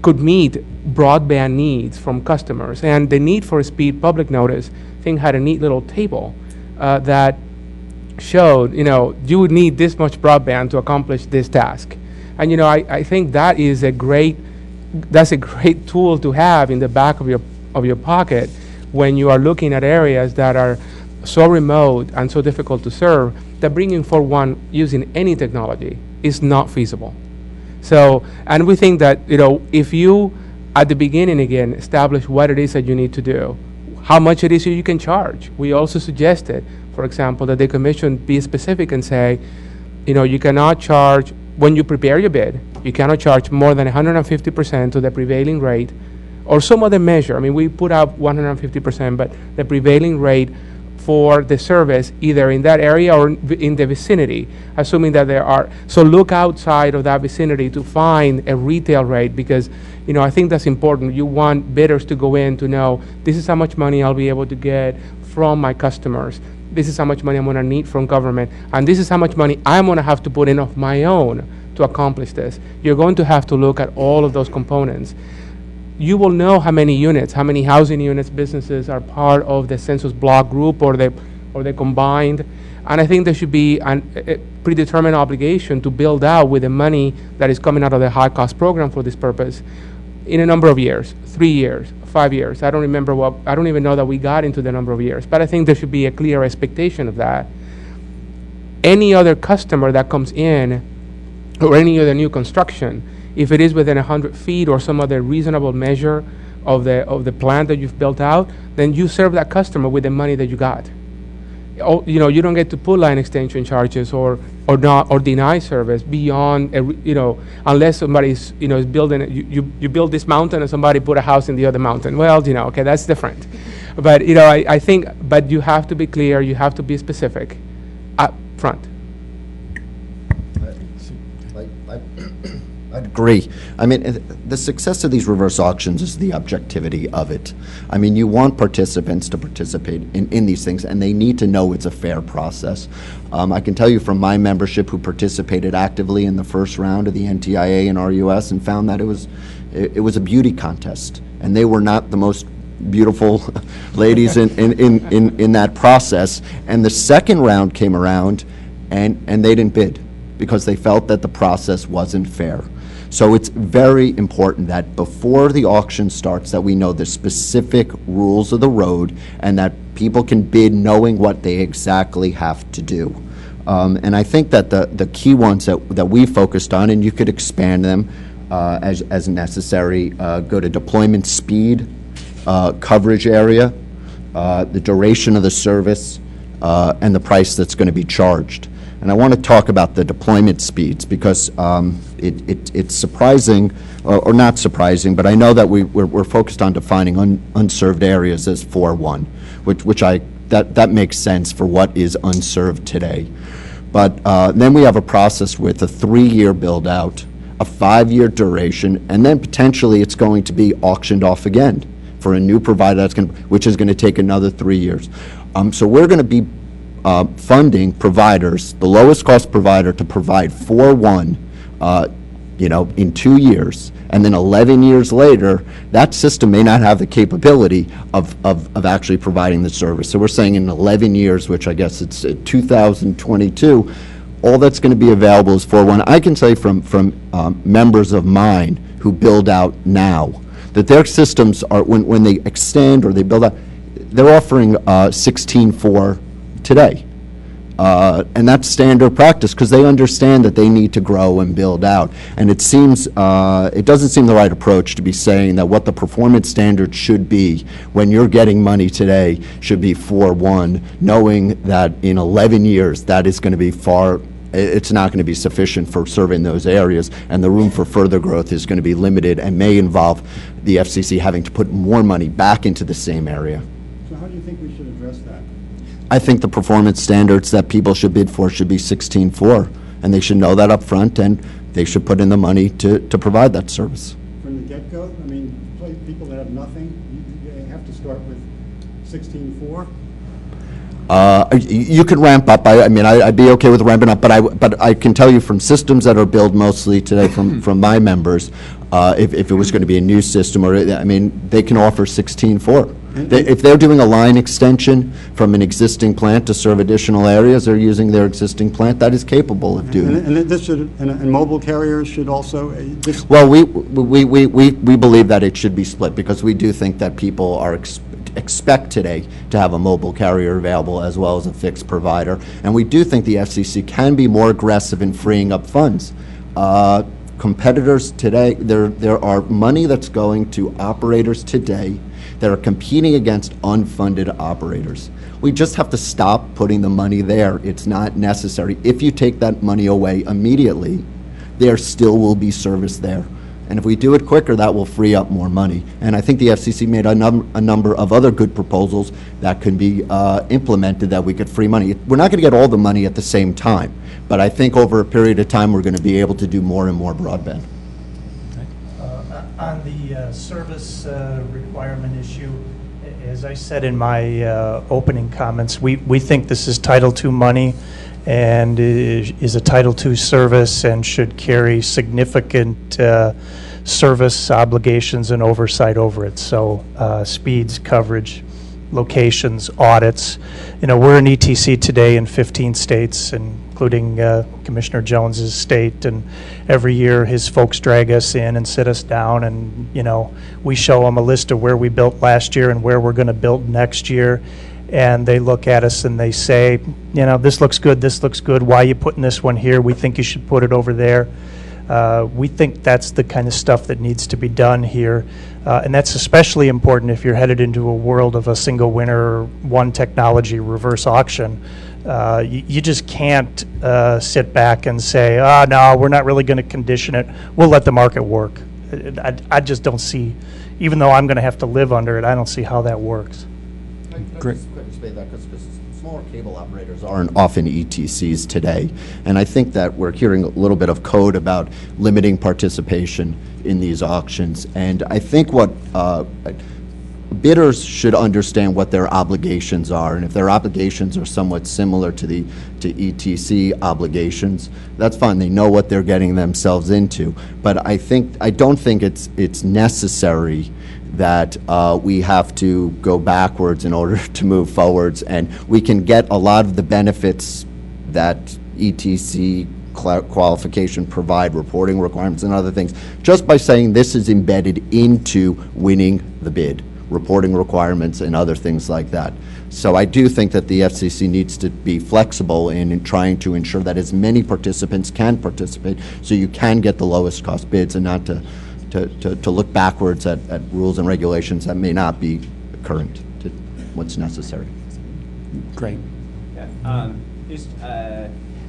Speaker 12: could meet broadband needs from customers? And the need for speed public notice, I think, had a neat little table that showed, you would need this much broadband to accomplish this task. And, I think that's a great tool to have in the back of your pocket when you are looking at areas that are so remote and so difficult to serve that bringing 4:1 using any technology is not feasible. So, and we think that, if you, at the beginning again, establish what it is that you need to do, how much it is that you can charge. We also suggested, for example, that the Commission be specific and say, you cannot charge, when you prepare your bid, you cannot charge more than 150% to the prevailing rate or some other measure. I mean, we put out 150%, but the prevailing rate for the service either in that area or in the vicinity, assuming that there are. So look outside of that vicinity to find a retail rate because, I think that's important. You want bidders to go in to know this is how much money I'll be able to get from my customers. This is how much money I'm going to need from government. And this is how much money I'm going to have to put in of my own to accomplish this. You're going to have to look at all of those components. You will know how many units, how many housing units, businesses are part of the census block group or the combined. And I think there should be a predetermined obligation to build out with the money that is coming out of the high cost program for this purpose in a number of years, 3 years, 5 years. I don't even know that we got into the number of years, but I think there should be a clear expectation of that. Any other customer that comes in or any other new construction, if it is within 100 feet or some other reasonable measure of the plant that you've built out, then you serve that customer with the money that you got. You don't get to put line extension charges or deny service beyond unless somebody's is building you build this mountain and somebody put a house in the other mountain. Well, okay, that's different. But I think you have to be clear, you have to be specific up front.
Speaker 11: I'd agree. I mean, the success of these reverse auctions is the objectivity of it. I mean, you want participants to participate in these things, and they need to know it's a fair process. I can tell you from my membership who participated actively in the first round of the NTIA and RUS and found that it was a beauty contest, and they were not the most beautiful ladies in that process. And the second round came around, and they didn't bid because they felt that the process wasn't fair. So it's very important that before the auction starts that we know the specific rules of the road and that people can bid knowing what they exactly have to do. And I think that the key ones that we focused on, and you could expand them as necessary, go to deployment speed, coverage area, the duration of the service, and the price that's going to be charged. And I want to talk about the deployment speeds because it's surprising, or not surprising, but I know that we're focused on defining unserved areas as 4-1, that makes sense for what is unserved today. But then we have a process with a 3-year build-out, a 5-year duration, and then potentially it's going to be auctioned off again for a new provider which is going to take another 3 years. So we're going to be funding providers, the lowest cost provider, to provide 4-1, in 2 years, and then 11 years later, that system may not have the capability of actually providing the service. So we're saying in 11 years, which I guess it's 2022, all that's going to be available is 4-1. I can say from members of mine who build out now that their systems are, when they extend or they build out, they're offering 16.4 today. And that's standard practice because they understand that they need to grow and build out. And it seems, it doesn't seem the right approach to be saying that what the performance standard should be when you're getting money today should be 4-1, knowing that in 11 years that is going to be it's not going to be sufficient for serving those areas, and the room for further growth is going to be limited and may involve the FCC having to put more money back into the same area.
Speaker 1: So how do you think we should address that?
Speaker 11: I think the performance standards that people should bid for should be 16.4, and they should know that up front, and they should put in the money to provide that service.
Speaker 1: From the get-go, I mean, people that have nothing, you have to start with 16.4?
Speaker 11: You could ramp up. I mean, I'd be okay with ramping up, but I can tell you from systems that are built mostly today from my members, if it was going to be a new system, or I mean, they can offer 16.4. If they're doing a line extension from an existing plant to serve additional areas, they're using their existing plant that is capable of doing it.
Speaker 1: And this should, and mobile carriers should also.
Speaker 11: Well, we believe that it should be split because we do think that people are expect today to have a mobile carrier available as well as a fixed provider, and we do think the FCC can be more aggressive in freeing up funds. Competitors today, there are money that's going to operators today that are competing against unfunded operators. We just have to stop putting the money there. It's not necessary. If you take that money away immediately, there still will be service there. And if we do it quicker, that will free up more money. And I think the FCC made a number of other good proposals that can be implemented that we could free money. We're not going to get all the money at the same time, but I think over a period of time, we're going to be able to do more and more broadband.
Speaker 22: On the service requirement issue, as I said in my opening comments, we think this is Title II money and is a Title II service and should carry significant service obligations and oversight over it. So speeds, coverage, locations, audits. You know, we're an ETC today in 15 states, including Commissioner Jones's state, and every year his folks drag us in and sit us down, and we show them a list of where we built last year and where we're going to build next year, and they look at us and they say, this looks good, why are you putting this one here? We think you should put it over there. We think that's the kind of stuff that needs to be done here, and that's especially important if you're headed into a world of a single winner, one technology reverse auction. You just can't sit back and say, no, we're not really going to condition it. We'll let the market work. I just don't see, even though I'm going to have to live under it, I don't see how that works.
Speaker 11: Great. Because smaller cable operators aren't often ETCs today, and I think that we're hearing a little bit of code about limiting participation in these auctions, and I think what bidders should understand what their obligations are, and if their obligations are somewhat similar to ETC obligations, that's fine. They know what they're getting themselves into, but I don't think it's necessary that we have to go backwards in order to move forwards, and we can get a lot of the benefits that ETC qualification provide, reporting requirements and other things, just by saying this is embedded into winning the bid, reporting requirements and other things like that. So I do think that the FCC needs to be flexible in trying to ensure that as many participants can participate, so you can get the lowest cost bids and not to look backwards at rules and regulations that may not be current to what's necessary.
Speaker 8: Great.
Speaker 3: Yeah,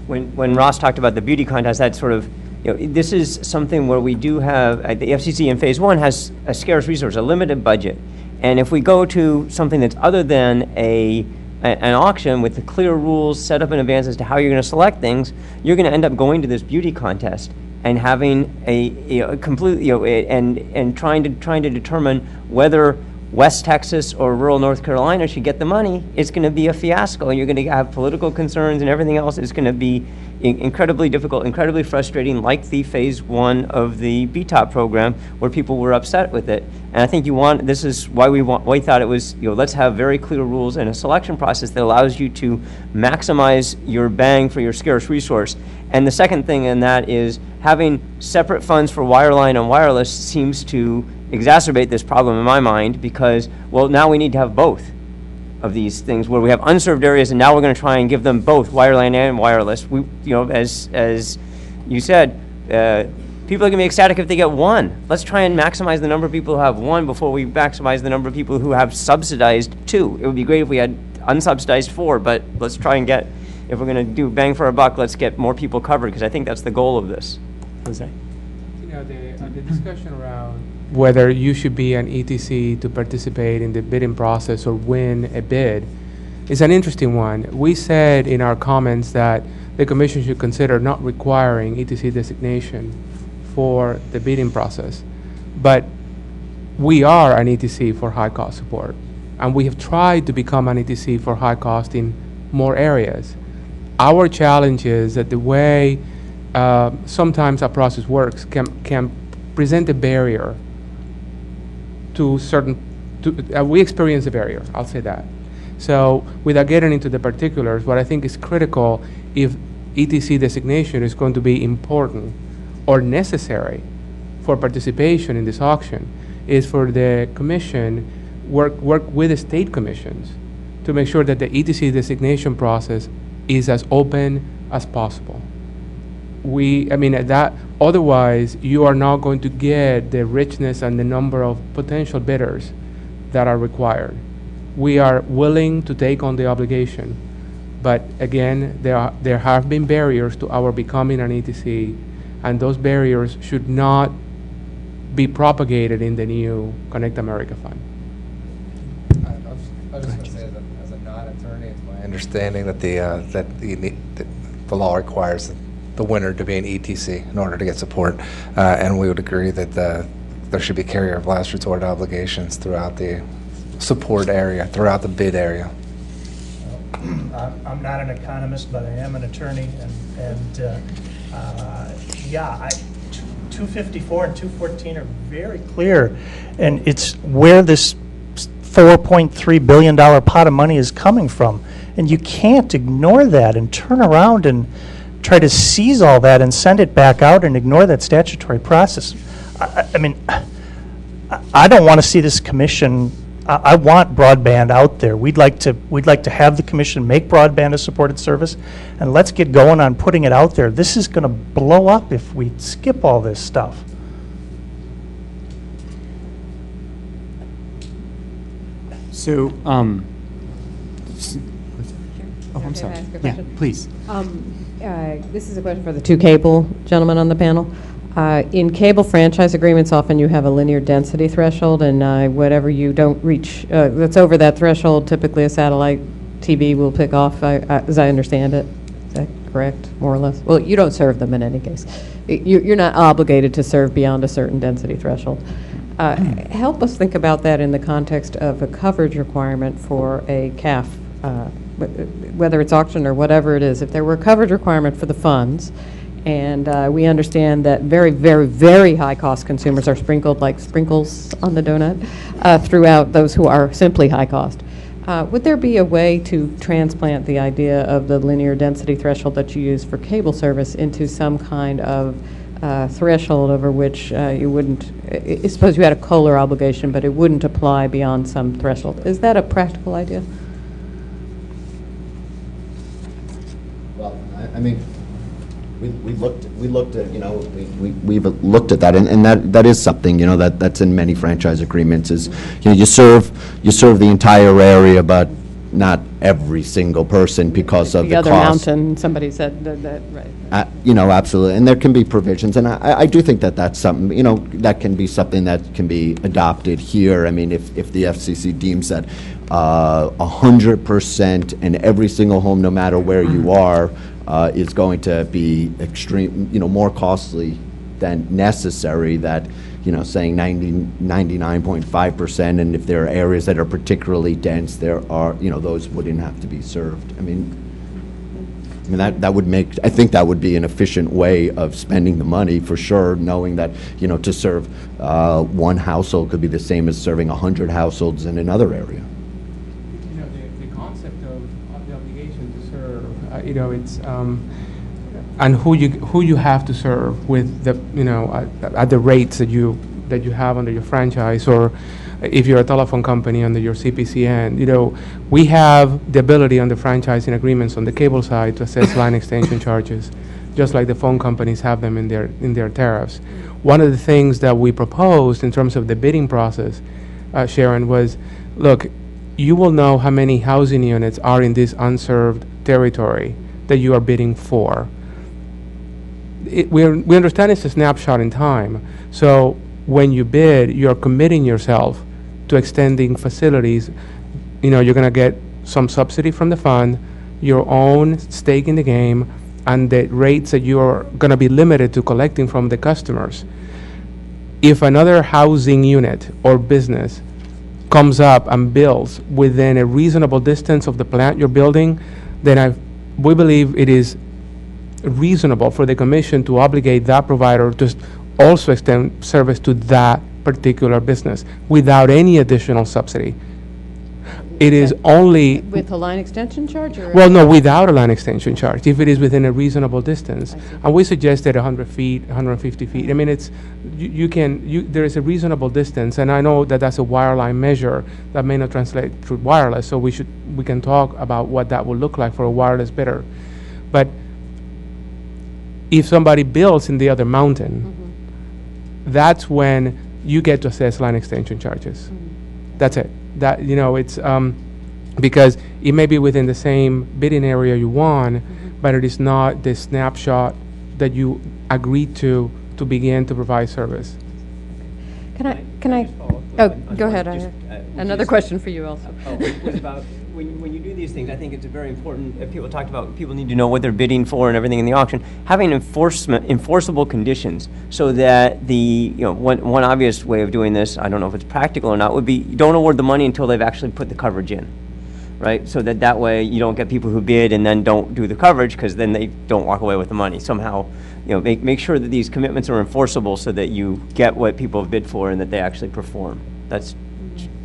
Speaker 3: when Ross talked about the beauty contest, that sort of, this is something where we do have, the FCC in phase one has a scarce resource, a limited budget. And if we go to something that's other than an auction with the clear rules set up in advance as to how you're going to select things, you're going to end up going to this beauty contest and having a complete, and trying to determine whether West Texas or rural North Carolina should get the money. It's going to be a fiasco. You're going to have political concerns and everything else. It's going to be incredibly difficult, incredibly frustrating, like the phase one of the BTOP program, where people were upset with it. And I think this is why we thought it was, let's have very clear rules and a selection process that allows you to maximize your bang for your scarce resource. And the second thing in that is having separate funds for wireline and wireless seems to exacerbate this problem in my mind, because, well, now we need to have both of these things where we have unserved areas, and now we're going to try and give them both wireline and wireless. We, as you said, people are going to be ecstatic if they get one. Let's try and maximize the number of people who have one before we maximize the number of people who have subsidized two. It would be great if we had unsubsidized 4, but let's try and get, if we're going to do bang for a buck, let's get more people covered, because I think that's the goal of this. Jose?
Speaker 12: The discussion around whether you should be an ETC to participate in the bidding process or win a bid is an interesting one. We said in our comments that the Commission should consider not requiring ETC designation for the bidding process. But we are an ETC for high cost support, and we have tried to become an ETC for high cost in more areas. Our challenge is that the way sometimes a process works can present a barrier to certain, we experience a barrier, I'll say that. So without getting into the particulars, what I think is critical if ETC designation is going to be important or necessary for participation in this auction is for the Commission work with the state commissions to make sure that the ETC designation process is as open as possible. Otherwise, you are not going to get the richness and the number of potential bidders that are required. We are willing to take on the obligation, but again, there have been barriers to our becoming an ETC, and those barriers should not be propagated in the new Connect America Fund.
Speaker 10: I was just going to say, as a non-attorney, it's my understanding that the law requires the winner to be an ETC in order to get support, and we would agree that there should be carrier of last resort obligations throughout the support area, throughout the bid area.
Speaker 22: I'm not an economist, but I am an attorney, and 254 and 214 are very clear, and it's where this $4.3 billion pot of money is coming from, and you can't ignore that and turn around and try to seize all that and send it back out and ignore that statutory process. I mean, I don't want to see this commission. I want broadband out there. We'd like to have the commission make broadband a supported service, and let's get going on putting it out there. This is going to blow up if we skip all this stuff.
Speaker 8: So, I'm sorry. Yeah, please.
Speaker 6: This is a question for the two cable gentlemen on the panel. In cable franchise agreements, often you have a linear density threshold, and whatever you don't reach that's over that threshold, typically a satellite TV will pick off, as I understand it. Is that correct, more or less? Well, you don't serve them in any case. You're not obligated to serve beyond a certain density threshold. Help us think about that in the context of a coverage requirement for a CAF, whether it's auction or whatever it is. If there were a coverage requirement for the funds, and we understand that very, very, very high-cost consumers are sprinkled like sprinkles on the donut throughout those who are simply high-cost. Would there be a way to transplant the idea of the linear density threshold that you use for cable service into some kind of threshold over which you wouldn't, suppose you had a COLR obligation, but it wouldn't apply beyond some threshold? Is that a practical idea?
Speaker 11: Well, I mean, we've looked at we've looked at that, and that is something that's in many franchise agreements. Is you serve the entire area, but not every single person because of
Speaker 6: The
Speaker 11: the
Speaker 6: other
Speaker 11: cost.
Speaker 6: mountain, somebody said that, right.
Speaker 11: Absolutely, and there can be provisions, and I do think that that's something, that can be something that can be adopted here. I mean, if the FCC deems that 100% in every single home, no matter where you are, is going to be extreme, more costly than necessary, that, saying 99.5%, and if there are areas that are particularly dense, those wouldn't have to be served. I mean, that would make, I think that would be an efficient way of spending the money, for sure, knowing that, to serve one household could be the same as serving 100 households in another area.
Speaker 12: The concept of the obligation to serve, it's, and who you have to serve with the, at the rates that you have under your franchise, or if you're a telephone company under your CPCN, we have the ability under franchising agreements on the cable side to assess line extension charges, just like the phone companies have them in their tariffs. One of the things that we proposed in terms of the bidding process, Sharon, was, look, you will know how many housing units are in this unserved territory that you are bidding for. We understand it's a snapshot in time, so when you bid, you're committing yourself to extending facilities. You're going to get some subsidy from the fund, your own stake in the game, and the rates that you're going to be limited to collecting from the customers. If another housing unit or business comes up and builds within a reasonable distance of the plant you're building, then we believe it is reasonable for the commission to obligate that provider to also extend service to that particular business without any additional subsidy. It is only
Speaker 6: With a line extension charge? Or
Speaker 12: well, no, without a line extension charge, if it is within a reasonable distance. And we suggested 100 feet, 150 feet. I mean, it's, there is a reasonable distance, and I know that that's a wireline measure that may not translate through wireless, so we can talk about what that would look like for a wireless bidder. But if somebody builds in the other mountain, that's when you get to assess line extension charges. That's it. That, it's because it may be within the same bidding area you won, but it is not the snapshot that you agreed to begin to provide service.
Speaker 6: Can I? Oh, go ahead. Another question for you also.
Speaker 3: Was about when you do these things, I think it's a very important, people talked about, people need to know what they're bidding for and everything in the auction, having enforceable conditions, so that one obvious way of doing this, I don't know if it's practical or not, would be don't award the money until they've actually put the coverage in, right? So that way you don't get people who bid and then don't do the coverage, because then they don't walk away with the money. Somehow, make sure that these commitments are enforceable so that you get what people have bid for and that they actually perform.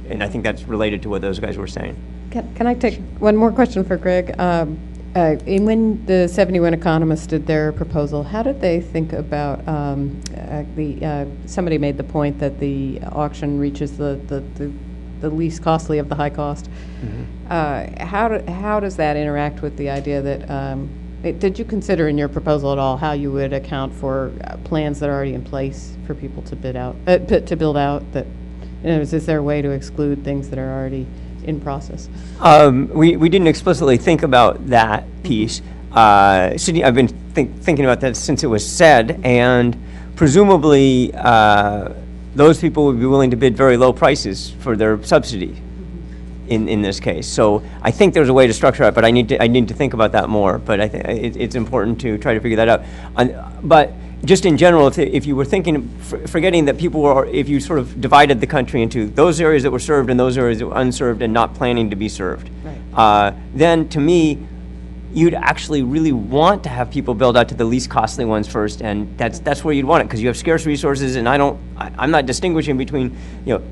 Speaker 3: And I think that's related to what those guys were saying.
Speaker 6: Can I take one more question for Greg? When the 71 economists did their proposal, how did they think about somebody made the point that the auction reaches the least costly of the high cost. How does that interact with the idea that, did you consider in your proposal at all how you would account for plans that are already in place for people to build out? That, is there a way to exclude things that are already in process?
Speaker 3: We didn't explicitly think about that piece. Sydney, I've been thinking about that since it was said, and presumably those people would be willing to bid very low prices for their subsidy in this case. So I think there's a way to structure it, but I need to think about that more. But I think it's important to try to figure that out. But just in general, if you were thinking, forgetting that people were, if you sort of divided the country into those areas that were served and those areas that were unserved and not planning to be served, then to me, you'd actually really want to have people build out to the least costly ones first, and that's where you'd want it, because you have scarce resources, and I'm not distinguishing between,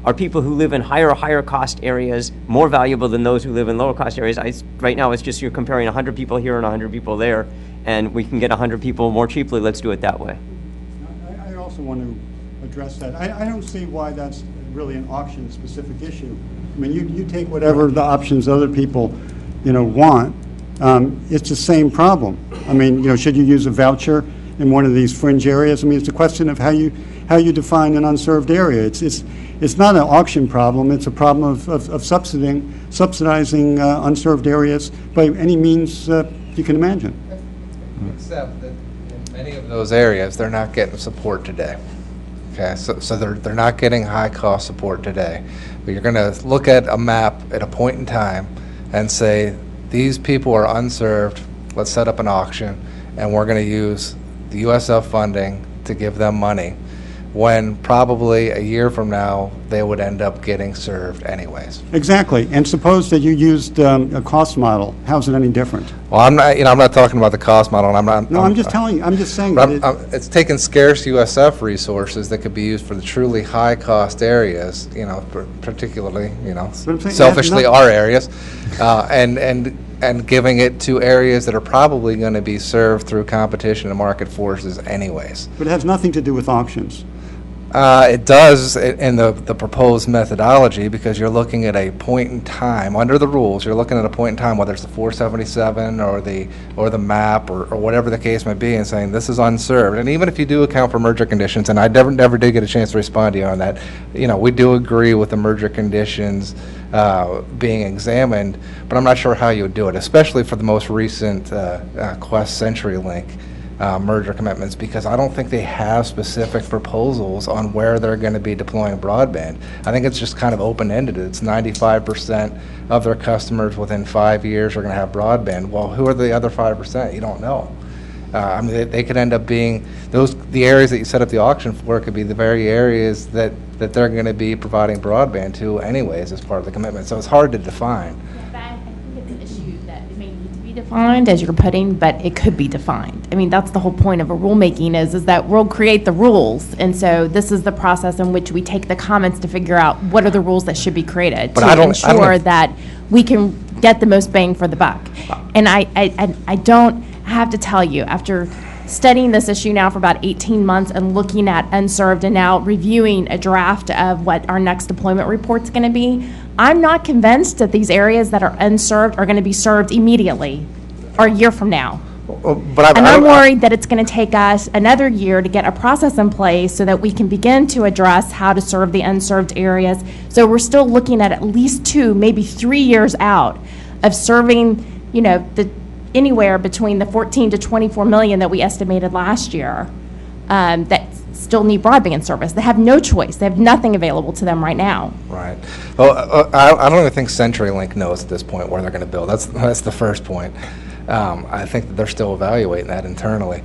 Speaker 3: are people who live in higher cost areas more valuable than those who live in lower cost areas. Right now, it's just you're comparing 100 people here and 100 people there, and we can get 100 people more cheaply. Let's do it that way.
Speaker 1: I also want to address that. I don't see why that's really an auction-specific issue. I mean, you take whatever the options other people, want. It's the same problem. I mean, should you use a voucher? in one of these fringe areas. I mean, it's a question of how you define an unserved area. It's not an auction problem. It's a problem of subsidizing unserved areas by any means you can imagine.
Speaker 10: Except that in many of those areas, they're not getting support today. Okay, so they're not getting high-cost support today. But you're going to look at a map at a point in time and say, these people are unserved, let's set up an auction, and we're going to use the USF funding to give them money, when probably a year from now, they would end up getting served anyways.
Speaker 1: Exactly. And suppose that you used a cost model. How's it any different?
Speaker 10: Well, I'm not talking about the cost model.
Speaker 1: I'm just saying.
Speaker 10: It's taking scarce USF resources that could be used for the truly high-cost areas, particularly, selfishly our areas, and giving it to areas that are probably going to be served through competition and market forces anyways.
Speaker 1: But it has nothing to do with auctions.
Speaker 10: It does in the proposed methodology, because you're looking at a point in time, under the rules, you're looking at a point in time, whether it's the 477 or the map or whatever the case may be, and saying this is unserved. And even if you do account for merger conditions, and I never did get a chance to respond to you on that, we do agree with the merger conditions being examined, but I'm not sure how you would do it, especially for the most recent Quest CenturyLink merger commitments, because I don't think they have specific proposals on where they're going to be deploying broadband. I think it's just kind of open-ended. It's 95% of their customers within 5 years are going to have broadband. Well, who are the other 5%? You don't know. I mean, they could end up being the areas that you set up the auction for could be the very areas that they're going to be providing broadband to anyways as part of the commitment. So it's hard to define.
Speaker 14: Defined as you're putting, but it could be defined. I mean, that's the whole point of a rulemaking is that we'll create the rules, and so this is the process in which we take the comments to figure out what are the rules that should be created to ensure that we can get the most bang for the buck. And I don't have to tell you, after studying this issue now for about 18 months and looking at unserved and now reviewing a draft of what our next deployment report's going to be, I'm not convinced that these areas that are unserved are going to be served immediately or a year from now. I'm worried that it's going to take us another year to get a process in place so that we can begin to address how to serve the unserved areas. So we're still looking at least 2, maybe 3 years out of serving, anywhere between the 14 to 24 million that we estimated last year that still need broadband service. They have no choice. They have nothing available to them right now.
Speaker 10: Right. Well, I don't even think CenturyLink knows at this point where they're going to build. That's the first point. I think that they're still evaluating that internally.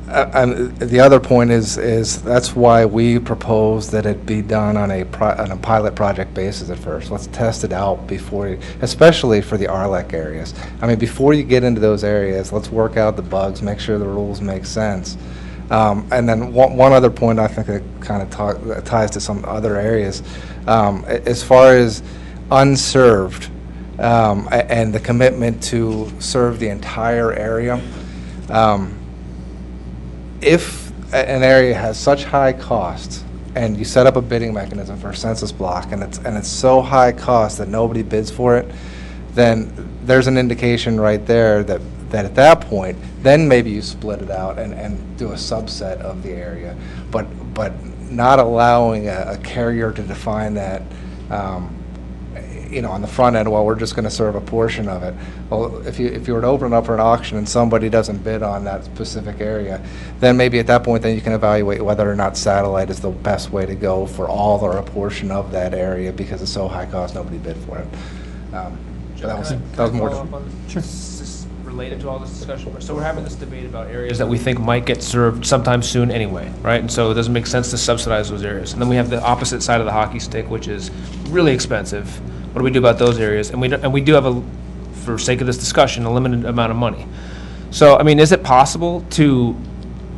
Speaker 10: And the other point is that's why we propose that it be done on a pilot project basis at first. Let's test it out before, especially for the RLEC areas. I mean, before you get into those areas, let's work out the bugs, make sure the rules make sense. And then one other point I think that kind of ties to some other areas, as far as unserved and the commitment to serve the entire area. If an area has such high costs and you set up a bidding mechanism for a census block and it's so high cost that nobody bids for it, then there's an indication right there that at that point, then maybe you split it out and do a subset of the area, but not allowing a carrier to define that on the front end, well, we're just going to serve a portion of it. Well, if you were to open it up for an auction and somebody doesn't bid on that specific area, then maybe at that point then you can evaluate whether or not satellite is the best way to go for all or a portion of that area because it's so high cost nobody bid for it. That was more.
Speaker 5: Sure. This is related to all this discussion. So we're having this debate about areas that we think might get served sometime soon anyway, right? And so it doesn't make sense to subsidize those areas. And then we have the opposite side of the hockey stick, which is really expensive. What do we do about those areas? And we do have for sake of this discussion, a limited amount of money. So, I mean, is it possible to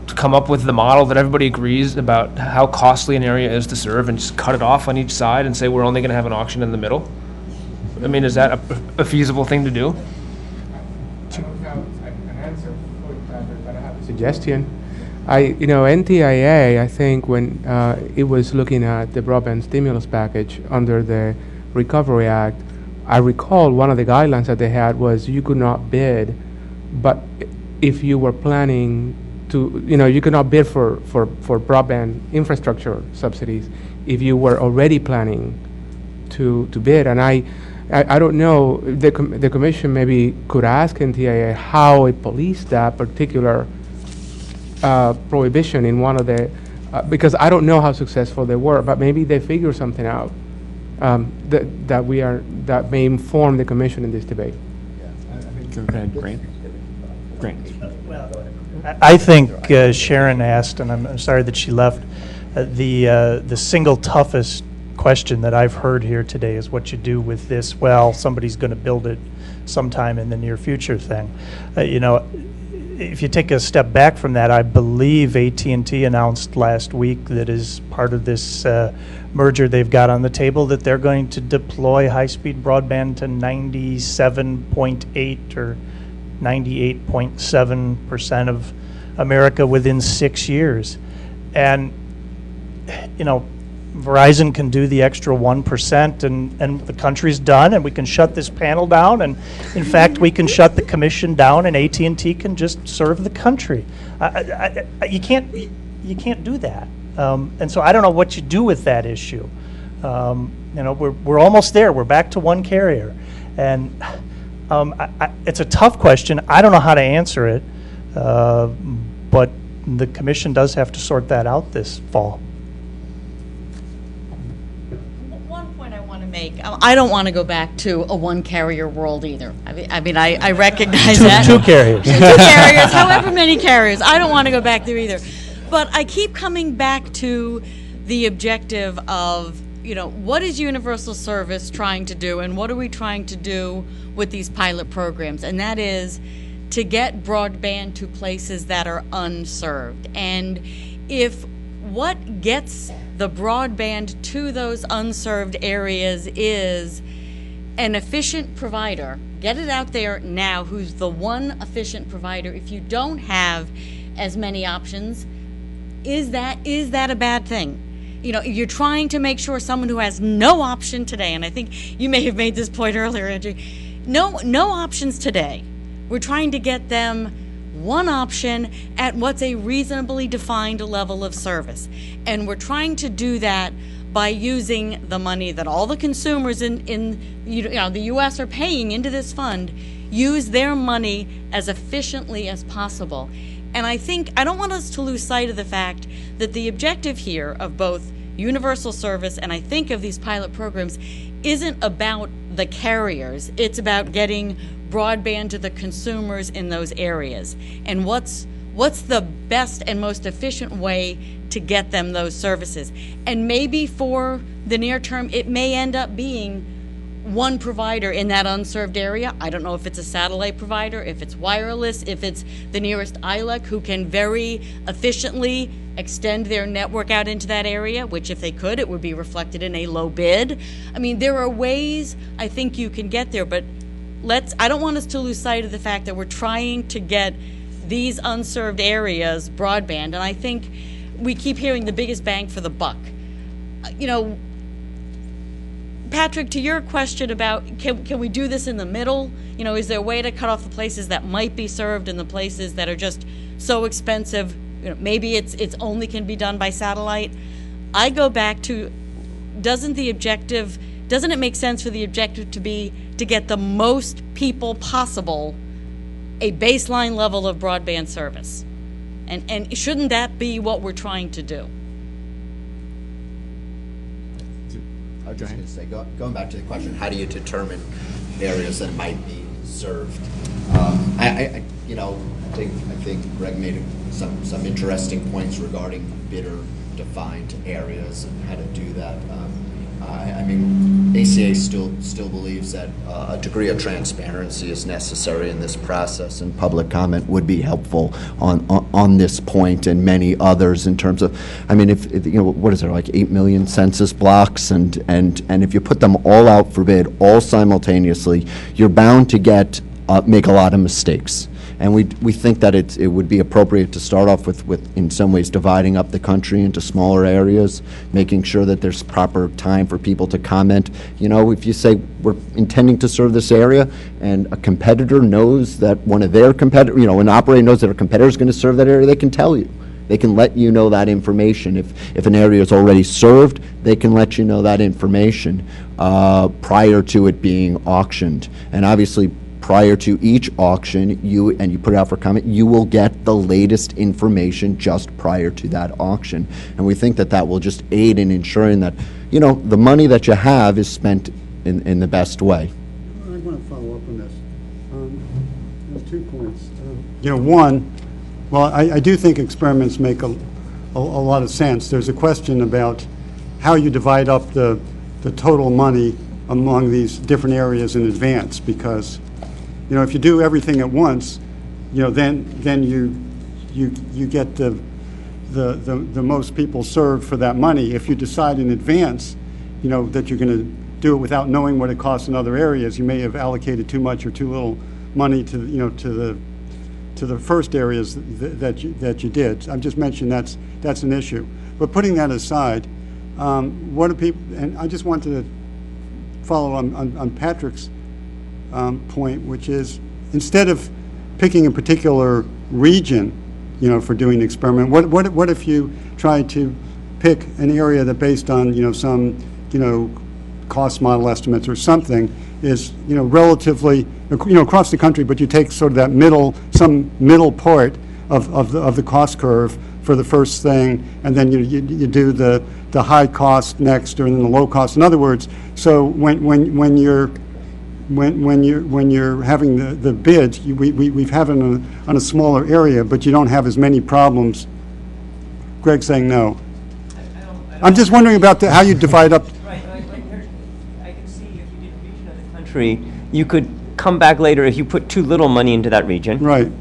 Speaker 5: come up with the model that everybody agrees about how costly an area is to serve and just cut it off on each side and say we're only going to have an auction in the middle? I mean, is that a feasible thing to do?
Speaker 12: I don't have an answer for you, Patrick, but I have a suggestion. NTIA, I think when it was looking at the broadband stimulus package under the Recovery Act, I recall one of the guidelines that they had was you could not bid, but if you were planning to, you could not bid for broadband infrastructure subsidies if you were already planning to bid. And I don't know, the commission maybe could ask NTIA how it policed that particular prohibition in one of the, because I don't know how successful they were, but maybe they figure something out that may inform the commission in this debate.
Speaker 8: Go ahead, Grant.
Speaker 22: I think Sharon asked, and I'm sorry that she left, the single toughest question that I've heard here today is what you do with this, well, somebody's going to build it sometime in the near future thing. If you take a step back from that, I believe AT&T announced last week that as part of this merger they've got on the table that they're going to deploy high-speed broadband to 97.8 or 98.7% of America within 6 years. And, Verizon can do the extra 1% and the country's done, and we can shut this panel down, and in fact we can shut the commission down, and AT&T can just serve the country. You can't do that, and so I don't know what you do with that issue. We're almost there. We're back to one carrier, and it's a tough question. I don't know how to answer it, but the commission does have to sort that out this fall.
Speaker 9: I don't want to go back to a one-carrier world either. I recognize
Speaker 22: two
Speaker 9: that.
Speaker 22: Two carriers.
Speaker 9: Two carriers, however many carriers. I don't want to go back there either. But I keep coming back to the objective of, what is universal service trying to do, and what are we trying to do with these pilot programs? And that is to get broadband to places that are unserved. And if what gets the broadband to those unserved areas is an efficient provider, get it out there now, who's the one efficient provider. If you don't have as many options, is that a bad thing? You're trying to make sure someone who has no option today, and I think you may have made this point earlier, Angie, no options today. We're trying to get them one option at what's a reasonably defined level of service. And we're trying to do that by using the money that all the consumers in the U.S. are paying into this fund, use their money as efficiently as possible. And I don't want us to lose sight of the fact that the objective here of both universal service and I think of these pilot programs isn't about the carriers. It's about getting broadband to the consumers in those areas. And what's the best and most efficient way to get them those services? And maybe for the near term, it may end up being one provider in that unserved area. I don't know if it's a satellite provider, if it's wireless, if it's the nearest ILEC who can very efficiently extend their network out into that area, which if they could, it would be reflected in a low bid. There are ways I think you can get there, but I don't want us to lose sight of the fact that we're trying to get these unserved areas broadband, and I think we keep hearing the biggest bang for the buck. Patrick, to your question about can we do this in the middle? Is there a way to cut off the places that might be served and the places that are just so expensive? Maybe it's only can be done by satellite. I go back to, doesn't it make sense for the objective to be to get the most people possible a baseline level of broadband service? And shouldn't that be what we're trying to do?
Speaker 11: I was just going to say, going back to the question, how do you determine areas that might be served? I think Greg made some interesting points regarding bidder-defined areas and how to do that. ACA still believes that a degree of transparency is necessary in this process, and public comment would be helpful on this point and many others in terms of, if what is there, like 8 million census blocks, and if you put them all out for bid all simultaneously, you're bound to make a lot of mistakes. And we think that it would be appropriate to start off with, in some ways, dividing up the country into smaller areas, making sure that there's proper time for people to comment. You know, if you say, we're intending to serve this area, and a competitor knows that one of their competitors, you know, an operator knows that a competitor is going to serve that area, they can tell you. They can let you know that information. If an area is already served, they can let you know that information prior to it being auctioned. And obviously, prior to each auction, you put it out for comment, you will get the latest information just prior to that auction. And we think that that will just aid in ensuring that, you know, the money that you have is spent in the best way.
Speaker 1: I want to follow up on this. There's 2 points. You know, one, well, I do think experiments make a lot of sense. There's a question about how you divide up the total money among these different areas in advance, because, you know, if you do everything at once, you know, then you get the most people served for that money. If you decide in advance, you know, that you're going to do it without knowing what it costs in other areas, you may have allocated too much or too little money to, you know, to the first areas that you did. I'm just mentioning that's an issue. But putting that aside, what do people? And I just wanted to follow on Patrick's point, which is, instead of picking a particular region, you know, for doing the experiment, what if you try to pick an area that, based on, you know, some, you know, cost model estimates or something, is, you know, relatively, you know, across the country, but you take sort of that some middle part of the cost curve for the first thing, and then you do the high cost next, or then the low cost. In other words, so when you're having the bids, we've had it on a smaller area, but you don't have as many problems. Greg's saying no. I'm just wondering about how you divide up.
Speaker 3: I can see if you did a region of the country, you could come back later if you put too little money into that region.
Speaker 1: Right.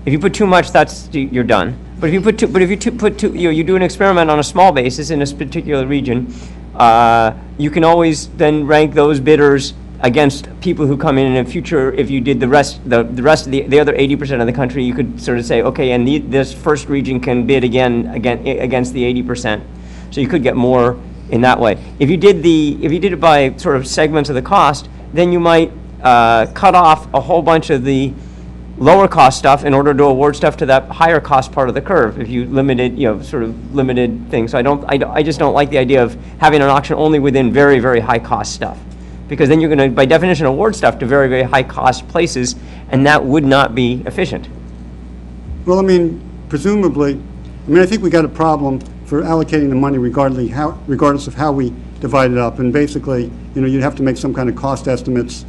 Speaker 3: If you put too much, you're done. But if you put too, you do an experiment on a small basis in a particular region, you can always then rank those bidders against people who come in the future. If you did the rest of the other 80% of the country, you could sort of say, okay, and this first region can bid again against the 80%. So you could get more in that way. If you did it by sort of segments of the cost, then you might cut off a whole bunch of the lower cost stuff in order to award stuff to that higher cost part of the curve. If you limited, you know, sort of limited things. So I just don't like the idea of having an auction only within very, very high cost stuff, because then you're going to, by definition, award stuff to very, very high cost places, and that would not be efficient.
Speaker 1: Well, I mean, presumably, I think we got a problem for allocating the money regardless of how we divide it up. And basically, you know, you'd have to make some kind of cost estimates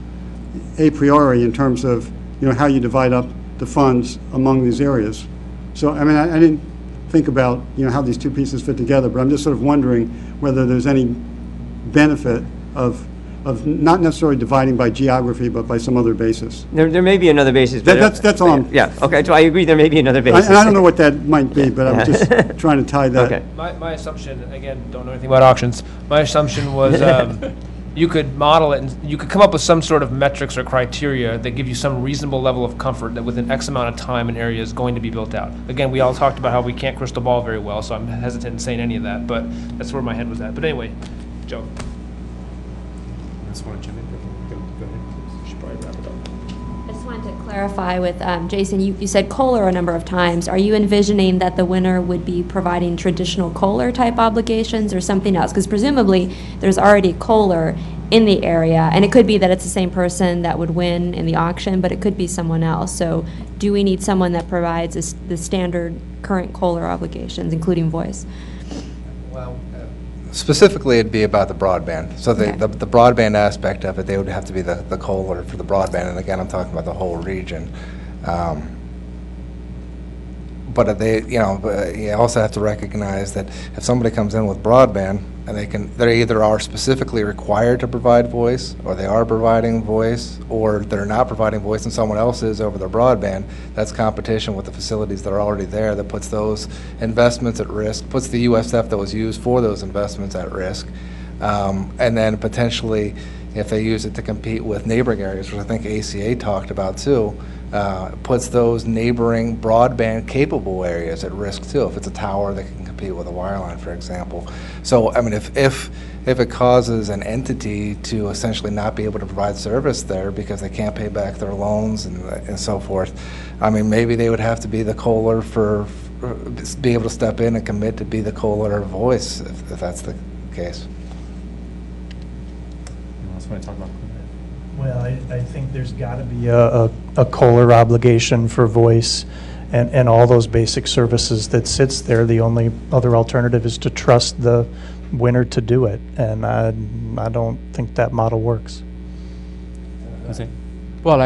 Speaker 1: a priori in terms of, you know, how you divide up the funds among these areas. So, I mean, I didn't think about, you know, how these two pieces fit together, but I'm just sort of wondering whether there's any benefit of not necessarily dividing by geography, but by some other basis.
Speaker 3: There may be another basis. But
Speaker 1: that's all.
Speaker 3: Yeah. Okay. So I agree. There may be another basis.
Speaker 1: And I don't know what that might be, but I'm just trying to tie that.
Speaker 3: Okay.
Speaker 5: My assumption, again, don't know anything about auctions. My assumption was you could model it, and you could come up with some sort of metrics or criteria that give you some reasonable level of comfort that within X amount of time an area is going to be built out. Again, we all talked about how we can't crystal ball very well, so I'm hesitant in saying any of that, but that's where my head was at. But anyway, Joe.
Speaker 15: I just want to jump in. Go ahead, please. You should probably wrap it up.
Speaker 13: I just wanted to clarify with Jason, you said Kohler a number of times. Are you envisioning that the winner would be providing traditional Kohler type obligations or something else? Because presumably there's already Kohler in the area, and it could be that it's the same person that would win in the auction, but it could be someone else. So do we need someone that provides the standard current Kohler obligations, including voice?
Speaker 10: Well, specifically, it'd be about the broadband. So the broadband aspect of it, they would have to be the Kohler for the broadband. And again, I'm talking about the whole region. But you also have to recognize that if somebody comes in with broadband and they either are specifically required to provide voice, or they are providing voice, or they're not providing voice and someone else is over their broadband, that's competition with the facilities that are already there that puts those investments at risk, puts the USF that was used for those investments at risk. And then potentially, if they use it to compete with neighboring areas, which I think ACA talked about too, puts those neighboring broadband-capable areas at risk too, if it's a tower that can compete with a wireline, for example. So, I mean, if it causes an entity to essentially not be able to provide service there because they can't pay back their loans and so forth, I mean, maybe they would have to be the COLR be able to step in and commit to be the COLR voice if that's the case.
Speaker 15: Anyone else want to talk about?
Speaker 22: Well, I think there's got to be a COLR obligation for voice and all those basic services that sits there. The only other alternative is to trust the winner to do it, and I don't think that model works.
Speaker 15: Jose?
Speaker 12: Well,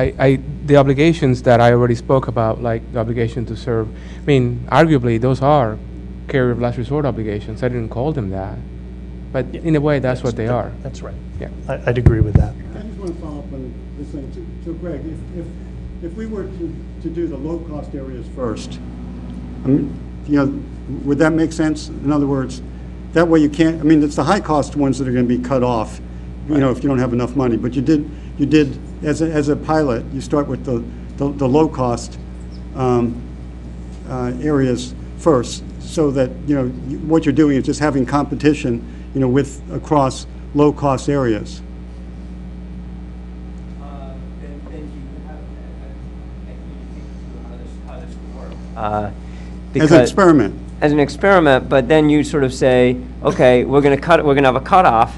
Speaker 12: the obligations that I already spoke about, like the obligation to serve, I mean, arguably, those are carrier of last resort obligations. I didn't call them that. But in a way, that's what they are.
Speaker 22: That's right.
Speaker 12: Yeah.
Speaker 22: I'd agree with that.
Speaker 1: I just want to follow up on this thing. So Greg, if we were to do the low-cost areas first, I mean, you know, would that make sense? In other words, that way you can't, I mean, it's the high-cost ones that are going to be cut off, you know, if you don't have enough money. But you did as a pilot, you start with the low-cost areas first, so that, you know, what you're doing is just having competition, you know, across low-cost areas. As an experiment.
Speaker 3: As an experiment, but then you sort of say, okay, we're going to have a cutoff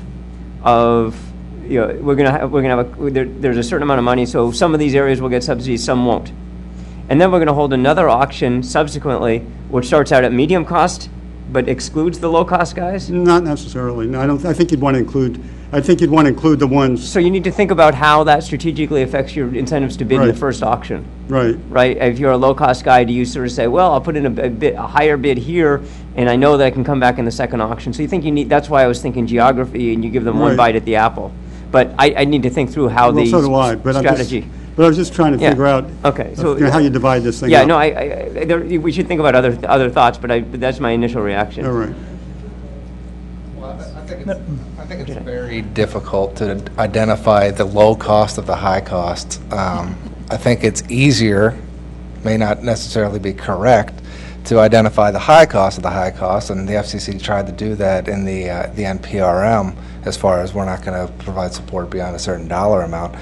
Speaker 3: of, you know, there's a certain amount of money, so some of these areas will get subsidies, some won't. And then we're going to hold another auction subsequently, which starts out at medium cost, but excludes the low-cost guys?
Speaker 1: Not necessarily. No, I think you'd want to include. I think you'd want to include the ones.
Speaker 3: So you need to think about how that strategically affects your incentives to bid in the first auction.
Speaker 1: Right.
Speaker 3: Right. If you're a low-cost guy, do you sort of say, well, I'll put in a higher bid here, and I know that I can come back in the second auction. So you think you need. That's why I was thinking geography, and you give them one bite at the apple. But I need to think through how
Speaker 1: so do I, but
Speaker 3: strategy.
Speaker 1: But I was just trying to figure out
Speaker 3: so,
Speaker 1: how you divide this thing
Speaker 3: up.
Speaker 1: Yeah,
Speaker 3: no, we should think about other thoughts, but that's my initial reaction.
Speaker 1: All right.
Speaker 10: Well, I think it's very difficult to identify the low cost of the high cost. I think it's easier, may not necessarily be correct, to identify the high cost of the high cost, and the FCC tried to do that in the NPRM, as far as we're not going to provide support beyond a certain dollar amount.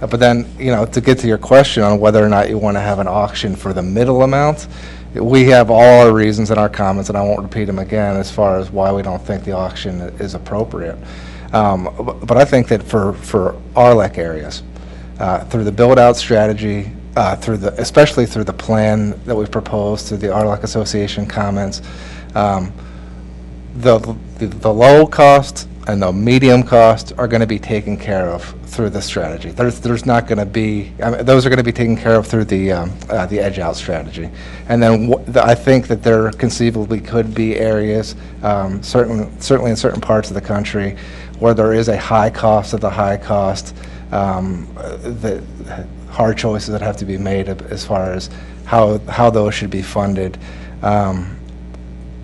Speaker 10: But then, you know, to get to your question on whether or not you want to have an auction for the middle amount, we have all our reasons in our comments, and I won't repeat them again, as far as why we don't think the auction is appropriate. But I think that for RLEC areas, through the build-out strategy, especially through the plan that we've proposed through the RLEC Association comments, the low cost and the medium cost are going to be taken care of through the strategy. There's not going to be, I mean, those are going to be taken care of through the edge out strategy. And then I think that there conceivably could be areas, certainly in certain parts of the country, where there is a high cost of the high cost, the hard choices that have to be made as far as how those should be funded.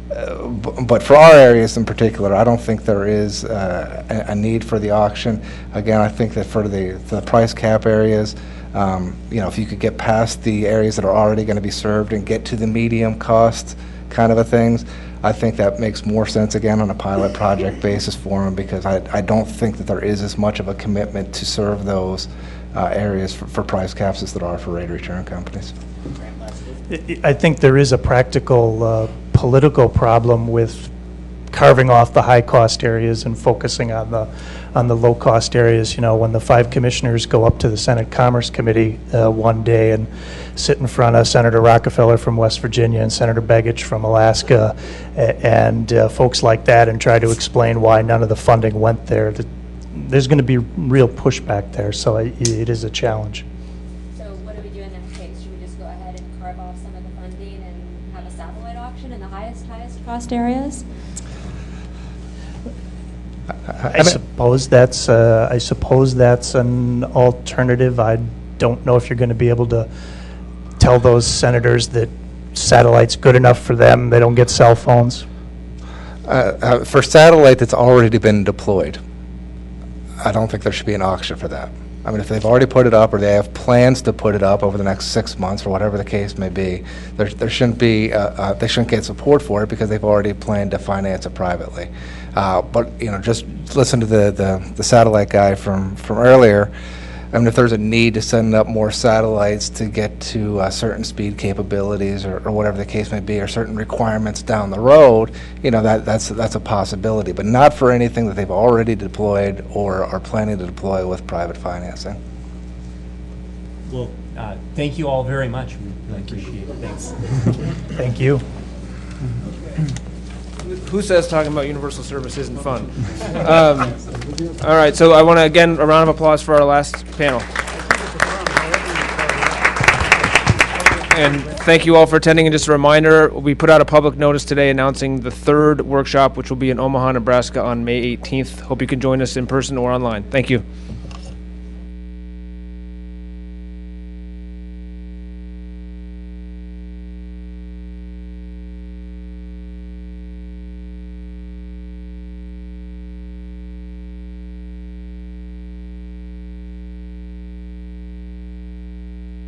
Speaker 10: But for our areas in particular, I don't think there is a need for the auction. Again, I think that for the price cap areas, you know, if you could get past the areas that are already going to be served and get to the medium cost kind of a things, I think that makes more sense again on a pilot project basis for them, because I don't think that there is as much of a commitment to serve those areas for price caps as there are for rate of return companies.
Speaker 22: I think there is a practical political problem with carving off the high-cost areas and focusing on the low-cost areas. You know, when the 5 commissioners go up to the Senate Commerce Committee one day and sit in front of Senator Rockefeller from West Virginia and Senator Begich from Alaska and folks like that, and try to explain why none of the funding went there, there's going to be real pushback there. So it is a challenge.
Speaker 13: So what do we do in that case? Should we just go ahead and carve off some of the funding and have a satellite auction in the highest cost areas?
Speaker 22: I suppose that's an alternative. I don't know if you're going to be able to tell those senators that satellite's good enough for them. They don't get cell phones.
Speaker 10: For satellite that's already been deployed, I don't think there should be an auction for that. I mean, if they've already put it up or they have plans to put it up over the next 6 months or whatever the case may be, there shouldn't be, they shouldn't get support for it because they've already planned to finance it privately. But, you know, just listen to the satellite guy from earlier. I mean, if there's a need to send up more satellites to get to certain speed capabilities or whatever the case may be, or certain requirements down the road, you know, that's a possibility, but not for anything that they've already deployed or are planning to deploy with private financing.
Speaker 8: Well, thank you all very much. We really appreciate it. Thanks.
Speaker 22: Thank you.
Speaker 5: Who says talking about universal service isn't fun? All right, so I want to, again, a round of applause for our last panel. And thank you all for attending. And just a reminder, we put out a public notice today announcing the third workshop, which will be in Omaha, Nebraska on May 18th. Hope you can join us in person or online. Thank you.